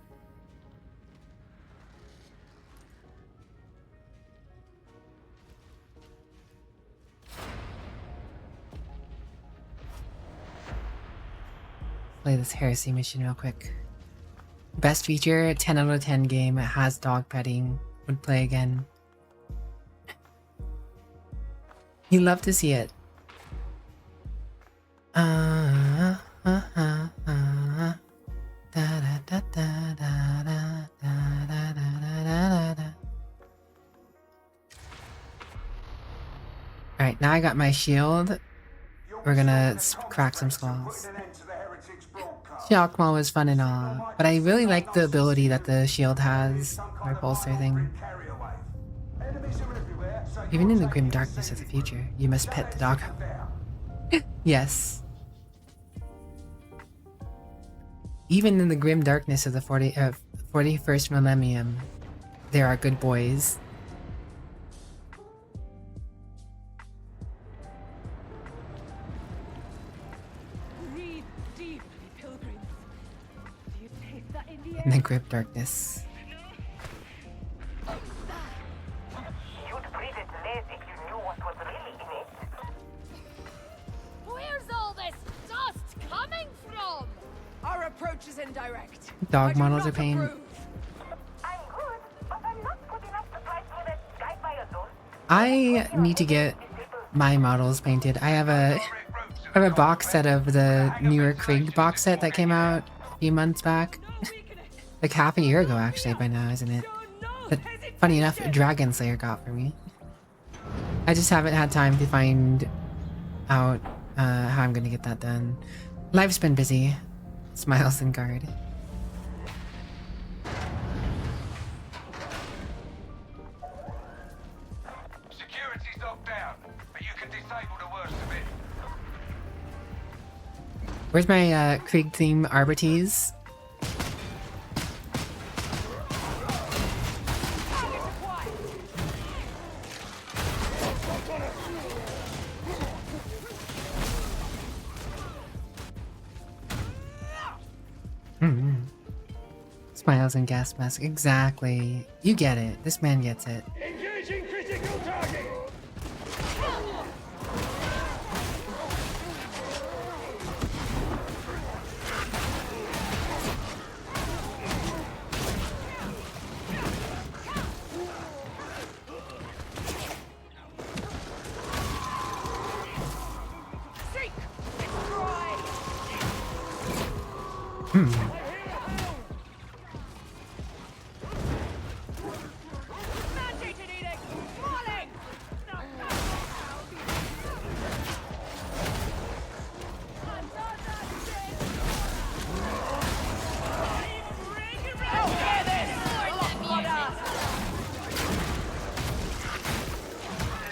Play this heresy mission real quick. Best feature, 10 out of 10 game. It has dog petting. Would play again. You love to see it. Alright, now I got my shield. We're gonna crack some skulls. Shockmaw was fun and all, but I really like the ability that the shield has, or bolster thing. Even in the grim darkness of the future, you must pet the dog. Yes. Even in the grim darkness of the 41st millennium, there are good boys. Breathe deeply, pilgrims. Do you taste that in the air? In the grim darkness. Where's all this dust coming from? Our approach is indirect. Dog models are pain. I need to get my models painted. I have a box set of the newer Krieg box set that came out a few months back. Like half a year ago actually by now, isn't it? that, funny enough, Dragon Slayer got for me. I just haven't had time to find out how I'm gonna get that done. Life's been busy. Smiles and guard. Security's locked down, but you can disable the worst of it. Where's my Krieg theme Arbites? Smiles and gas mask. Exactly. You get it. This man gets it. Engaging critical target.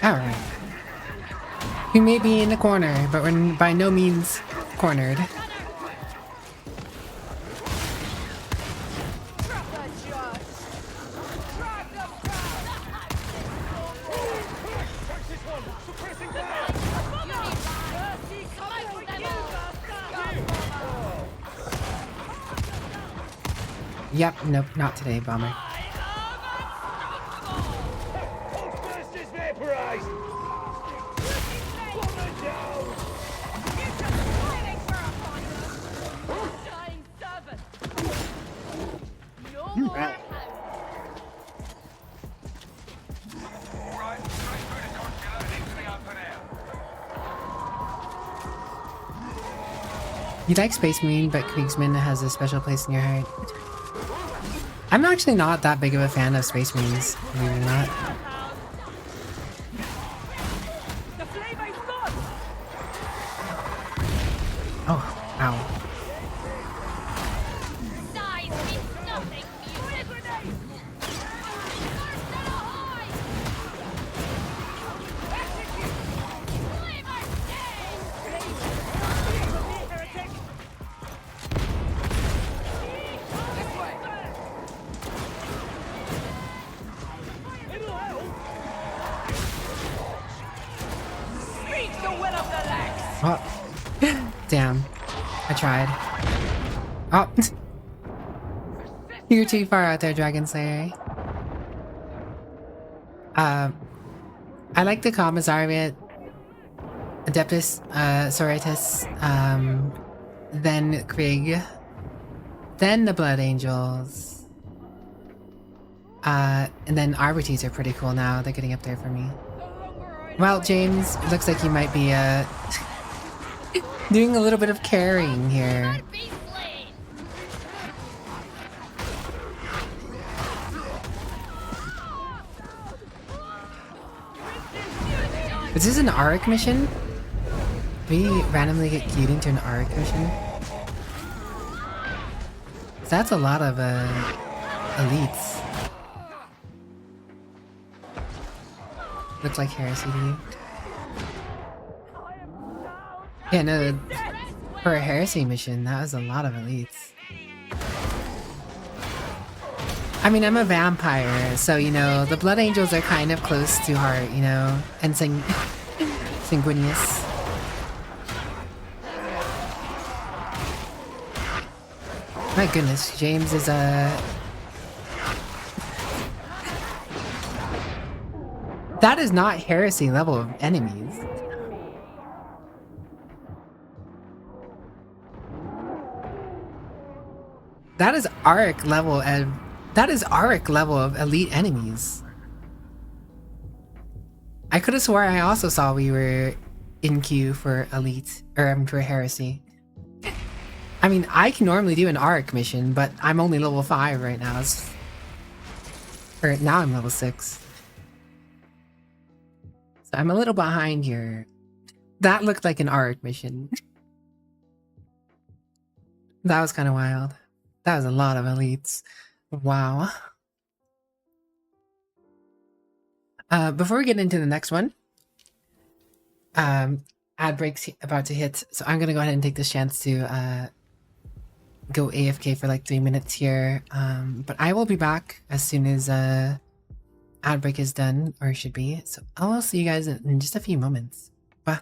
Alright. We may be in the corner, but we're by no means cornered. Yep, nope, not today, Bomber. You like Space Marine, but Kriegsman has a special place in your heart. I'm actually not that big of a fan of Space Marines, believe it or not. Oh, ow. Oh, damn. I tried. Oh. You're too far out there, Dragon Slayer. I like the Commissariat, Adeptus, Sororitas, then Krieg, then the Blood Angels, and then Arbites are pretty cool now. They're getting up there for me. Well, James, it looks like you might be, doing a little bit of carrying here. Is this an ARC mission? Do we randomly get queued into an ARC mission? That's a lot of, elites. Looks like heresy to you. Yeah, no, for a heresy mission, that was a lot of elites. I mean, I'm a vampire, so, you know, the Blood Angels are kind of close to heart, you know, and sanguineous. My goodness, James is that is not heresy level of enemies. That is ARC level of elite enemies. I could have swore I also saw we were in queue for elite or for heresy. I mean, I can normally do an ARC mission, but I'm only level 5 right now. Or now I'm level 6. So I'm a little behind here. That looked like an art mission. That was kind of wild. That was a lot of elites. Wow. Before we get into the next one, ad break's about to hit, so I'm gonna go ahead and take this chance to go AFK for like 3 minutes here. But I will be back as soon as ad break is done, or should be. So I will see you guys in just a few moments. Bye.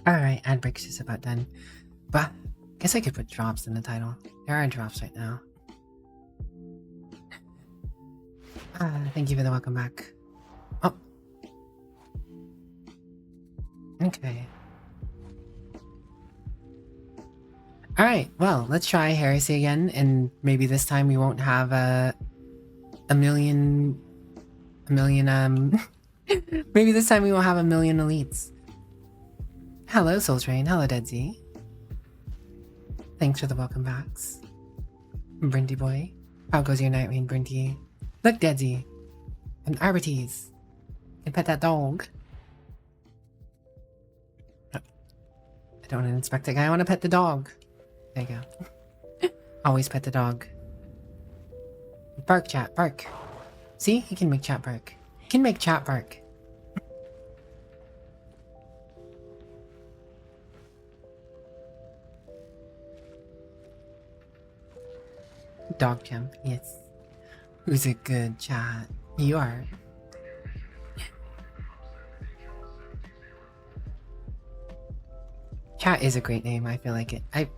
Alright, ad break's just about done. But guess I could put drops in the title. There are drops right now. Thank you for the welcome back. Oh. Okay. Alright, well, let's try heresy again, and maybe this time we won't have a million maybe this time we won't have a million elites. Hello, Soul Train. Hello, Dead Z. Thanks for the welcome backs. Brinty boy. How goes your night, Rain Brinty? Look, Dead Z. An Arbites. And pet that dog. I don't want to inspect the guy. I want to pet the dog. There you go. Always pet the dog. Bark, chat. Bark. See? He can make chat bark. He can make chat bark. Dog Jump, yes. Who's a good chat? You are. Chat is a great name, I feel like it. I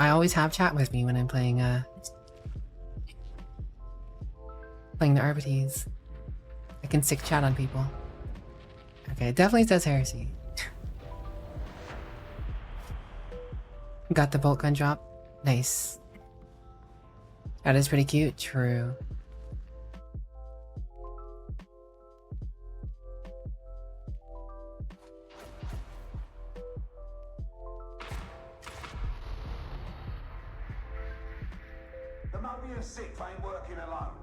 always have chat with me when I'm playing the RPTs. I can sick chat on people. Okay, it definitely says heresy. Got the bolt gun drop. Nice. That is pretty cute. True. The Mobian Sixth ain't working alone.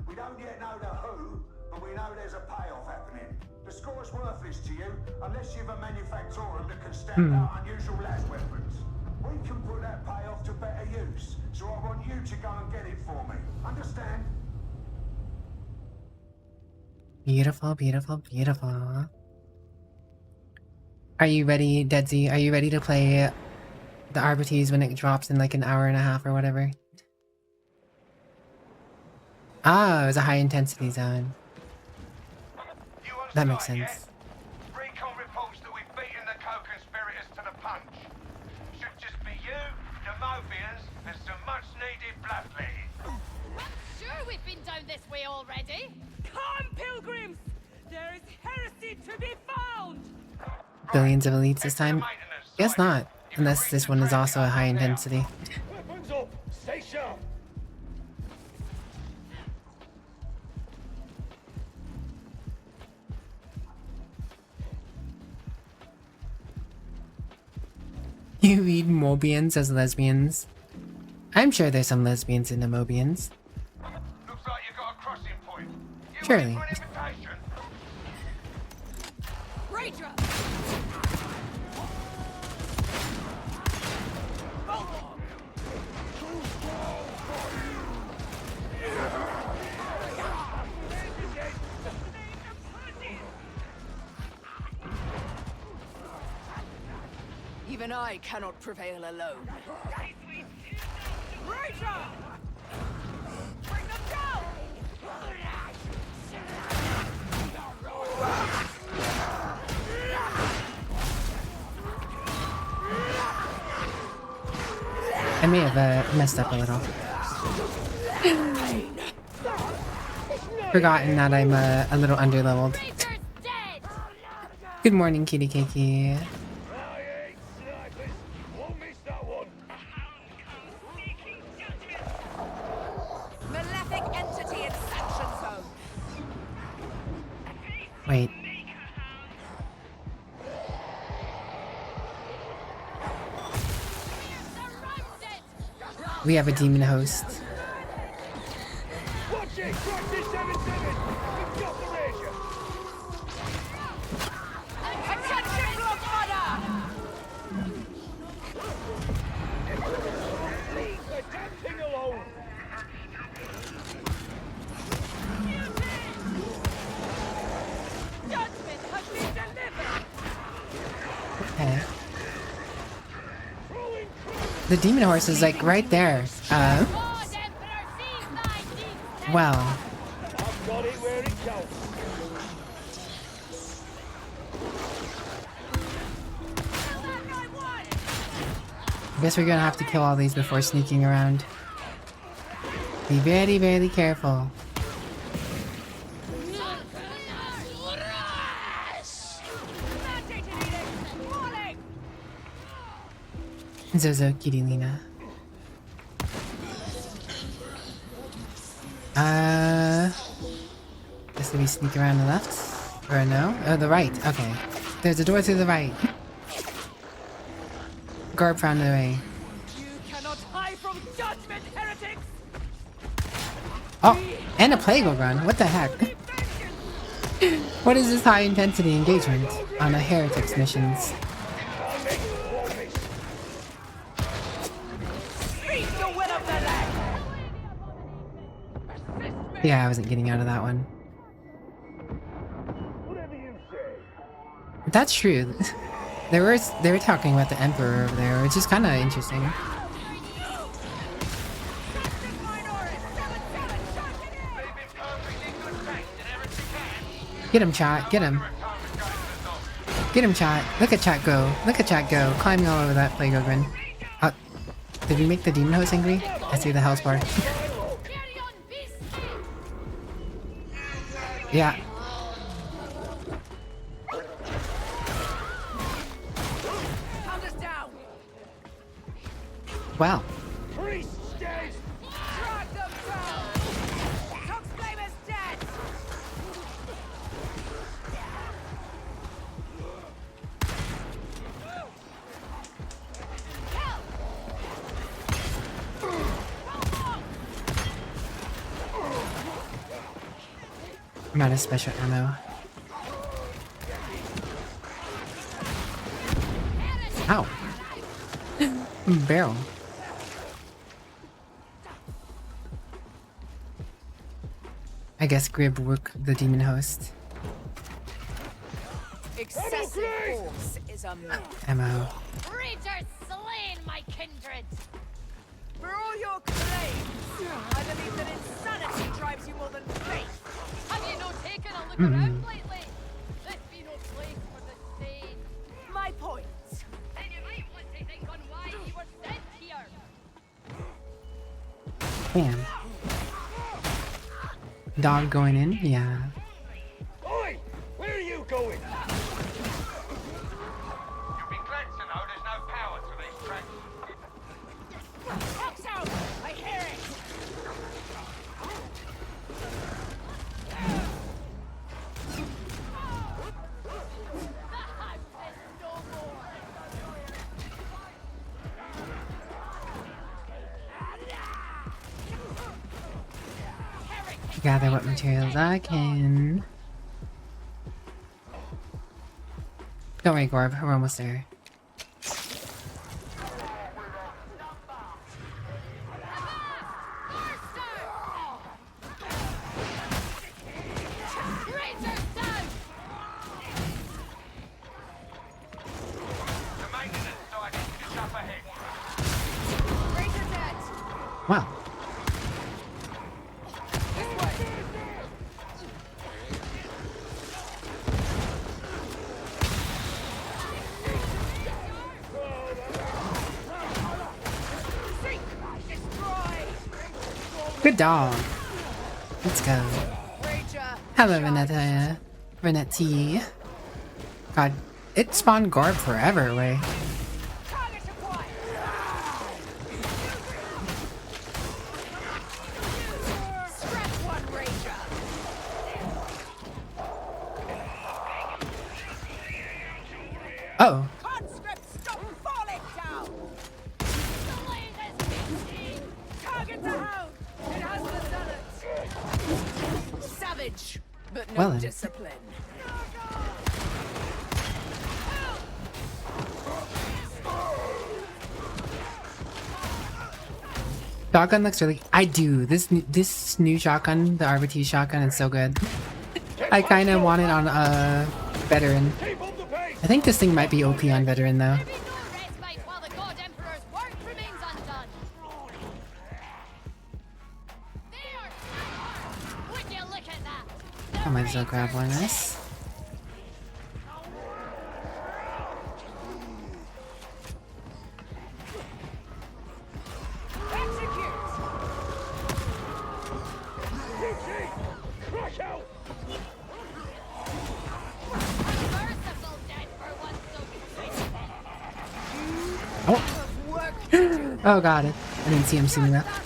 We don't yet know the who, but we know there's a payoff happening. The score's worthless to you unless you've a manufactorum that can stamp out unusual las weapons. We can put that payoff to better use, so I want you to go and get it for me. Understand? Beautiful, beautiful, beautiful. Are you ready, Deadsy? Are you ready to play the RPTs when it drops in like an hour and a half or whatever? Ah, it was a high intensity zone. That makes sense. Recon reports that we've beaten the co-conspirators to the punch. Should just be you, the Mobians, and some much-needed bloodletting. Sure, we've been down this way already. Come, pilgrims! There is heresy to be found! Billions of elites this time? Guess not. Unless this one is also a high intensity. Weapons up! Stay sharp! You read Mobians as lesbians? I'm sure there's some lesbians in the Mobians. Looks like you got a crossing point. Surely. Even I cannot prevail alone. Ranger! Bring them down! I may have messed up a little. Forgotten that I'm a little underleveled. Good morning, kitty cakey. Malefic entity in section zone. Wait. We have a demon host. Watch it! Practice 7-7! We've got the razor! Attention, Bloodrunner! Leave the damn thing alone! Judgment has been delivered! Okay. The demon horse is like right there. Well. I've got it where it counts. I guess we're gonna have to kill all these before sneaking around. Be very, very careful. Zozo Kirilina. Guess we sneak around the left? Or no? Oh, the right. Okay. There's a door to the right. Garb found the way. You cannot hide from judgment, heretics! Oh, and a plague will run. What the heck? What is this high intensity engagement on a heretics missions? Yeah, I wasn't getting out of that one. That's true. They were talking about the Emperor over there, which is kind of interesting. Get him, chat. Get him. Get him, chat. Look at chat go. Look at chat go. Climbing all over that plague ogre. Did we make the demon host angry? I see the health bar. Yeah. Wow. I'm out of special ammo. Ow. Barrel. I guess Grib work the demon host. Excessive force is a myth. Ammo. Creatures slain, my kindred! For all your claims, I believe that insanity drives you more than faith. Have you not taken a look around lately? This be no place for the sane. My point. Then you might want to think on why you were sent here. Damn. Dog going in? Yeah. Oi! Where are you going? You'll be glad to know there's no power to these tracks. Fox out! I hear it! Gather what materials I can. Don't worry, Gorb. We're almost there. Wow. Good dog. Let's go. Hello, Renetta. Renetti. God, it spawned Gorb forever away. Oh. Savage, but no Well then. discipline. Shotgun looks really. I do. This new shotgun, the RBT shotgun, is so good. I kind of want it on veteran. I think this thing might be OP on veteran though. I might as well grab one of this. Oh. Oh god, I didn't see him soon enough.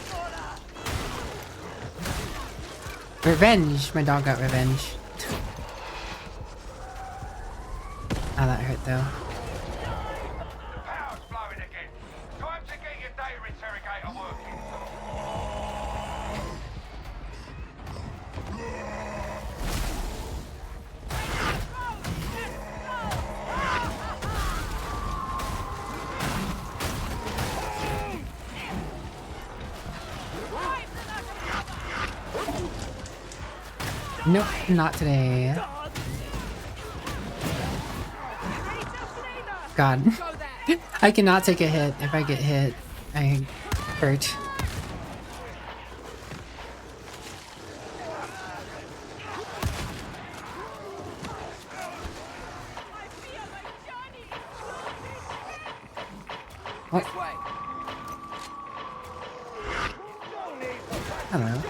Revenge! My dog got revenge. Ah, that hurt though. Power's blowing again. Time to get your data interrogator working. Nope, not today. God. I cannot take a hit. If I get hit, I hurt. Hello.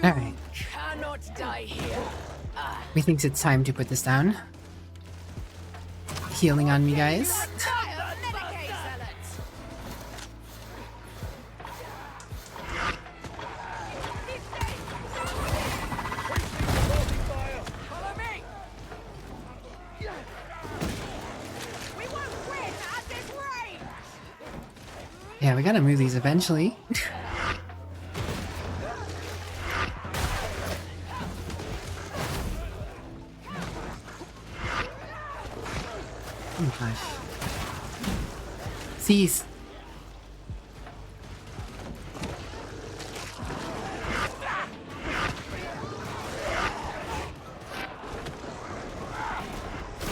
Alright. Cannot die here. Methinks it's time to put this down. Healing on me, guys. Yeah, we gotta move these eventually. Oh gosh. Cease.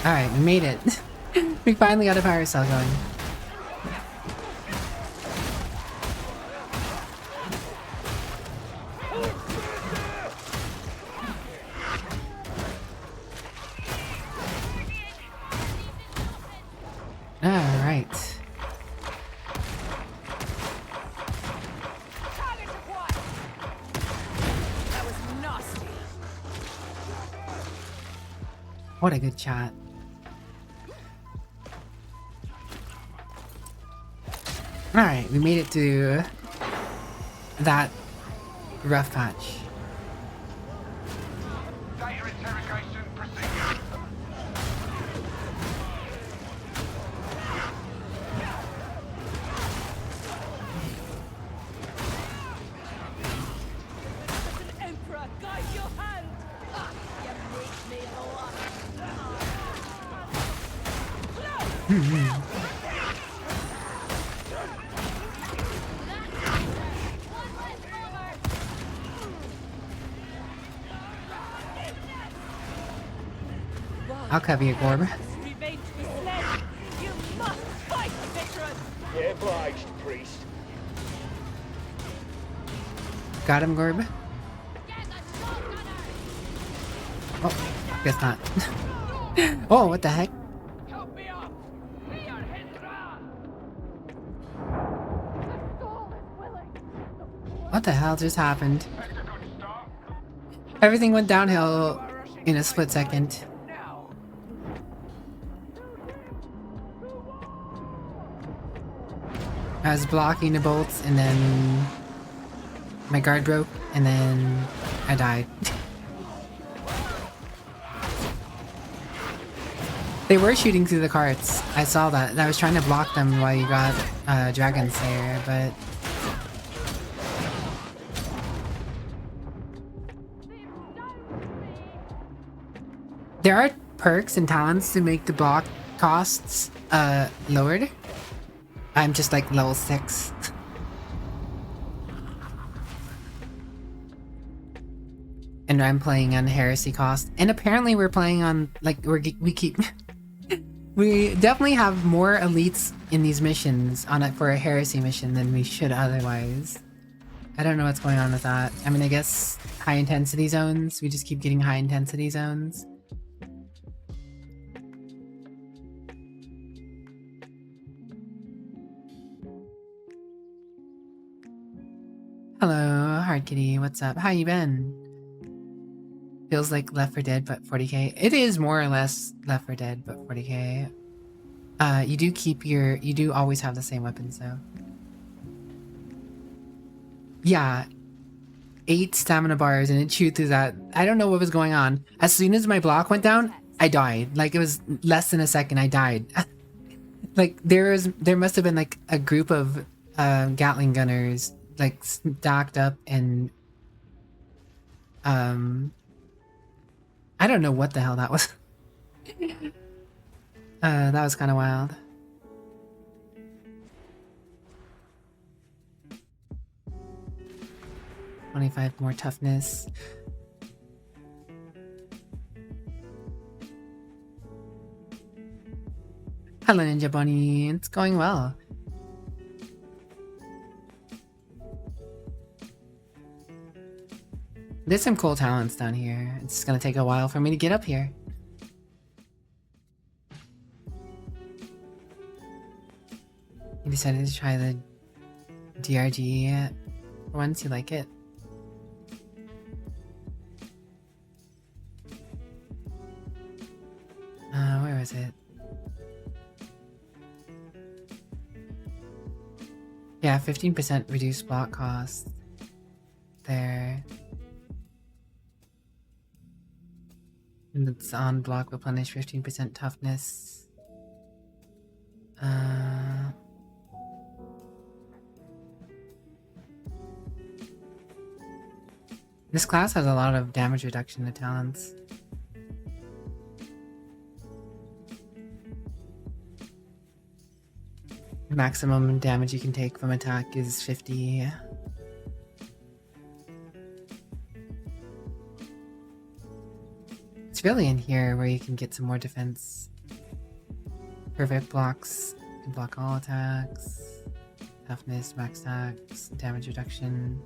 Alright, we made it. We finally got a power cell going. Alright. That was nasty. What a good shot. Alright, we made it to that rough patch. Data interrogation proceeding. Emperor, guide your hand! You make me I'll cover you, Gorb. Revenge misled! You must fight, veteran! Yeah, obliged, priest. Got him, Gorb? Oh, guess not. Oh, what the heck? What the hell just happened? Everything went downhill in a split second. I was blocking the bolts and then my guard broke and then I died. They were shooting through the carts. I saw that. I was trying to block them while you got Dragon Slayer, but there are perks and talents to make the block costs lowered. I'm just like level 6. And I'm playing on heresy cost. And apparently we're playing on like we keep we definitely have more elites in these missions on it for a heresy mission than we should otherwise. I don't know what's going on with that. I mean, I guess high intensity zones. We just keep getting high intensity zones. Hello, Hard Kitty. What's up? How you been? Feels like Left 4 Dead, but 40k. It is more or less Left 4 Dead, but 40k. You do keep your... You do always have the same weapons, though. Yeah. 8 stamina bars, and it chewed through that. I don't know what was going on. As soon as my block went down, I died. Like, it was less than a second, I died. Like, there must have been, like, a group of Gatling gunners like stacked up and I don't know what the hell that was. That was kind of wild. $25 more toughness. Hello, Ninja Bunny. It's going well. There's some cool talents down here. It's just gonna take a while for me to get up here. You decided to try the DRG once. You like it? Where was it? Yeah, 15% reduced block cost. There. And it's on block replenish 15% toughness. This class has a lot of damage reduction to talents. Maximum damage you can take from attack is 50. It's really in here where you can get some more defense. Perfect blocks. You can block all attacks. Toughness, max attacks, damage reduction.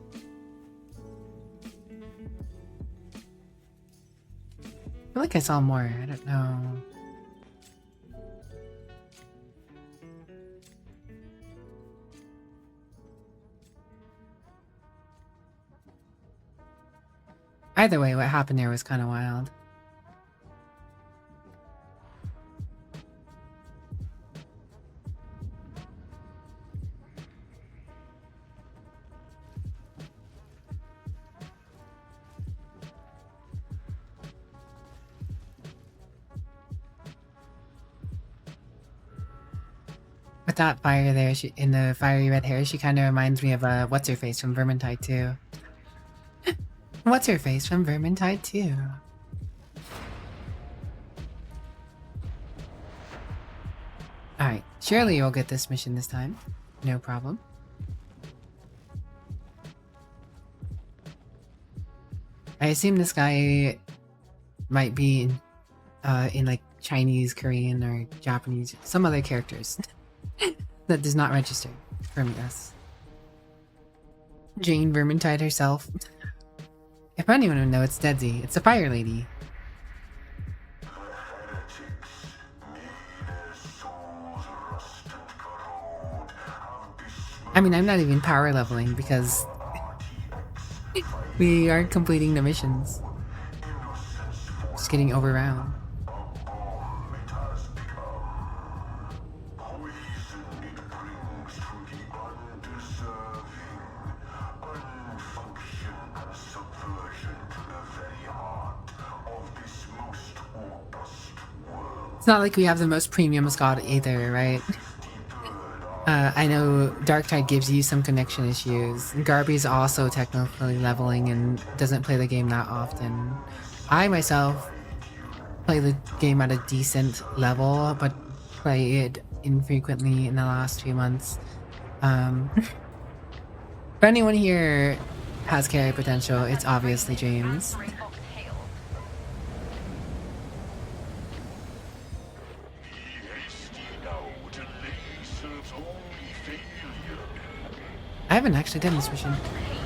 I feel like I saw more. I don't know. Either way, what happened there was kind of wild. With that fire there, in the fiery red hair, she kind of reminds me of what's-her-face from Vermintide 2. What's-her-face from Vermintide 2? Alright, surely you'll get this mission this time. No problem. I assume this guy might be in like Chinese, Korean, or Japanese, some other characters. That does not register for us. Jane Vermintide herself. If anyone would know, it's Deadsy. It's the Fire Lady. I mean, I'm not even power leveling because we aren't completing the missions. Just getting overrun. It's not like we have the most premium squad either, right? I know Darktide gives you some connection issues. Garby's also technically leveling and doesn't play the game that often. I myself play the game at a decent level, but play it infrequently in the last few months. If anyone here has carry potential, it's obviously James. I haven't actually done this mission.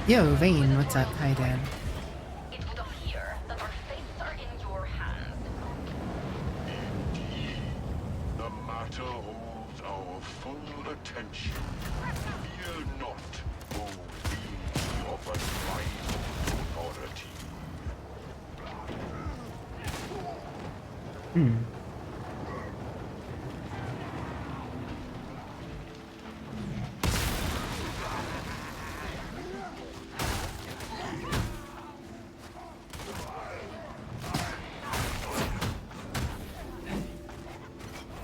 Yo, Vane, what's up? Hi, Dan. It would appear that our fates are in your hands. Indeed. The matter holds our full attention. Fear not, O beings of unrivaled authority.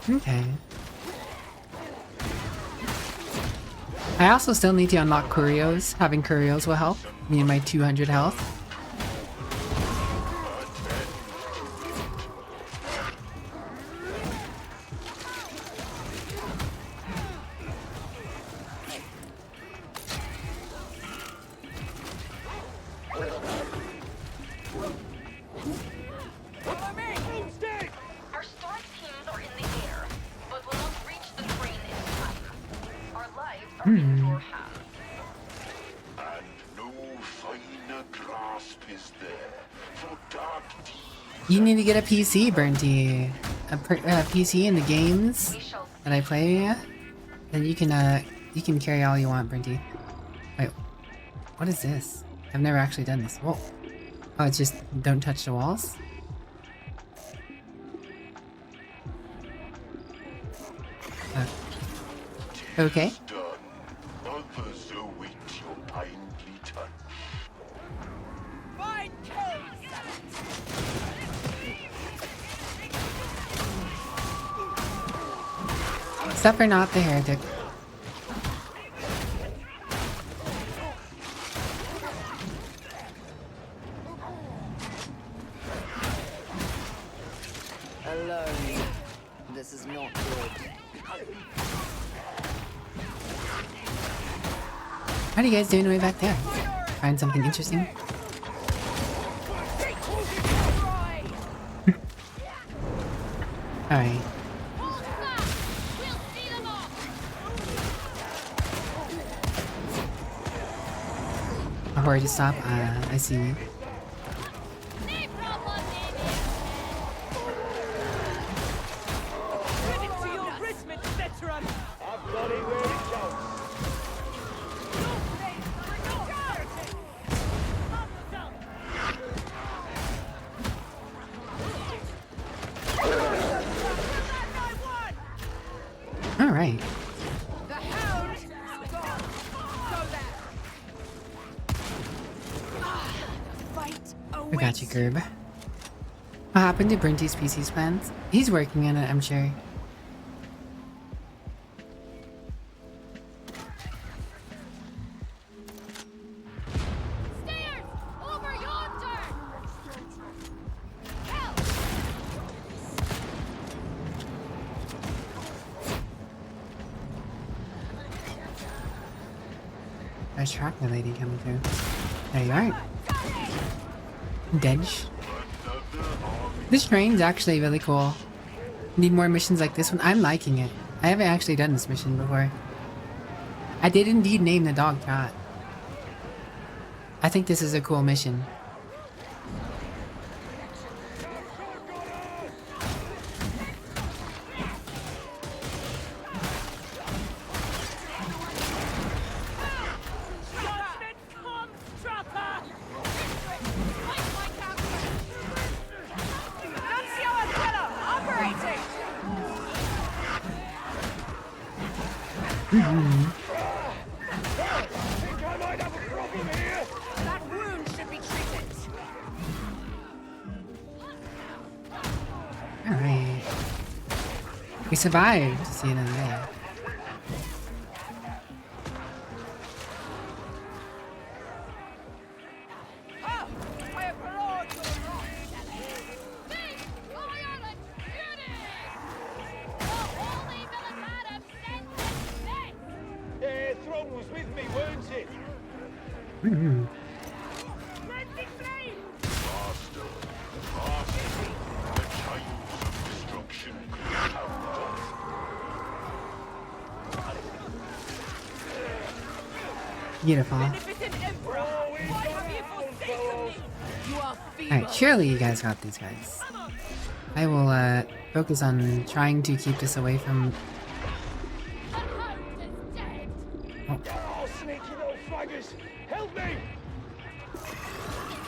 Okay. I also still need to unlock Curios. Having Curios will help me and my 200 health. And no finer grasp is there for dark deeds. You need to get a PC, Burnty. A PC in the games that I play. Then you can carry all you want, Burnty. Wait, what is this? I've never actually done this. Whoa. Oh, it's just don't touch the walls? Okay. Others await your kindly touch. Fine Suffer not the heretic. Alone. This is not good. What are you guys doing way back there? Find something interesting? Alright. A horde to stop? I see you. Alright. I got you, Gerb. What happened to Brinty's PC's plans? He's working on it, I'm sure. There's Tracker Lady coming through. There you are. Dench. This train's actually really cool. Need more missions like this one. I'm liking it. I haven't actually done this mission before. I did indeed name the dog Trot. I think this is a cool mission. Alright. We survived to see another day. Throne was with me, weren't it? Beautiful. Alright, surely you guys got these guys. I will focus on trying to keep this away from... Oh, sneaky little flaggers! Help me!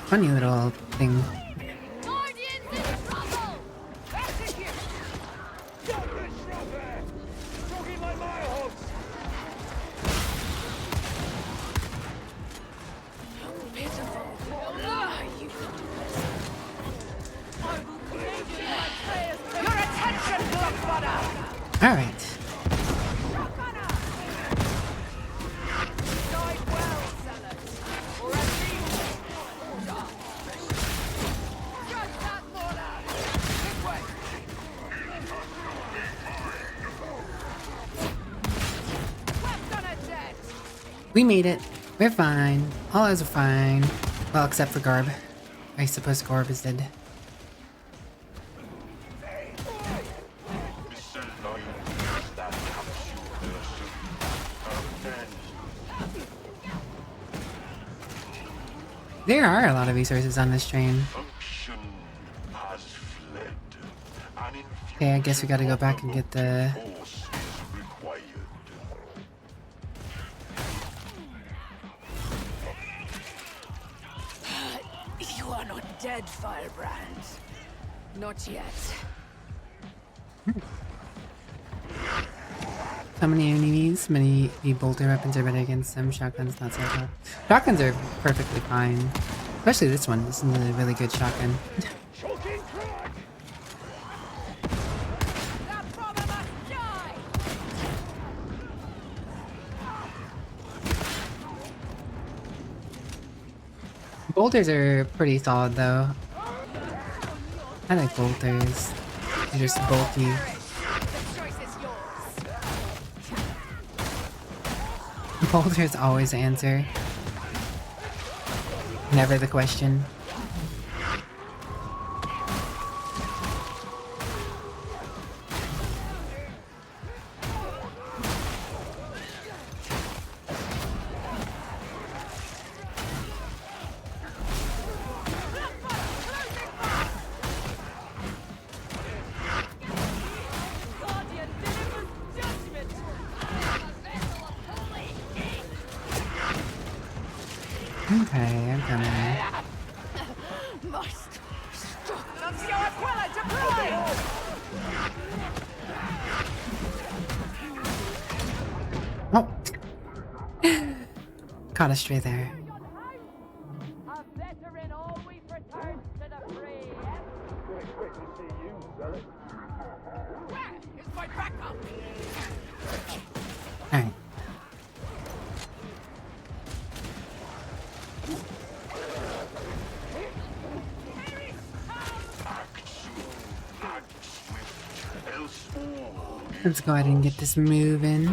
Funny little thing. Alright. We made it. We're fine. All ours are fine. Well, except for Garb. I suppose Garb is dead. There are a lot of resources on this train. Function has fled. An Okay, I guess we gotta go back and get the... force is required. You are not dead, Firebrand. Not yet. How many enemies? Many bolter weapons are better against them. Shotguns, not so bad. Shotguns are perfectly fine. Especially this one. This is a really good shotgun. Bolters are pretty solid though. I like bolters. They're just bulky. Bolters always answer. Never the question. Okay, I'm coming. Oh! Caught us straight there. Alright. Let's go ahead and get this moving.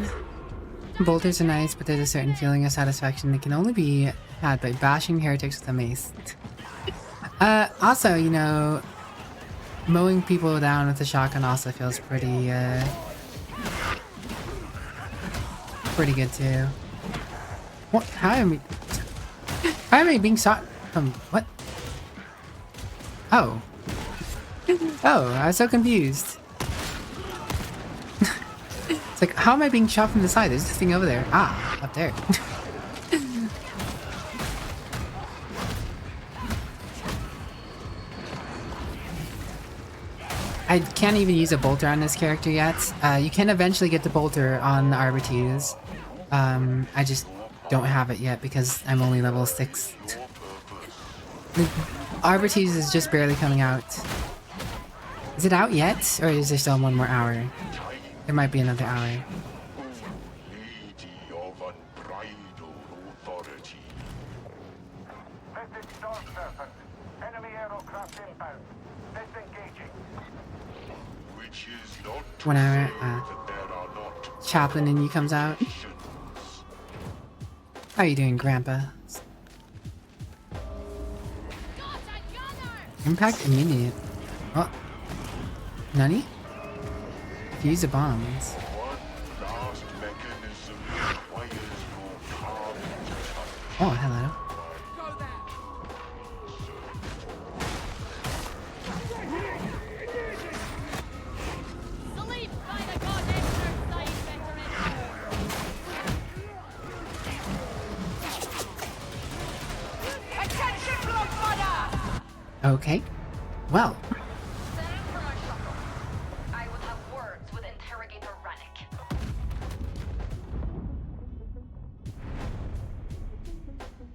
Bolters are nice, but there's a certain feeling of satisfaction that can only be had by bashing heretics with a mace. Also, you know, mowing people down with a shotgun also feels pretty, pretty good too. What? How am I being shot from what? Oh. Oh, I was so confused. It's like, how am I being shot from the side? There's this thing over there. Ah, up there. I can't even use a bolter on this character yet. You can eventually get the bolter on the Arbites. I just don't have it yet because I'm only level 6. The Arbites is just barely coming out. Is it out yet? Or is there still one more hour? There might be another hour. Lady of unbridled authority. Message Storm Serpent. Enemy aerocraft inbound. Disengaging. Which is not One hour. that there are not Chaplain and you comes out. How are you doing, Grandpa? Impact immediate. Oh. Nani? Use the bombs. last mechanism requires your calm touch. Oh, hello. Okay. Well.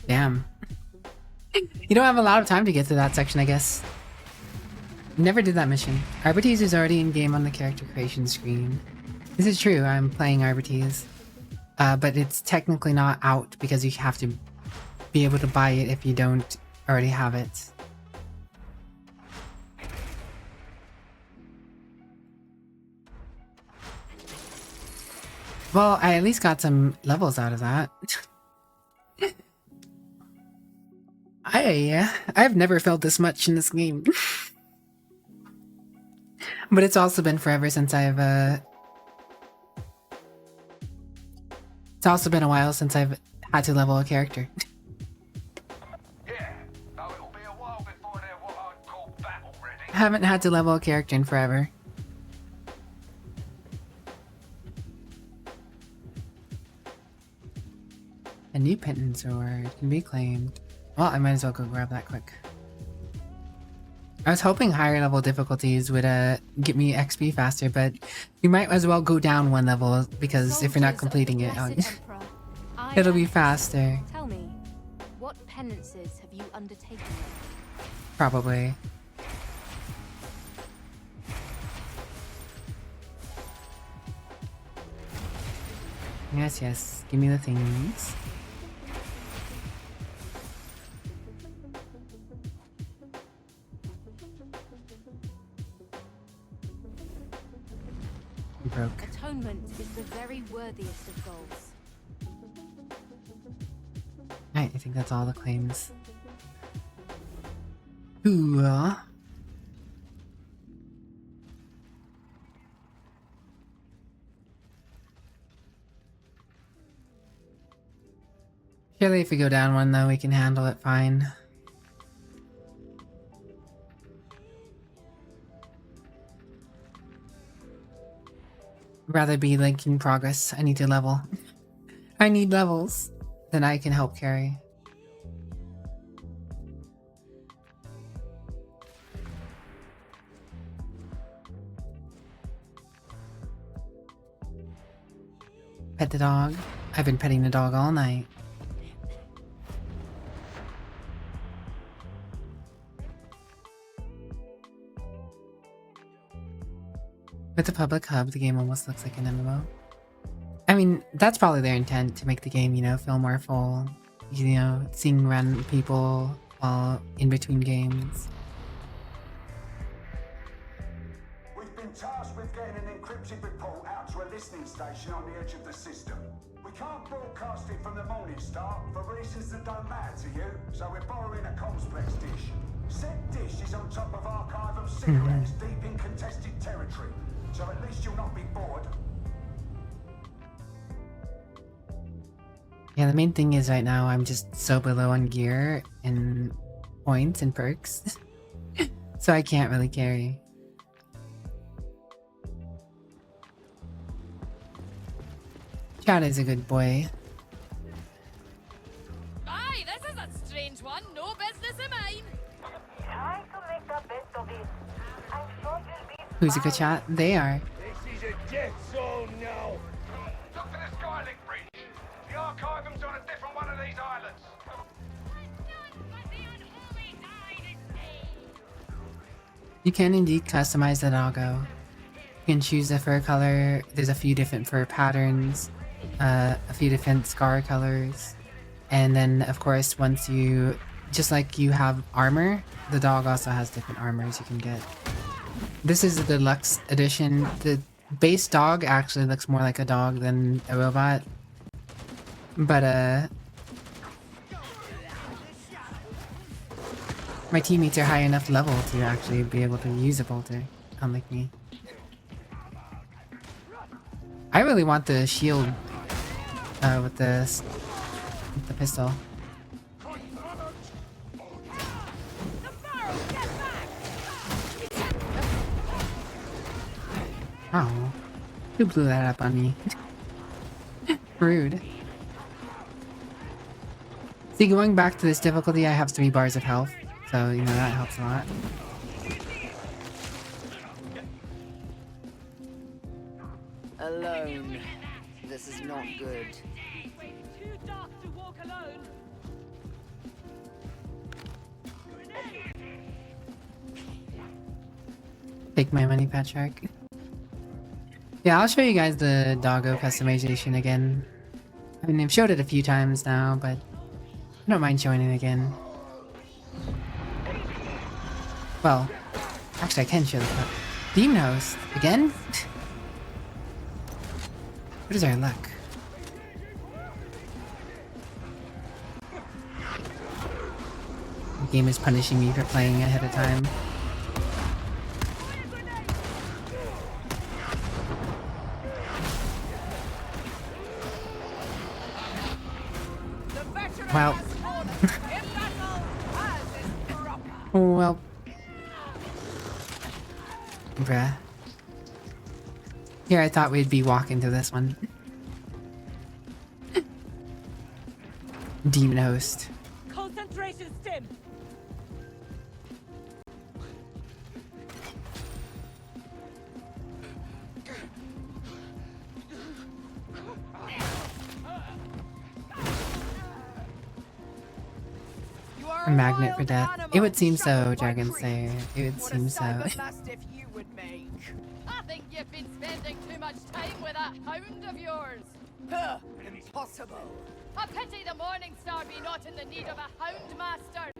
Damn. You don't have a lot of time to get to that section, I guess. Never did that mission. Arbites is already in game on the character creation screen. This is true, I'm playing Arbites. But it's technically not out because you have to be able to buy it if you don't already have it. Well, I at least got some levels out of that. I've never felt this much in this game. But it's also been forever since I've it's also been a while since I've had to level a character. Haven't had to level a character in forever. A new pittance sword can be claimed. Well, I might as well go grab that quick. I was hoping higher level difficulties would get me XP faster, but you might as well go down one level because if you're not completing it, it'll be faster. Tell me, what penances have you undertaken? Probably. Yes, yes. Give me the things. Broke. Atonement is the very worthiest of goals. Alright, I think that's all the claims. Ooh. Surely if we go down one though, we can handle it fine. Rather be like in progress. I need to level. I need levels. Then I can help carry. Pet the dog. I've been petting the dog all night. With the public hub, the game almost looks like an MMO. I mean, that's probably their intent, to make the game, you know, feel more full. You know, seeing random people while in between games. We've been tasked with getting an encrypted report out to a listening station on the edge of the system. We can't broadcast it from the Morning Star for reasons that don't matter to you, so we're borrowing a complex dish. Said dish is on top of archive of cigarettes deep in contested territory, so at least you'll not be bored. Yeah, the main thing is right now I'm just so below on gear and points and perks. So I can't really carry. Chad is a good boy. Aye, this is a strange one. No business of mine. Try to make the best of it. I'm sure you'll be Who's a good chat? They are. This is a death zone now. Look for the Skylink Bridge. The archivum's on a different one of these islands. You can indeed customize the doggo. You can choose the fur color. There's a few different fur patterns, a few different scar colors, and then of course once you, just like you have armor, the dog also has different armors you can get. This is the deluxe edition. The base dog actually looks more like a dog than a robot, but my teammates are high enough level to actually be able to use a bolter, unlike me. I really want the shield with the pistol. Oh, who blew that up on me? Rude. See, going back to this difficulty, I have 3 bars of health, so you know that helps a lot. Alone. This is not good. Too dark to walk alone. Take my money, Patrick. Yeah, I'll show you guys the doggo customization again. I mean, I've showed it a few times now, but I don't mind showing it again. Well, actually I can show the Demon Host. Again? What is our luck? The game is punishing me for playing ahead of time. Well. Well. Bruh. Here I thought we'd be walking to this one. Demon host. Concentration stim. A magnet for death. It would seem so, Dragon Slayer. It would seem so. I think you've been spending too much time with that hound of yours. Impossible. A pity the Morning Star be not in the need of a hound master.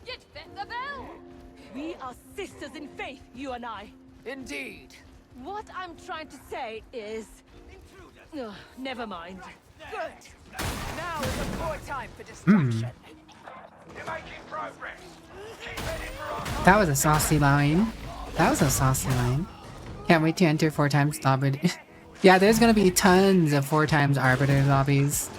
You'd fit the bill. We are sisters in faith, you and I. Indeed. What I'm trying to say is... Ugh, never mind. Good. Now is a poor time for distraction. You're making progress. Keep heading for our... That was a saucy line. That was a saucy line. Can't wait to enter 4 times Arbiter. Yeah, there's gonna be tons of 4 times Arbiter lobbies.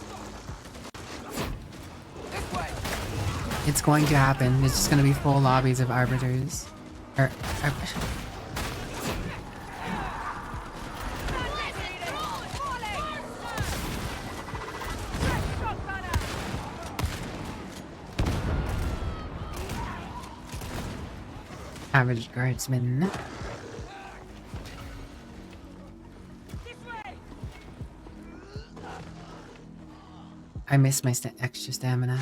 It's going to happen. It's just gonna be full lobbies of Arbiters. Average guardsman. I miss my extra stamina.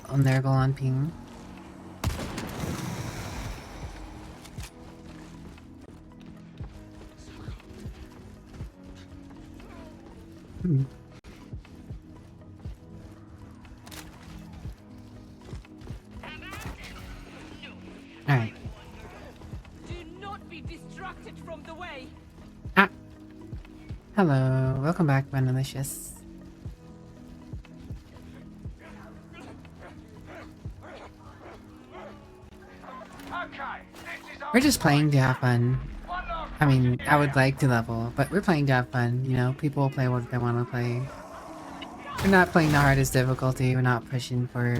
On there, go on ping. Alright. Do not be distracted from the way. Ah! Hello, welcome back, my malicious. We're just playing to have fun. I mean, I would like to level, but we're playing to have fun, you know? People play what they want to play. We're not playing the hardest difficulty, we're not pushing for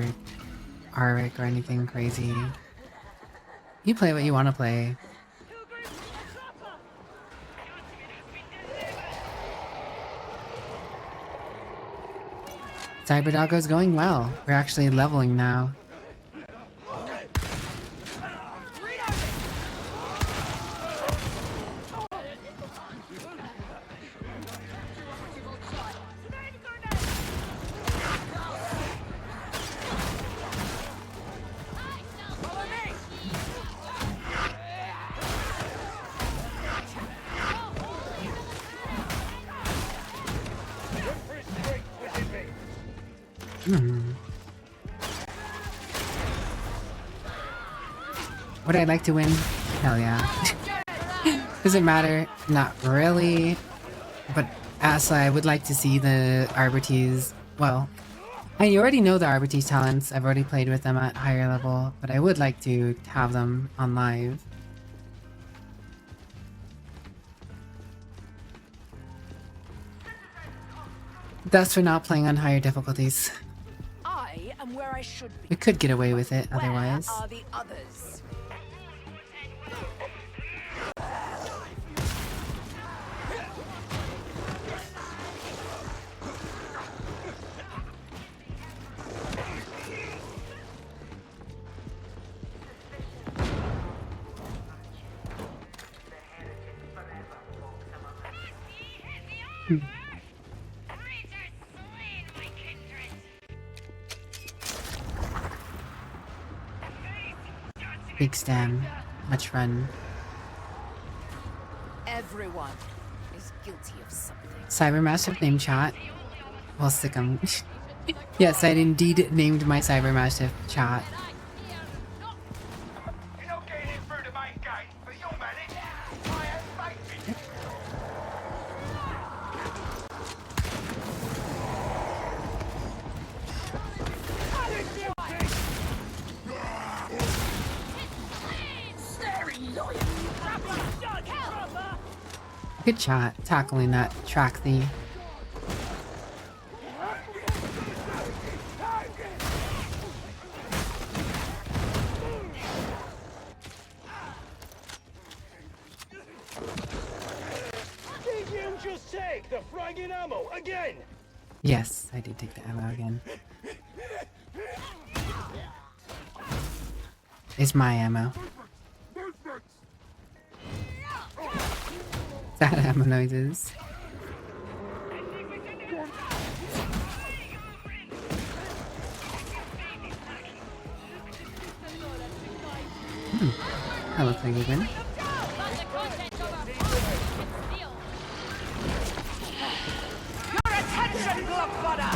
Auric or anything crazy. You play what you want to play. Cyberdoggo's going well. We're actually leveling now. Would I like to win? Hell yeah. Does it matter? Not really. But as I would like to see the Arbites, well, I already know the Arbites talents. I've already played with them at higher level, but I would like to have them on live. Thus for not playing on higher difficulties. I am where I should be. We could get away with it otherwise. Where are the others? Big stam. Much fun. Everyone is guilty of something. Cybermaster name chat. We'll stick 'em. Yes, I indeed named my Cybermaster chat. You're not getting in through the main gate, but you'll manage. I have faith in you. Very loyal. Good shot tackling that track thief. Did you just take the fragging ammo again? Yes, I did take the ammo again. It's my ammo. Sad ammo noises. That looks like a win. Your attention, glove butter!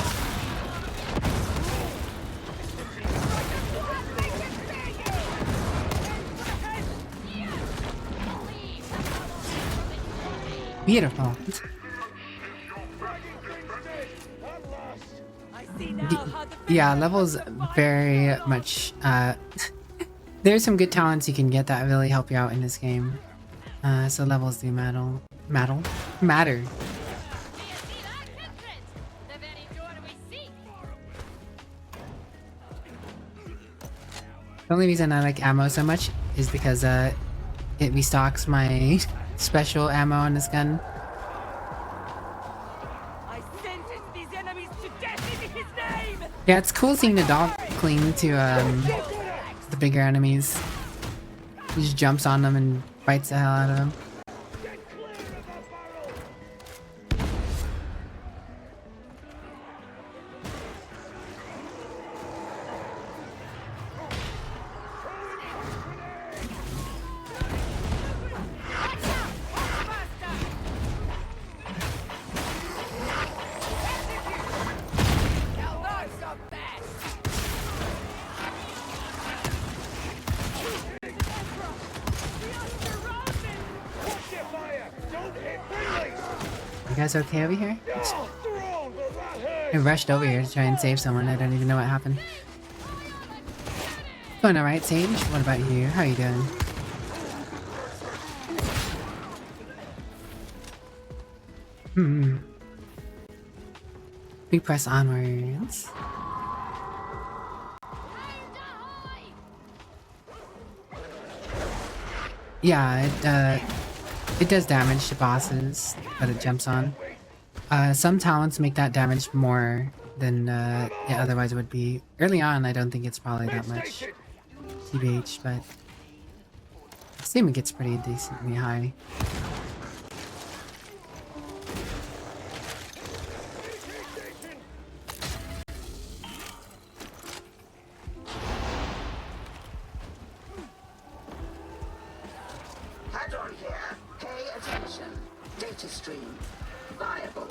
Beautiful. Yeah, levels very much, there's some good talents you can get that really help you out in this game. So levels do matter. The only reason I like ammo so much is because, it restocks my special ammo on this gun. I sentence these enemies to death in his name! Yeah, it's cool seeing the dog cling to the bigger enemies. He just jumps on them and bites the hell out of them. You guys okay over here? I rushed over here to try and save someone. I don't even know what happened. Going alright, Sage? What about you? How are you doing? We press onwards. Yeah, it does damage to bosses that it jumps on. Some talents make that damage more than yeah, otherwise it would be. Early on, I don't think it's probably that much TBH, but I assume it gets pretty decently high. Head on here. Pay attention. Data stream. Viable.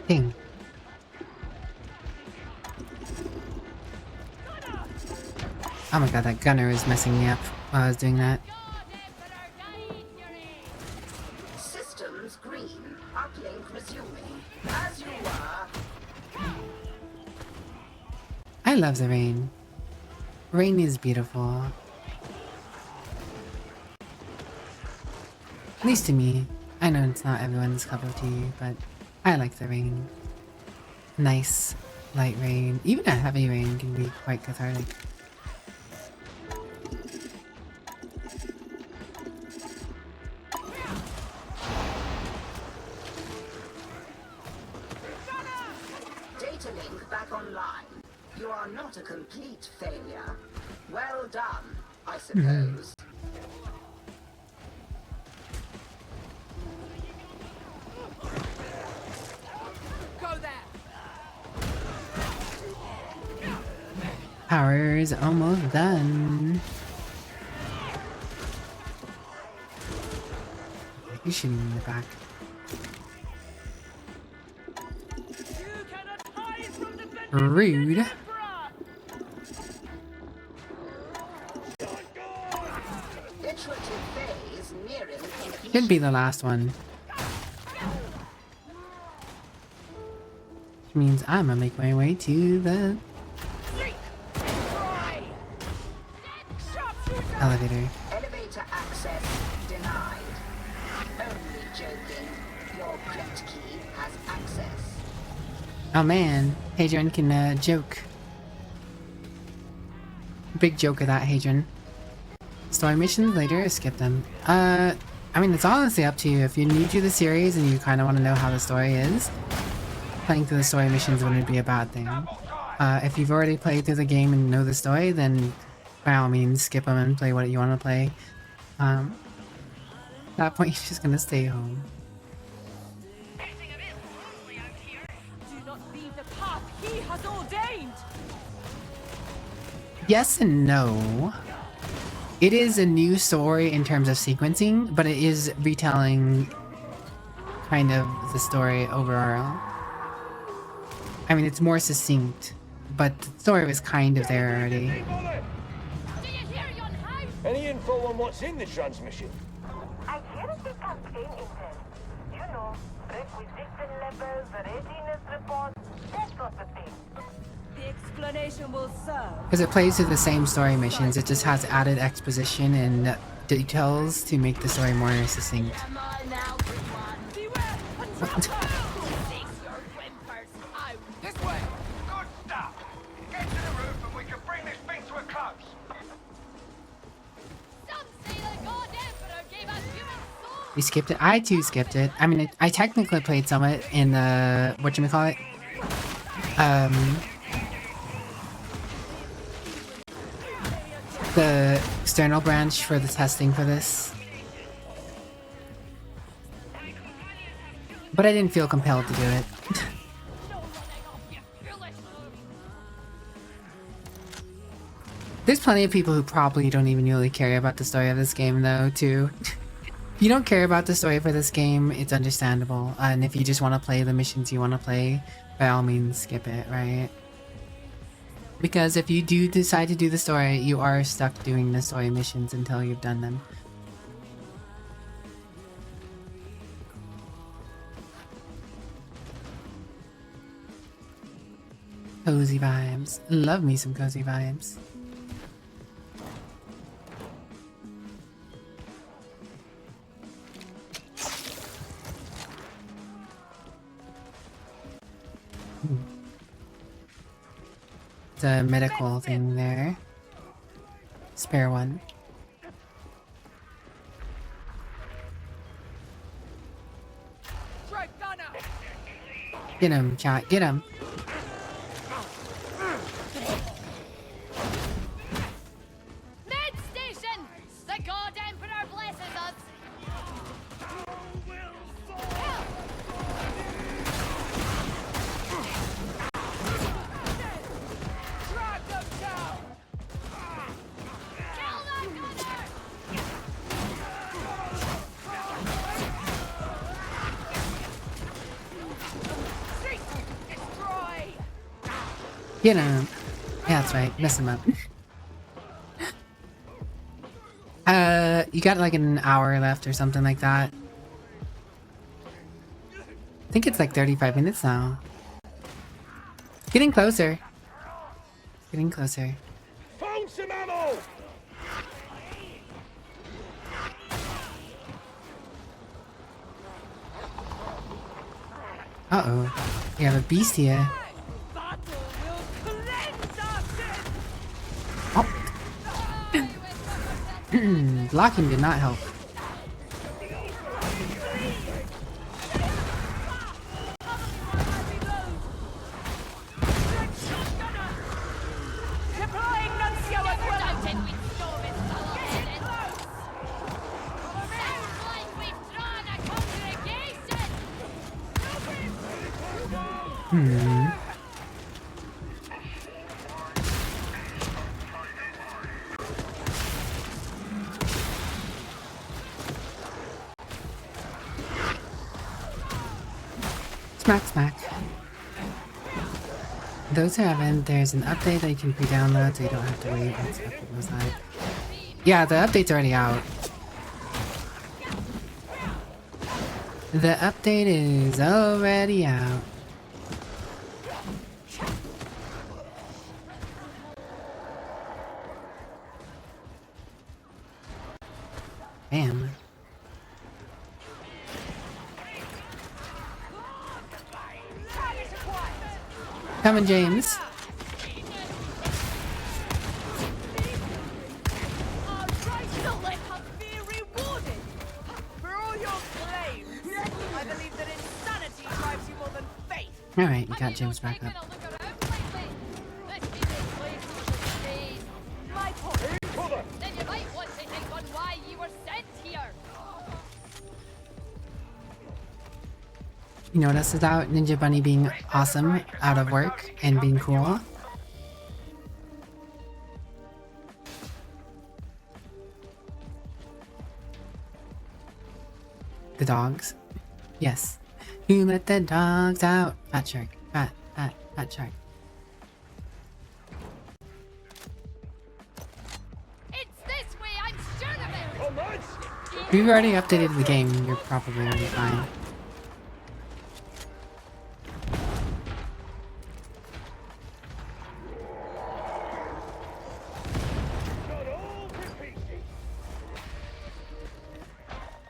Ding. Oh my god, that gunner was messing me up while I was doing that. Systems green. Uplink resuming. As you were. I love the rain. Rain is beautiful. At least to me. I know it's not everyone's cup of tea, but I like the rain. Nice, light rain. Even a heavy rain can be quite cathartic. Data link back online. You are not a complete failure. Well done, I suppose. Power's almost done. He's shooting in the back. Rude. Should be the last one. Which means I'm gonna make my way to the elevator. Elevator access denied. Only joking. Your crypt key has access. Oh man, Hadrian can joke. Big joke of that, Hadrian. Story missions later, skip them. I mean, it's honestly up to you. If you're new to the series and you kind of want to know how the story is, playing through the story missions wouldn't be a bad thing. If you've already played through the game and know the story, then by all means, skip them and play what you want to play. At that point, you're just gonna stay home. Do not leave the path he has ordained. Yes and no. It is a new story in terms of sequencing, but it is retelling kind of the story overall. I mean, it's more succinct, but the story was kind of there already. Any info on what's in the transmission? I hear it is campaign intel. You know, requisition levels, readiness reports, that sort of thing. The explanation will serve. Because it plays through the same story missions, it just has added exposition and details to make the story more succinct. What? This way! Good stuff! Get to the roof and we can bring this thing to a close! You skipped it? I too skipped it. I mean, I technically played some of it in the... whatchamacallit? The external branch for the testing for this. But I didn't feel compelled to do it. There's plenty of people who probably don't even really care about the story of this game though, too. If you don't care about the story for this game, it's understandable. And if you just want to play the missions you want to play, by all means skip it, right? Because if you do decide to do the story, you are stuck doing the story missions until you've done them. Cozy vibes. Love me some cozy vibes. The medical thing there. Spare one. Get him, chat, get him. Med station! The God Emperor blesses us! Drag them down! Kill that gunner! Seek! Destroy! Get him. Yeah, that's right. Mess him up. You got like an hour left or something like that. I think it's like 35 minutes now. Getting closer. Getting closer. Found some ammo! Uh-oh. We have a beast here. Oh. Blocking did not help. Deploying Nuncio equivalent! Smack, smack. Those who haven't, there's an update that you can pre-download so you don't have to wait once the update goes live. Yeah, the update's already out. The update is already out. Bam. Coming, James. Alright, you got James back up. Then you might want to think on why you were sent here. You know what else is out? Ninja Bunny being awesome, out of work, and being cool. The dogs. Yes. You let the dogs out. Fat shark. Fat shark. It's this way, I'm sure of it. If you've already updated the game, you're probably already fine.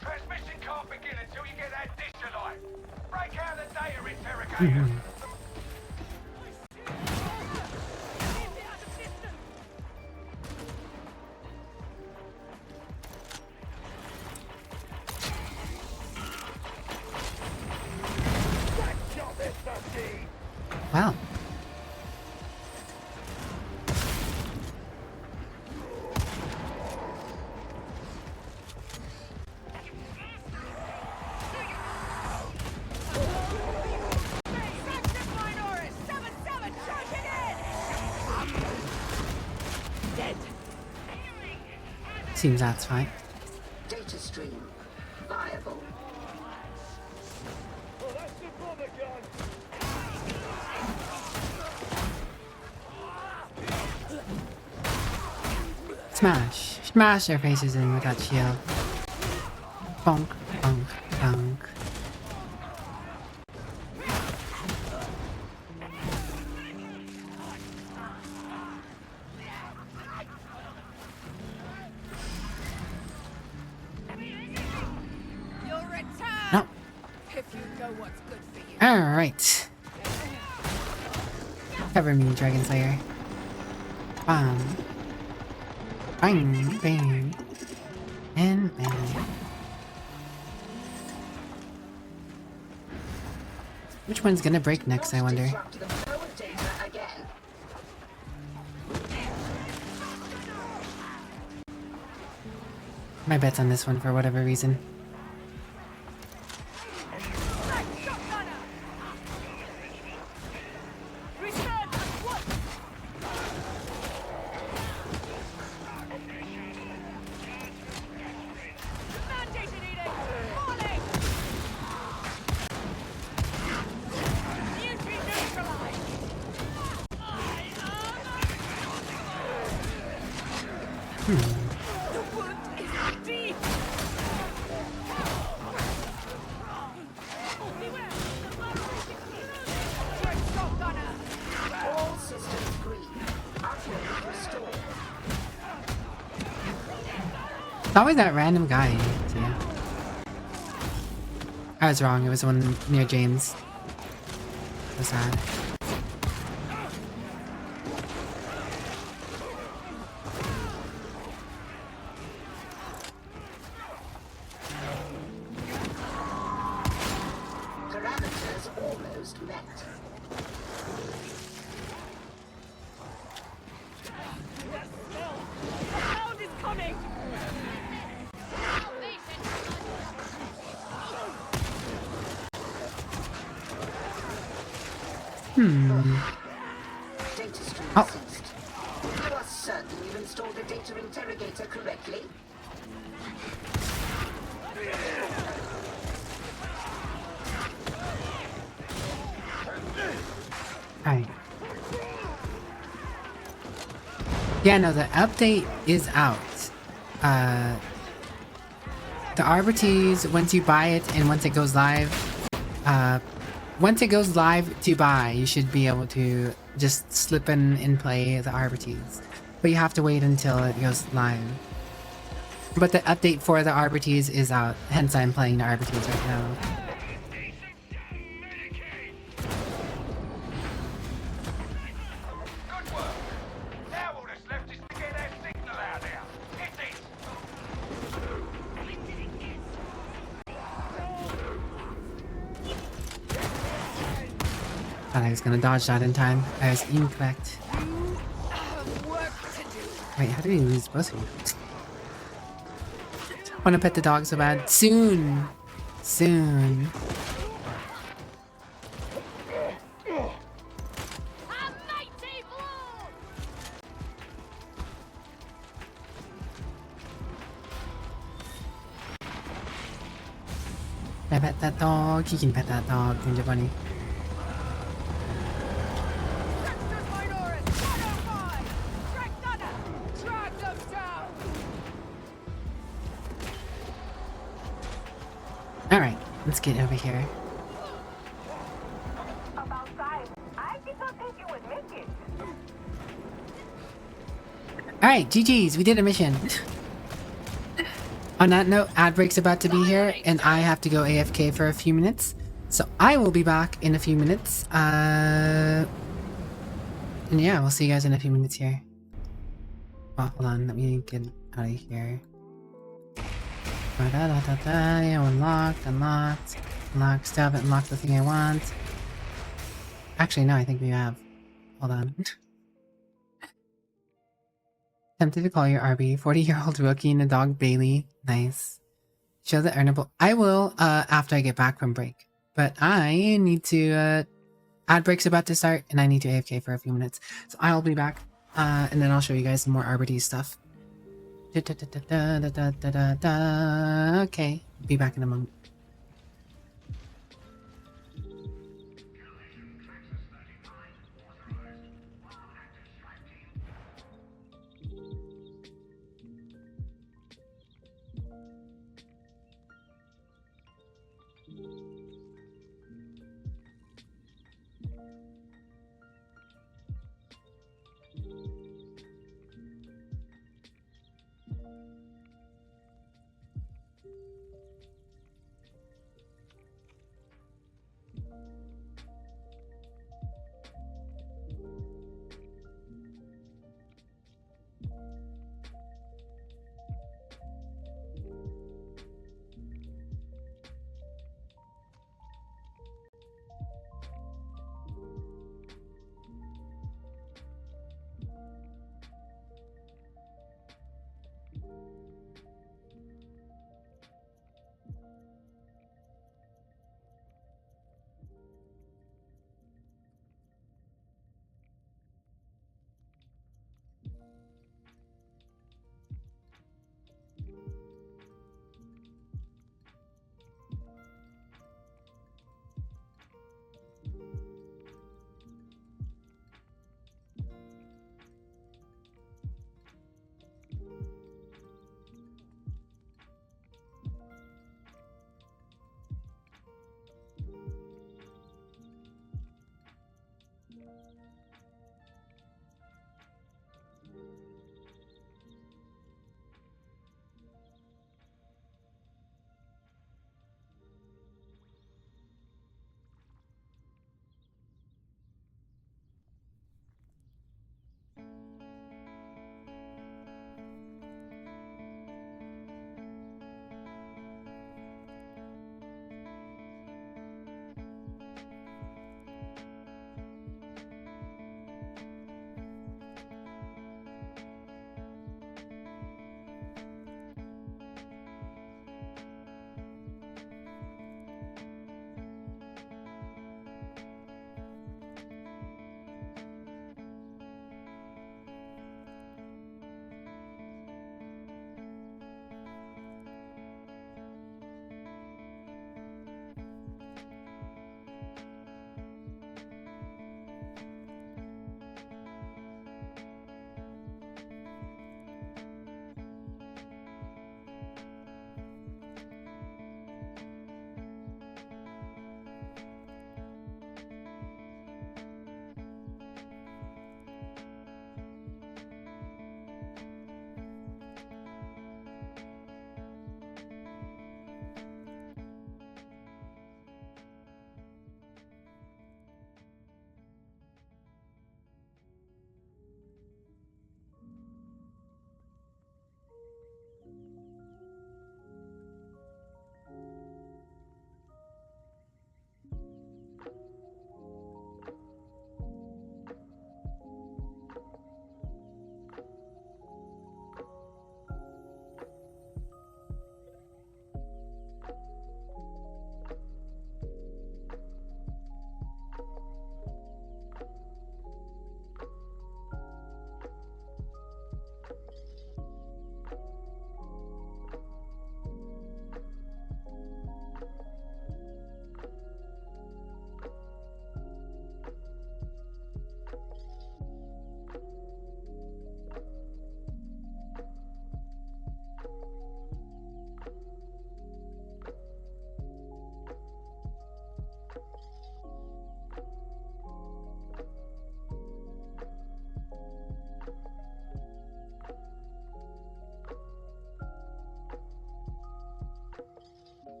Transmission can't begin until you get that dish alight. Break out the data interrogator. Wow. Seems that's fine. Data stream viable. Oh, that's the bomber gun. Smash. Smash their faces in with that shield. Bonk, bonk, bonk. No. If you know what's good for you. Alright. Cover me, Dragon Slayer. Bam. Bang, bang. And bang. Which one's gonna break next, I wonder? My bet's on this one for whatever reason. It's always that random guy. So yeah. I was wrong. It was the one near James. So sad. Parameters almost met. Sound is coming. Data stream ceased. You are certain you installed the data interrogator correctly? Alright. Yeah, no, the update is out. The Arbortees, once you buy it and once it goes live, to buy, you should be able to just slip in and play the Arbortees. But you have to wait until it goes live. But the update for the Arbortees is out, hence I'm playing the Arbortees right now. Thought I was gonna dodge that in time. I was incorrect. Wait, how do we lose both of you? Wanna pet the dog so bad. Soon! Soon. I pet that dog. You can pet that dog, Ninja Bunny. Alright, let's get over here. Alright, GG's, we did a mission. On that note, ad break's about to be here, and I have to go AFK for a few minutes. So I will be back in a few minutes. And yeah, we'll see you guys in a few minutes here. Oh, hold on, let me get out of here. Unlocked. Still haven't unlocked the thing I want. Actually, no, I think we have. Hold on. Tempted to call your RB. 40-year-old rookie and a dog Bailey. Nice. Show the earnable. I will, after I get back from break. But I need to, ad break's about to start, and I need to AFK for a few minutes. So I'll be back, and then I'll show you guys some more RBD stuff. Okay, be back in a moment.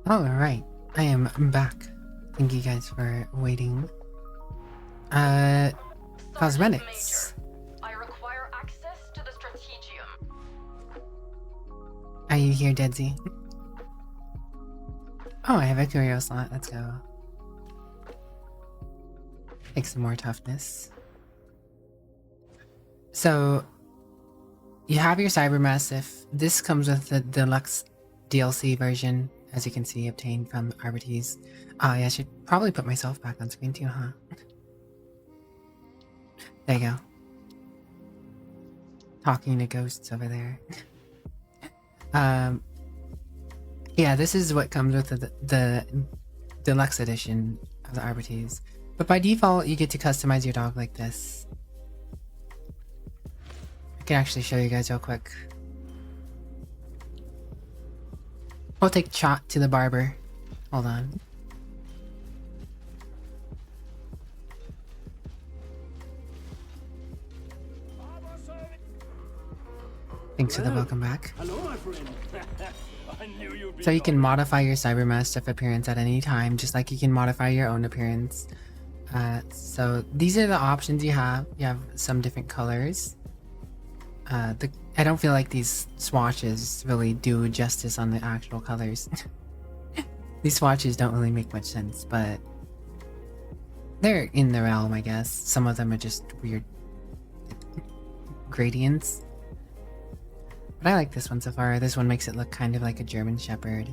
Alright, I am back. Thank you guys for waiting. Cosmetics. I require access to the strategium. Are you here, Deadsy? Oh, I have a curio slot. Let's go. Take some more toughness. So, you have your Cybermassive. This comes with the deluxe DLC version, as you can see, obtained from Arbites. Oh yeah, I should probably put myself back on screen too, huh? There you go. Talking to ghosts over there. Yeah, this is what comes with the deluxe edition of the Arbites. But by default, you get to customize your dog like this. I can actually show you guys real quick. We'll take Chot to the barber. Hold on. Thanks for the welcome back. Hello, my friend. I knew you'd be So you can modify your Cybermastiff appearance at any time, just like you can modify your own appearance. So these are the options you have. You have some different colors. I don't feel like these swatches really do justice on the actual colors. These swatches don't really make much sense, but they're in the realm, I guess. Some of them are just weird gradients. But I like this one so far. This one makes it look kind of like a German Shepherd.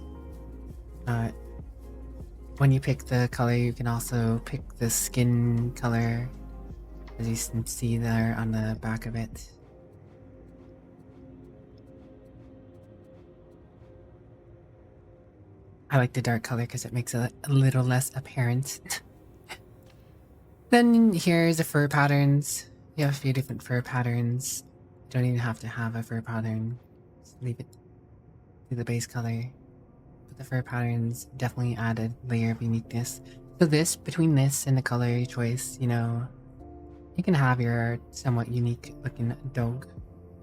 When you pick the color, you can also pick the skin color, as you can see there on the back of it. I like the dark color because it makes it a little less apparent. Then here's the fur patterns. You have a few different fur patterns. You don't even have to have a fur pattern. Just leave it to the base color. But the fur patterns definitely add a layer of uniqueness. So this, between this and the color choice, you know, you can have your somewhat unique looking dog.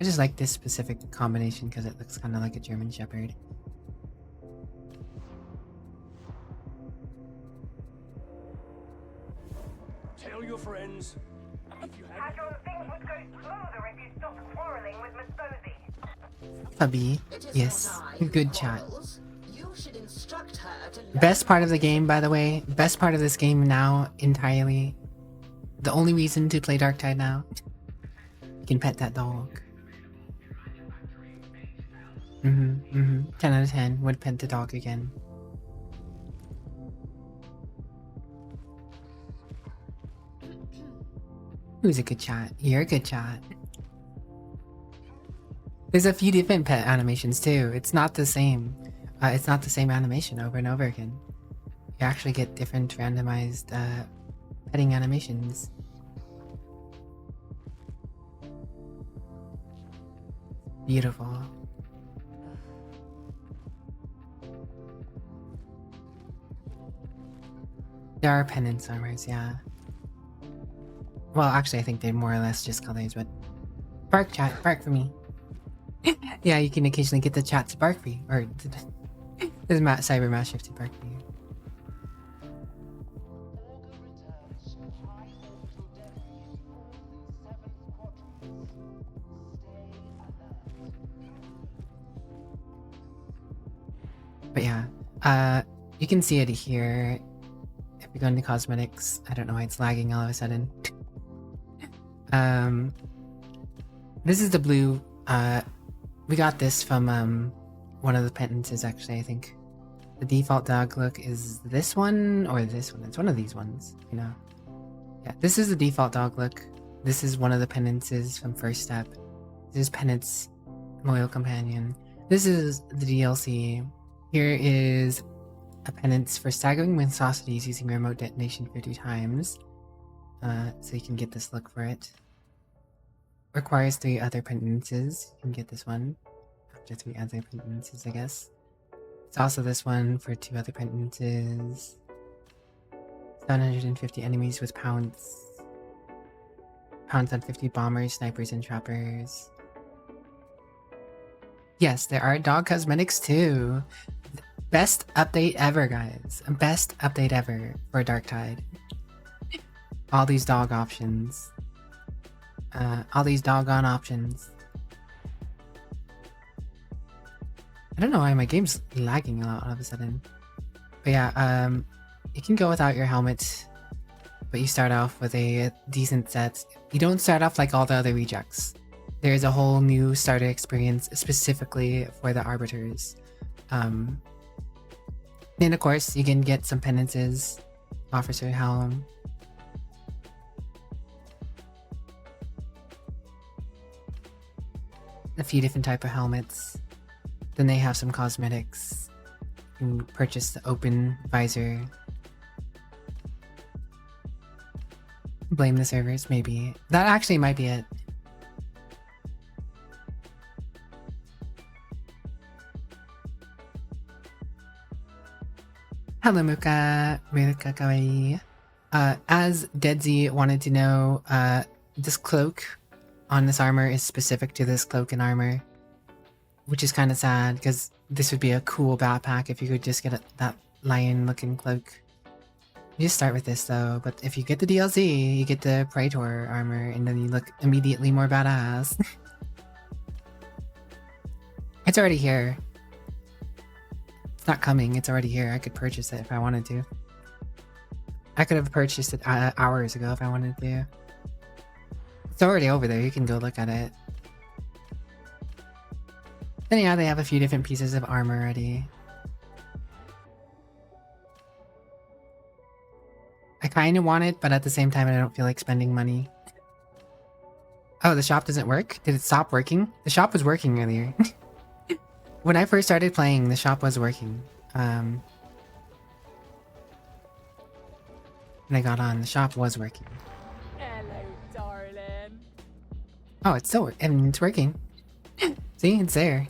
I just like this specific combination because it looks kind of like a German Shepherd. Tell your friends. If you I thought things would go smoother if you stopped quarreling with Miss Posey. Puppy, yes, good chat. You should instruct her to Best part of the game, by the way, best part of this game now, entirely. The only reason to play Darktide now, you can pet that dog. 10 out of 10, would pet the dog again. Who's a good chat? You're a good chat. There's a few different pet animations too. It's not the same. It's not the same animation over and over again. You actually get different randomized petting animations. Beautiful. There are pendants armors, yeah. Well, actually, I think they're more or less just colors, but... Bark, chat, bark for me. Yeah, you can occasionally get the chat to bark for you, or... There's Cybermassive to bark for you. But yeah, you can see it here. If we go into cosmetics, I don't know why it's lagging all of a sudden. This is the blue. We got this from one of the penances, actually. I think the default dog look is this one or this one. It's one of these ones, you know. Yeah, this is the default dog look. This is one of the penances from First Step. This is Penance Loyal Companion. This is the DLC. Here is a penance for staggering with sausages using remote detonation 50 times. So you can get this look for it. Requires 3 other penances. You can get this one after 3 other penances, I guess. It's also this one for 2 other penances. 750 enemies with pounce. Pounce on 50 bombers, snipers, and trappers. Yes, there are dog cosmetics too. Best update ever, guys. Best update ever for Darktide. All these dog options. All these doggone options. I don't know why my game's lagging a lot all of a sudden. But yeah, you can go without your helmet, but you start off with a decent set. You don't start off like all the other rejects. There is a whole new starter experience specifically for the Arbiters. And of course, you can get some penances. Officer Helm. A few different type of helmets. Then they have some cosmetics. You can purchase the open visor. Blame the servers, maybe. That actually might be it. Hello, Muka. Muka kawaii. As Deadzy wanted to know, this cloak on this armor is specific to this cloak and armor, which is kind of sad because this would be a cool backpack if you could just get that lion-looking cloak. You just start with this though, but if you get the DLC, you get the Praetor armor, and then you look immediately more badass. It's already here. It's not coming, it's already here. I could purchase it if I wanted to. I could have purchased it hours ago if I wanted to. It's already over there, you can go look at it. Then yeah, they have a few different pieces of armor already. I kind of want it, but at the same time I don't feel like spending money. Oh, the shop doesn't work? Did it stop working? The shop was working earlier. When I first started playing, the shop was working. When I got on, the shop was working. Hello, darling. Oh, it's still working. I mean, it's working. See, it's there.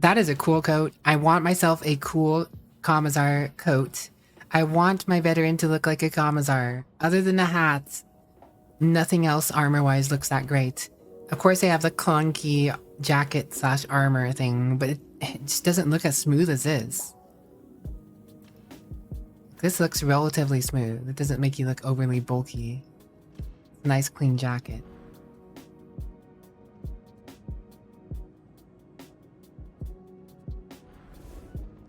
That is a cool coat. I want myself a cool Commissar coat. I want my veteran to look like a Commissar. Other than the hat, nothing else armor-wise looks that great. Of course, they have the clunky jacket / armor thing, but it just doesn't look as smooth as this. This looks relatively smooth. It doesn't make you look overly bulky. Nice clean jacket.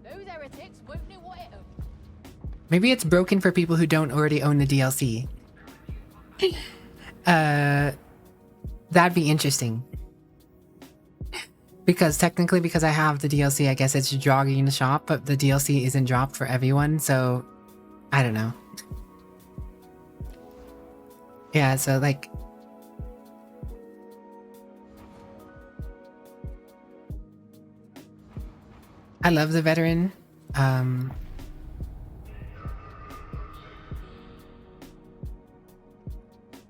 Those heretics won't know what hit 'em. Maybe it's broken for people who don't already own the DLC. That'd be interesting. Because technically, because I have the DLC, I guess it's jogging in the shop, but the DLC isn't dropped for everyone, so I don't know. Yeah, so like... I love the veteran.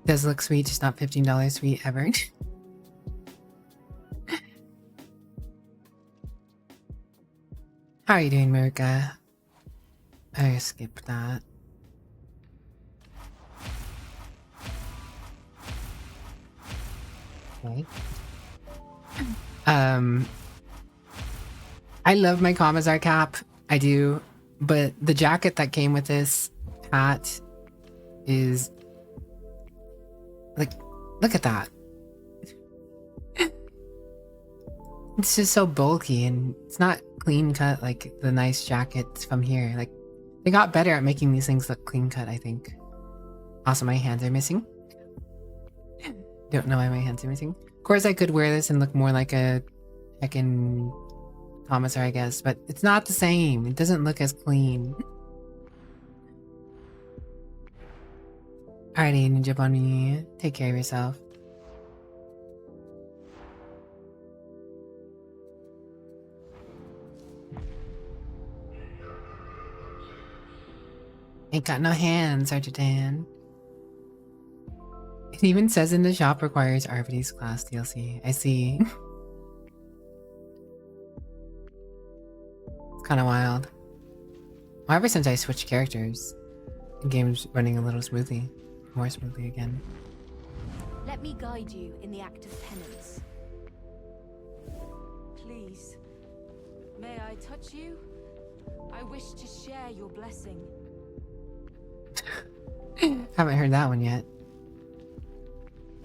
Does look sweet, just not $15 sweet ever. How are you doing, Mirka? I skipped that. Okay. I love my Commissar cap. I do. But the jacket that came with this hat is... like, look at that. It's just so bulky and it's not clean cut like the nice jackets from here. Like, they got better at making these things look clean cut, I think. Also, my hands are missing. Don't know why my hands are missing. Of course, I could wear this and look more like a heckin' Commissar, I guess, but it's not the same. It doesn't look as clean. Alrighty, Ninja Bunny. Take care of yourself. Ain't got no hands, Sergeant Dan. It even says in the shop requires RPD's class DLC. I see. It's kind of wild. Well, ever since I switched characters, the game's running a little smoothly. More smoothly again. Let me guide you in the act of penance. please. May I touch you? I wish to share your blessing. Haven't heard that one yet.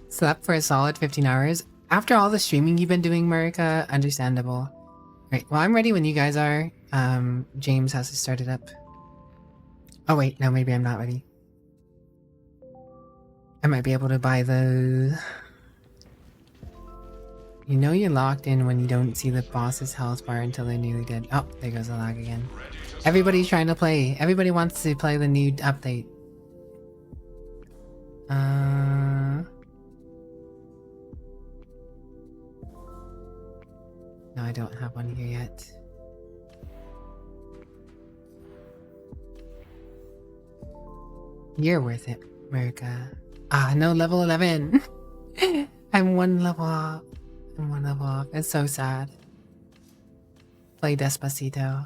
Slept for a solid 15 hours. After all the streaming you've been doing, Marika, understandable. Right, well, I'm ready when you guys are. James has to start it up. Oh wait, no, maybe I'm not ready. I might be able to buy the... You know you're locked in when you don't see the boss's health bar until they're nearly dead. Oh, there goes the lag again. Everybody's trying to play. Everybody wants to play the new update. No, I don't have one here yet. You're worth it, America. Ah, no, level 11. I'm one level off. I'm one level off. It's so sad. Play Despacito.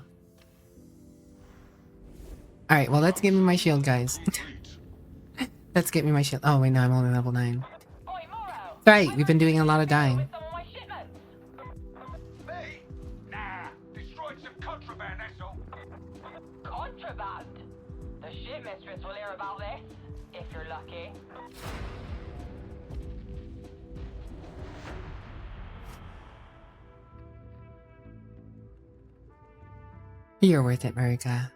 Alright, well, let's get me my shield, guys. Let's get me my shield. Oh, wait, no, I'm only level 9. Right, we've been doing a lot of dying. Nah, destroyed some contraband, that's all. Contraband? The ship mistress will hear about this, if you're lucky. You're worth it, Marika.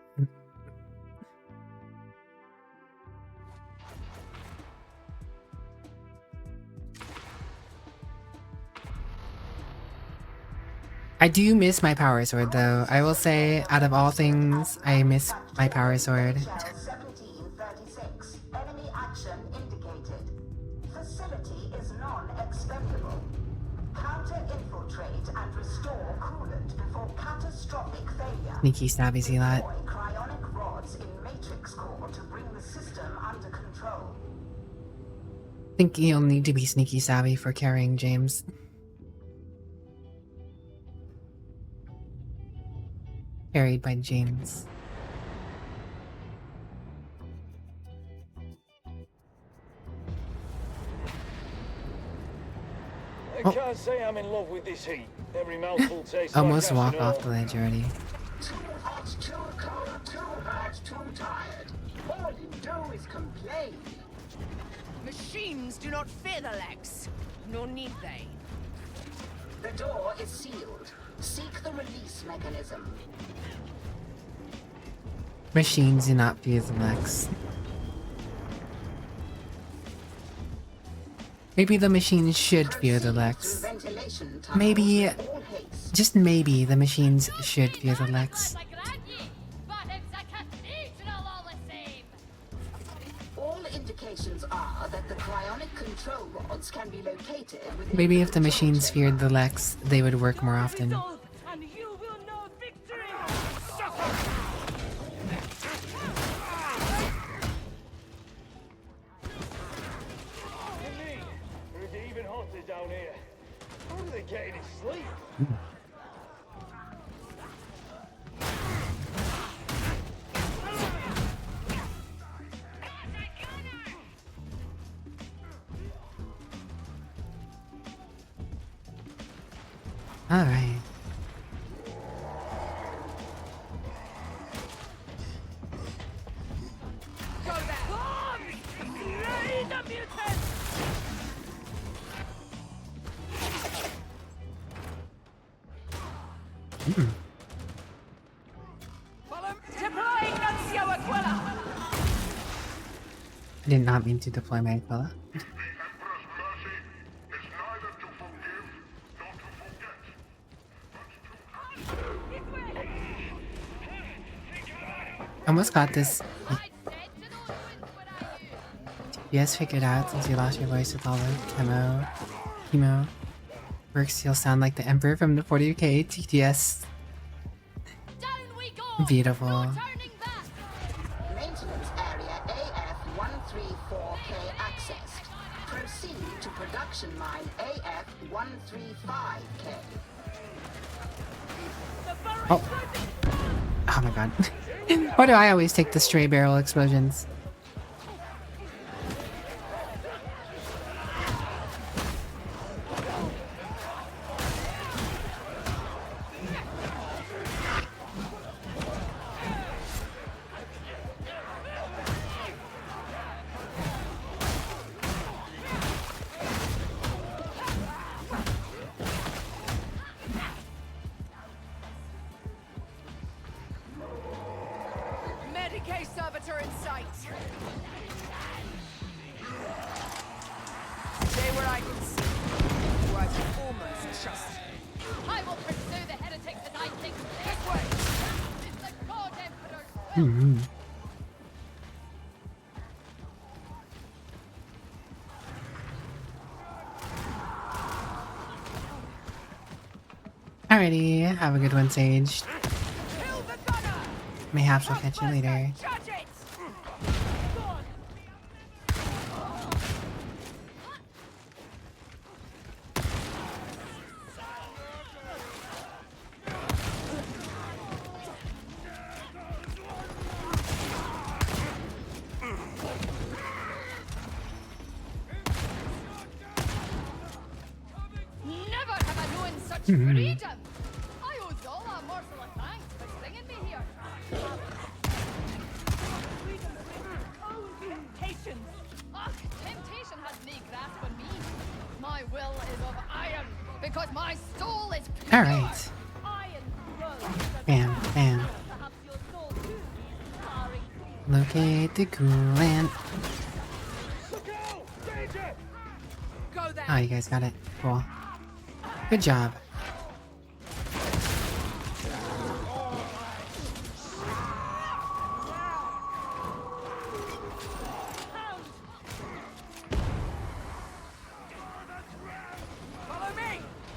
I do miss my power sword, though. I will say, out of all things, I miss my power sword. 1736. Enemy action indicated. Facility is non-expendable. Counter-infiltrate and restore coolant before catastrophic failure. Sneaky stabby Zealot. Deploy cryonic rods in matrix core to bring the system under control. I think you'll need to be sneaky savvy for carrying James. Carried by James. I can't say I'm in love with this heat. Every mouthful tastes Almost like walk acid off the ledge already. Too hot, too cold, too hot, too tired. All you do is complain. Machines do not fear the Lex, nor need they. The door is sealed. Seek the release mechanism. Machines do not fear the Lex. Maybe the machines should fear the Lex. Maybe, just maybe, the machines should fear the Lex. All indications are that the cryonic control rods can be located within. Maybe if the machines feared the Lex, they would work more often. And you will know victory! It's even hotter down here. How do they get any sleep? Alright. Go there! Bombs! Slay the mutants! Deploying Nuncio Aquila! I did not mean to deploy my Aquila. Almost got this. Yes, figured out since you lost your voice with all the chemo. Works, you'll sound like the Emperor from the 40k TTS. Beautiful. Maintenance area AF-134K accessed. Proceed to production line AF-135K. Oh. Oh my god. Why do I always take the stray barrel explosions? just... I will pursue the heretics as I think this way. It's the God Emperor's will. Mm-hmm. Alrighty, have a good one, Sage. Mayhaps I'll catch you later. Never have I known such freedom. I owe Zola a morsel of thanks for bringing me here. Temptations. Ugh, temptation has no grasp on me. My will is of iron because my soul is pure. Alright. Iron grows. Bam, bam. Perhaps your soul too is scarring. Locate the coolant. Go there. Oh, you guys got it. Cool. Good job.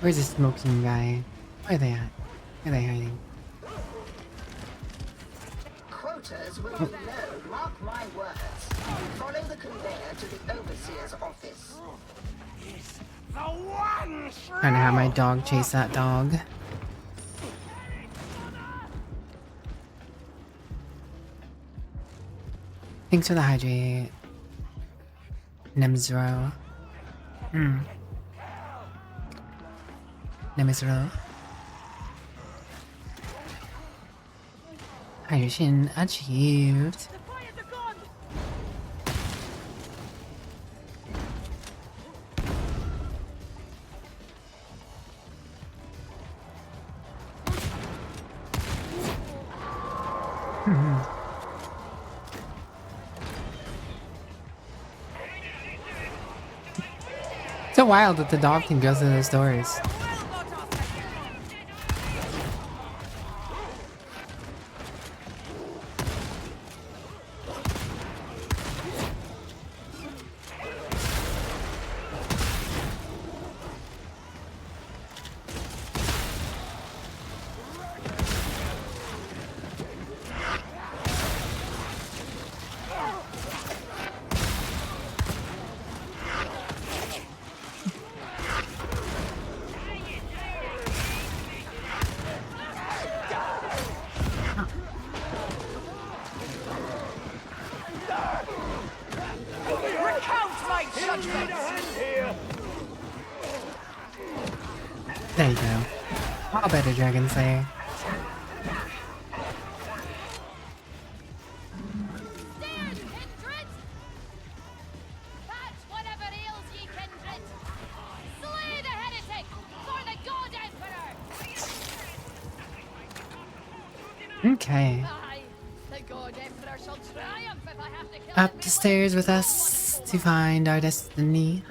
Where's the smoking guy? Where are they at? Where are they hiding? Quotas will be low, mark my words. Follow the conveyor to the overseer's office. Trying to have my dog chase that dog. Thanks for the hydrate. Nemzro. Nemzro. Hydration achieved. So wild that the dog can go through those doors. There you go. All better, Dragon Slayer. Okay. Up the stairs with us to find our destiny.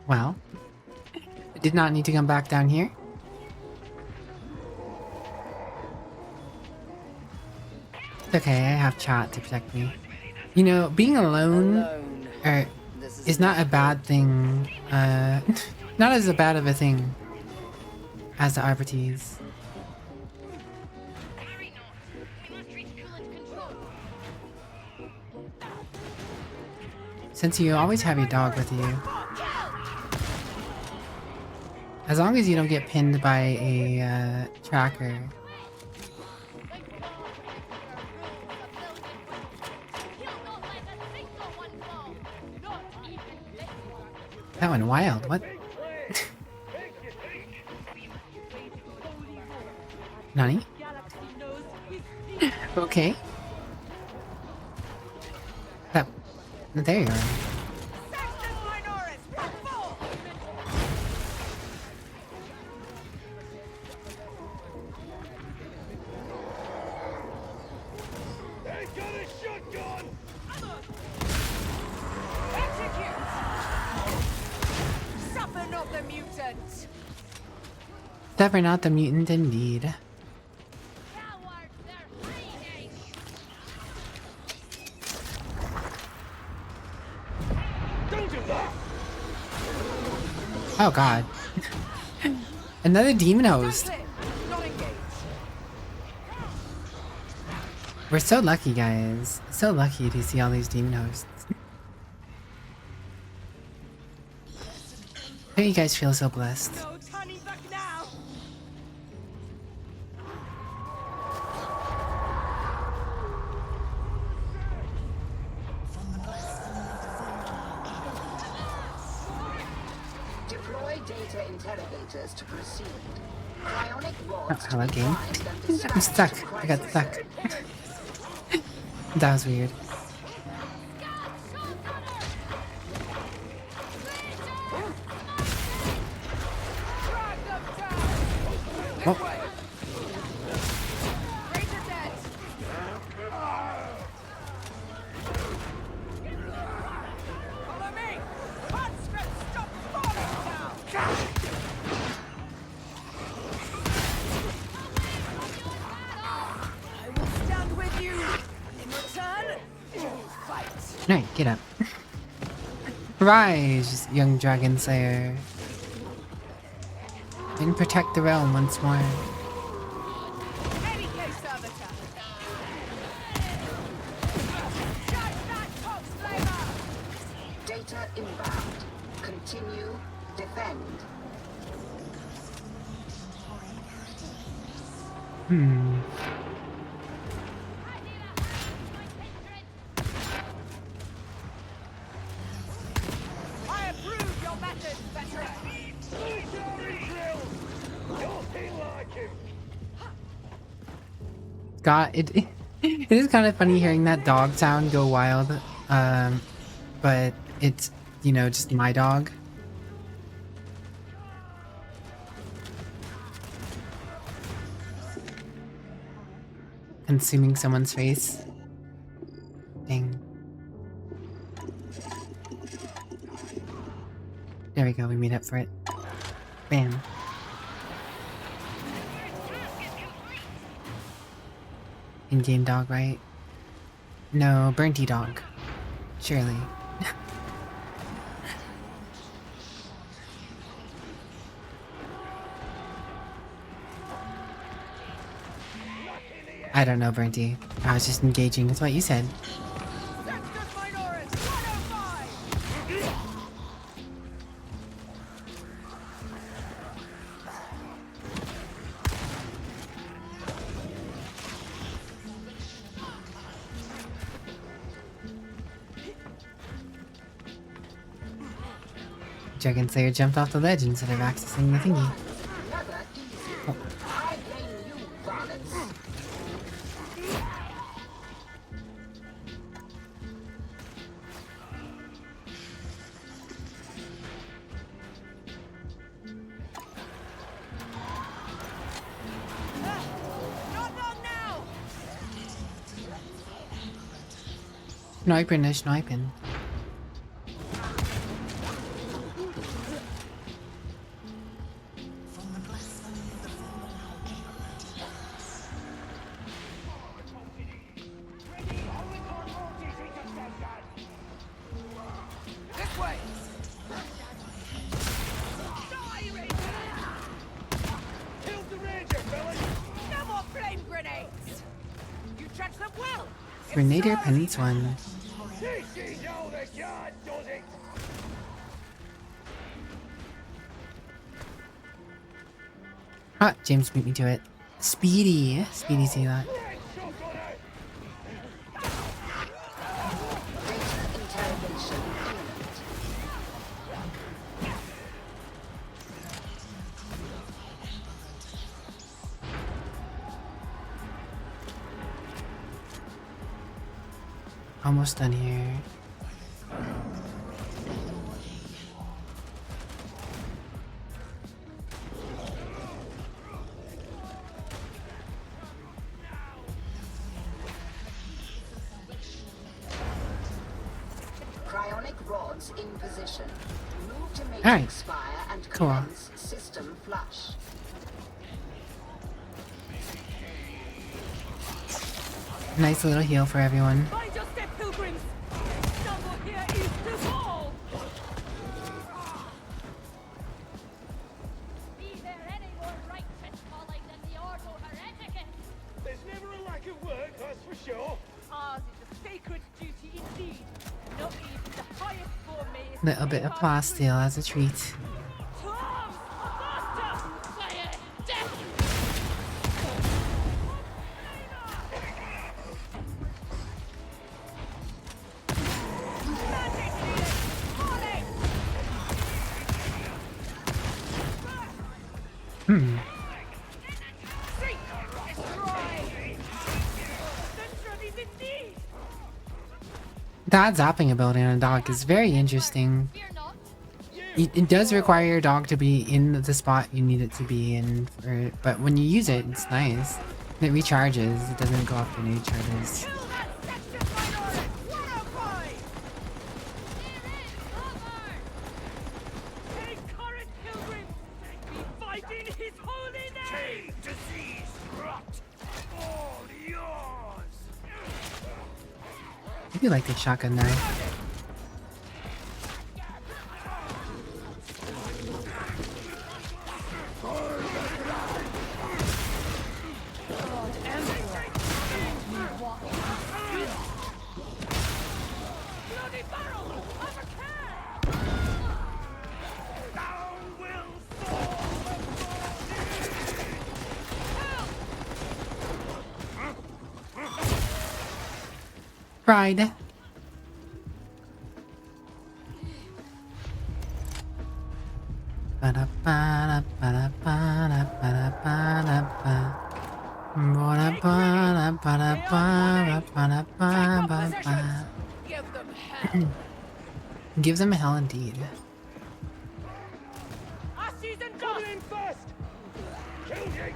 Well, I did not need to come back down here. It's okay, I have chat to protect me. You know, being alone is not a bad thing. Not as bad of a thing as the Arbites. Since you always have your dog with you. As long as you don't get pinned by a tracker. That went wild. What? Nani? Okay. That. There you are. Suffer not the mutant indeed. Oh god. Another demon host. We're so lucky, guys. So lucky to see all these demon hosts. How do you guys feel so blessed? Data interrogators to proceed. Cryonic Oh, rods hello game. I'm stuck. I got stuck. That was weird. Oh. Alright, get up. Rise, young dragon slayer. And protect the realm once more. Data inbound. Continue. Defend. I approve your methods, veteran. God, it is kind of funny hearing that dog sound go wild. But it's, you know, just my dog. Consuming someone's face. Dang. There we go, we made up for it. Bam. In-game dog, right? No, Burnty dog. Surely. I don't know, Burnty. I was just engaging with what you said. Dragon Slayer jumped off the ledge instead of accessing the thingy. Oh. Snipen is sniping. Grenadier Penance one. Ah, James beat me to it. Speedy. Speedy, see that. Almost done here. Cryonic rods in position. Move to make Alright. expire and Cool. commence system flush. Nice little heal for everyone. Mind your step, pilgrims! Stumble here is to fall! Be there any more righteous calling than the Ordo Hereticus? There's never a lack of work, that's for sure. Ours is a sacred duty indeed. Not even the highest form may Little bit of plasteel as a treat. To arms! Faster! Fire! Death! Hmm. That zapping ability on a dog is very interesting. It does require your dog to be in the spot you need it to be in, but when you use it, it's nice. It recharges, it doesn't go off when it recharges. I do like the shotgun knife. Pride. Gives them hell indeed. Coming in fast! Killgate!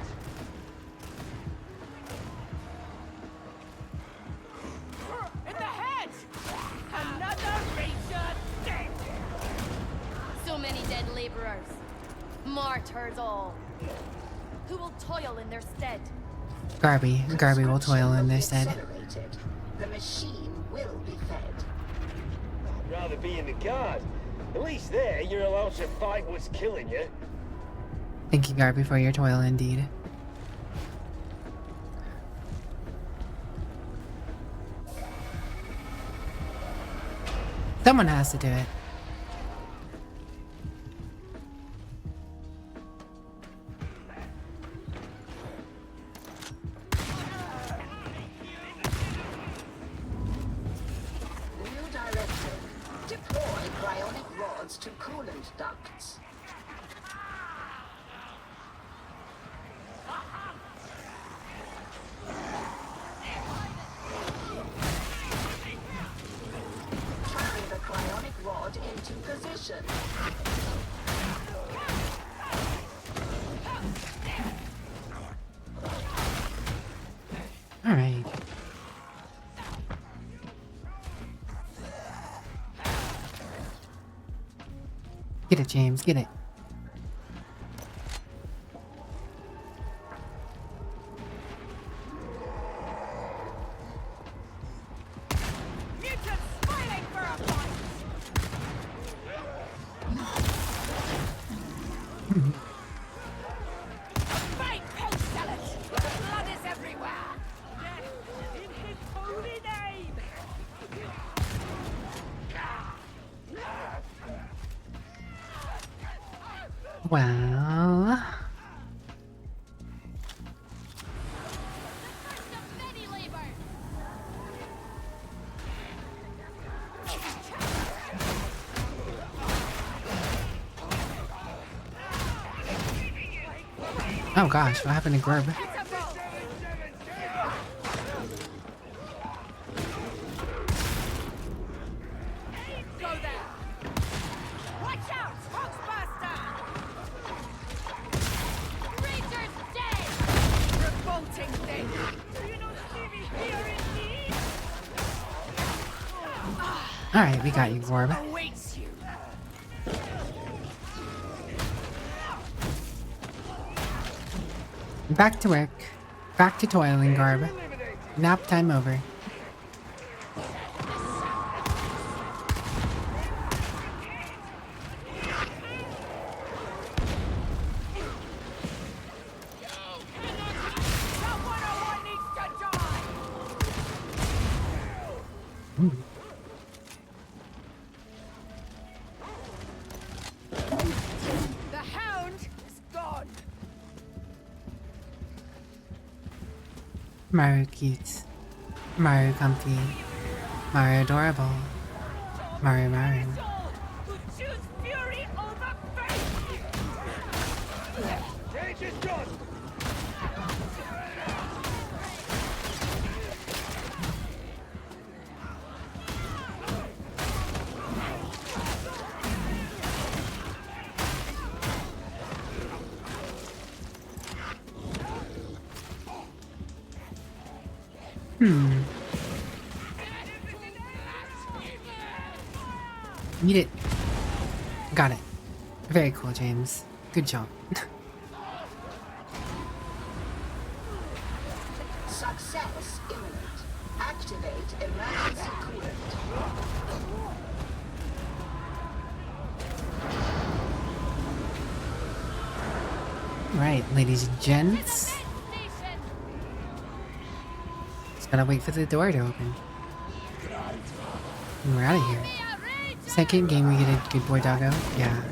In the head! Another ranger dead! So many dead laborers. Martyrs all. Who will toil in their stead? Garby will toil in their stead. Accelerated. The machine will be fed. I'd rather be in the guard. At least there, you're allowed to fight what's killing you. Thank you, Garby, for your toil indeed. Someone has to do it. New directive. Deploy cryonic rods to coolant ducts. Carry the cryonic rod into position. All right. Get it, James. Get it. Fight, pig salad! Blood is everywhere! Death in his holy name! Well, Oh gosh, what happened to Gorb? Alright, we got you, Gorb. Back to work. Back to toiling, Gorb. Nap time over. The hound is gone. Mario cute. Mario comfy. Mario adorable. Mario Mario. Eat it. Got it. Very cool, James. Good job. Success imminent. Activate emergency coolant. Right, ladies and gents. Just gotta wait for the door to open. And we're out of here. Second game we get a good boy doggo. Yeah.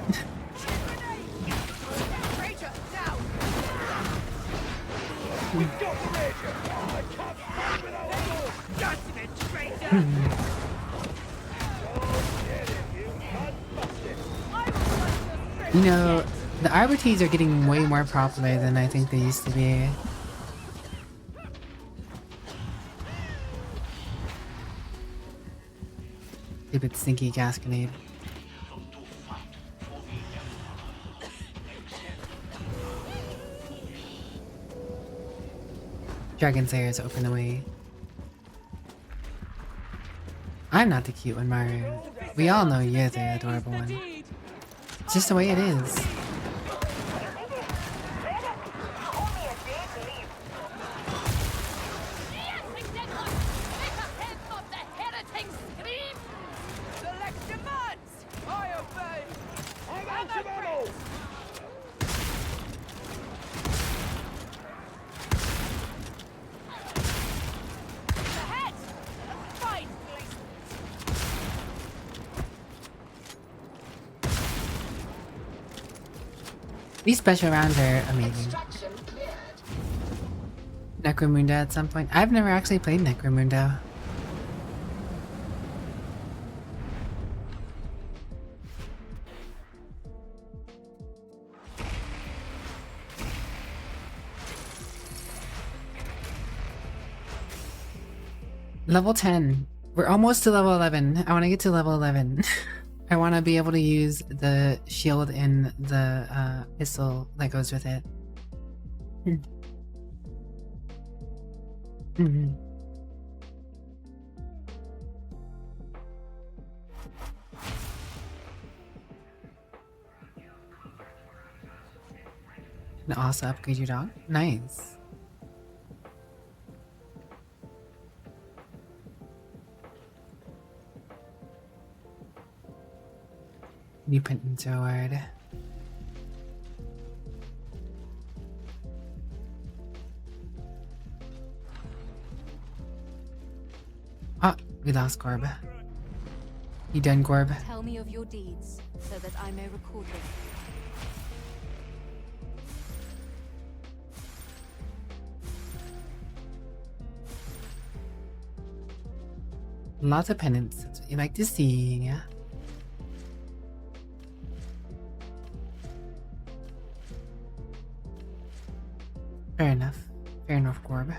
You know, the RBTs are getting way more popular than I think they used to be. Stupid stinky gas grenade. Dragon Slayers open the way. I'm not the cute one, Mario. We all know you're the adorable one. It's just the way it is. These special rounds are amazing. Necromunda at some point. I've never actually played Necromunda. Level 10. We're almost to level 11. I want to get to level 11. I want to be able to use the shield and the pistol that goes with it. And also upgrade your dog? Nice. New printing sword. Ah, we lost Gorb. You done, Gorb? Tell me of your deeds, so that I may record them. Lots of penance. That's what you like to see. Fair enough. Fair enough, Gorb.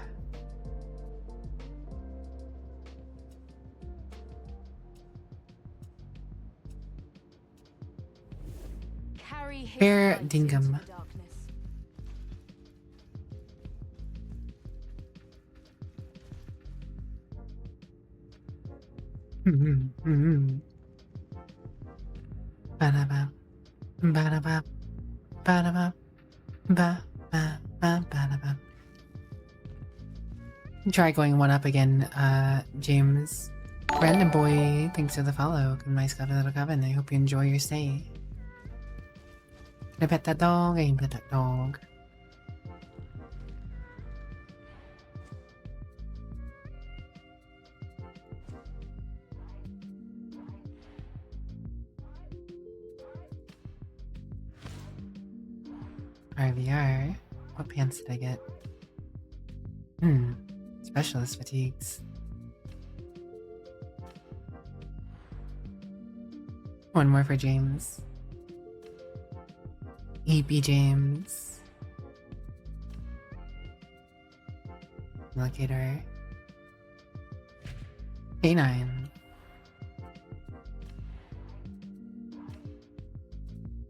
Fair dinkum. Ba-da-ba. Ba-da-ba. Ba-da-ba. Ba-ba-ba-ba-ba-ba. Try going one up again, James. Random boy, thanks for the follow. Nice got a little cabin. I hope you enjoy your stay. Can I pet that dog? I can pet that dog. RVR. What pants did I get? Specialist fatigues. One more for James. EP James. Locator. K9.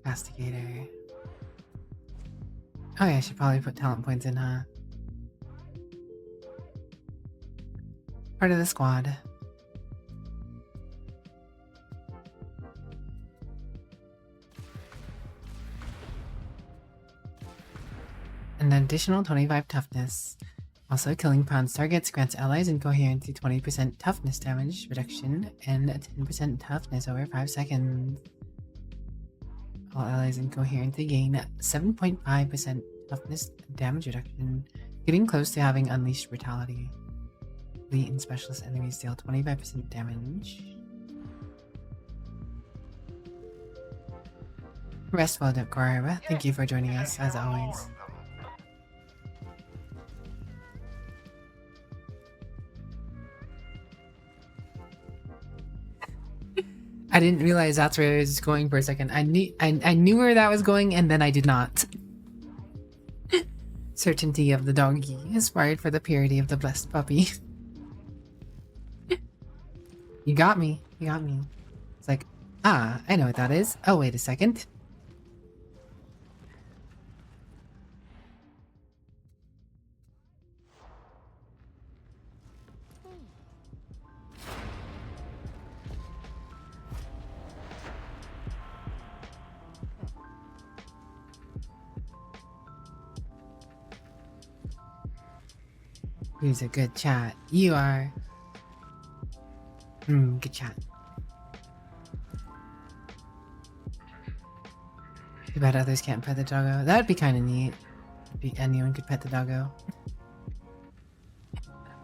Castigator. Oh yeah, I should probably put talent points in, huh? Part of the squad. An additional 25 toughness. Also, killing bronze targets grants allies incoherent 20% toughness damage reduction and a 10% toughness over 5 seconds. All allies incoherent gain 7.5% toughness damage reduction, getting close to having unleashed brutality. Elite and specialist enemies deal 25% damage. Restful Dekorara, thank you for joining us as always. I didn't realize that's where it was going for a second. I knew where that was going, and then I did not. Certainty of the doggy, aspired for the purity of the blessed puppy. You got me. You got me. It's like, ah, I know what that is. Oh, wait a second. Who's a good chat? You are. Good chat. Too bad others can't pet the doggo. That'd be kind of neat. Anyone could pet the doggo.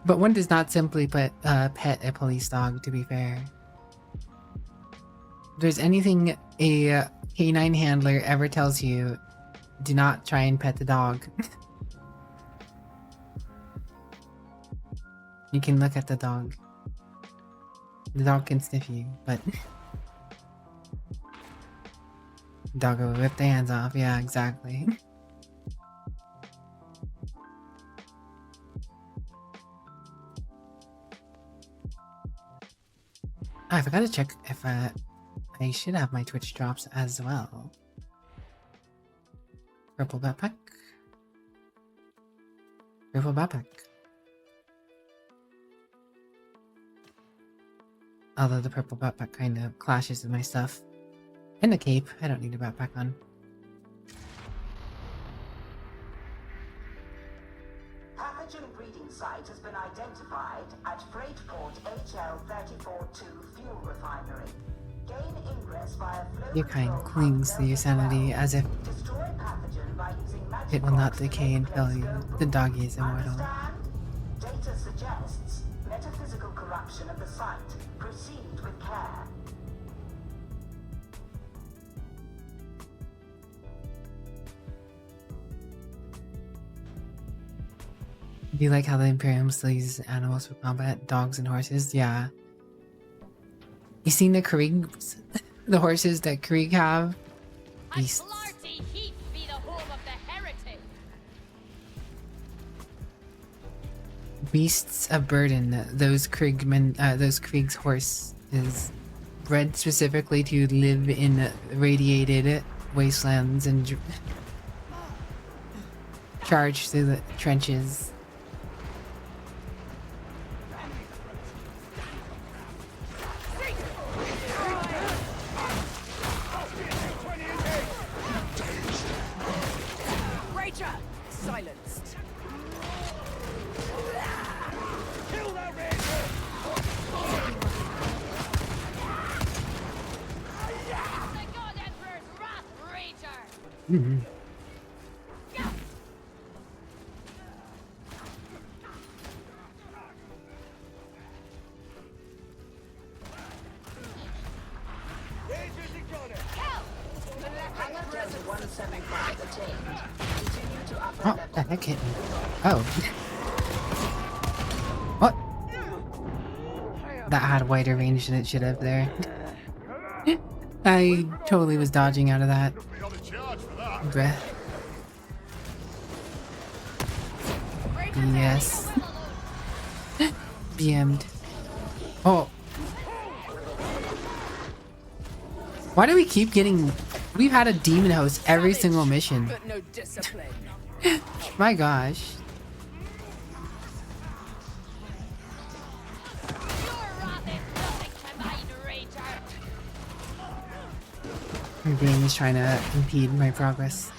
But one does not simply pet a police dog, to be fair. If there's anything a canine handler ever tells you, do not try and pet the dog. You can look at the dog. The dog can sniff you, but dog will rip the hands off. Yeah, exactly. I forgot to check if I should have my Twitch drops as well. Purple backpack. Purple backpack. Although the purple backpack kind of clashes with my stuff. And the cape. I don't need a backpack on. Pathogen breeding site has been identified at Freightport HL342 fuel refinery. Gain ingress via flow. Your kind clings to your sanity as if Destroy pathogen by using magic it will not decay and kill you. The doggy is immortal. Understand? Data suggests metaphysical corruption of the site. Proceed with care. Do you like how the Imperium still uses animals for combat? Dogs and horses? Yeah. You seen the Kriegs? The horses that Krieg have? Beasts. Beasts of burden. Those Krieg's horse is bred specifically to live in radiated wastelands and charge through the trenches. Rager! Silenced. Kill that ranger! The God Emperor's wrath, Rager! Mm-hmm. Hangar 175 attained. Continue to upper Oh, that hit me. Oh. What? That had wider range than it should have there. I totally was dodging out of that. Bruh. Yes. BM'd. Oh. Why do we keep getting... We've had a demon host every single mission. But no discipline. My gosh. My game is trying to impede my progress.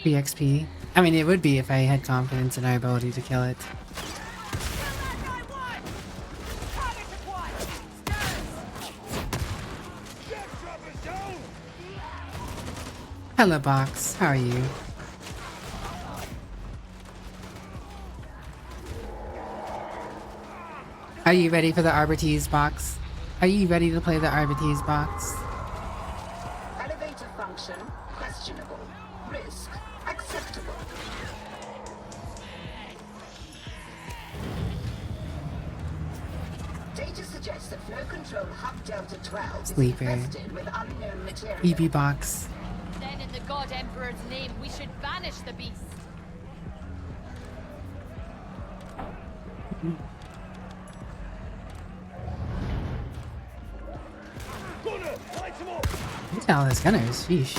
XP. I mean, it would be if I had confidence in our ability to kill it. Hello, Box. How are you? Are you ready for the Arbortease, Box? Are you ready to play the Arbortease, Box? Elevator function questionable. Risk acceptable. Data suggests that flow control hub Delta 12 is Sleeper. infested with unknown material. EB Box. Then in the God Emperor's name, we should banish the beast. Look at all those gunners. Sheesh.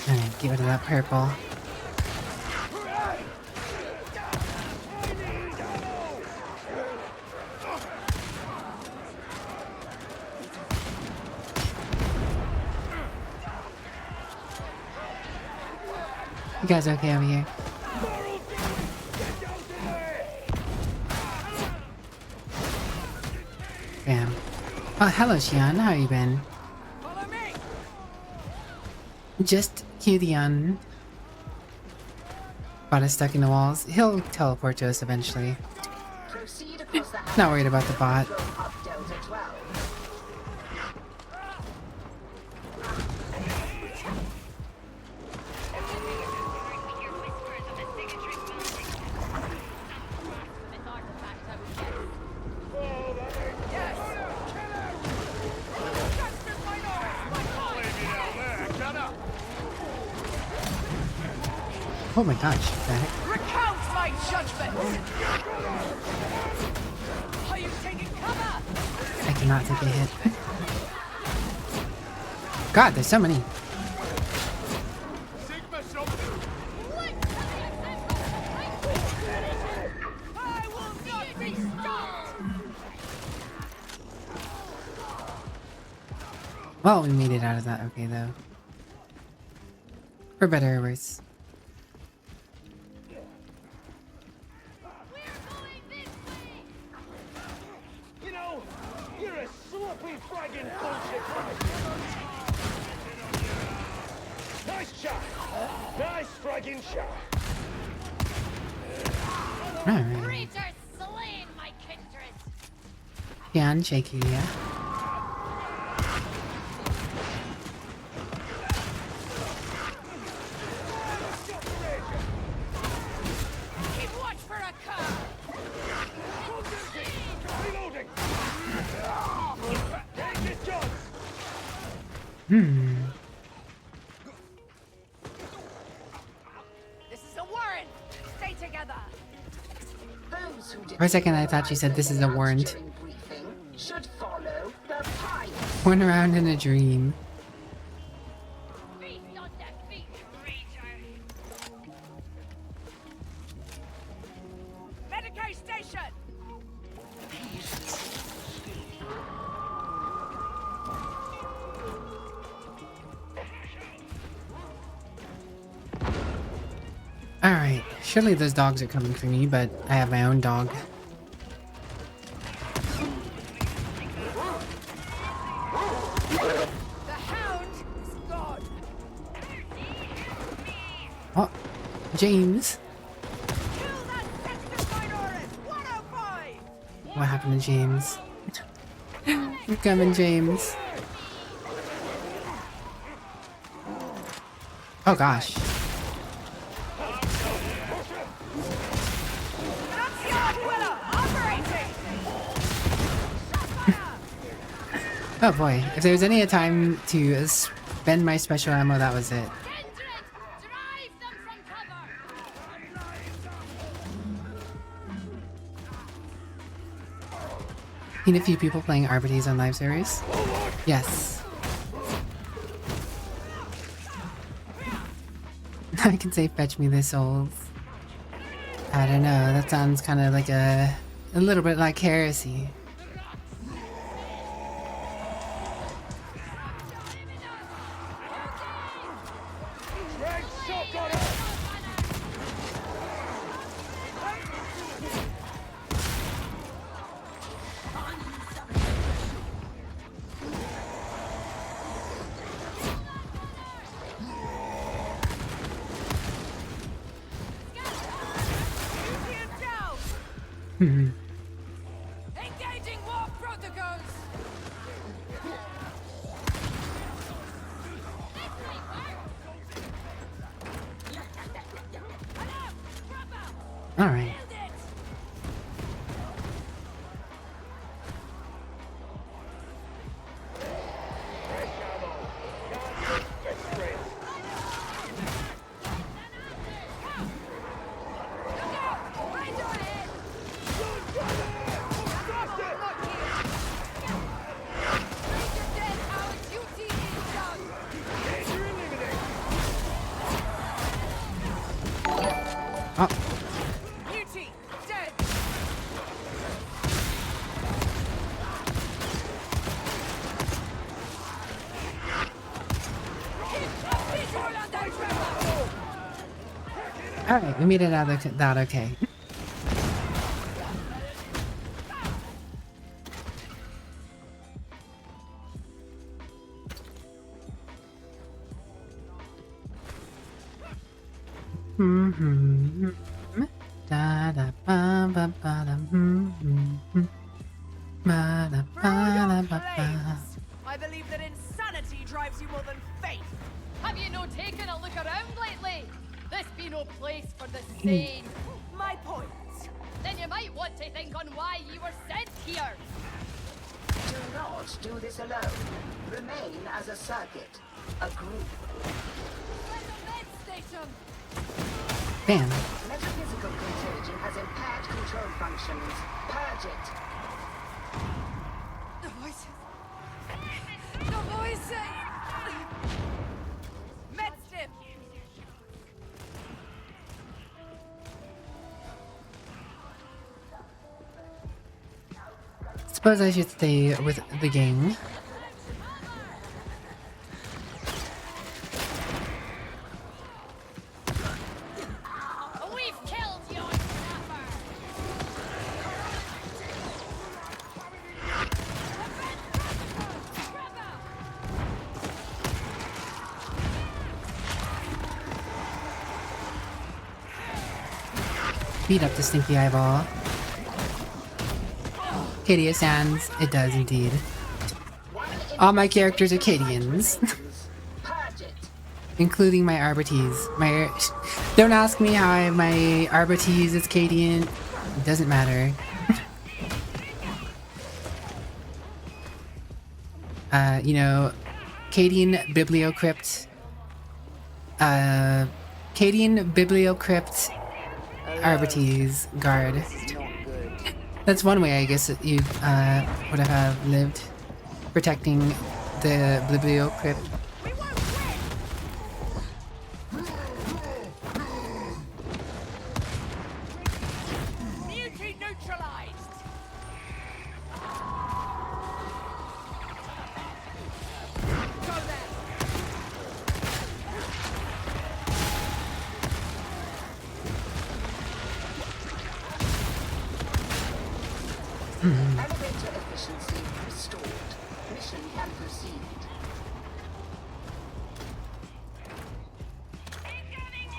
Alright, get rid of that purple. You guys okay over here? Bam. Oh, hello, Xian. How you been? Just Hudian. Bot is stuck in the walls. He'll teleport to us eventually. Not worried about the bot. Oh my gosh, what the heck? Recount my judgment! Are you taking cover? I cannot take a hit. God, there's so many. I will not be stopped! Well, we made it out of that okay, though. For better or worse. fragging bullshit, nice shot! Nice fragging shot! Alright. Creatures slain, my kindred. Yeah, and shaky, yeah. Keep watch for a car. Reloading! This is a warrant. Stay together. Those who For a second, I thought she said this is a warrant. during briefing should follow the pilot. Went around in a dream. Feast on defeat, creature. Medicaid station. Alright, surely those dogs are coming for me, but I have my own dog. The hound is gone. Oh, James. Kill that sensitive minorist. 105. What happened to James? I'm coming, James. Oh gosh. Oh boy, if there was any time to spend my special ammo, that was it. Seen a few people playing RPGs on live series? Yes. I can say fetch me the souls. I don't know, that sounds kind of like a little bit like heresy. Engaging war protocols. All right. Oh. Beauty, dead. All right, we made it out of that okay. Da da ba ba ba da ba da ba da ba ba. I believe that insanity drives you more than faith. Have you no taken a look around lately? This be no place for the sane. My point. Then you might want to think on why you were sent here. Do not do this alone. Remain as a circuit, a group. Station. Bam. Metaphysical contagion has impaired control functions. Purge it. The voices. The voices. Medstim. Suppose I should stay with the gang. We've killed your snapper. Beat up the stinky eyeball. Cadia Sands, it does indeed. All my characters are Cadians. Including my Arbites. Don't ask me how my Arbites is Cadian. It doesn't matter. You know, Cadian Bibliocrypt. Cadian Bibliocrypt Arbites Guard. That's one way I guess that you would have lived. Protecting the Bibliocrypt. Elevator efficiency restored. Mission can proceed.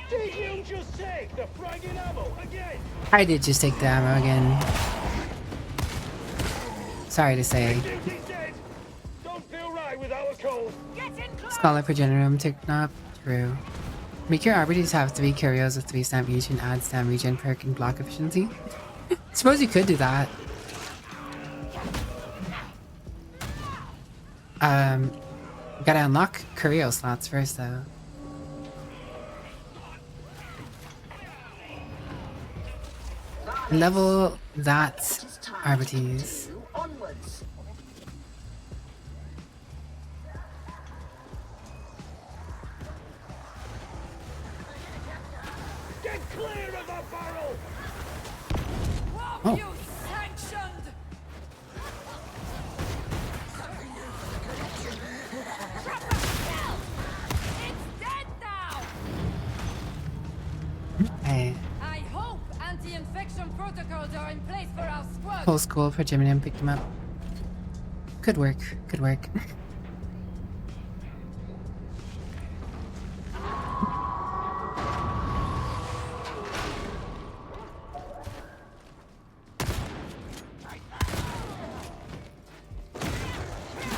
Did you just take the friggin' ammo again? I did just take the ammo again. Sorry to say. Don't feel right without a cold. Scholar Progenitorum ticked up. True. Make your Arbites have 3 curios with 3 stamp each and add stamp regen perk and block efficiency. Suppose you could do that. Gotta unlock curio slots first though. Level that Arbites. Onwards. Get clear of the barrel! Oh. You sanctioned! It's dead now! Hey. I hope anti-infection protocols are in place for our squad. Whole school for Gemini picked him up. Good work. Good work.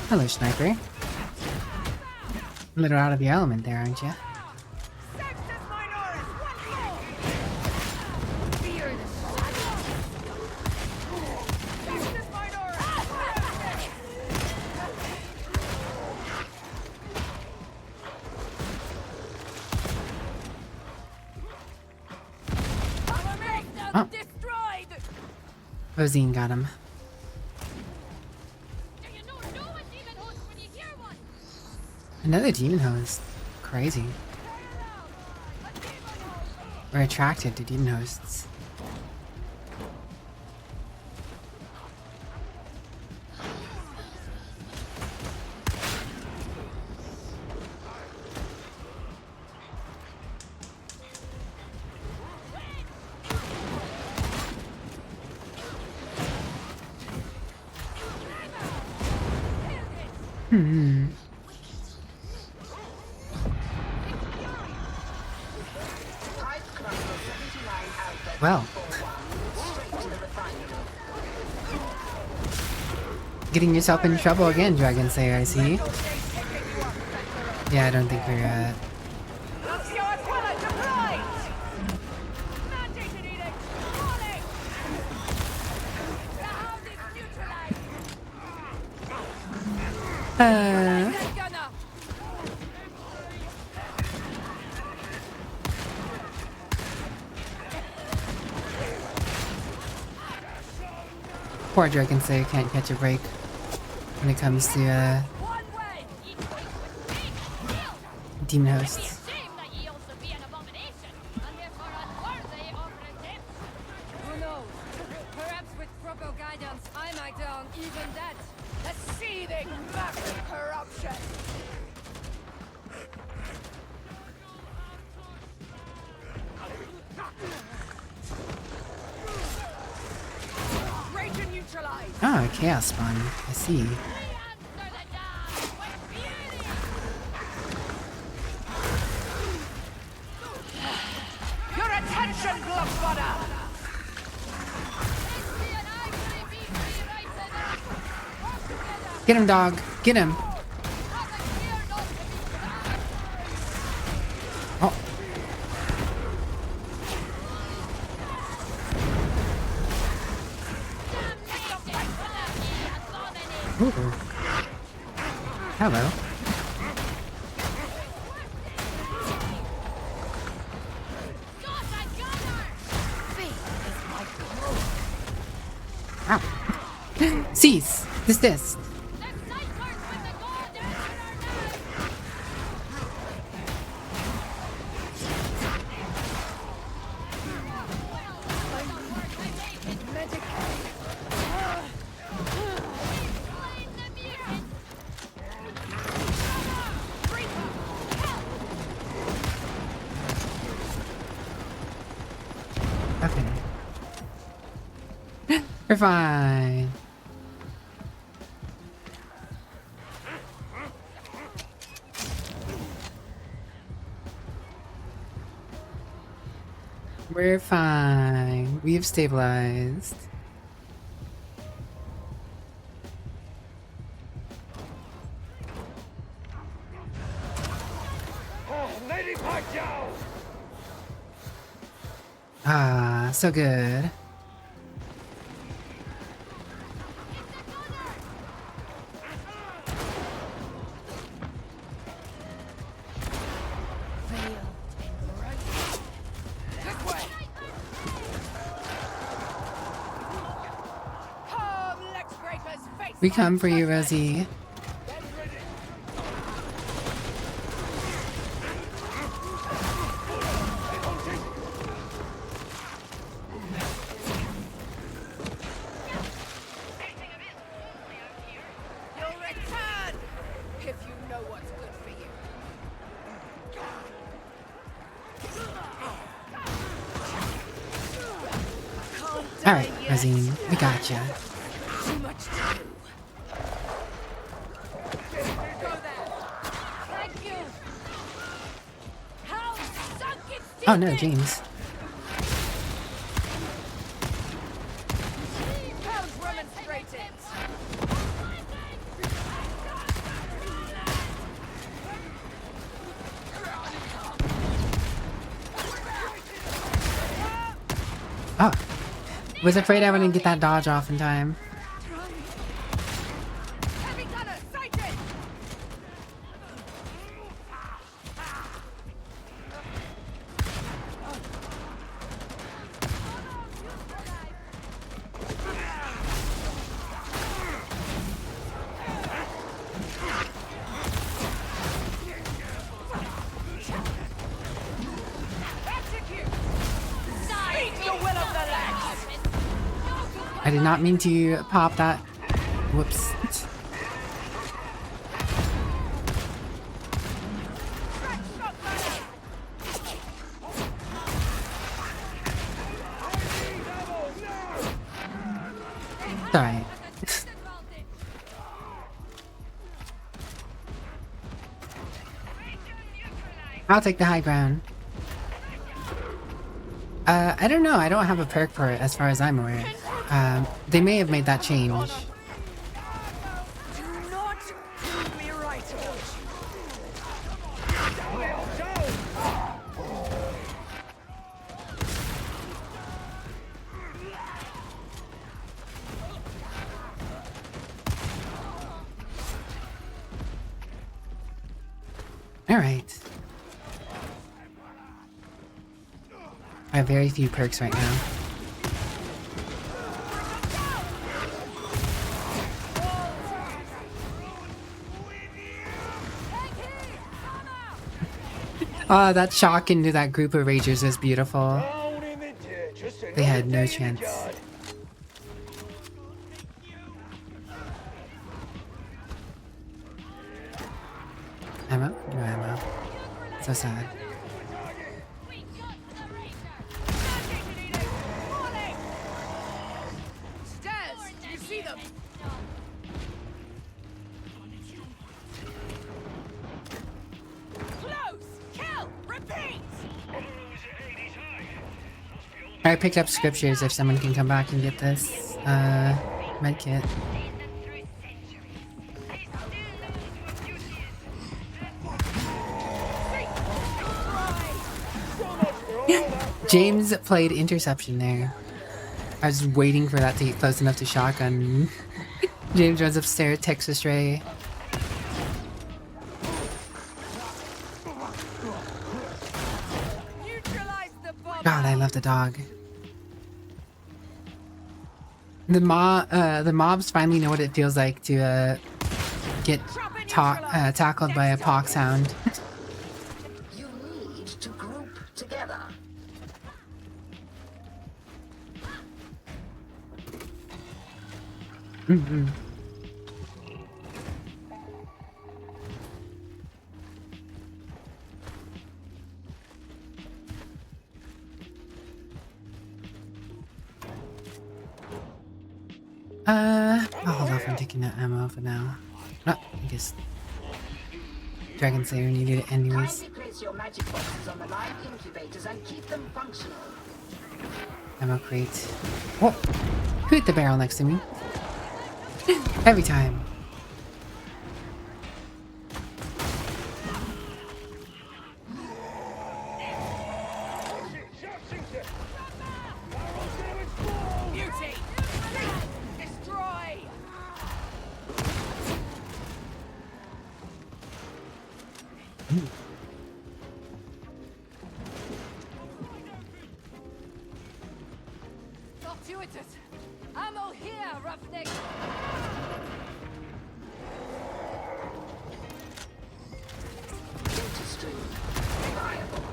Hello, sniper. A little out of your element there, aren't you? Oh. Rosine got him. Another demon host. Crazy. We're attracted to demon hosts. Well. Getting yourself in trouble again, Dragon Slayer, I see. Yeah, I don't think we're, Poor Dragon Slayer can't catch a break when it comes to demon hosts. Who knows? Perhaps with proper guidance, I might earn even that. The seething mass of corruption. Ah, Chaos Spawn. I see. Your attention, glove spotter! Get him, dog. Get him. Oh. Ooh. Hello. Ow. Cease. Desist. Okay. We're fine. We're fine. We've stabilized. Ah, so good. We come for you, Rosie. You'll return if you know what's good for you. All right, Rosine, we gotcha. Too much to do. Oh no, James. Oh, was afraid I wouldn't get that dodge off in time. I did not mean to pop that. Whoops. Alright. I'll take the high ground. I don't know. I don't have a perk for it as far as I'm aware. They may have made that change. Alright. I have very few perks right now. Oh, that shock into that group of ragers was beautiful. They had no chance. Ammo? No ammo. So sad. I picked up scriptures if someone can come back and get this medkit. James played interception there. I was waiting for that to get close enough to shotgun. James runs upstairs, Texas Ray. God, I love the dog. The mobs finally know what it feels like to get tackled by a pox hound. You need to group together. Mm-hmm. I'll hold off on taking that ammo for now. Oh, I guess Dragon Slayer needed it anyways. Kindly place your magic boxes on the live incubators and keep them functional. Ammo crate. Whoa! Who hit the barrel next to me? Every time. Fortuitous! Ammo here, roughneck! Data stream reliable.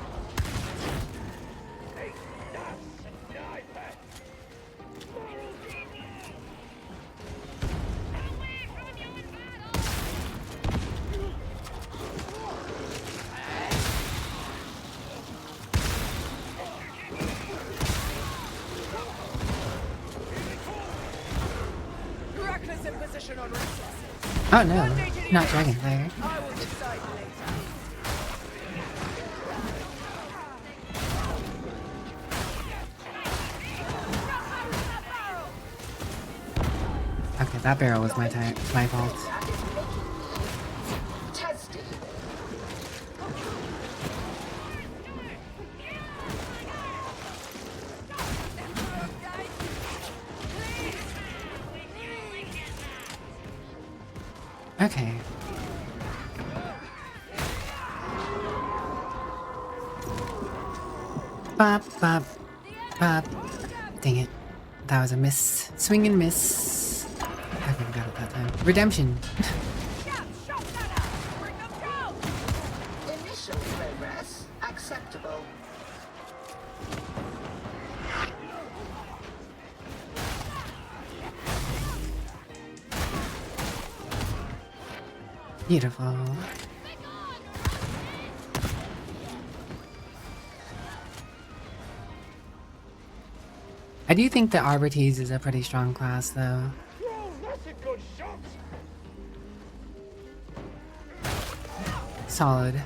Reckless imposition on resources. Oh no, not Dragon Slayer. I will decide later. Okay, that barrel was my fault. Testing. Okay. Bop, bop, bop. Dang it. That was a miss. Swing and miss. Okay, we got it that time. Redemption. Initial progress acceptable. Beautiful. I do think the Arbortees is a pretty strong class, though. That's a good shot. Solid.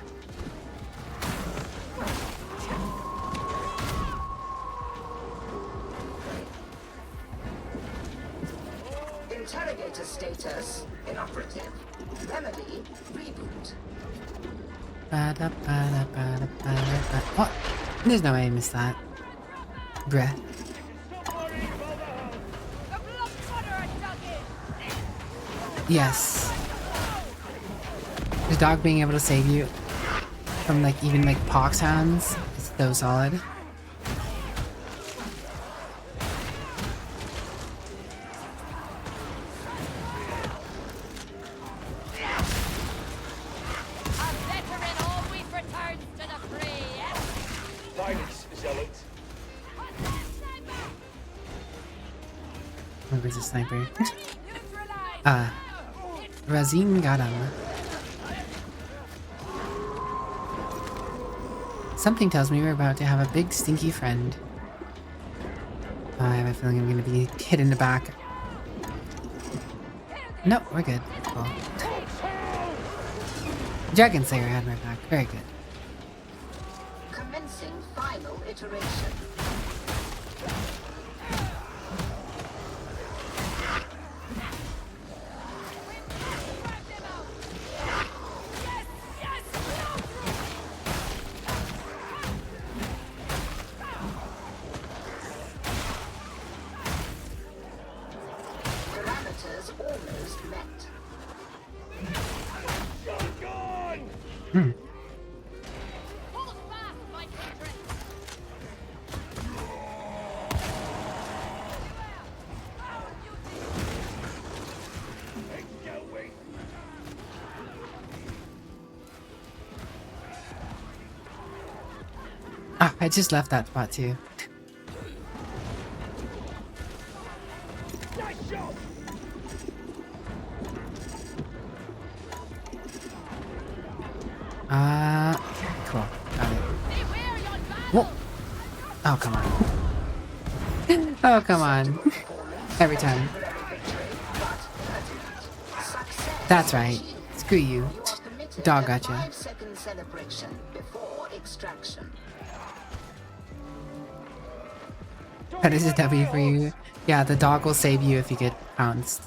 Interrogator status inoperative. Remedy reboot. What? There's no way I missed that. Bruh. Yes. The dog being able to save you from like even like pox hounds is so solid. Where's the sniper? Razin got him. Something tells me we're about to have a big stinky friend. I have a feeling I'm gonna be hit in the back. No, we're good. Cool. Dragon Slayer had my back. Very good. Commencing final iteration. Hmm. Ah, I just left that spot too. Cool. Got it. Whoa. Oh, come on. Oh, come on. Every time. That's right. Screw you. Dog gotcha. 5-second celebration before extraction. That is a W for you. Yeah, the dog will save you if you get pounced.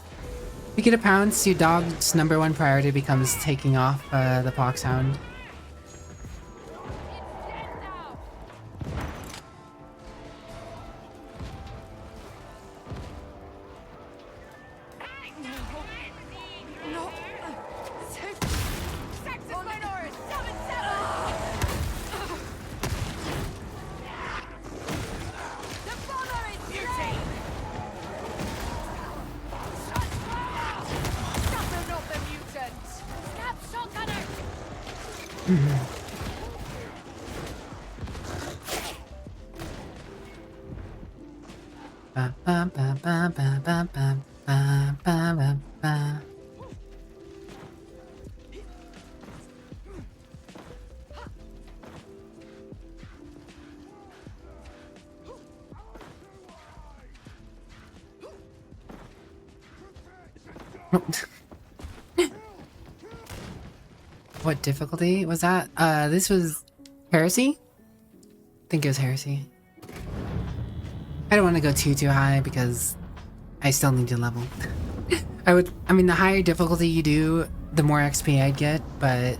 If you get a pounce, your dog's #1 priority becomes taking off the poxhound. What difficulty was that? This was heresy? I think it was heresy. I don't want to go too high because I still need to level. I mean, the higher difficulty you do, the more XP I'd get, but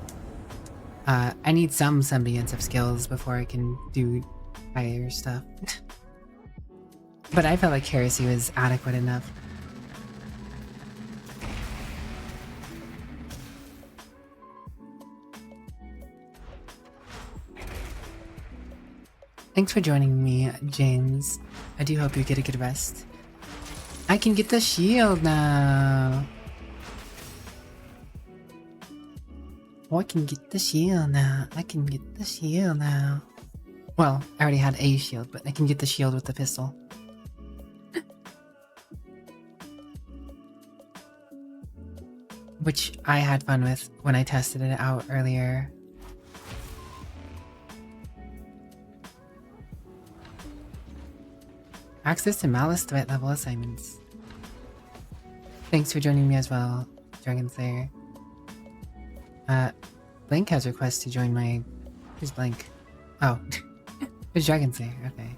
I need some semblance of skills before I can do higher stuff. But I felt like heresy was adequate enough. Thanks for joining me, James. I do hope you get a good rest. I can get the shield now. Oh, I can get the shield now. I can get the shield now. Well, I already had a shield, but I can get the shield with the pistol. Which I had fun with when I tested it out earlier. Access to Malice threat level assignments. Thanks for joining me as well, Dragon Slayer. Blink has requests to join my... Who's Blink? Oh, it's Dragon Slayer, okay.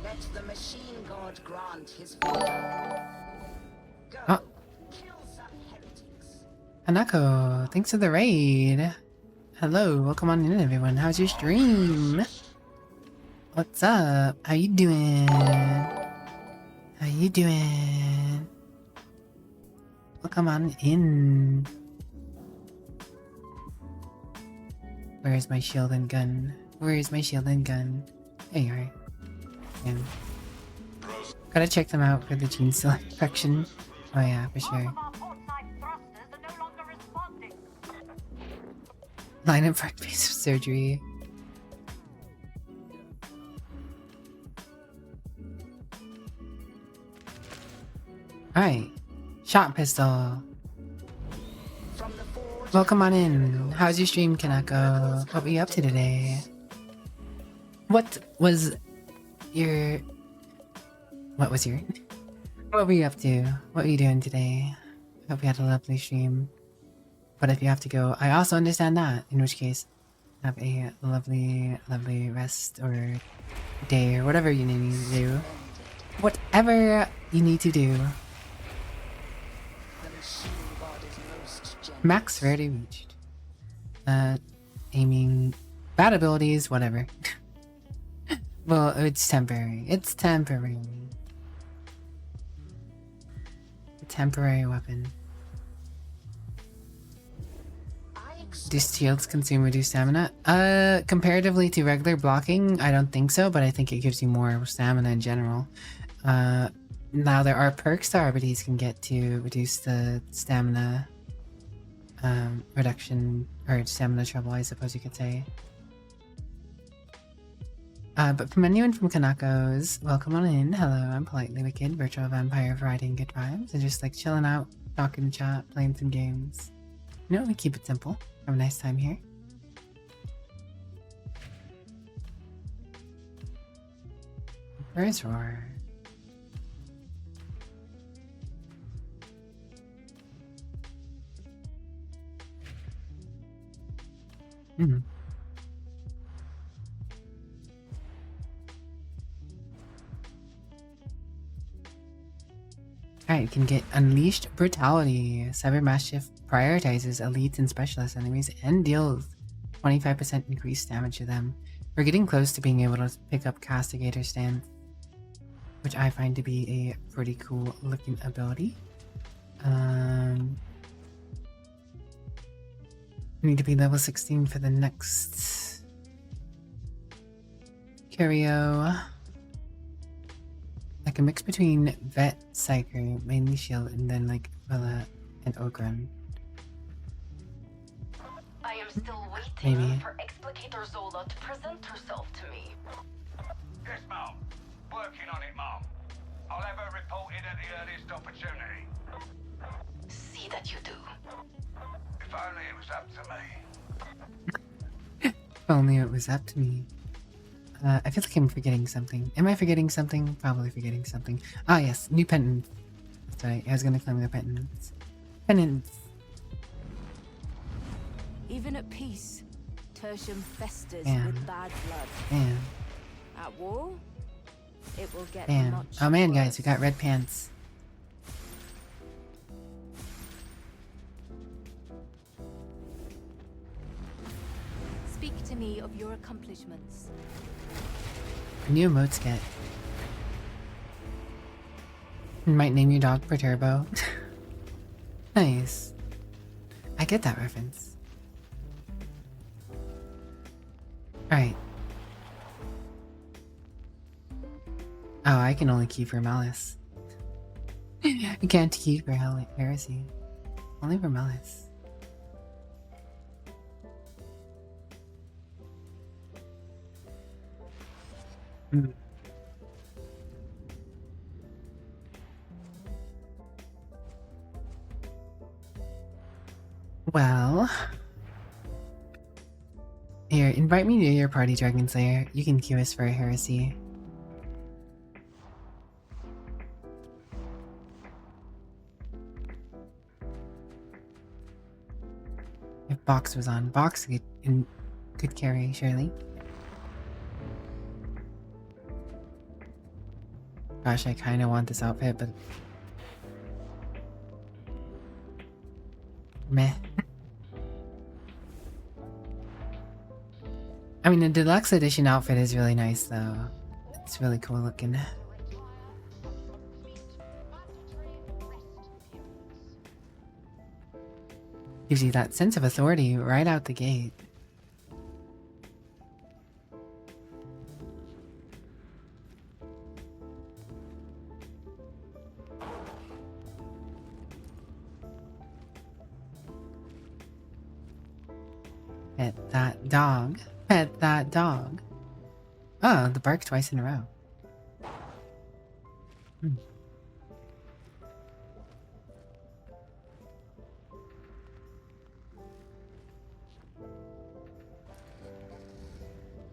Let the machine god grant his favor. Oh. Hanako, thanks for the raid. Hello, welcome on in everyone. How's your stream? What's up? How you doing? How you doing? Welcome on in. Where is my shield and gun? Where is my shield and gun? There you are. Yeah. Gotta check them out for the gene selection. Oh yeah, for sure. Line up for invasive surgery. Alright. Shot pistol. Welcome on in. How's your stream, Kanako? What were you up to today? What was your... What was your... What were you up to? What were you doing today? Hope you had a lovely stream. But if you have to go, I also understand that. In which case, have a lovely, lovely rest or day or whatever you need to do. Whatever you need to do. Max rarity reached. Aiming, bad abilities, whatever. Well, it's temporary. It's temporary. A temporary weapon. Do shields consume reduced stamina? Comparatively to regular blocking, I don't think so, but I think it gives you more stamina in general. Now there are perks that abilities can get to reduce the stamina reduction, or stamina trouble, I suppose you could say. But from anyone from Kanako's, welcome on in. Hello, I'm Politely Wicked, virtual vampire providing good vibes, and just like chilling out, talking chat, playing some games. You know, we keep it simple. Have a nice time here. Where's Roar? Alright, you can get Unleashed Brutality. Cyber Mastiff prioritizes elites and specialist enemies and deals 25% increased damage to them. We're getting close to being able to pick up Castigator Stance, which I find to be a pretty cool looking ability. Need to be level 16 for the next Curio. Like a mix between Vet, Psyker, mainly Shield, and then like Villa and Ogren. I am still waiting Maybe. for Explicator Zola to present herself to me. Yes, Mom. Working on it, Mom. I'll have her reported at the earliest opportunity. See that you do. If only it was up to me. If only it was up to me. I feel like I'm forgetting something. Am I forgetting something? Probably forgetting something. Ah, yes, new penance. That's right. I was gonna claim the penance. Penance. Even at peace, Tertium festers Damn. with bad blood. Damn. At war, it will get Damn. much Oh man, worse. guys, we got red pants. Speak to me of your accomplishments. New emotes get. You might name your dog Perturbo. Nice. I get that reference. Alright. Oh, I can only keep for Malice. You can't keep for Heresy. Only for Malice. Well, here, invite me to your party, Dragon Slayer. You can queue us for a heresy. If Box was on, Box could carry, surely. Gosh, I kind of want this outfit, but meh. I mean, the deluxe edition outfit is really nice, though. It's really cool looking. Gives you that sense of authority right out the gate. Pet that dog. Pet that dog. Oh, the bark twice in a row.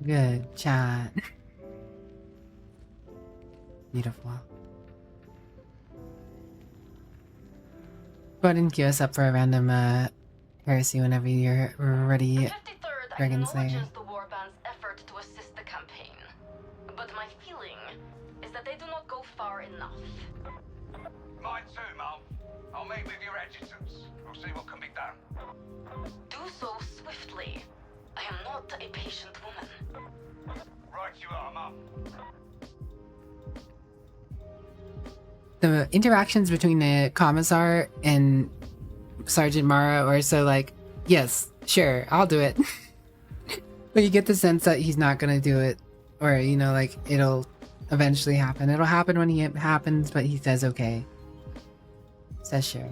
Good chat. Beautiful. Go ahead and queue us up for a random heresy whenever you're ready, Dragon Slayer. Acknowledges the Warband's effort to assist the campaign, but my feeling is that they do not go far enough. Mine too, Mum. I'll meet with your adjutants. We'll see what can be done. Do so swiftly. I am not a patient woman. Right you are, Mum. The interactions between the Commissar and Sergeant Mara are so like, yes, Sure, I'll do it. But you get the sense that he's not gonna do it. Or, you know, like, it'll eventually happen. It'll happen when it happens, but he says okay. Says sure.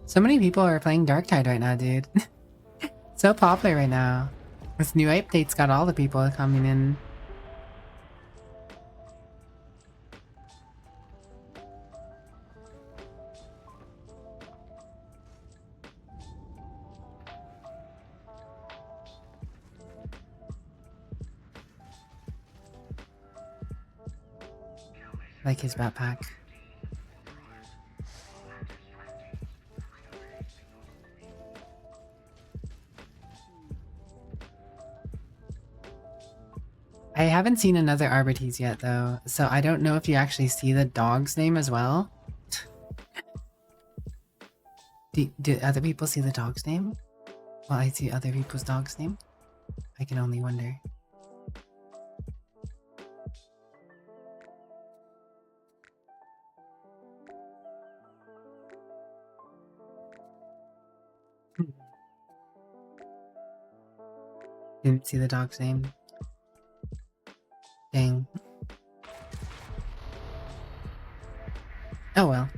So many people are playing Darktide right now, dude. So popular right now. This new update's got all the people coming in. Like his backpack. I haven't seen another Arbites yet though, so I don't know if you actually see the dog's name as well. Do other people see the dog's name? Well, I see other people's dog's name. I can only wonder. Didn't see the dog's name. Dang. Oh well.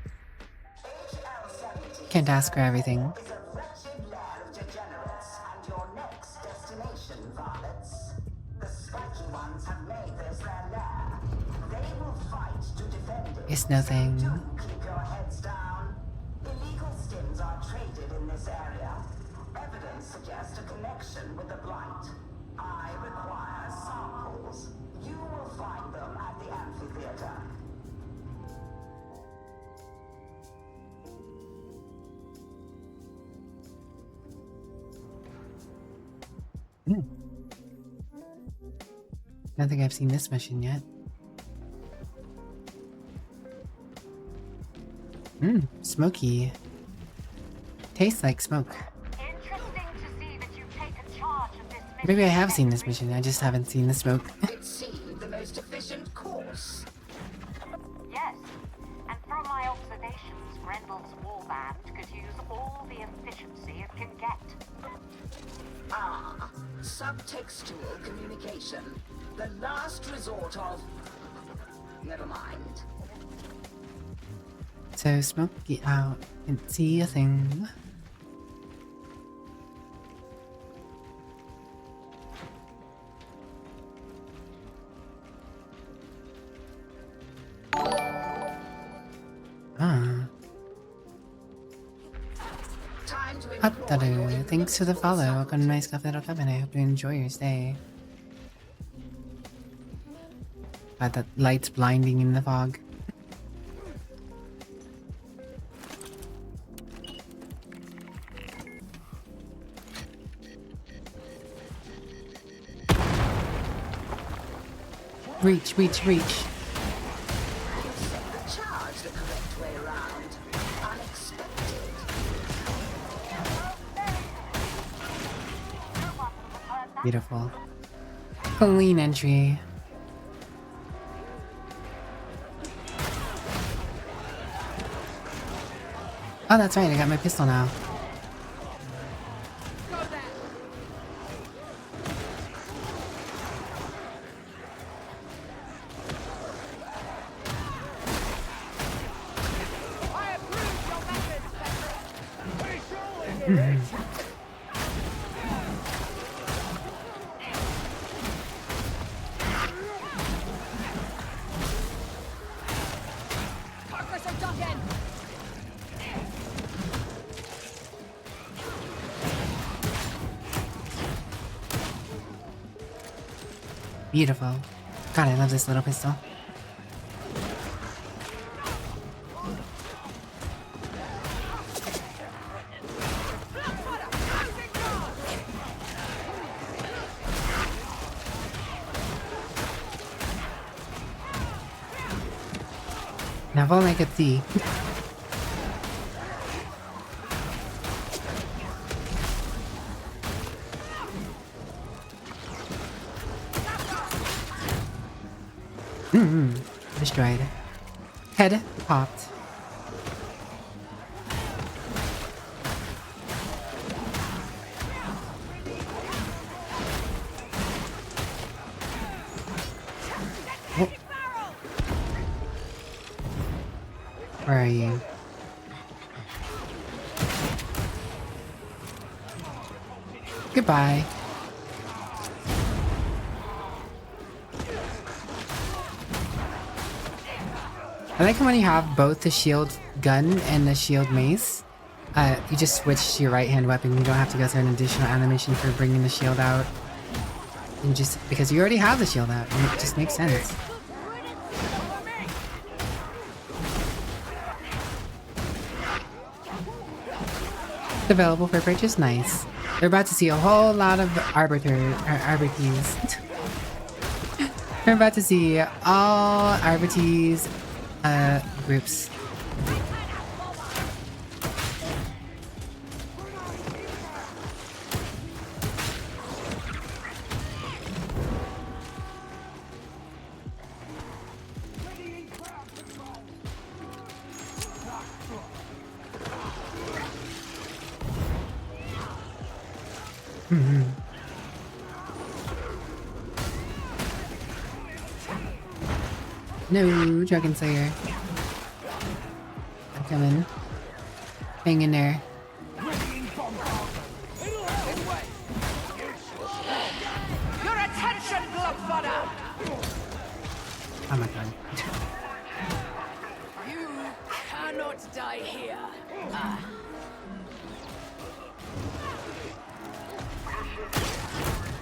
Can't ask for everything. It's nothing. Keep your heads down. Illegal stims are traded in this area. Evidence suggests a connection with the blight. I require samples. You will find them at the amphitheater. I don't think I've seen this mission yet. Smoky. Tastes like smoke. Maybe I have seen this mission, I just haven't seen the smoke. It seemed the most efficient course. Yes, and from my observations, Grendel's warband could use all the efficiency it can get. Ah, subtextual communication. The last resort of... Never mind. So smoky out, can't see a thing. Updalu, thanks for the follow. Welcome to my Scuff Little Cabin. I hope you enjoy your stay. But that light's blinding in the fog. Reach, reach, reach. Charge the correct way around. Unexpected. Beautiful. Clean entry. Oh, that's right, I got my pistol now. Beautiful. God, I love this little pistol. Now if only I could see. Destroyed. Head popped. Oh. Where are you? Goodbye. I like when you have both the shield gun and the shield mace. You just switch to your right hand weapon. You don't have to go through an additional animation for bringing the shield out. And just because you already have the shield out, and it just makes sense. Available for purchase, nice. They're about to see a whole lot of Arbites. We're about to see all Arbites groups. No, Dragon Slayer. I'm coming. Hang in there. Your attention, glove fodder! Oh my god. You cannot die here.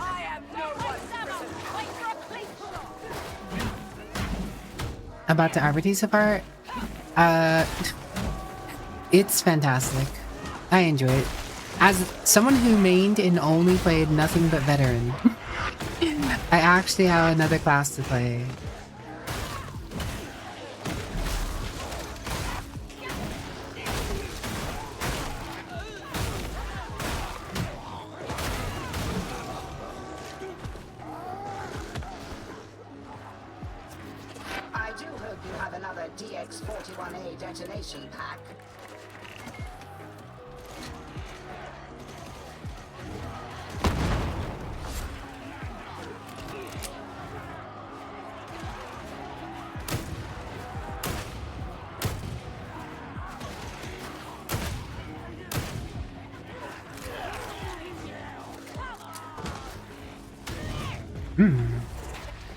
I am no one's prisoner. Wait for a police shot. About the Arbites so far? It's fantastic. I enjoy it. As someone who mained and only played nothing but veteran, I actually have another class to play. I do hope you have another DX-41A detonation pack.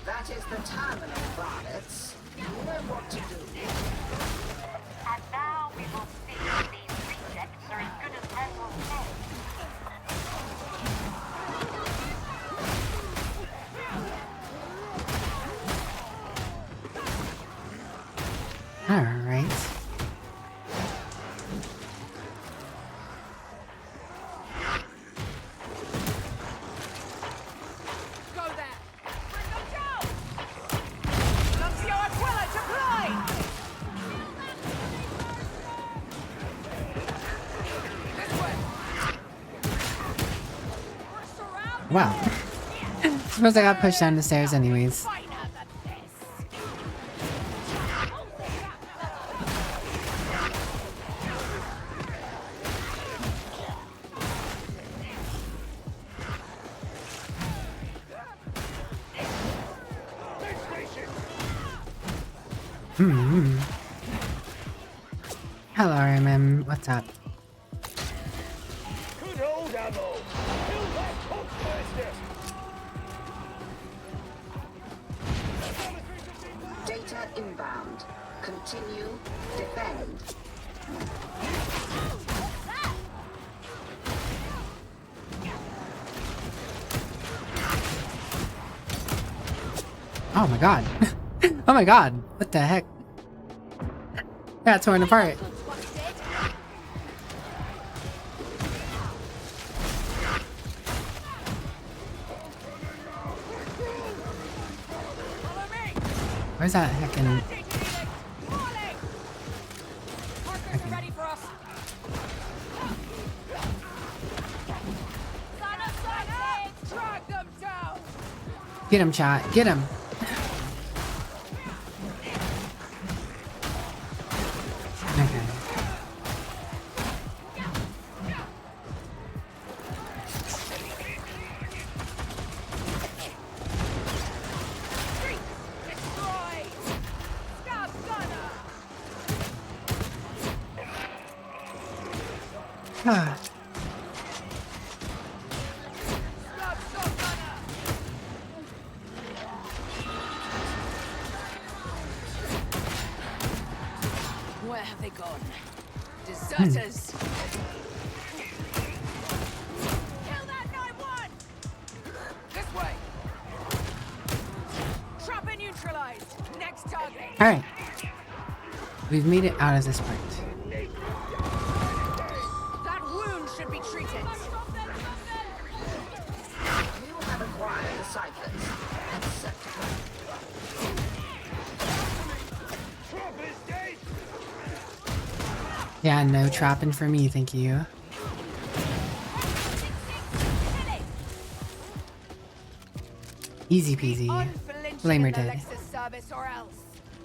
That is the terminal, varlets. You know what to do. And now we will see if these rejects are as good as mental Alright. Go there. Bring them down. Nuncio Aquila deploy. This way. Wow. Suppose I got pushed down the stairs anyways. Hello, RMM. What's up? Good old ammo. Kill that cockmaster. Data inbound. Continue. Defend. Oh my god. Oh my god. What the heck? Got torn apart. Where's that heckin'? fast. Drag them down. Get him, chat. Get him. Okay. Ah. Where have they gone? Deserters! Kill that 9-1! This way! Trapper neutralized! Next target! Alright. We've made it out of this part. That wound should be treated! You have acquired the ciphers. Acceptable. Yeah, no trapping for me, thank you. Easy peasy. Flamer dead. Service or else.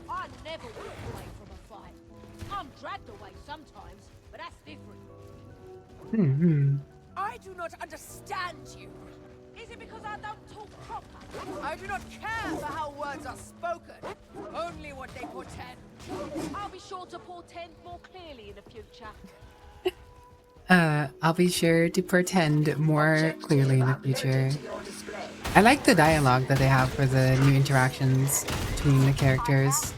I never walk away from a fight. I'm dragged away sometimes, but that's different. I do not understand you. Is it because I don't talk proper? I do not care for how words are spoken, only what they portend. I'll be sure to portend more clearly in the future. I'll be sure to pretend more clearly in the future. I like the dialogue that they have for the new interactions between the characters.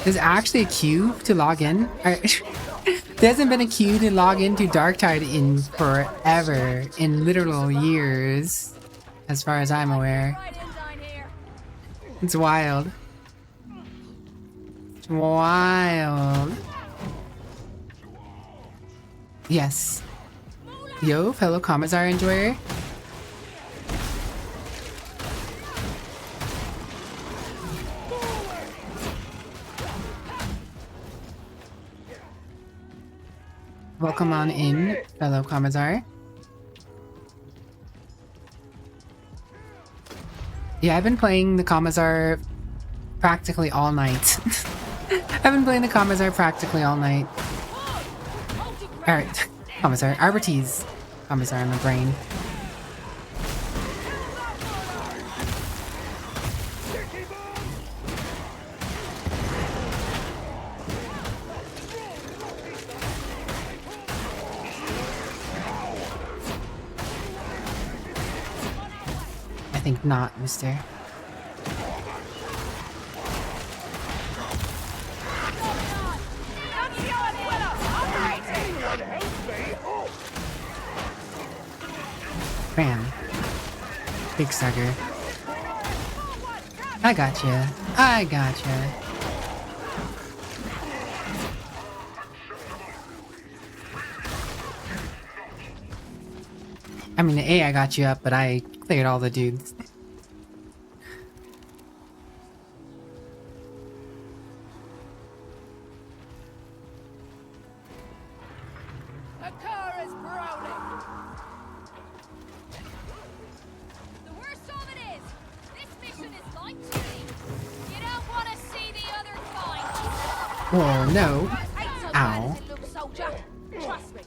There's actually a queue to log in. There hasn't been a queue to log into Darktide in forever, in literal years, as far as I'm aware. It's wild. It's wild. Yes. Yo, fellow Commissar enjoyer. Welcome on in, fellow Commissar. Yeah, I've been playing the Commissar practically all night. I've been playing the Commissar practically all night. Alright, Commissar. Arbortees. Commissar in my brain. I think not, mister. Bam. Big sucker. I gotcha. I gotcha. I mean, the I got you up, but I cleared all the dudes. A car is prowling. The worst of it is, this mission is light duty. You don't want to see the other kind. Oh, no. Ow. Soldier. Trust me.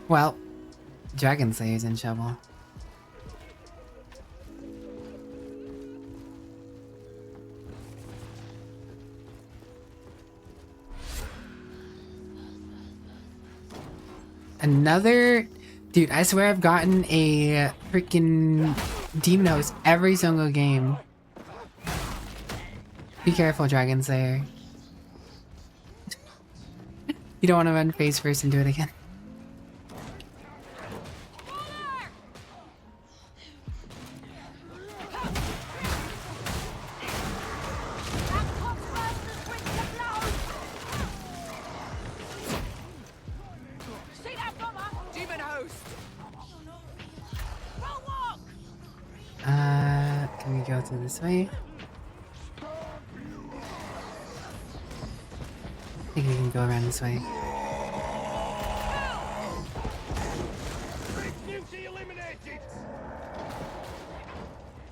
Well, Dragon Slayer's in trouble. Another... Dude, I swear I've gotten a freaking Demon Host every single game. Be careful, Dragon Slayer. You don't want to run face first and do it again. Can we go through this way? think we can go around this way.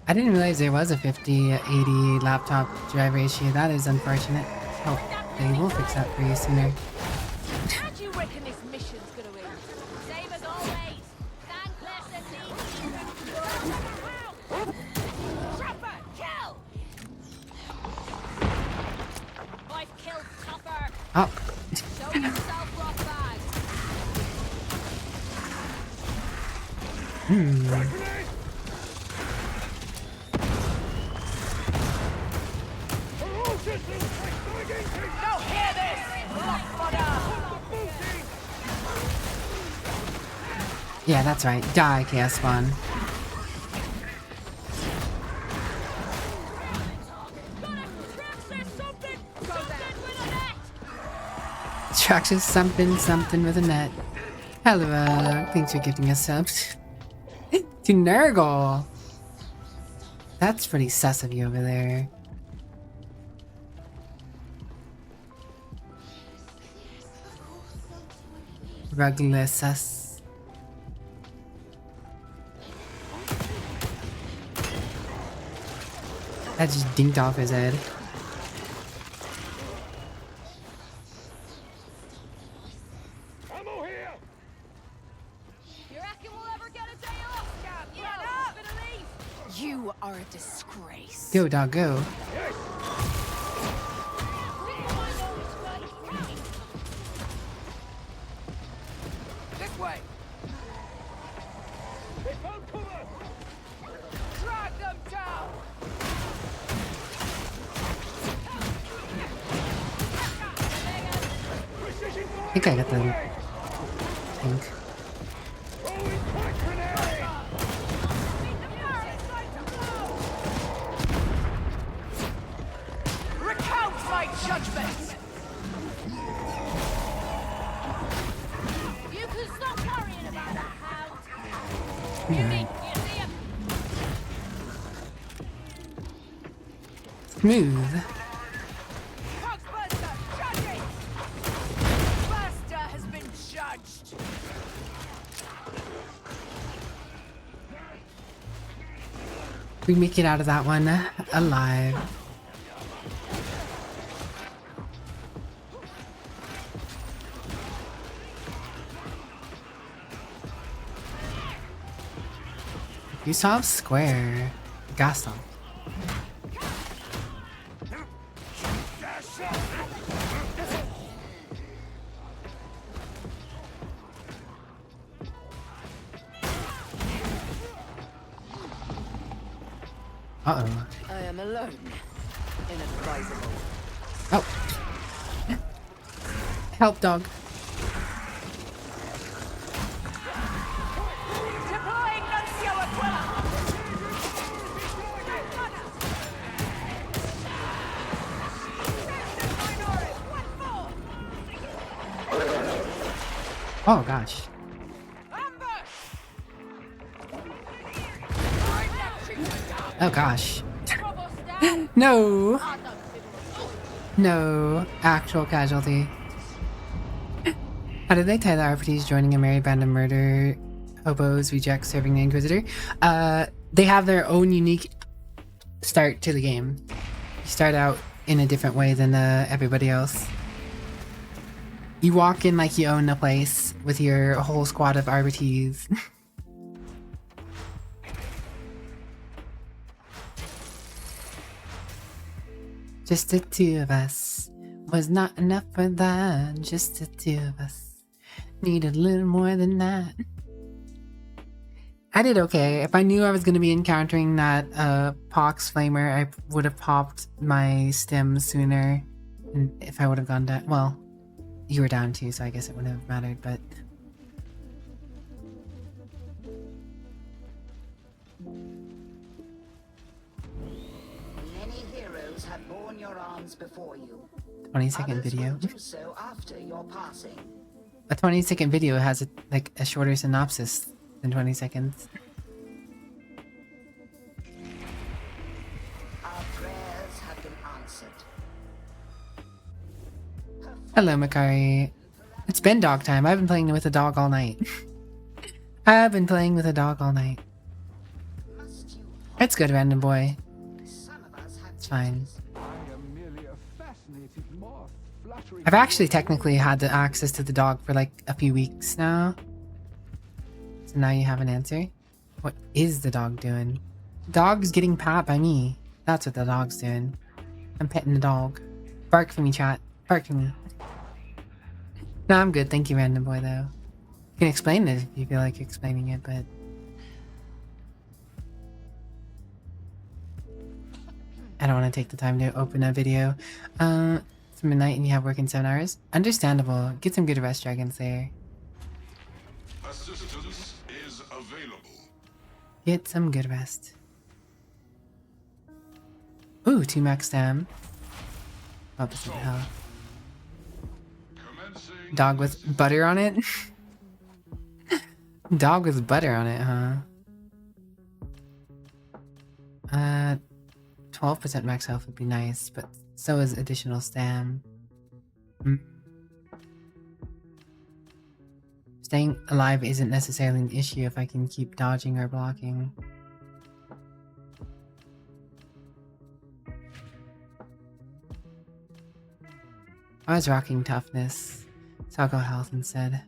I didn't realize there was a 50-80 laptop driver issue. That is unfortunate. Oh, they will fix that for you sooner. How do you reckon this mission's gonna end? Same as always. Thankless and needy. Trapper, kill! I've killed Topper. Oh. Show yourself, Rothbag. Now hear this, Lockfodder! Yeah, that's right. Die, Chaos Spawn. Traxxas something with a net. Hello, thanks for gifting us subs. To Nurgle! That's pretty sus of you over there. Regular sus. That just dinked off his head. You reckon we'll ever get a day off, Cap? Yeah, bit of leave. You are a disgrace. Go, dog, go. This way. Drag them down. I think I got the tank. Recount my judgment. You can stop worrying about that hound. You see him? Smooth. Buster, judge it. Buster has been judged. We make it out of that one alive. You saw square. Gaston. Uh-oh. I am alone. Inadvisable. Oh. Help, dog. Deploying Nuncio Aquila. Oh gosh. Oh gosh. No. No. Actual casualty. How did they tie the RPTs joining a merry band of murder hobos rejects serving the Inquisitor? They have their own unique start to the game. You start out in a different way than everybody else. You walk in like you own the place with your whole squad of RPTs. Just the two of us was not enough for that. Just the two of us needed a little more than that. I did okay. If I knew I was going to be encountering that Pox Flamer, I would have popped my stem sooner. And if I would have gone down, well, you were down too, so I guess it wouldn't have mattered, but... Many heroes have borne your arms before you. 20-second video. Others will do so after your passing. A 20-second video has a shorter synopsis than 20 seconds. Our prayers have been answered. Her Hello, Makari. It's been dog time. I've been playing with a dog all night. I've been playing with a dog all night. It's good, random boy. It's fine. I've actually technically had the access to the dog for like a few weeks now. So now you have an answer. What is the dog doing? The dog's getting pat by me. That's what the dog's doing. I'm petting the dog. Bark for me, chat. Bark for me. No, I'm good. Thank you, random boy, though. You can explain it if you feel like explaining it, but... I don't want to take the time to open a video. It's midnight and you have work in 7 hours. Understandable. Get some good rest, Dragon Slayer. Assistance is available. Get some good rest. Ooh, 2 max stam. Opposite hell. Dog with butter on it? Dog with butter on it, huh? 12% max health would be nice, but so is additional stam. Staying alive isn't necessarily an issue if I can keep dodging or blocking. I was rocking toughness, so I'll go health instead.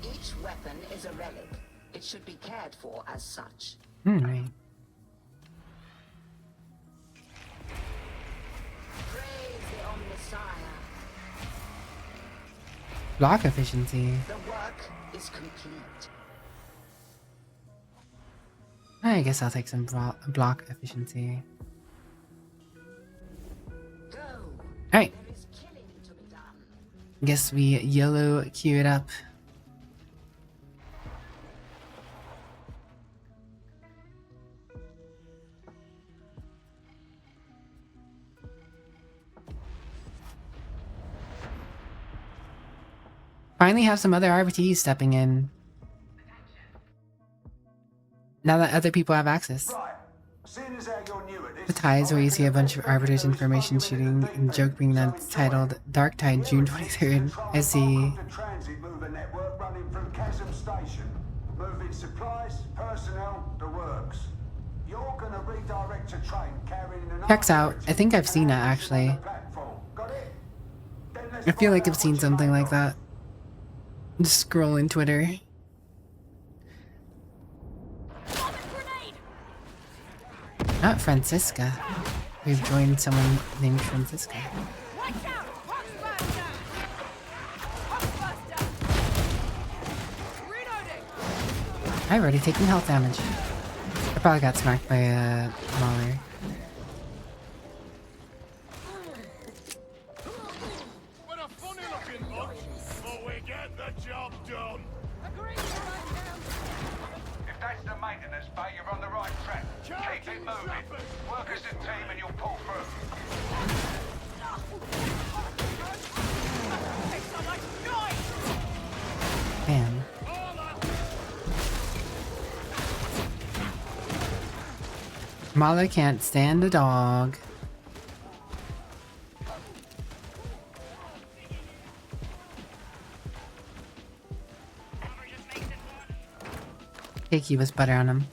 Each weapon is a relic. It should be cared for as such. Right. Praise the Omnissiah. Block efficiency. The work is complete. I guess I'll take some block efficiency. Alright. Guess we yellow queue it up. Finally have some other RBTs stepping in. Now that other people have access. The ties where you see a bunch of arbiters information shooting and joke being that's titled Dark Tide June 23rd. I see. Transit mover network running through Chasm Station. Moving supplies, personnel, the works. You're gonna redirect a train carrying an Checks out. I think I've seen it actually. I feel like I've seen something like that. Just scrolling Twitter. Not Francisca. We've joined someone named Francisca. I've already taken health damage. I probably got smacked by a Mauler. What a funny looking bunch, but we get the job done. If that's the maintenance bay, you're on the right track. Keep it moving. Work as a team and you'll pull through. Damn. Mauler can't stand a dog. Cakey with butter on him.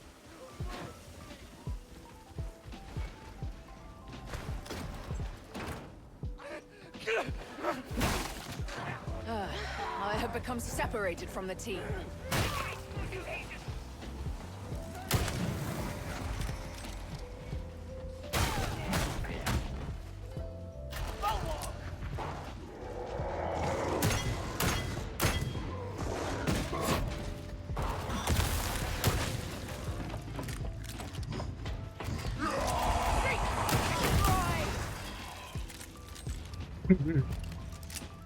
I have become separated from the team.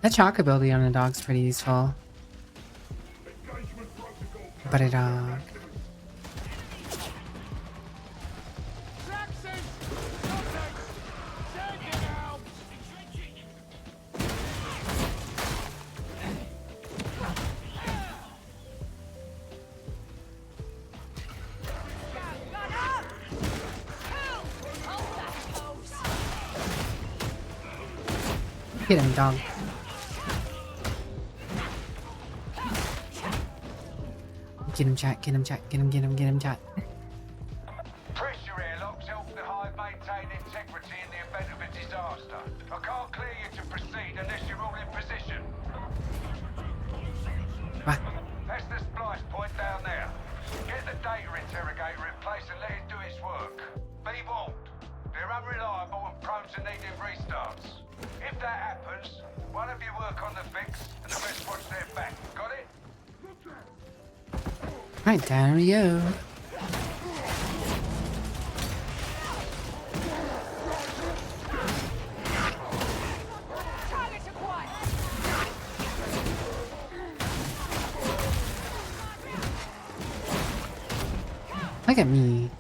That shock ability on a dog's pretty useful. Butter dog. Get him, dog. Get him, chat. Get him, chat. Get him, chat. Pressure airlocks help the hive maintain integrity in the event of a disaster. I can't clear you to proceed unless you're all in position. What? That's the splice point down there. Get the data interrogator in place and let it do its work. Be warned, they're unreliable and prone to needing restarts. If that happens, one of you work on the fix and the rest watch their back. Got it? Right, down we go. Look at me.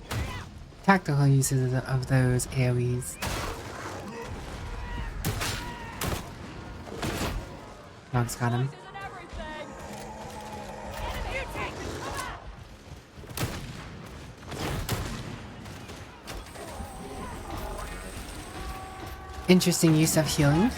Tactical uses of those AoEs. Dog's got him. Interesting use of healing.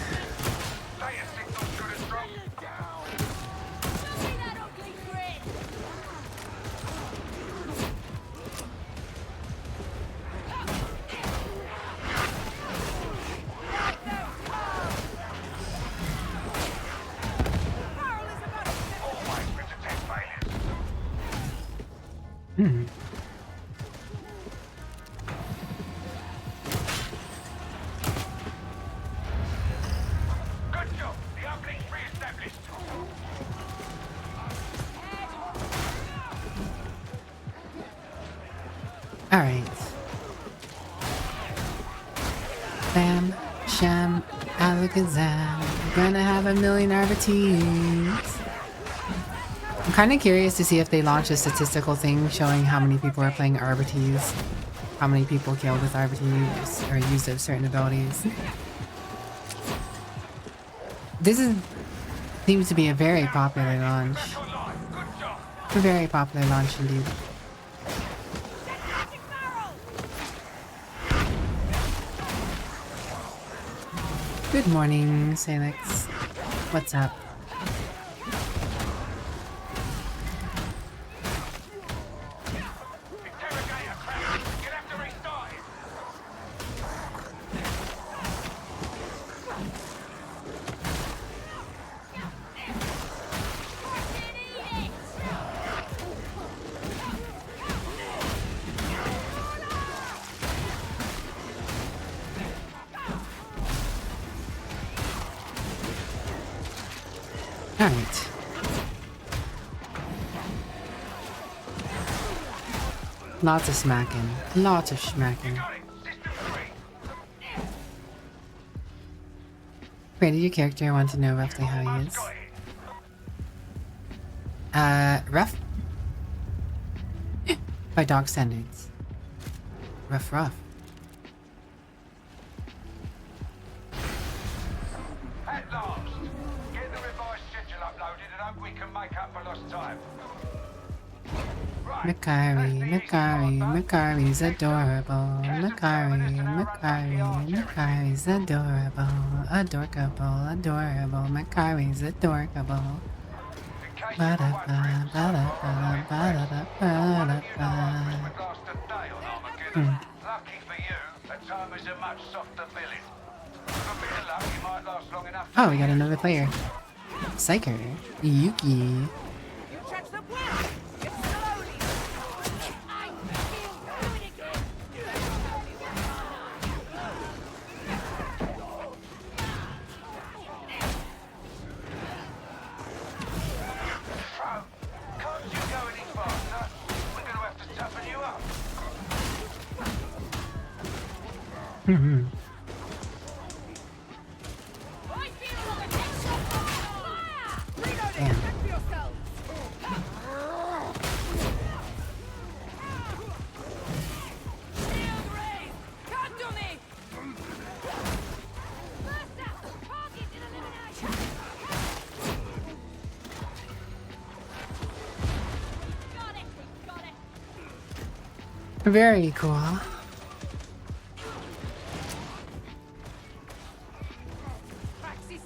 Alright. Bam, sham, alakazam. We're gonna have a million RBTs. I'm kind of curious to see if they launch a statistical thing showing how many people are playing RBTs. How many people killed with RBTs or used of certain abilities. This seems to be a very popular launch. A very popular launch indeed. Good morning, Salix. What's up? Alright. Lots of smacking. Lots of smacking. Rated your character. I want to know roughly how he is. Rough? By dog standards. Rough. At last, get the revised schedule uploaded and hope we can make up for lost time. Macari's adorable. Macari's adorable. Adorable. Macari's adorable. Lucky for you, the time is a much softer billing. With a bit of luck, you might last long enough. Oh, we got another player. Psyker. Yuki. Very cool. Praxis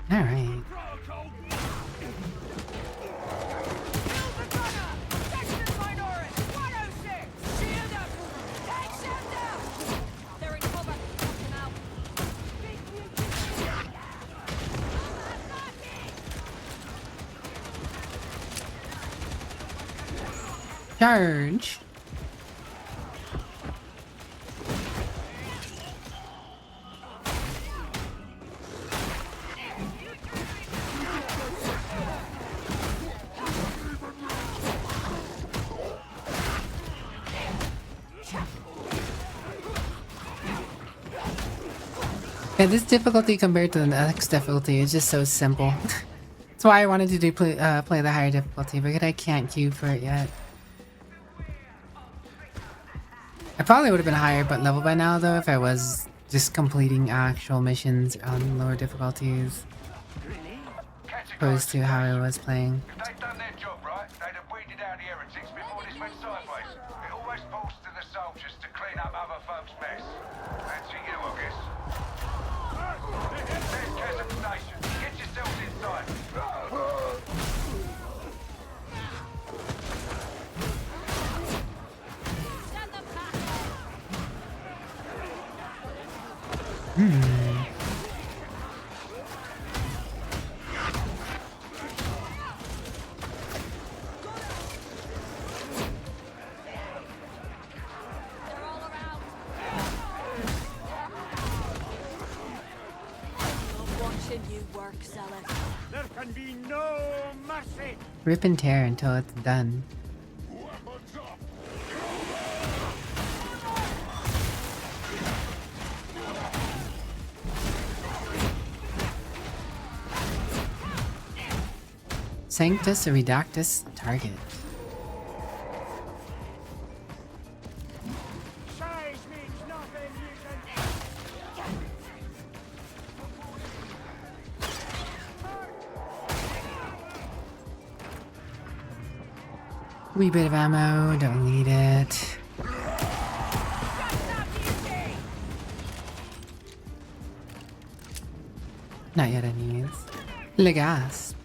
All right. Charge. Yeah, this difficulty compared to the next difficulty is just so simple. That's why I wanted to do play the higher difficulty, but I can't queue for it yet. I probably would have been higher but level by now though if I was just completing actual missions on lower difficulties opposed to how I was playing. If they'd done their job right, they'd have weeded out the heretics before this went sideways. It always falls to the soldiers to clean up other folks' mess. And to you, I guess. There's Chasm Station. Get yourselves inside. There can be no mercy. Rip and tear until it's done. Sanctus Redactus target. Size means nothing, Wee bit of ammo, don't need it. Not yet, anyways. Legas.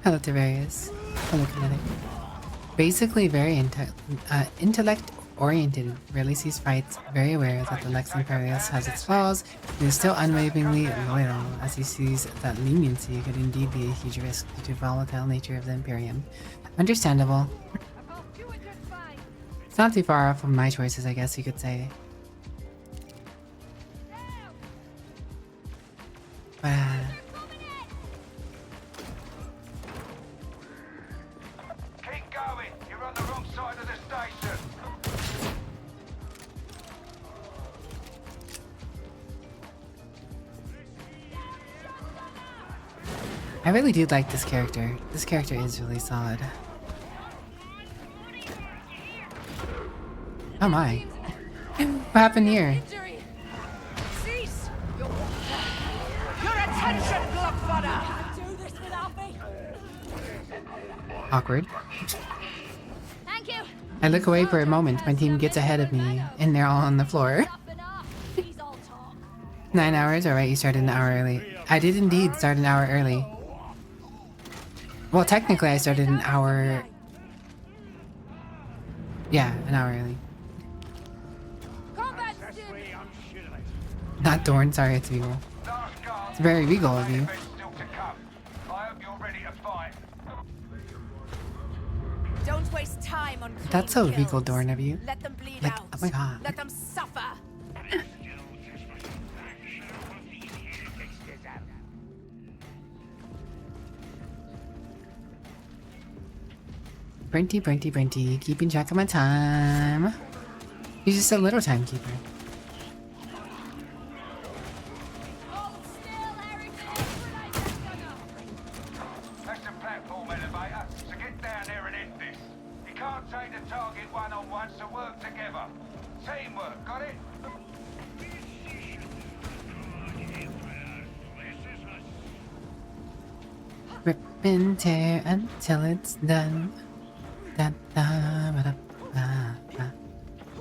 Hello, Tiberius. Hello, Kinetic. Basically, very intellect-oriented. Rarely sees fights. Very aware that the Lex Imperius has its flaws. He is still unwaveringly loyal, as he sees that leniency could indeed be a huge risk due to the volatile nature of the Imperium. Understandable. It's not too far off from my choices, I guess you could say. But, Keep going. You're on the wrong side of the station. I really do like this character. This character is really solid. Oh my. What happened here? Cease! Your attention, Glockfodder! Do this without me. Awkward. Thank you. I look away for a moment. My team gets ahead of me, and they're all on the floor. 9 hours? Alright, you started an hour early. I did indeed start an hour early. Well, technically I started an hour... Yeah, an hour early. Not Dorn, sorry, it's Regal. It's very Regal of you. Don't waste time on That's so Regal Dorn of you. Let them bleed Like, out. oh my god. Let them suffer. Brinty, keeping track of my time. He's just a little timekeeper. That's the platform elevator, so get down there and end this. You can't take the target one-on-one, so work together. Teamwork, got it? Rip and tear until it's done. Da, da, ba, da, ba, ba.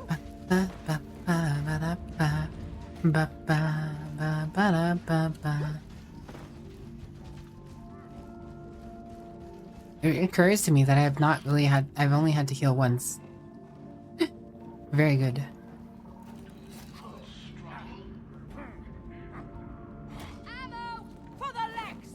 Ba, ba, ba, ba, ba, da, ba. Ba, ba, ba, ba, da, ba, ba. It occurs to me that I have not really had. I've only had to heal once. Very good. Ammo for the legs.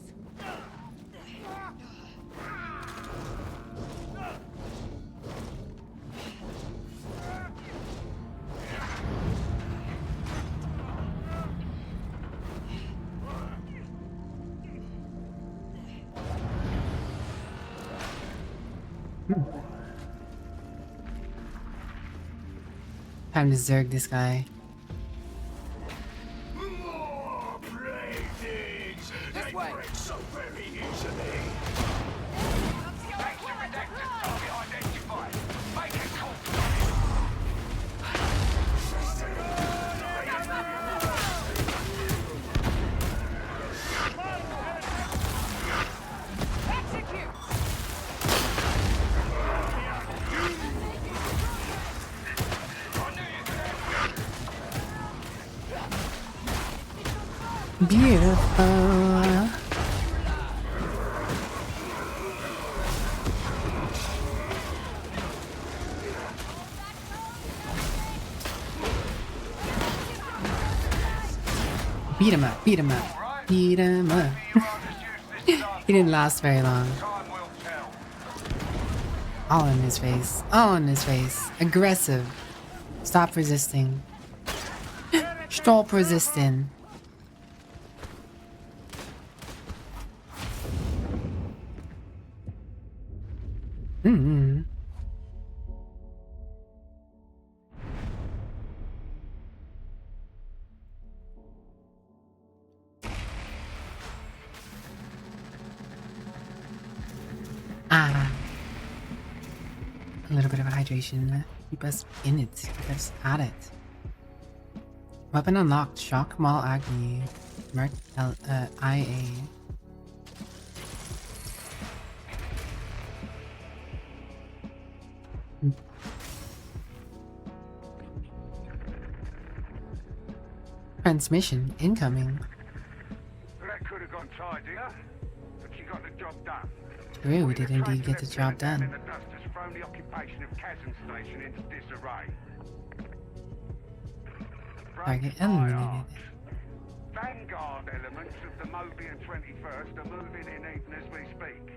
Time to zerg this guy. More plagues! This way. So very easily. Thanks to redacted target identified. Make it cool. Execute. Beautiful. Beat him up, beat him up, beat him up. He didn't last very long. All in his face, all in his face. Aggressive. Stop resisting. Stop resisting. Mm-hmm. Ah. A little bit of hydration. Keep us in it. Keep us at it. Weapon unlocked. Shock Maul Agni. Mark IA. Transmission incoming. That could have gone tidier, but you got the job done. True, we did indeed get the job done. The dust has thrown the occupation of Chasm Station into disarray. Target eliminated. Vanguard elements of the Mobian 21st are moving in even as we speak.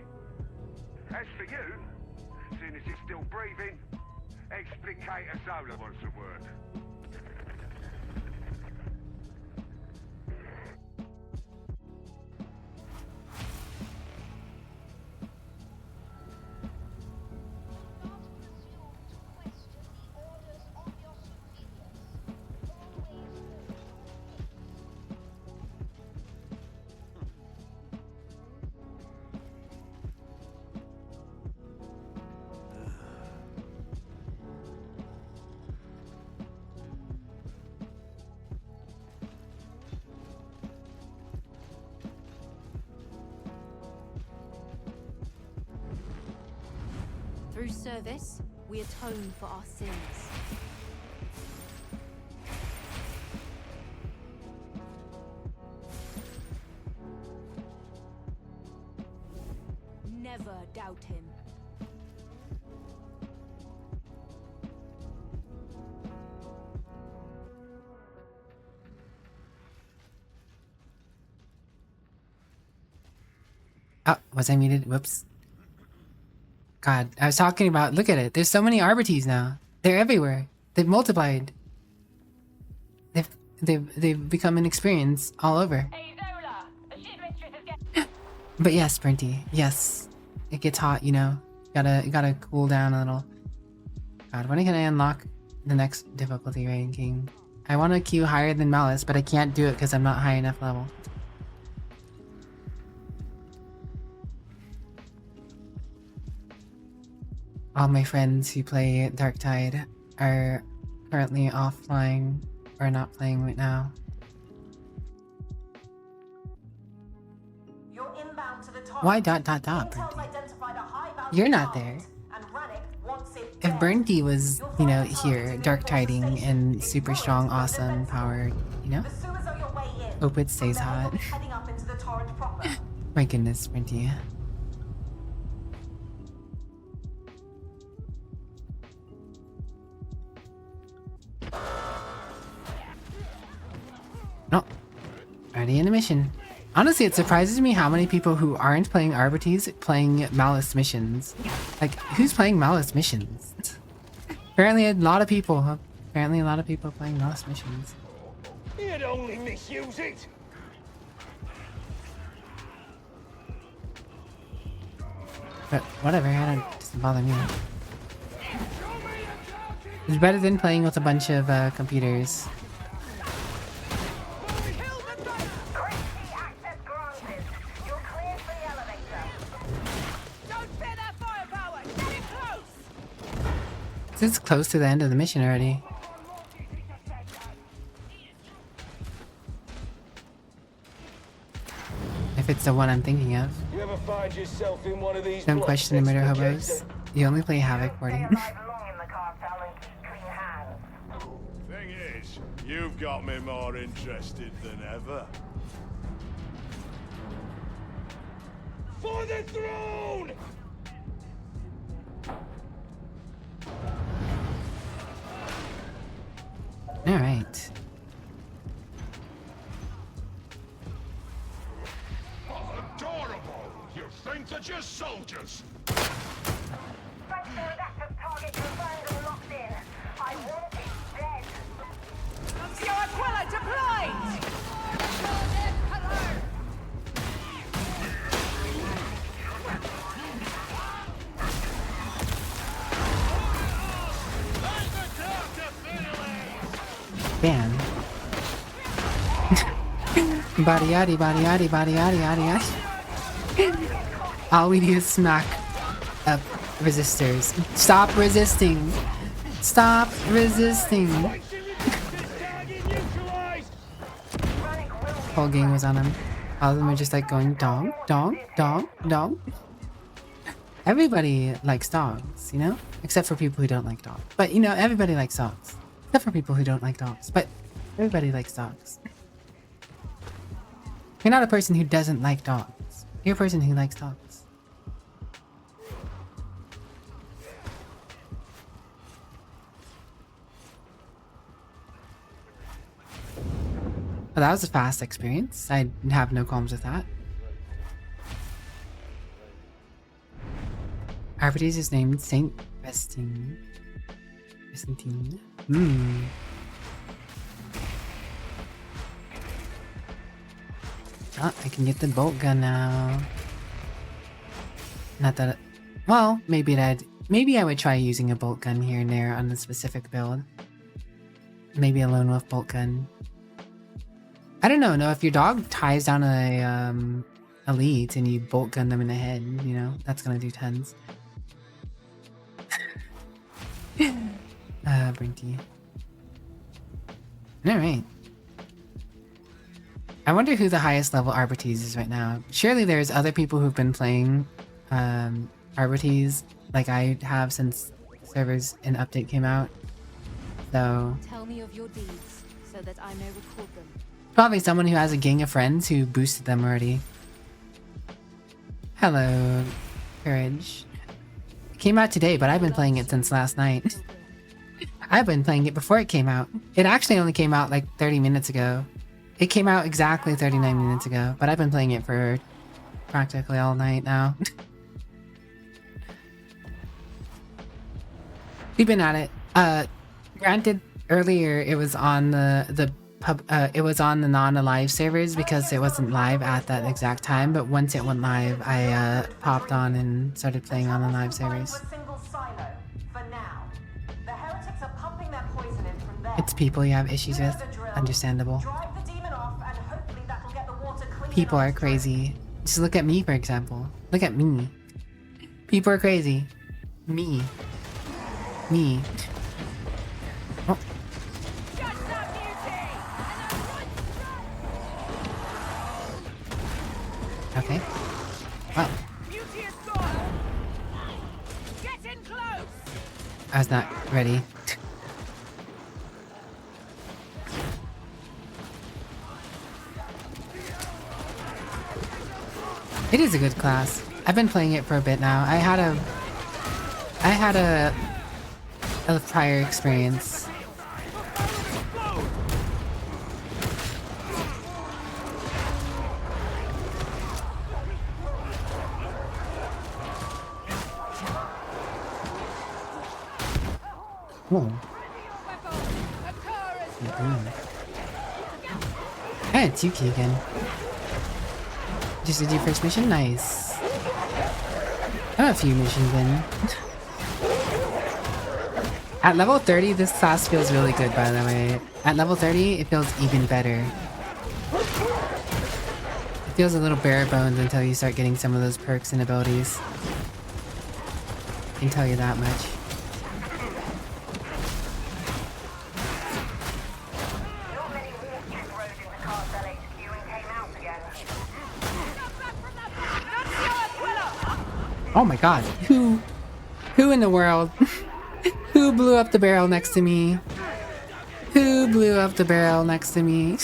As for you, seeing as you're still breathing, Explicator Zola was the word. Through service, we atone for our sins. Never doubt him. Oh, was I muted? Whoops. God, I was talking about, look at it. There's so many Arbites now. They're everywhere. They've multiplied. They've become an experience all over. But yes, Sprinty. Yes. It gets hot, you know. You gotta cool down a little. God, when can I unlock the next difficulty ranking? I want to queue higher than Malice, but I can't do it because I'm not high enough level. All my friends who play Darktide are currently offline or not playing right now. You're inbound to the top. Why ... You're not there. If Burnty was, you know, here, Darktiding and super strong, awesome, powered, you know? Hope it stays hot. My goodness, Burnty. Already in a mission. Honestly, it surprises me how many people who aren't playing Arbites playing Malice missions. Like, who's playing Malice missions? Apparently a lot of people. Apparently a lot of people playing Malice missions. You'd only misuse it. But whatever, it doesn't bother me. It's better than playing with a bunch of computers. It's close to the end of the mission already. If it's the one I'm thinking of. You ever find yourself in one of these Don't question the murder hobos. You only play Havoc boarding. Thing is, you've got me more interested than ever. For the throne! Alright. Adorable! You think that you're soldiers? Aquila deployed! Damn. Body yaddy, body yaddy, body yaddy, yaddy, yaddy. All we do is smack up resistors. Stop resisting. Stop resisting. Whole gang was on him. All of them are just like going dong, dong, dong, dong. Everybody likes dogs, you know? Except for people who don't like dogs. But you know, everybody likes dogs. Except for people who don't like dogs. But everybody likes dogs. You're not a person who doesn't like dogs. You're a person who likes dogs. Well, that was a fast experience. I have no qualms with that. Arbites is named Saint Vestine. Hmm. Oh, I can get the bolt gun now. Not that. Well, maybe I would try using a bolt gun here and there on a specific build. Maybe a lone wolf bolt gun. I don't know. No, if your dog ties down a elite and you bolt gun them in the head, you know, that's gonna do tons. Brinty. Alright. I wonder who the highest level Arbites is right now. Surely there's other people who've been playing Arbites like I have since servers and update came out. So Tell me of your deeds so that I may record them. probably someone who has a gang of friends who boosted them already. Hello, Courage. It came out today, but I've been playing it since last night. I've been playing it before it came out. It actually only came out like 30 minutes ago. It came out exactly 39 minutes ago, but I've been playing it for practically all night now. We've been at it. Granted, earlier it was on the non-alive servers because it wasn't live at that exact time, but once it went live, I popped on and started playing on the live servers. It's people you have issues with. Understandable. People are crazy. Just look at me, for example. Look at me. People are crazy. Me. Oh. Okay. Well. I was not ready. It is a good class. I've been playing it for a bit now. I had a prior experience. Cool. Hey, it's Yuki again. Just did your first mission? Nice. I have a few missions in. At level 30, this class feels really good, by the way. At level 30, it feels even better. It feels a little bare bones until you start getting some of those perks and abilities. I can tell you that much. Oh my god, who in the world? Who blew up the barrel next to me? Who blew up the barrel next to me?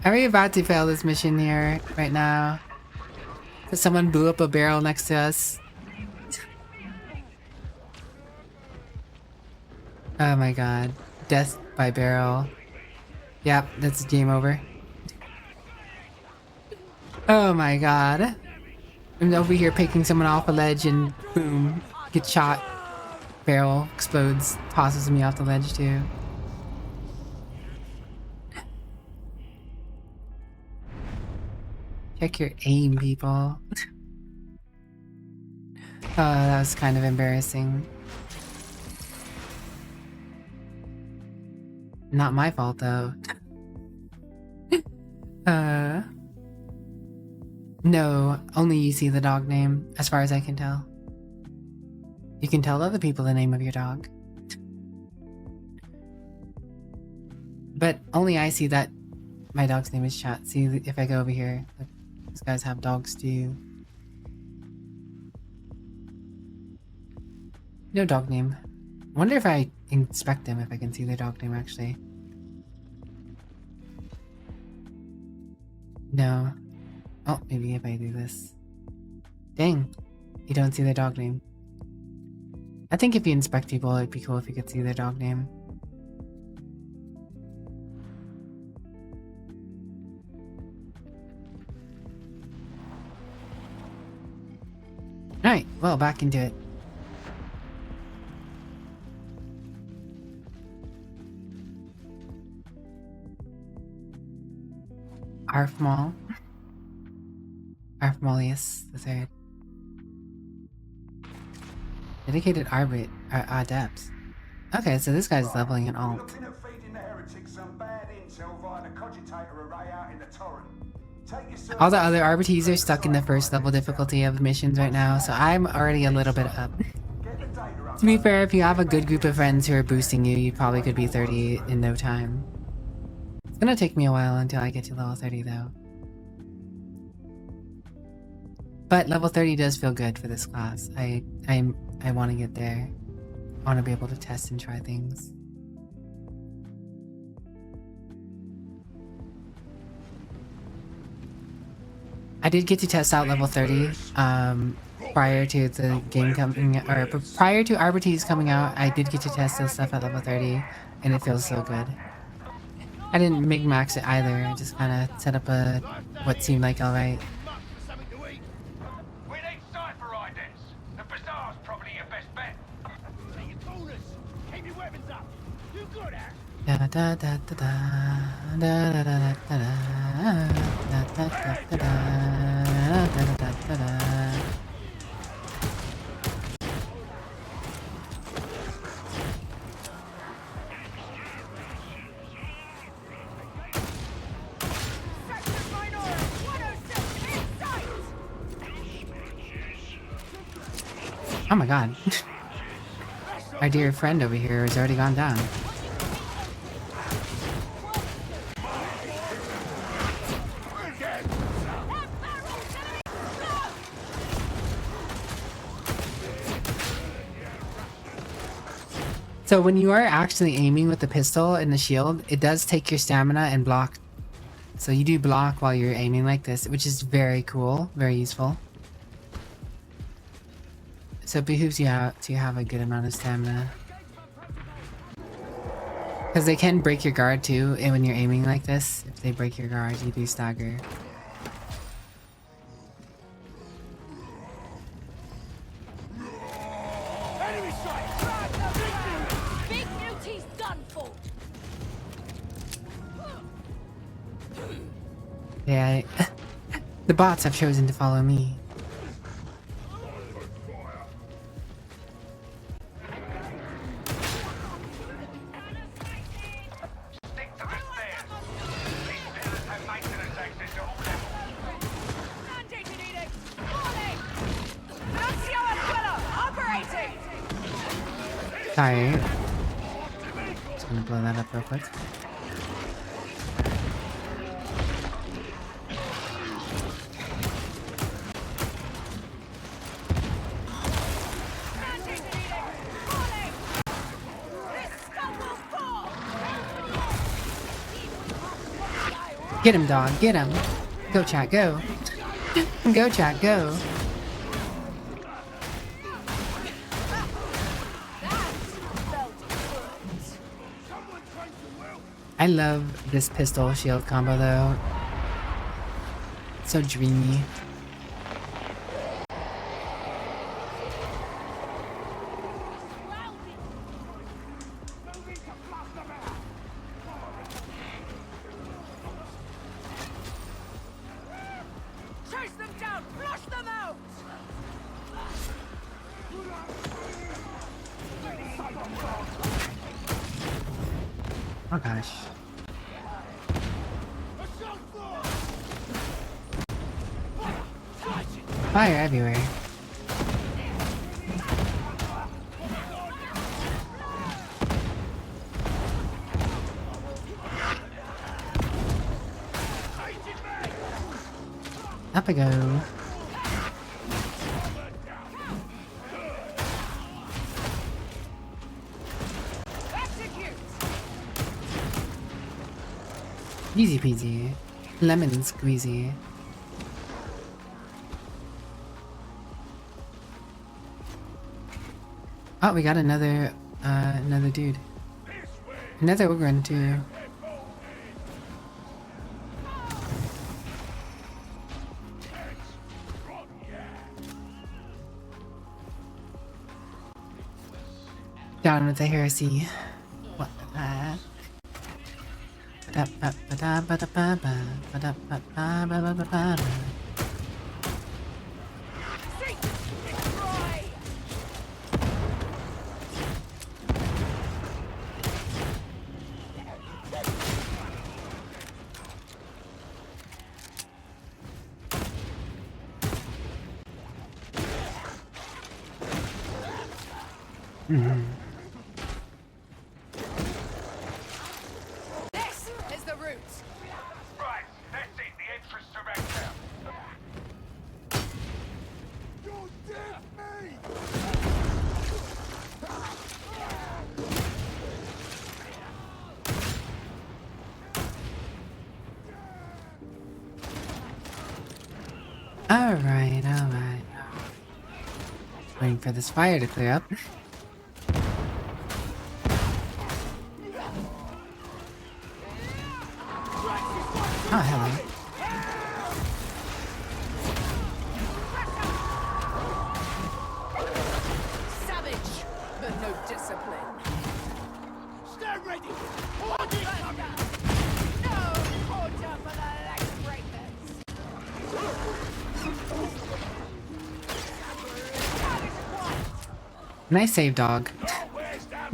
Are we about to fail this mission here, right now? Because someone blew up a barrel next to us? Oh my god. Death by barrel. Yep, that's game over. Oh my god. I'm over here picking someone off a ledge and boom, get shot. Barrel explodes, tosses me off the ledge too. Check your aim, people. Oh, that was kind of embarrassing. Not my fault though. No, only you see the dog name, as far as I can tell. You can tell other people the name of your dog. But only I see that my dog's name is Chat. See, if I go over here, look, these guys have dogs too. No dog name. I wonder if I inspect them, if I can see their dog name actually. No. Oh, maybe if I do this. Dang, you don't see their dog name. I think if you inspect people, it'd be cool if you could see their dog name. Alright, well, back into it. Arfmal. Arfmalius the Third. Dedicated Adept. Okay, so this guy's leveling an alt. Looking at feeding the heretics some bad intel via the cogitator array out in the torrent. All the other RBTs are stuck in the first level difficulty of missions right now, so I'm already a little bit up. To be fair, if you have a good group of friends who are boosting you, you probably could be 30 in no time. It's gonna take me a while until I get to level 30 though. But level 30 does feel good for this class. I want to get there. I want to be able to test and try things. I did get to test out level 30 prior to the game coming, or prior to RBTs coming out. I did get to test this stuff at level 30, and it feels so good. I didn't min-max it either. I just kind of set up a what seemed like alright. Da da da da da da da da da da da da da. Oh my god. Our dear friend over here has already gone down. So when you are actually aiming with the pistol and the shield, it does take your stamina and block. So you do block while you're aiming like this, which is very cool, very useful. So it behooves you to have a good amount of stamina. Because they can break your guard too, and when you're aiming like this, if they break your guard, you do stagger. Enemy sight! Yeah, the bots have chosen to follow me. Sorry. Just gonna blow that up real quick. Get him, dog. Get him. Go, chat. Go. Go, chat. Go. I love this pistol shield combo though. So dreamy. Chase them down! Flush them out! Oh gosh. Fire everywhere. Up I go. Easy peasy. Lemon squeezy. Oh, we got another dude. Another Ogrun too. Down with the heresy. What the This is the route. Right, that's it. The entrance to Rector. You did me! Alright, alright. Waiting for this fire to clear up. Oh, hello. Savage, but no discipline. Stand ready. Hold it up. No order for the leg breakers. Nice save, dog.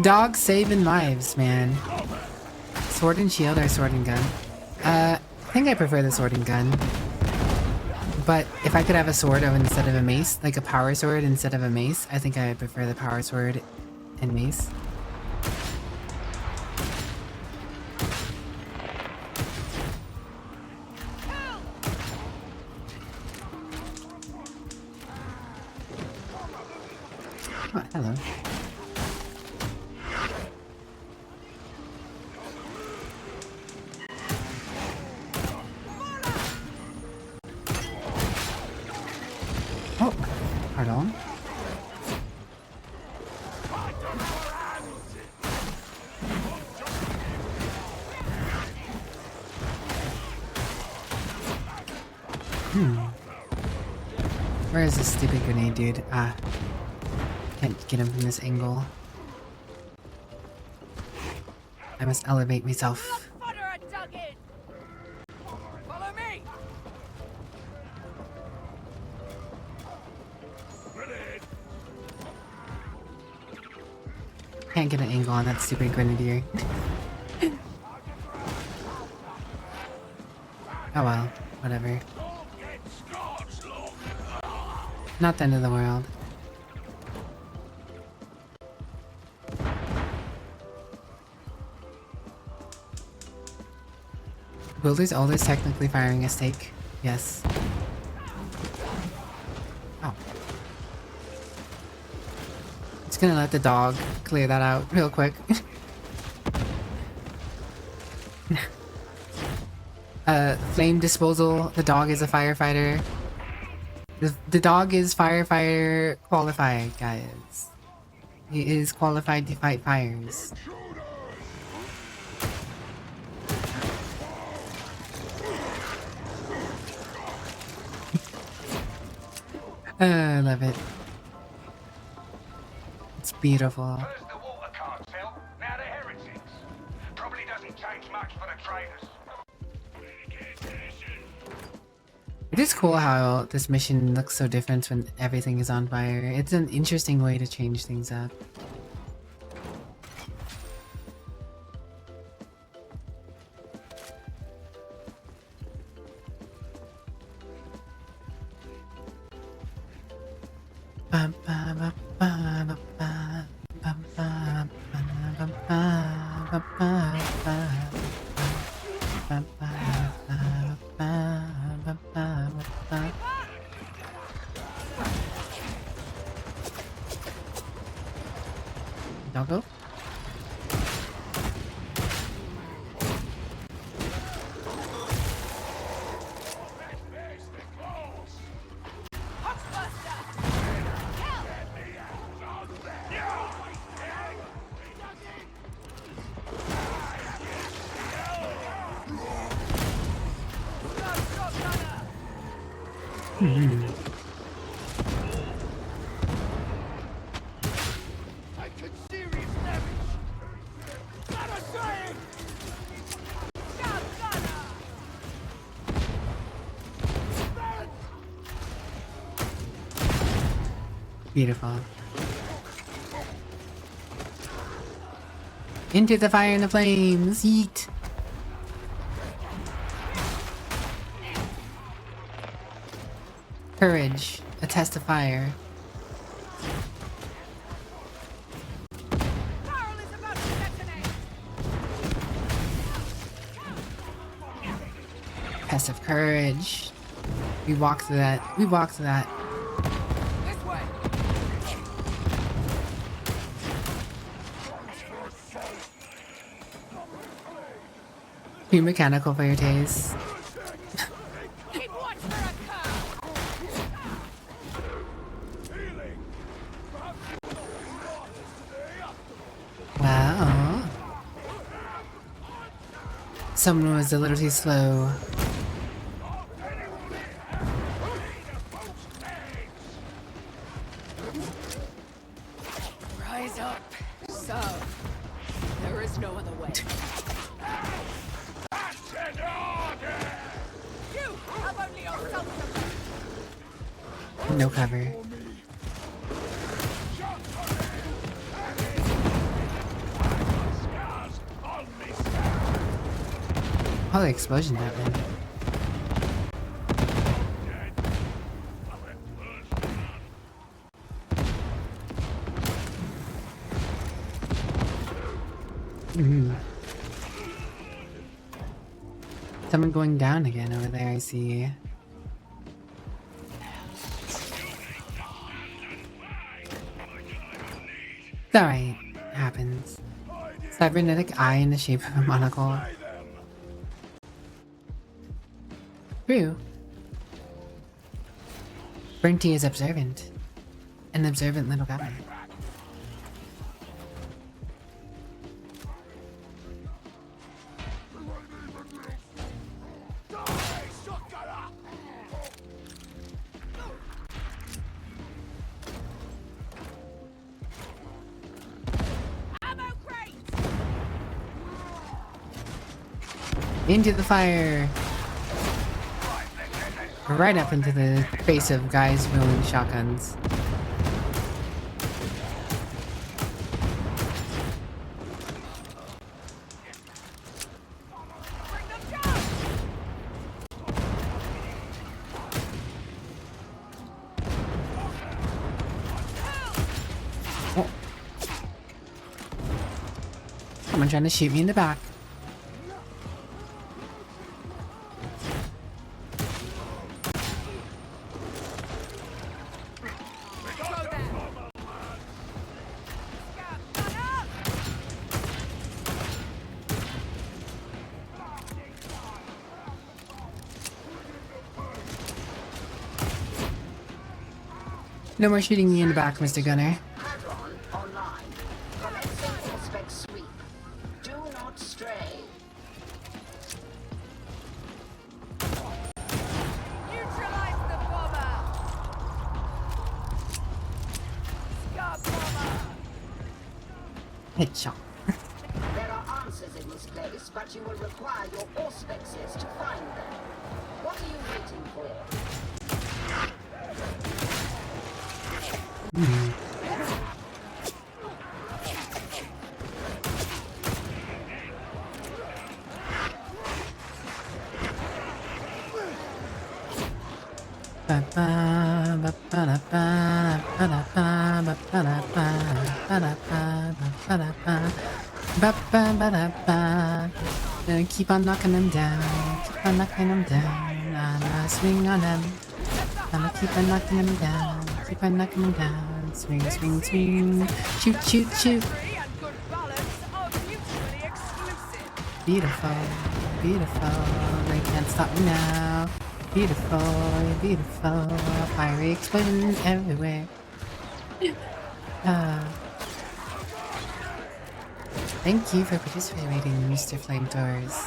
Dog saving lives, man. Sword and shield or sword and gun? I think I prefer the sword and gun. But if I could have a sword instead of a mace, like a power sword instead of a mace, I think I would prefer the power sword and mace. Oh, hello. Oh, pardon. Where is this stupid grenade, dude? Ah. Can't get him from this angle. I must elevate myself. Follow me! Can't get an angle on that stupid grenadier. Oh well, whatever. Not the end of the world. Builder's Elder's technically firing a stake. Yes. Oh. Just gonna let the dog clear that out real quick. Flame disposal. The dog is a firefighter. The dog is firefighter qualified, guys. He is qualified to fight fires. I love it. It's beautiful. First the water cartel, now the heretics. Probably doesn't change much for the traders. It is cool how this mission looks so different when everything is on fire. It's an interesting way to change things up. Doggo? Beautiful. Into the fire and the flames! Yeet! Courage, a test of fire. Test of courage. We walked through that. We walked through that. Be mechanical for your taste. Wow. Someone was a little too slow. Rise up. So, there is no other way. You have only yourself to No cover. All the explosions happened. Someone going down again over there, I see. It's alright. Happens. Cybernetic eye in the shape of a monocle. True. Brinty is observant. An observant little guy. Into the fire! right up into the face of guys wielding shotguns. Oh. Someone trying to shoot me in the back. No more shooting me in the back, Mr. Gunner. Online. Commencing suspect sweep. Do not stray. Neutralize the bomber! Scar bomber! Headshot. There are answers in this place, but you will require your auspexes to find them. What are you waiting for? Keep on knocking them down. Keep on knocking them down. I'ma swing on them. I'ma keep on knocking them down. Keep on knocking them down. Swing, swing, swing. Shoot, shoot, shoot. Beautiful, beautiful. They can't stop me now. Beautiful, beautiful. Fiery explosions everywhere. Thank you for participating, Mr. Flamethrowers.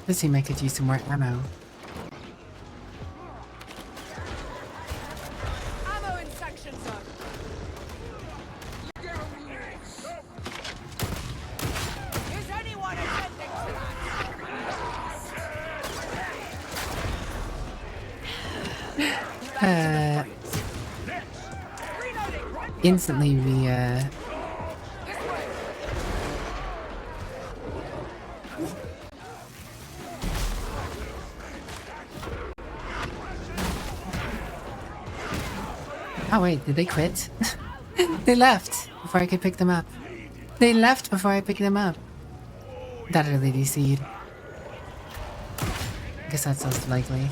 Let's see if I could use some more ammo. Ammo in section zone. Is anyone attending to that? Instantly we, Oh wait, did they quit? They left before I could pick them up. They left before I picked them up. That early DC'd. I guess that sounds likely.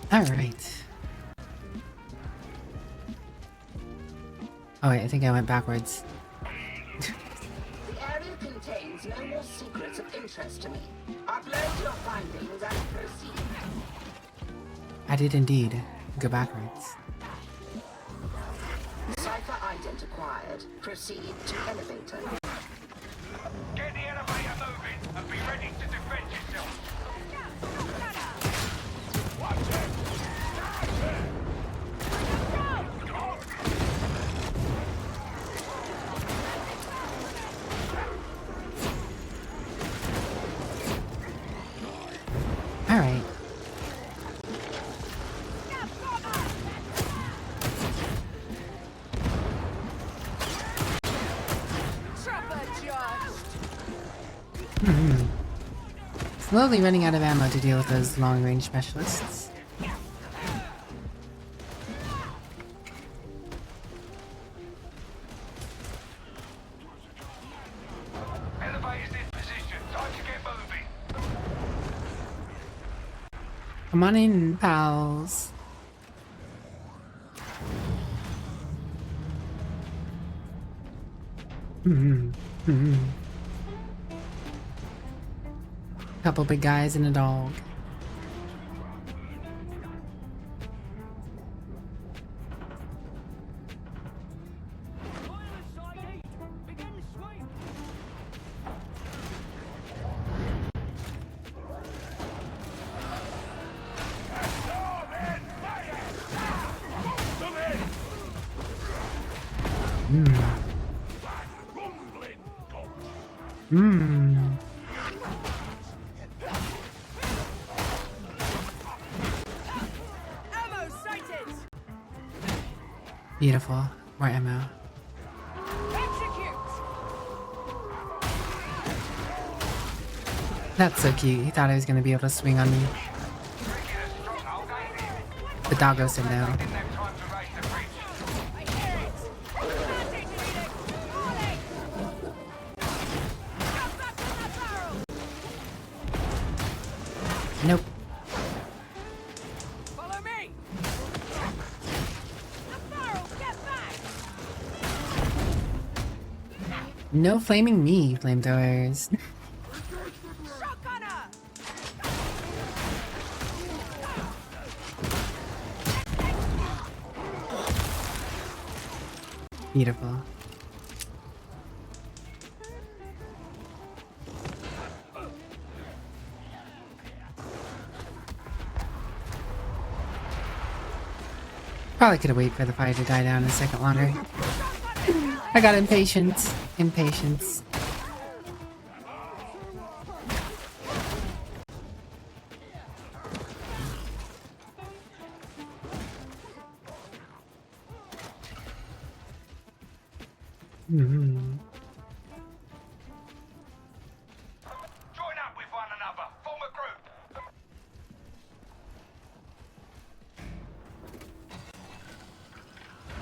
Alright. Oh wait, I think I went backwards. The area contains no more secrets of interest to me. Upload your findings and proceed. I did indeed go backwards. Cipher ident acquired. Proceed to elevator. Get the elevator moving and be ready to defend yourself. Alright. Slowly running out of ammo to deal with those long-range specialists. Elevator's in position. Time to get moving. Come on in, pals. Couple big guys and a dog. Beautiful. More ammo. That's so cute. He thought I was gonna be able to swing on me. The doggo said no. Nope. Follow me. No flaming me, flamethrowers. Beautiful. Probably could have waited for the fire to die down a second longer. I got impatient. Impatience. Join up with one another. Form a group.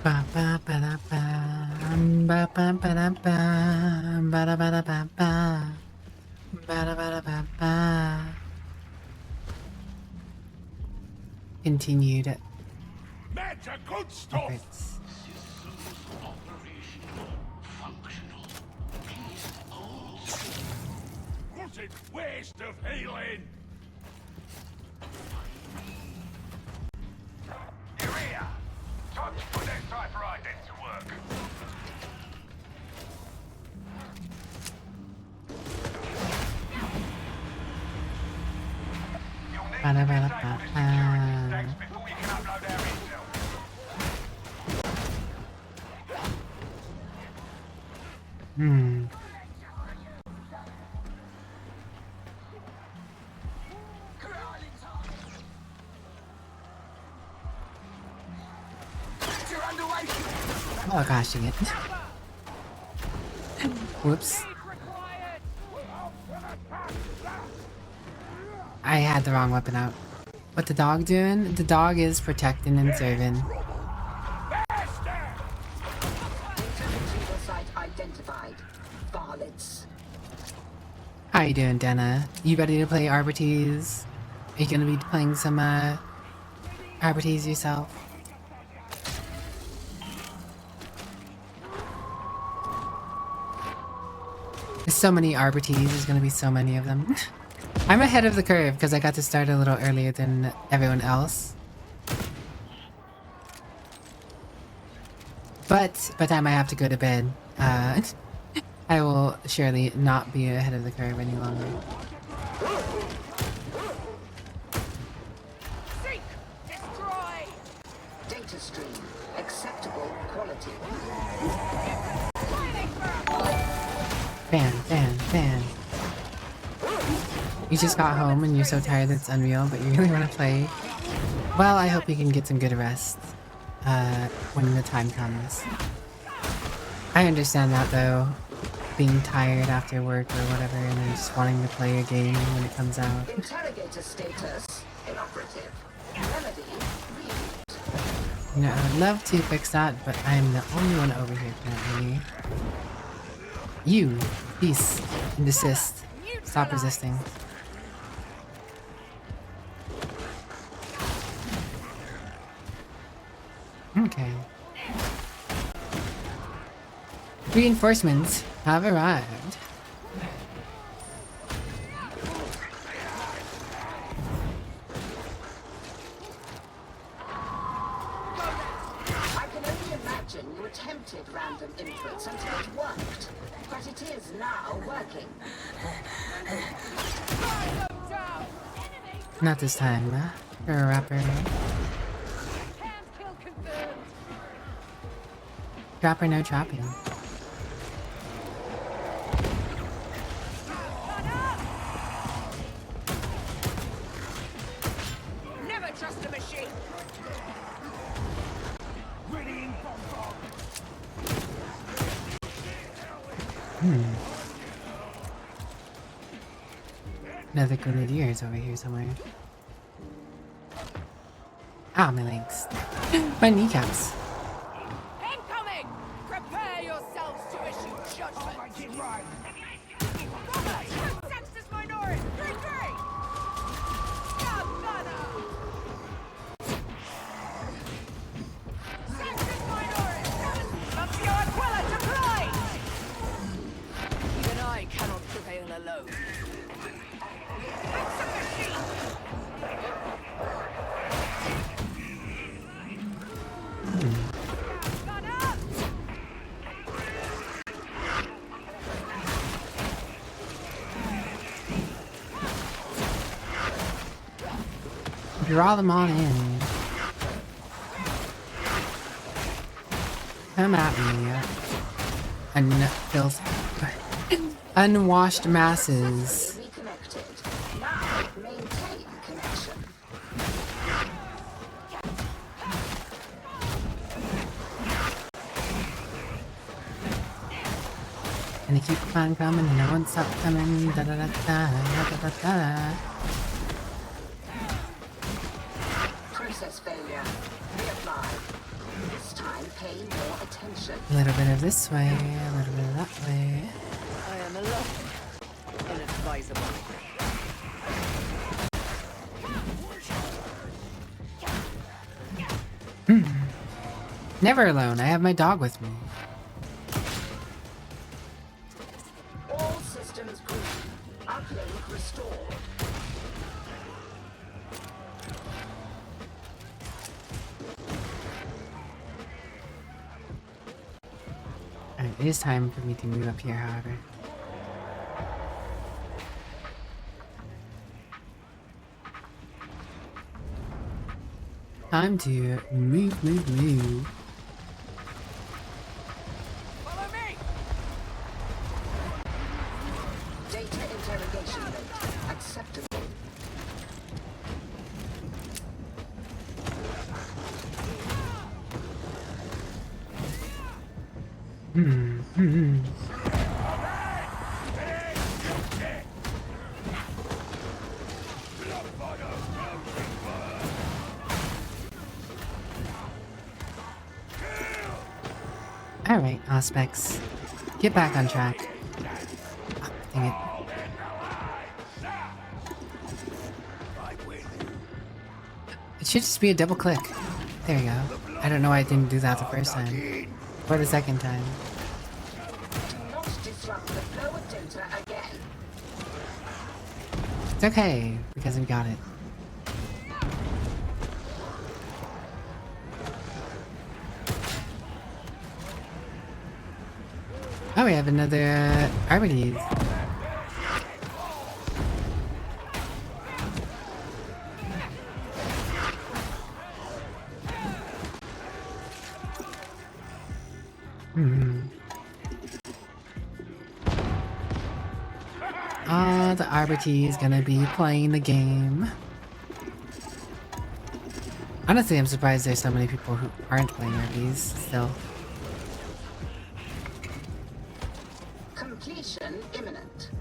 Ba ba ba da ba ba ba ba da ba ba da ba da ba ba ba da ba da ba ba. Continued. That's a good stuff. Efforts. What's it waste of healing? You're here. Time to put that cipher ident to work. You'll need Ba da to ba da disable ba the ba. security stacks before you can upload our intel. Oh gosh, dang it. Whoops. I had the wrong weapon out. What the dog doing? The dog is protecting and serving. Site identified. Varlets. How you doing, Denna? You ready to play Arbortees? Are you gonna be playing some Arbortees yourself? There's so many Arbortees, there's gonna be so many of them. I'm ahead of the curve because I got to start a little earlier than everyone else. But by the time I have to go to bed, I will surely not be ahead of the curve any longer. Seek! Destroy! Data stream. Acceptable quality. Fan. You just got home and you're so tired that it's unreal, but you really want to play. Well, I hope you can get some good rest when the time comes. I understand that though, being tired after work or whatever and then just wanting to play a game when it comes out. Interrogator status inoperative. Remedy You know, I would love to fix that, but I'm the only one over here currently. You, cease and desist. Stop resisting. Okay. Reinforcements have arrived. I can only imagine you attempted random inputs until it worked. But it is now working. Not this time, You're a rapper. Trapper, no trapping. Never trust a machine. Another grenadier is over here somewhere. Ow, my legs. My kneecaps. Incoming! Prepare yourselves to issue judgment. Census minority! 3-3! Census minority! Lumpio Aquila deployed! Even I cannot prevail alone. Draw them on in. Come at me. Unwashed masses. Reconnected. Now maintain connection. And they keep on coming and I won't stop coming. Da da da da da da da. Process failure. Reapply. This time pay more attention. A little bit of this way, a little bit of that way. I am alone. Inadvisable. Never alone. I have my dog with me. All systems green. Uplink restored. Alright, it is time for me to move up here, however. Time to move. Follow me! Data interrogation rate acceptable. Alright, Auspex. Get back on track. Oh, dang it. It should just be a double click. There you go. I don't know why I didn't do that the first time. Or the second time. Do not disrupt the flow of data again. It's okay, because we got it. Oh, we have another Arbites. The Arbites is gonna be playing the game. Honestly, I'm surprised there's so many people who aren't playing Arbites still. Completion imminent.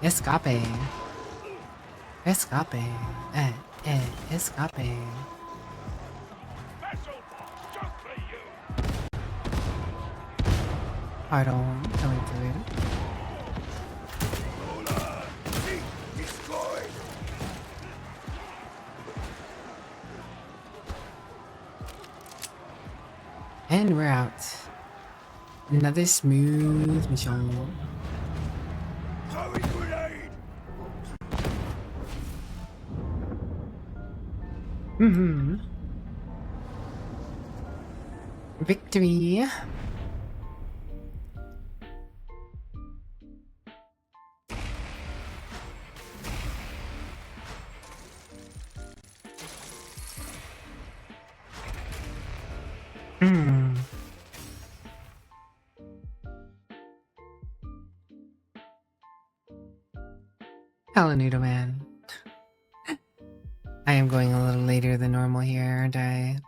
Escape. Escape. Escape. Hold on, coming through. And we're out. Another smooth mission. Victory. Hello, Noodle Man. I am going a little later than normal here, aren't I?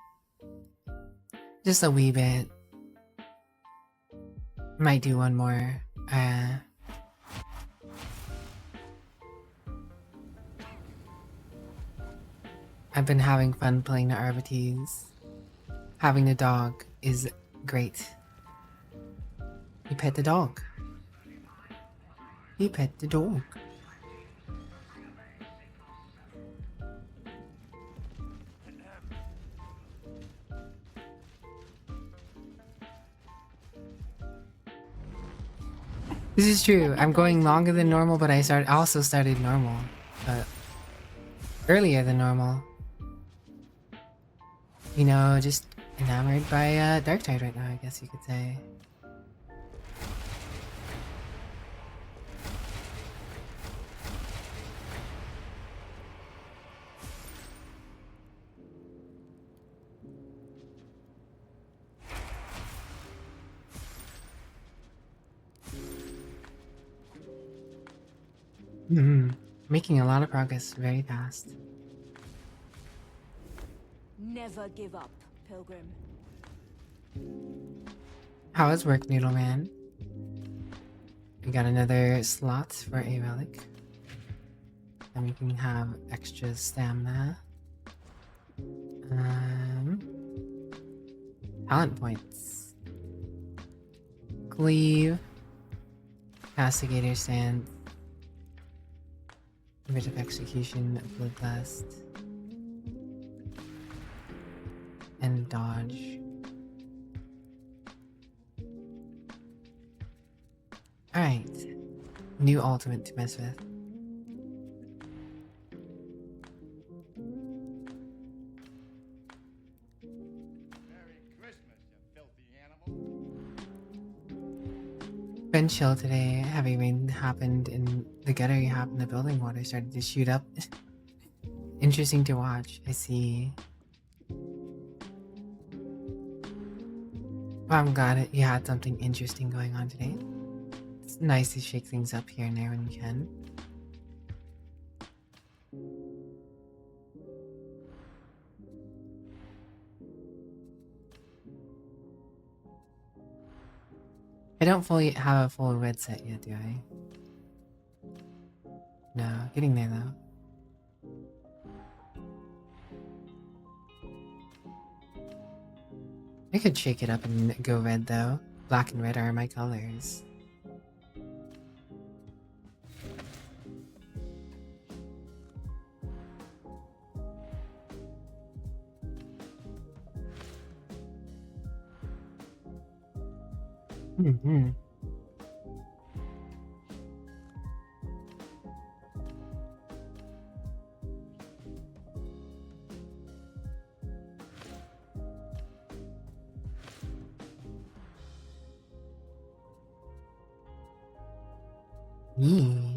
Just a wee bit. Might do one more. I've been having fun playing the RBTs. Having a dog is great. You pet the dog. You pet the dog. This is true. I'm going longer than normal, but I also started normal. Earlier than normal. You know, just enamored by Darktide right now, I guess you could say. Making a lot of progress very fast. Never give up, Pilgrim. How is work, Noodle Man? We got another slot for a relic. And we can have extra stamina. Talent points. Cleave. Castigator Stand. Bit of Execution, Bloodlust. And Dodge. Alright. New ultimate to mess with. Been chill today. Heavy rain happened in the gutter. Happened. The building water started to shoot up. Interesting to watch. I see. Well, I'm glad you had something interesting going on today. It's nice to shake things up here and there when you can. I don't fully have a full red set yet, do I? No, getting there though. I could shake it up and go red though. Black and red are my colors.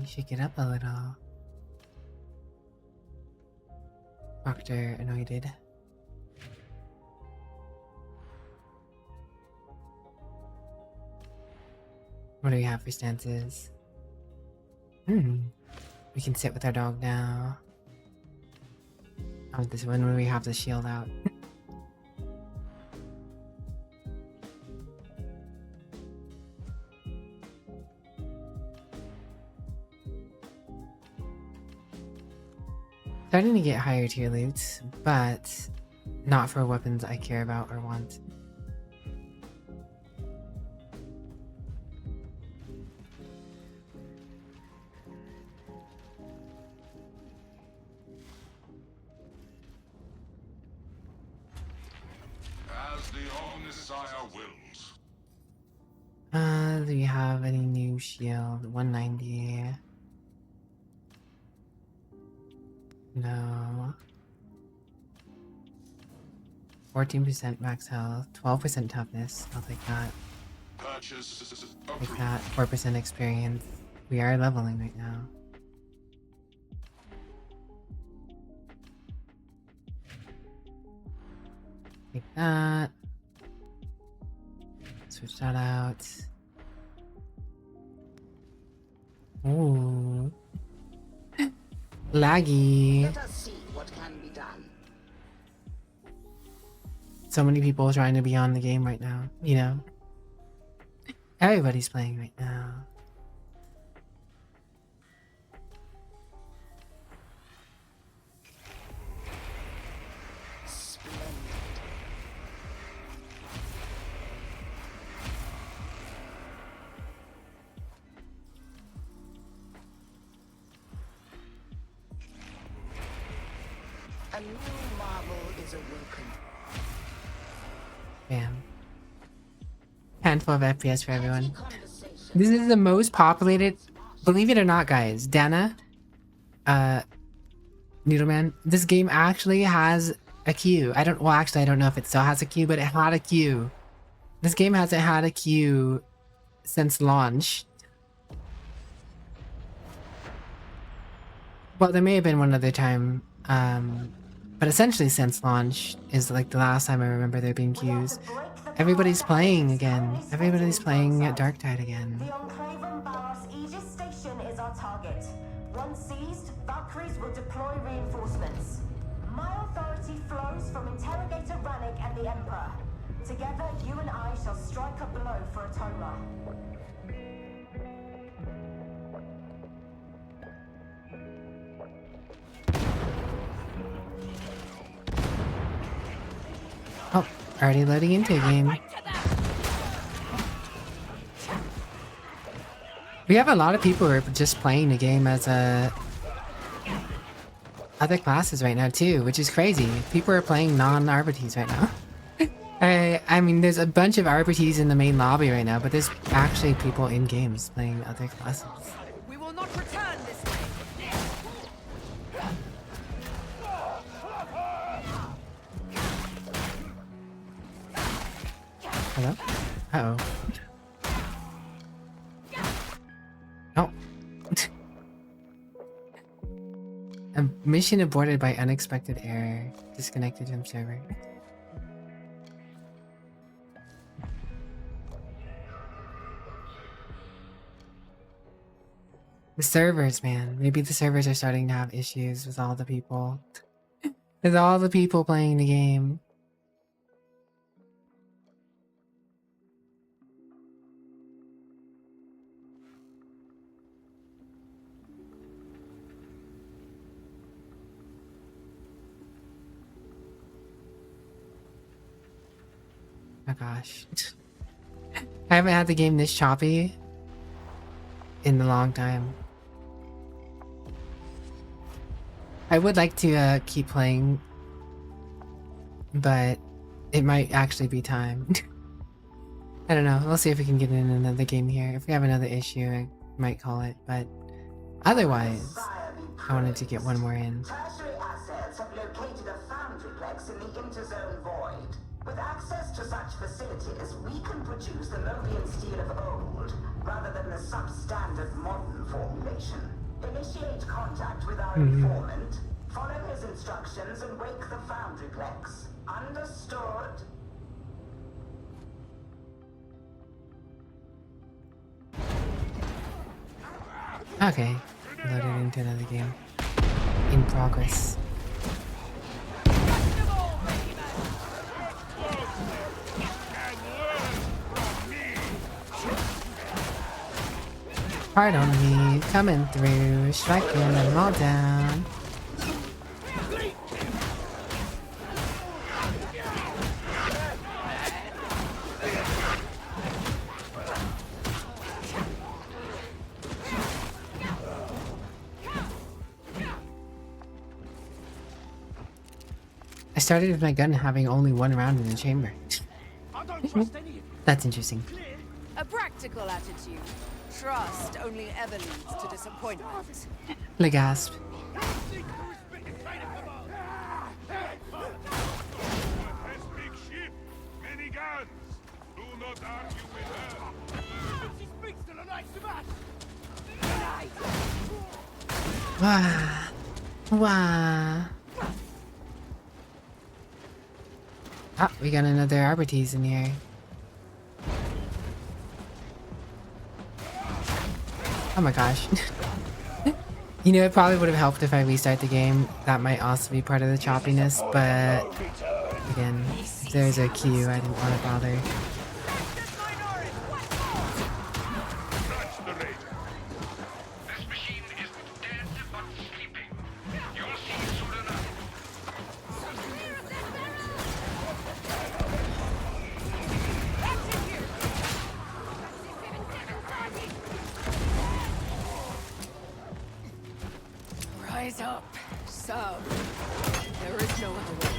Shake it up a little. Proctor anointed. What do we have for stances? We can sit with our dog now. Oh, this one where we have the shield out. Starting to get higher tier loot, but not for weapons I care about or want. the Omnissiah wills. Do we have any new shield? 190. No. 14% max health, 12% toughness. I'll take that. Purchase Take that. 4% experience. We are leveling right now. Take that. Switch that out. Ooh. Laggy. Let us see what can be done. So many people trying to be on the game right now, you know? Everybody's playing right now. A new marvel is awoken. Bam. Handful of FPS for everyone. This is the most populated, believe it or not, guys. Dana, Noodleman, this game actually has a queue. I don't know if it still has a queue, but it had a queue. This game hasn't had a queue since launch. Well, there may have been one other time, but essentially since launch is like the last time I remember there being queues. Everybody's playing again. Everybody's playing at Darktide again. The Enclave on Barros Aegis Station is our target. Once seized, Valkyries will deploy reinforcements. My authority flows from Interrogator Rannick and the Emperor. Together, you and I shall strike a blow for Atoma. Oh, already loading into a game. We have a lot of people who are just playing the game as other classes right now too, which is crazy. People are playing non-Arbites right now. I mean, there's a bunch of Arbites in the main lobby right now, but there's actually people in games playing other classes. We will not return this way. Hello? Uh-oh. Oh. A mission aborted by unexpected error. Disconnected from server. The servers, man. Maybe the servers are starting to have issues with all the people. With all the people playing the game. Oh gosh. I haven't had the game this choppy in a long time. I would like to keep playing, but it might actually be time. I don't know. We'll see if we can get in another game here. If we have another issue, I might call it, but otherwise, I wanted to get one more in. Tertiary assets have located a foundryplex in the interzone void. With access to such facilities, we can produce the Mobian steel of old, rather than the substandard modern formulation. Initiate contact with our informant, follow his instructions, and wake the foundryplex. Understood? Okay, loaded into another game. In progress. Pardon me, coming through, striking them all down. I started with my gun having only one round in the chamber. That's interesting. A practical attitude. Trust only ever leads to disappointment. Le gasp. Many guns. Do not argue with her. She speaks to the likes of us. Wah. Wah. Ah, we got another Arbortes in here. Oh my gosh. You know, it probably would have helped if I restart the game. That might also be part of the choppiness, but again, if there's a queue, I didn't want to bother. Rise up, sub. There is no other way.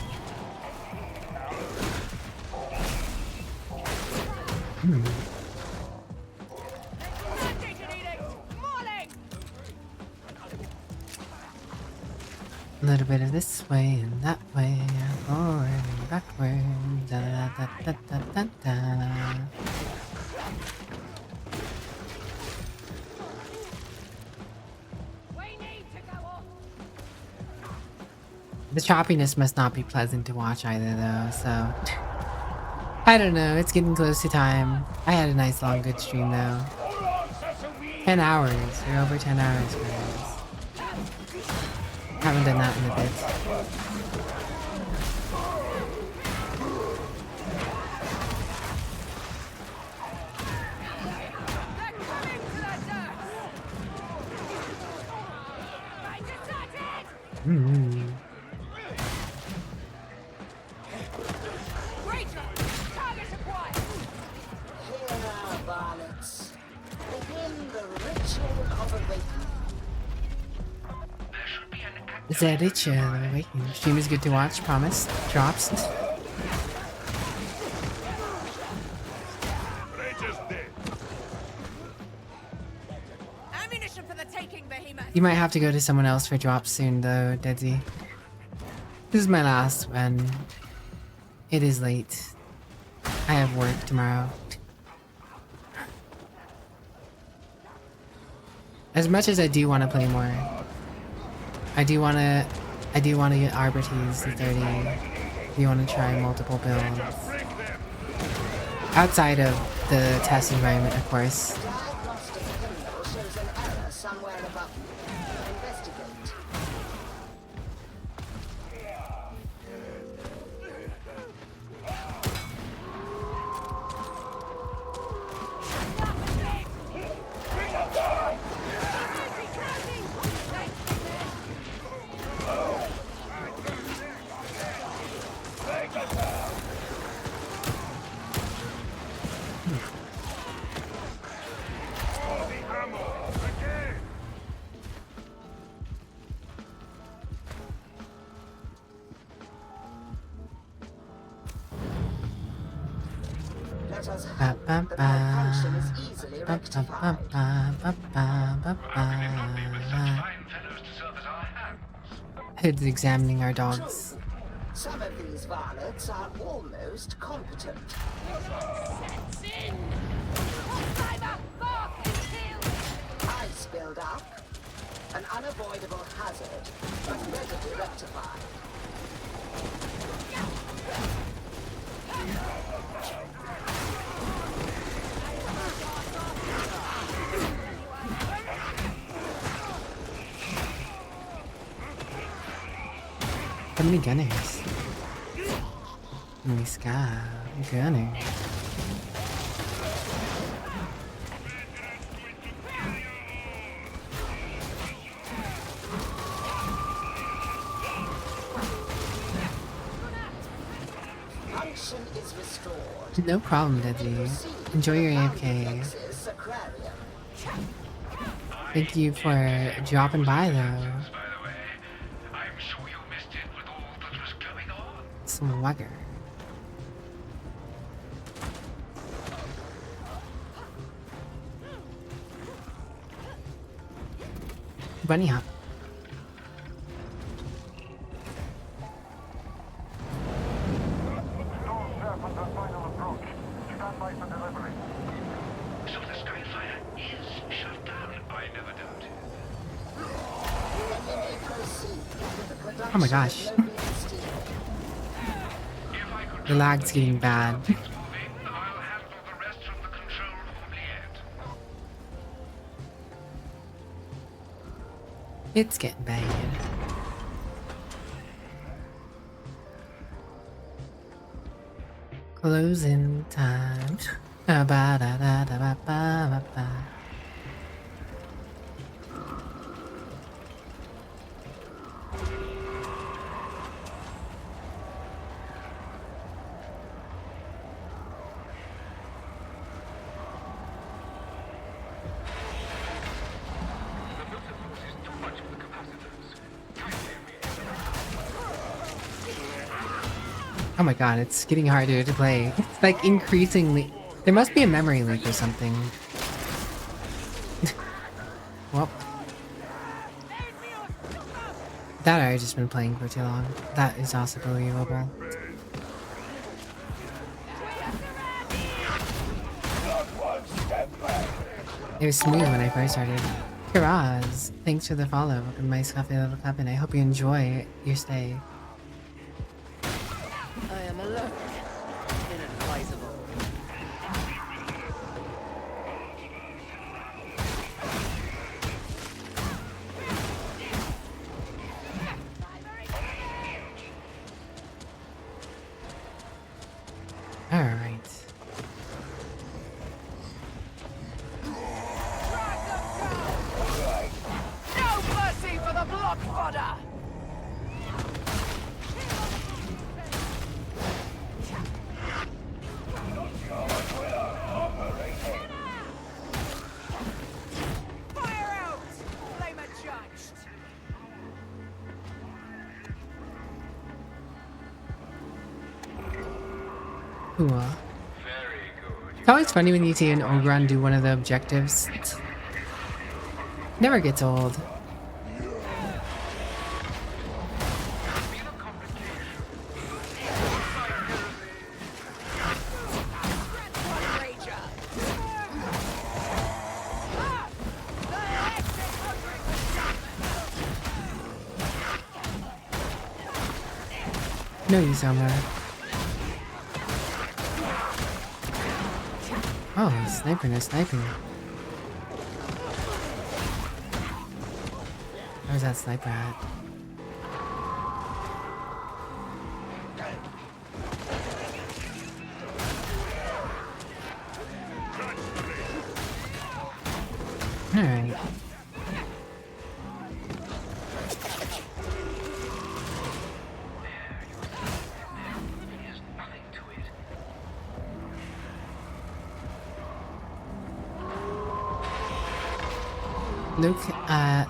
A little bit of this way and that way, forward and backward. Da da da da da da da. The choppiness must not be pleasant to watch either, though, so... I don't know, it's getting close to time. I had a nice long good stream, though. 10 hours. We're over 10 hours, guys. Haven't done that in a bit. The ritual of awakening. Stream is good to watch, promise. Drops. Ammunition for the taking, Behemoth. You might have to go to someone else for drops soon, though, Deadsy. This is my last one. It is late. I have work tomorrow. As much as I do want to play more, I do want to get Arbortes to 30. I do want to try multiple builds. Outside of the test environment, of course. Hood's examining our dogs. Some of these varlets are almost competent. Ice build up. An unavoidable hazard, but readily rectified. How many gunners? Nice guy. Gunner. Function is restored. No problem, Deadly. Enjoy your AFK. Thank you for dropping by, though. Swagger. Bunny hop. So the Skyfire is shut down. I never doubted. Oh my gosh. The lag's getting bad. It's getting bad. Closing time. Ba-da-da-da-ba-ba-ba-ba. Oh my god, it's getting harder to play. It's like increasingly... There must be a memory leak or something. Well. That I've just been playing for too long. That is also believable. It was smooth when I first started. Kiraz, thanks for the follow. Welcome to my Coffee Little Cup, and I hope you enjoy your stay. I am alone. Inadvisable. Alright. No mercy for the blood fodder! Fire out! Flame adjudged! Cool. It's always funny when you see an Ogron do one of the objectives. Never gets old. No use on that. Oh, he's sniping, he's sniping. Where's that sniper at? Alright.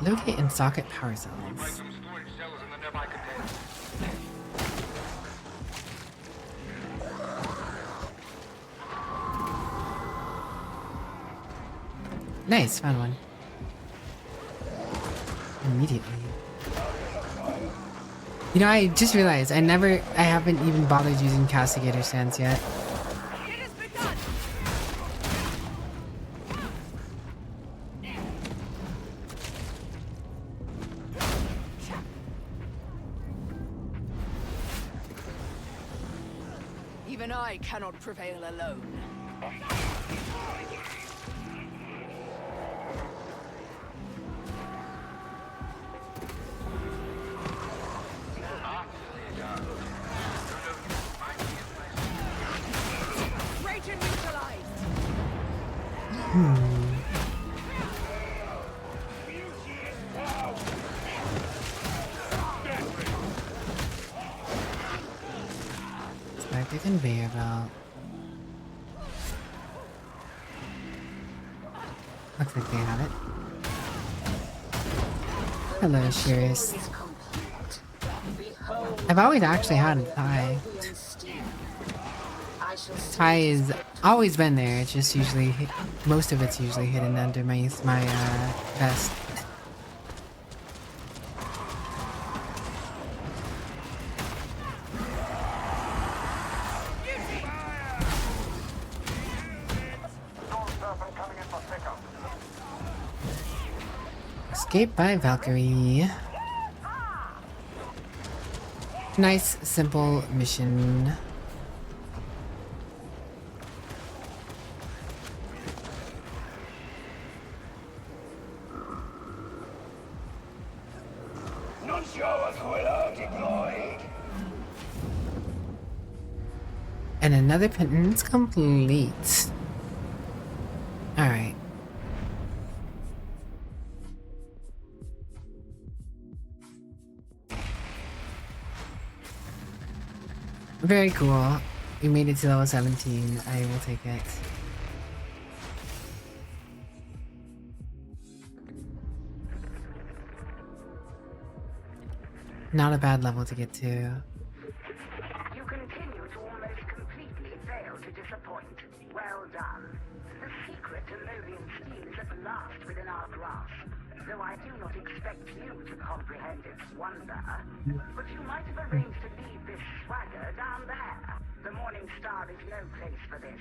Locate and socket power cells. Nice, found one. Immediately. You know, I just realized I haven't even bothered using Castigator stance yet. Even I cannot prevail alone. Raging neutralized. Like a conveyor belt. Looks like they have it. Hello, Shirus. I've always actually had a tie. Tie has always been there. It's just usually most of it's usually hidden under my vest. Escape by Valkyrie. Nice, simple mission. Not sure Aquila deployed. And another penance complete. Alright. Very cool. We made it to level 17. I will take it. Not a bad level to get to. You continue to almost completely fail to disappoint. Well done. The secret to Lothian steel is at last within our grasp, though I do not expect you to comprehend its wonder. But you might have arranged to leave this swagger down there. The Morning Star is no place for this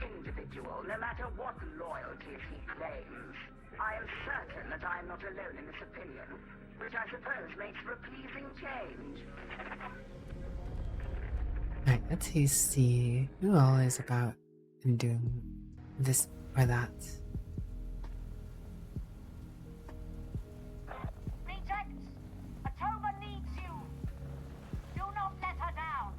individual, no matter what loyalties he claims. I am certain that I am not alone in this opinion, which I suppose makes for a pleasing change. Alright, let's see who all is about and doing this or that. Reject! Atoma needs you! Do not let her down!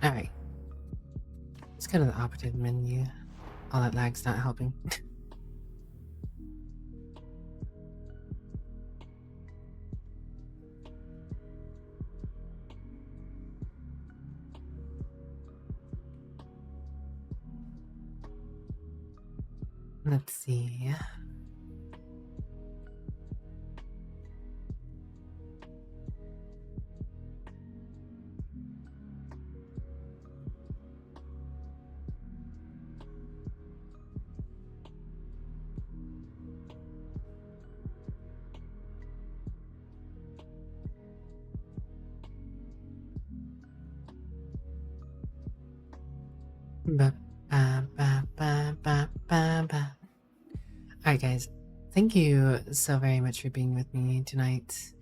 Alright. Let's go to the operative menu. All that lag's not helping. Let's see. Alright guys, thank you so very much for being with me tonight.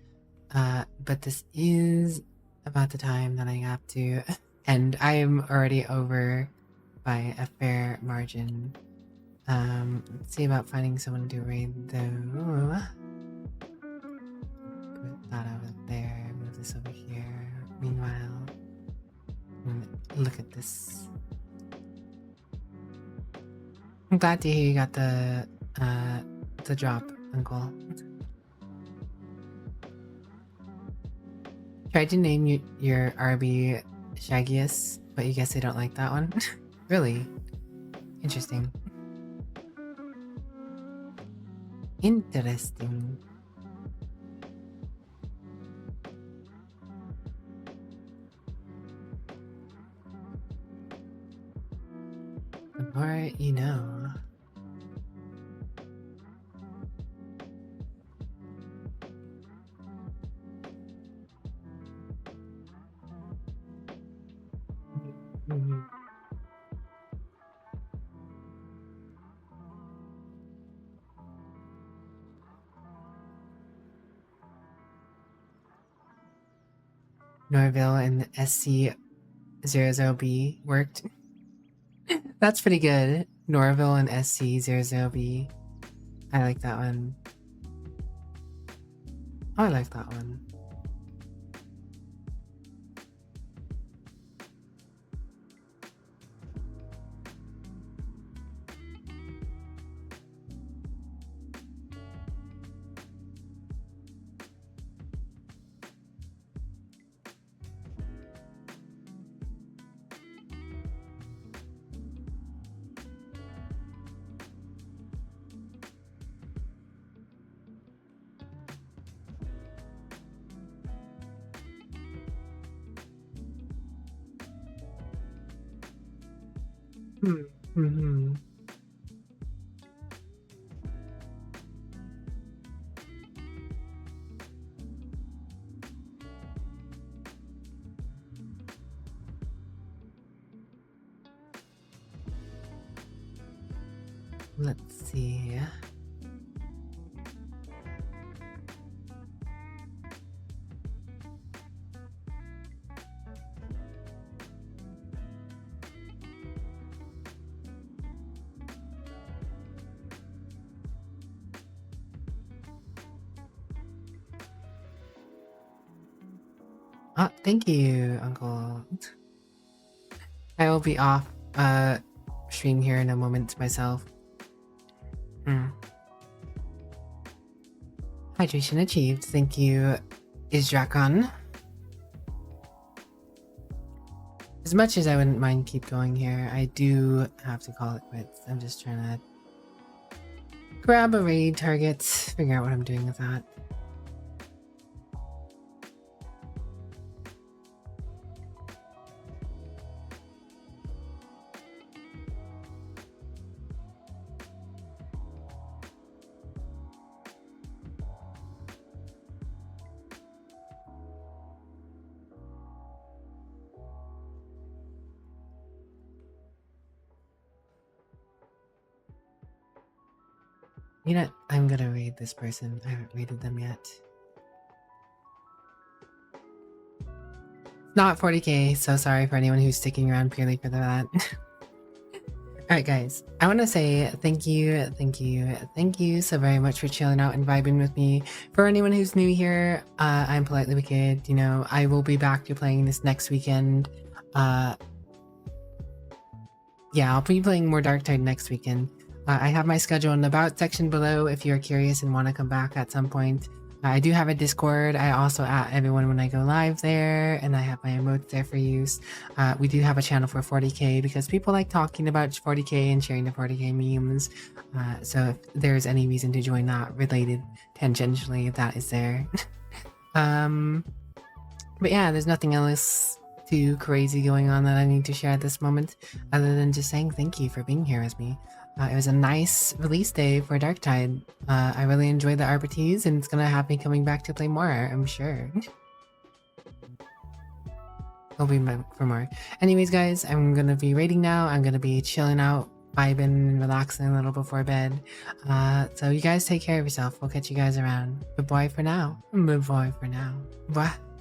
But this is about the time that I have to end. I am already over by a fair margin. Let's see about finding someone to raid though. Put that over there, move this over here. Meanwhile, look at this. I'm glad to hear you got the drop, Uncle. Tried to name your RB Shaggiest, but you guess I don't like that one? Really? Interesting. Interesting. The more you know. Norville and SC00B worked. That's pretty good. Norville and SC00B. I like that one. Oh, I like that one. Mm-hmm. Let's see. Oh, thank you, Uncle. I will be off stream here in a moment myself. Hydration achieved. Thank you, Isdrakon. As much as I wouldn't mind keep going here, I do have to call it quits. I'm just trying to grab a raid target, figure out what I'm doing with that. You know, I'm gonna raid this person. I haven't raided them yet. Not 40k, so sorry for anyone who's sticking around purely for that. Alright guys, I want to say thank you so very much for chilling out and vibing with me. For anyone who's new here, I'm Politely Wicked. You know, I will be back to playing this next weekend. Yeah, I'll be playing more Darktide next weekend. I have my schedule in the About section below if you're curious and want to come back at some point. I do have a Discord. I also at everyone when I go live there, and I have my emotes there for use. We do have a channel for 40k because people like talking about 40k and sharing the 40k memes. So if there's any reason to join that related tangentially, that is there. But yeah, there's nothing else too crazy going on that I need to share at this moment, other than just saying thank you for being here with me. It was a nice release day for Darktide. I really enjoyed the RPTs, and it's gonna have me coming back to play more, I'm sure. I'll be back for more. Anyways, guys, I'm gonna be raiding now. I'm gonna be chilling out, vibing, and relaxing a little before bed. So you guys take care of yourself. We'll catch you guys around. Bye-bye for now. Bye-bye for now. Bye.